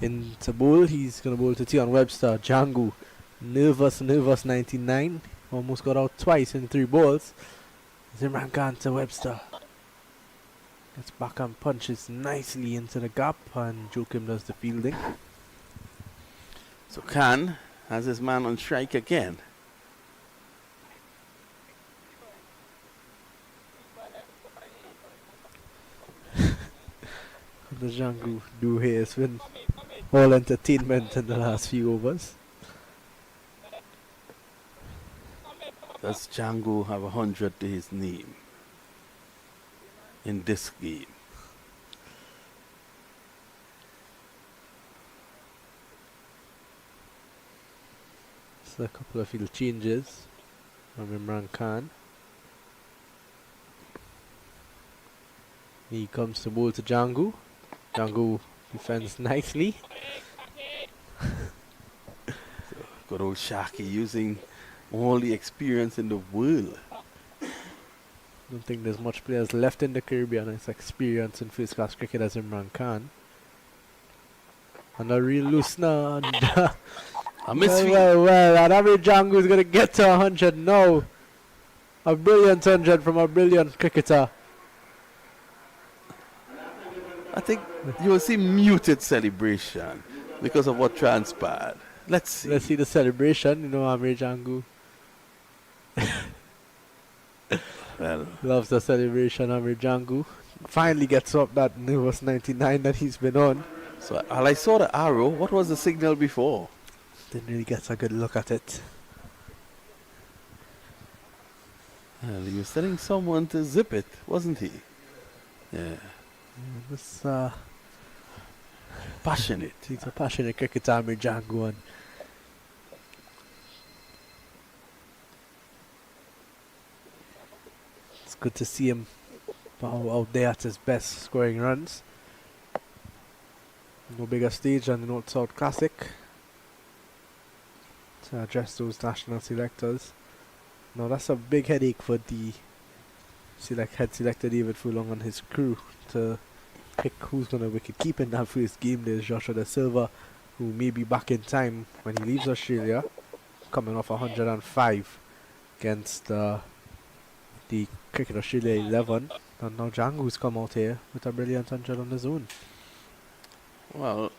in to bowl. He's going to bowl to Tion Webster. Jangu, nervous 99. Almost got out twice in 3 balls. Imran Khan to Webster. Gets back and punches nicely into the gap, and Joachim does the fielding. So Khan has his man on strike again. The Jangu do here has been all entertainment in the last few overs. Does Jangu have 100 to his name in this game? So a couple of field changes from Imran Khan. He comes to bowl to Jangu. Jangu defends nicely. Good old Shaki using all the experience in the world. Don't think there's much players left in the Caribbean as experience in first class cricket as Imran Khan. And a real loosener. A misfield. Well, and every Jangu is going to get to 100 now. A brilliant 100 from a brilliant cricketer. I think you will see muted celebration because of what transpired. Let's see. Let's see the celebration. You know, Amir Jangu Well, loves the celebration. Amir Jangu finally gets up that nervous 99 that he's been on. so while I saw the arrow, what was the signal before? Didn't really get a good look at it. Well, he was telling someone to zip it, wasn't he? Yeah. This, Passionate. he's a passionate cricketer, Amir Jangu, and it's good to see him out there at his best, scoring runs. No bigger stage than the North South Classic to address those national selectors. Now that's a big headache for the head selector David Furlong and his crew to pick who's going to wicket keep in that first game. There's Joshua Da Silva, who may be back in time when he leaves Australia, coming off 105 against the Cricket Australia 11. And now Jangu's come out here with a brilliant 100 on his own. Well,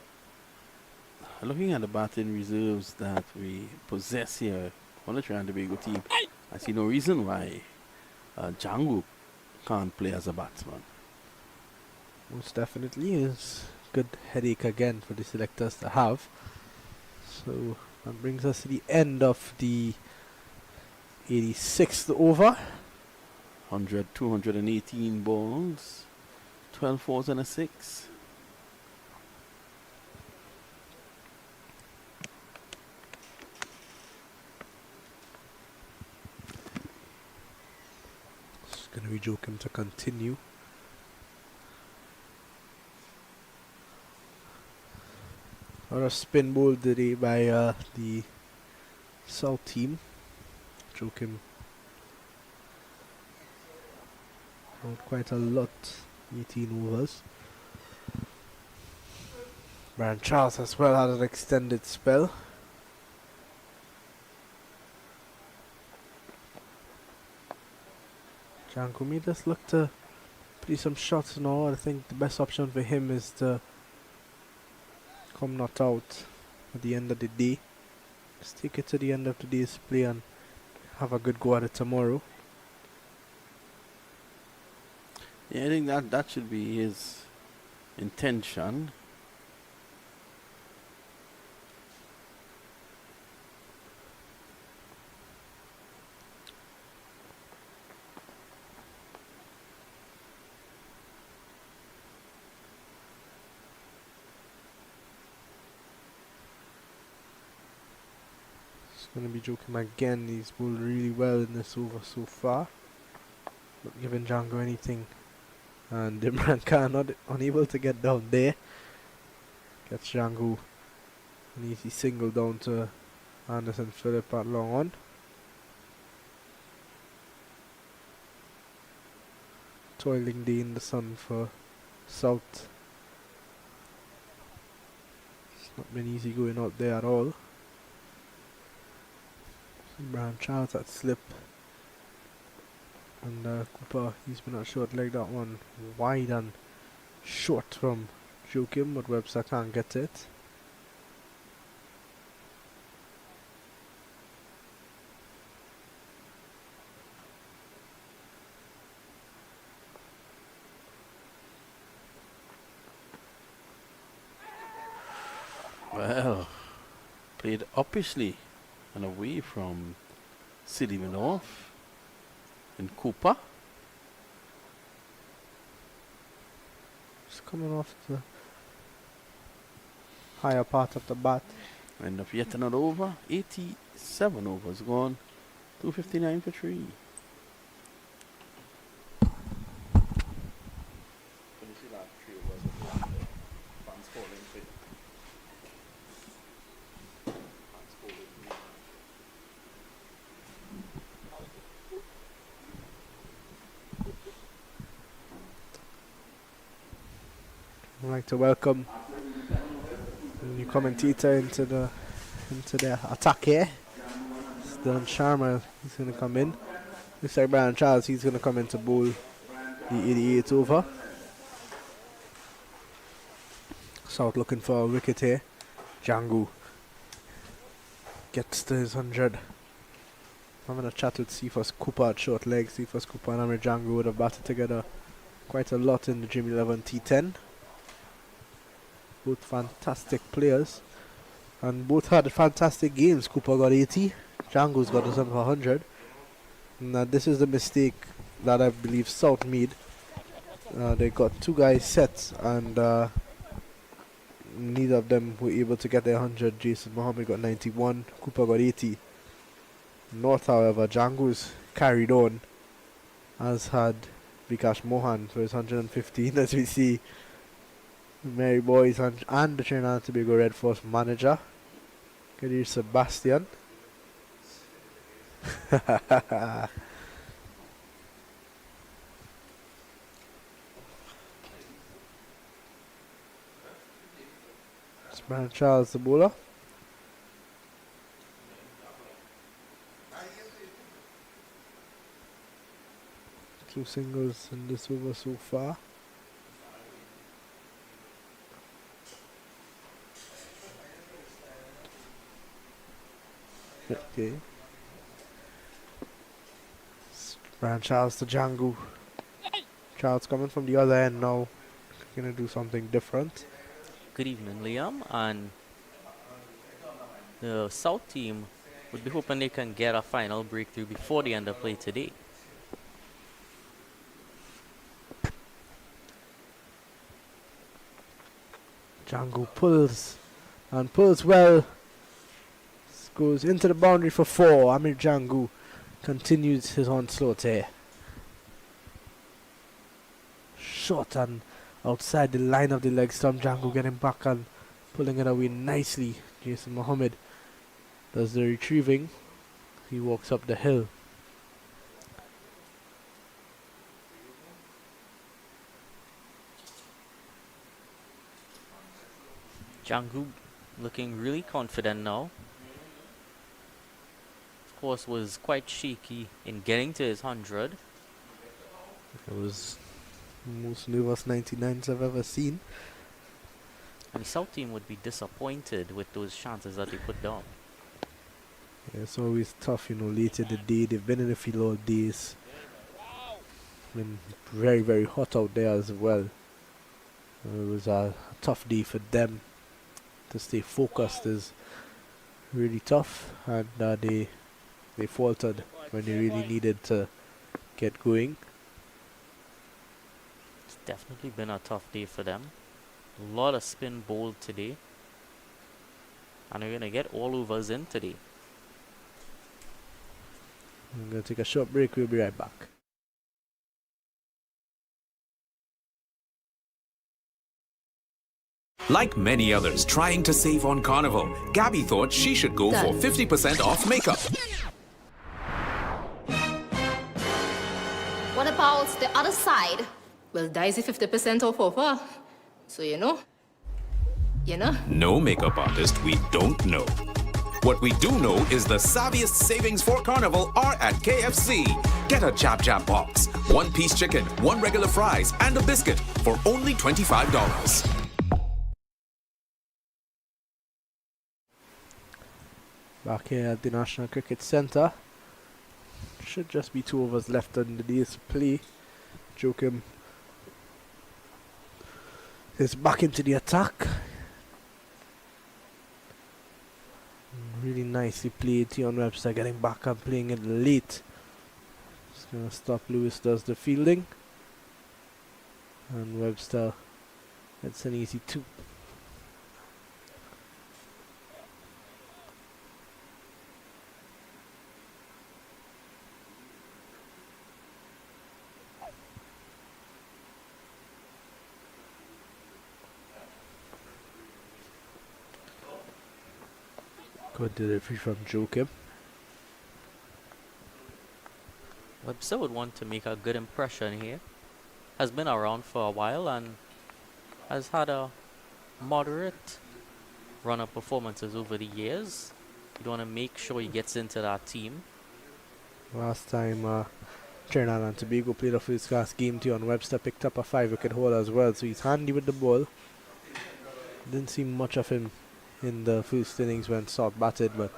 looking at the batting reserves that we possess here on the Trinidad and Tobago team, I see no reason why Jangu can't play as a batsman. Most definitely is good headache again for the selectors to have. So that brings us to the end of the 86th over. 218 balls, 12 fours and a 6. It's going to be Joachim to continue. Or a spin bowl today by the South team. Joachim out quite a lot, 18 overs. Brian Charles as well had an extended spell. Jangu may just look to play some shots now. I think the best option for him is to come not out at the end of the day. Just take it to the end of the day's play and have a good go at it tomorrow. Yeah, I think that should be his intention. It's going to be Joachim again. He's bowled really well in this over so far. Not giving Jangu anything. And Imran Khan unable to get down there. Gets Jangu an easy single down to Anderson Phillip at long on. Toiling day in the sun for South. It's not been easy going out there at all. Brian Charles at slip. And Cooper, he's been a short leg, that one wide and short from Joachim, but Webster can't get it. Well, played uppishly and away from City North in Cooper. Just coming off the higher part of the bat. End of yet another over. 87 overs gone. 259 for 3. I'd like to welcome the new commentator into the attack here. It's Dylan Sharma, he's going to come in. Looks like Brian Charles, he's going to come in to bowl the 88th over. South looking for a wicket here. Jangu gets to his 100. I'm going to chat with Cephas Cooper at short leg. Cephas Cooper and Amir Jangu would have batted together quite a lot in the Dream 11 T10. Both fantastic players, and both had fantastic games. Cooper got 80, Jangu's got us for 100. Now this is the mistake that I believe South made. They got two guys set, and neither of them were able to get their 100. Jason Mohammed got 91, Cooper got 80. North, however, Jangu's carried on, as had Vikash Mohan for his 115, as we see. Mary Boys and the Trinidad and Tobago Red Force manager, Kadir Sebastian. It's Brian Charles, the bowler. Two singles in this over so far. Okay. Brian Charles to Jangu. Charles coming from the other end now. Gonna do something different. Good evening, Liam. And the South team would be hoping they can get a final breakthrough before the end of play today. Jangu pulls and pulls well. Goes into the boundary for 4. Amir Jangu continues his onslaught here. Short and outside the line of the leg stump. Jangu getting back and pulling it away nicely. Jason Mohammed does the retrieving. He walks up the hill. Jangu looking really confident now. Of course, was quite shaky in getting to his 100. It was the most nervous 99s I've ever seen. And the South team would be disappointed with those chances that they put down. Yeah, it's always tough, late in the day. They've been in the field all days. Been very, very hot out there as well. It was a tough day for them. To stay focused is really tough, and they faltered when they really needed to get going. It's definitely been a tough day for them. A lot of spin bowled today. And they're going to get all overs in today. I'm going to take a short break. We'll be right back. Like many others trying to save on Carnival, Gabby thought she should go for 50% off makeup. What about the other side? Well, dicey 50% off offer. So you know. No makeup artist we don't know. What we do know is the savviest savings for Carnival are at KFC. Get a Jab Jab box, 1-piece chicken, 1 regular fries, and a biscuit for only $25. Back here at the National Cricket Centre. Should just be 2 overs left on the day's play. Joachim is back into the attack. Really nicely played. Tion Webster getting back and playing it late. Just gonna stop. Lewis does the fielding. And Webster gets an easy 2. Good delivery from Joachim. Webster would want to make a good impression here. Has been around for a while and has had a moderate run of performances over the years. You want to make sure he gets into that team. Last time Trinidad and Tobago played a first class game, Tion Webster picked up a 5-wicket haul as well, so he's handy with the ball. Didn't see much of him in the first innings when South batted, but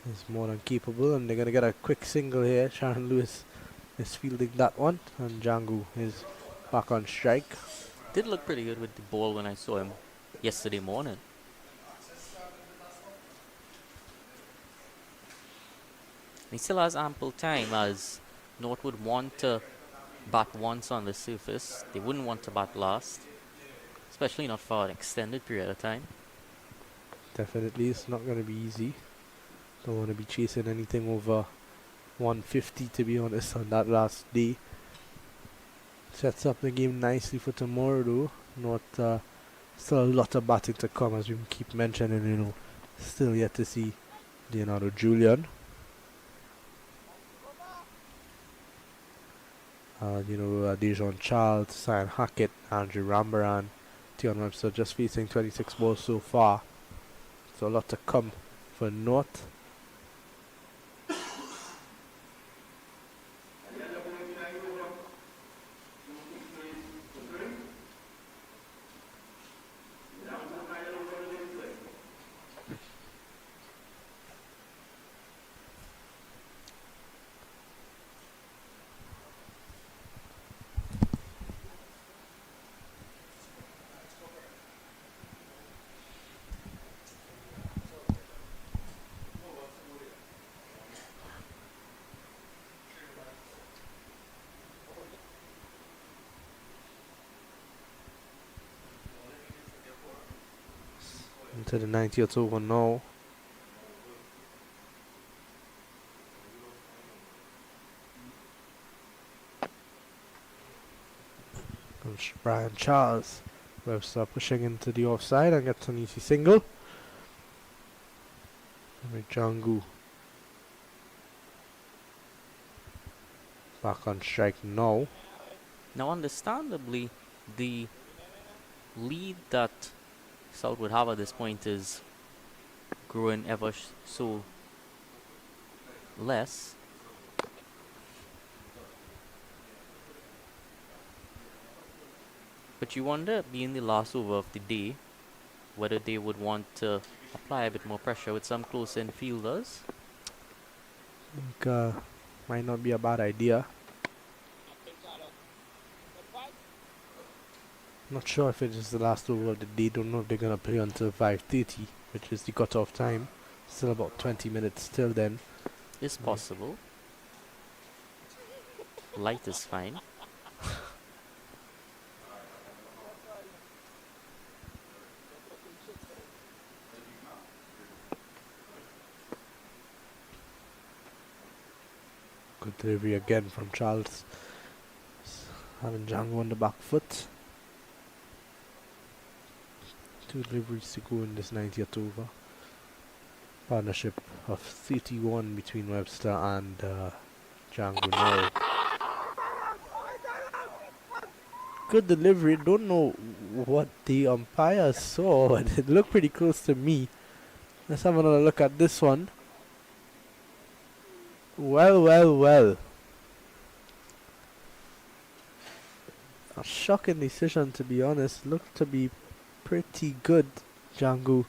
he's more than capable, and they're going to get a quick single here. Sharon Lewis is fielding that one, and Jangu is back on strike. Did look pretty good with the ball when I saw him yesterday morning. He still has ample time, as North would want to bat once on the surface. They wouldn't want to bat last, especially not for an extended period of time. Definitely, it's not going to be easy. Don't want to be chasing anything over 150, to be honest, on that last day. Sets up the game nicely for tomorrow, though. Not still a lot of batting to come, as we keep mentioning. Still yet to see Leonardo Julian. Dejon Charles, Cyan Hackett, Andrew Rambaran, Tion Webster just facing 26 balls so far. So a lot to come for North. Into the 90th over now. Comes Brian Charles. Webster pushing into the offside and gets an easy single. And Jangu back on strike now. Now, understandably, the lead that South would have at this point is growing ever so less. But you wonder, being the last over of the day, whether they would want to apply a bit more pressure with some close-in fielders. I think might not be a bad idea. Not sure if it is the last over of the day. Don't know if they're gonna play until 5:30, which is the cut-off time. Still about 20 minutes till then. It's possible. Light is fine. Good delivery again from Charles. Having Jangu on the back foot. 2 deliveries to go in this 90th over. Partnership of 31 between Webster and Jangu now. good delivery. Don't know what the umpire saw, but it looked pretty close to me. Let's have another look at this one. Well. A shocking decision, to be honest. Looked to be pretty good, Jangu.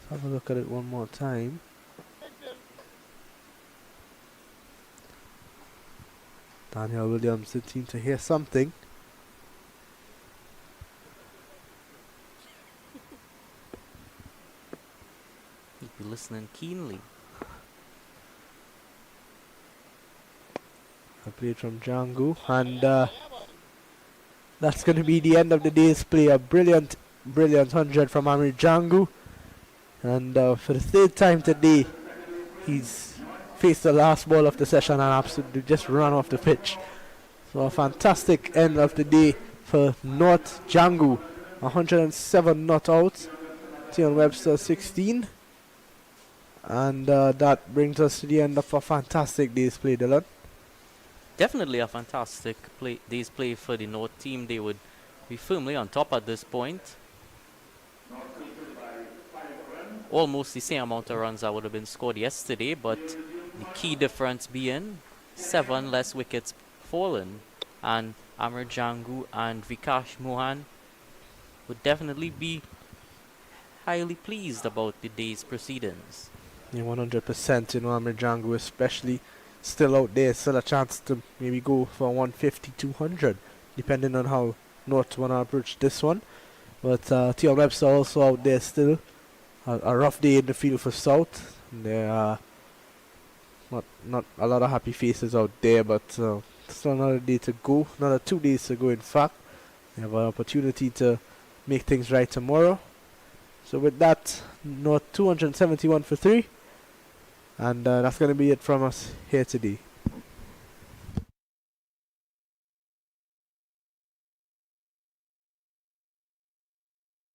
Have a look at it one more time. Daniel Williams did seem to hear something. He'd be listening keenly. A play from Jangu, and that's going to be the end of the day's play. A brilliant 100 from Amir Jangu. And for the third time today, he's faced the last ball of the session and absolutely just run off the pitch. So a fantastic end of the day for North Jangu. 107 not out. Tion Webster 16. And that brings us to the end of a fantastic day's play, Dylan. Definitely a fantastic day's play for the North team. They would be firmly on top at this point. Almost the same amount of runs that would have been scored yesterday, but the key difference being 7 less wickets fallen, and Amir Jangu and Vikash Mohan would definitely be highly pleased about the day's proceedings. Yeah, 100%. Amir Jangu especially still out there, still a chance to maybe go for 150, 200, depending on how North want to approach this one. But Tion Webster also out there still. A rough day in the field for South. There are not a lot of happy faces out there, but still another day to go. Another 2 days to go, in fact. We have an opportunity to make things right tomorrow. So with that, North 271 for 3. And that's going to be it from us here today.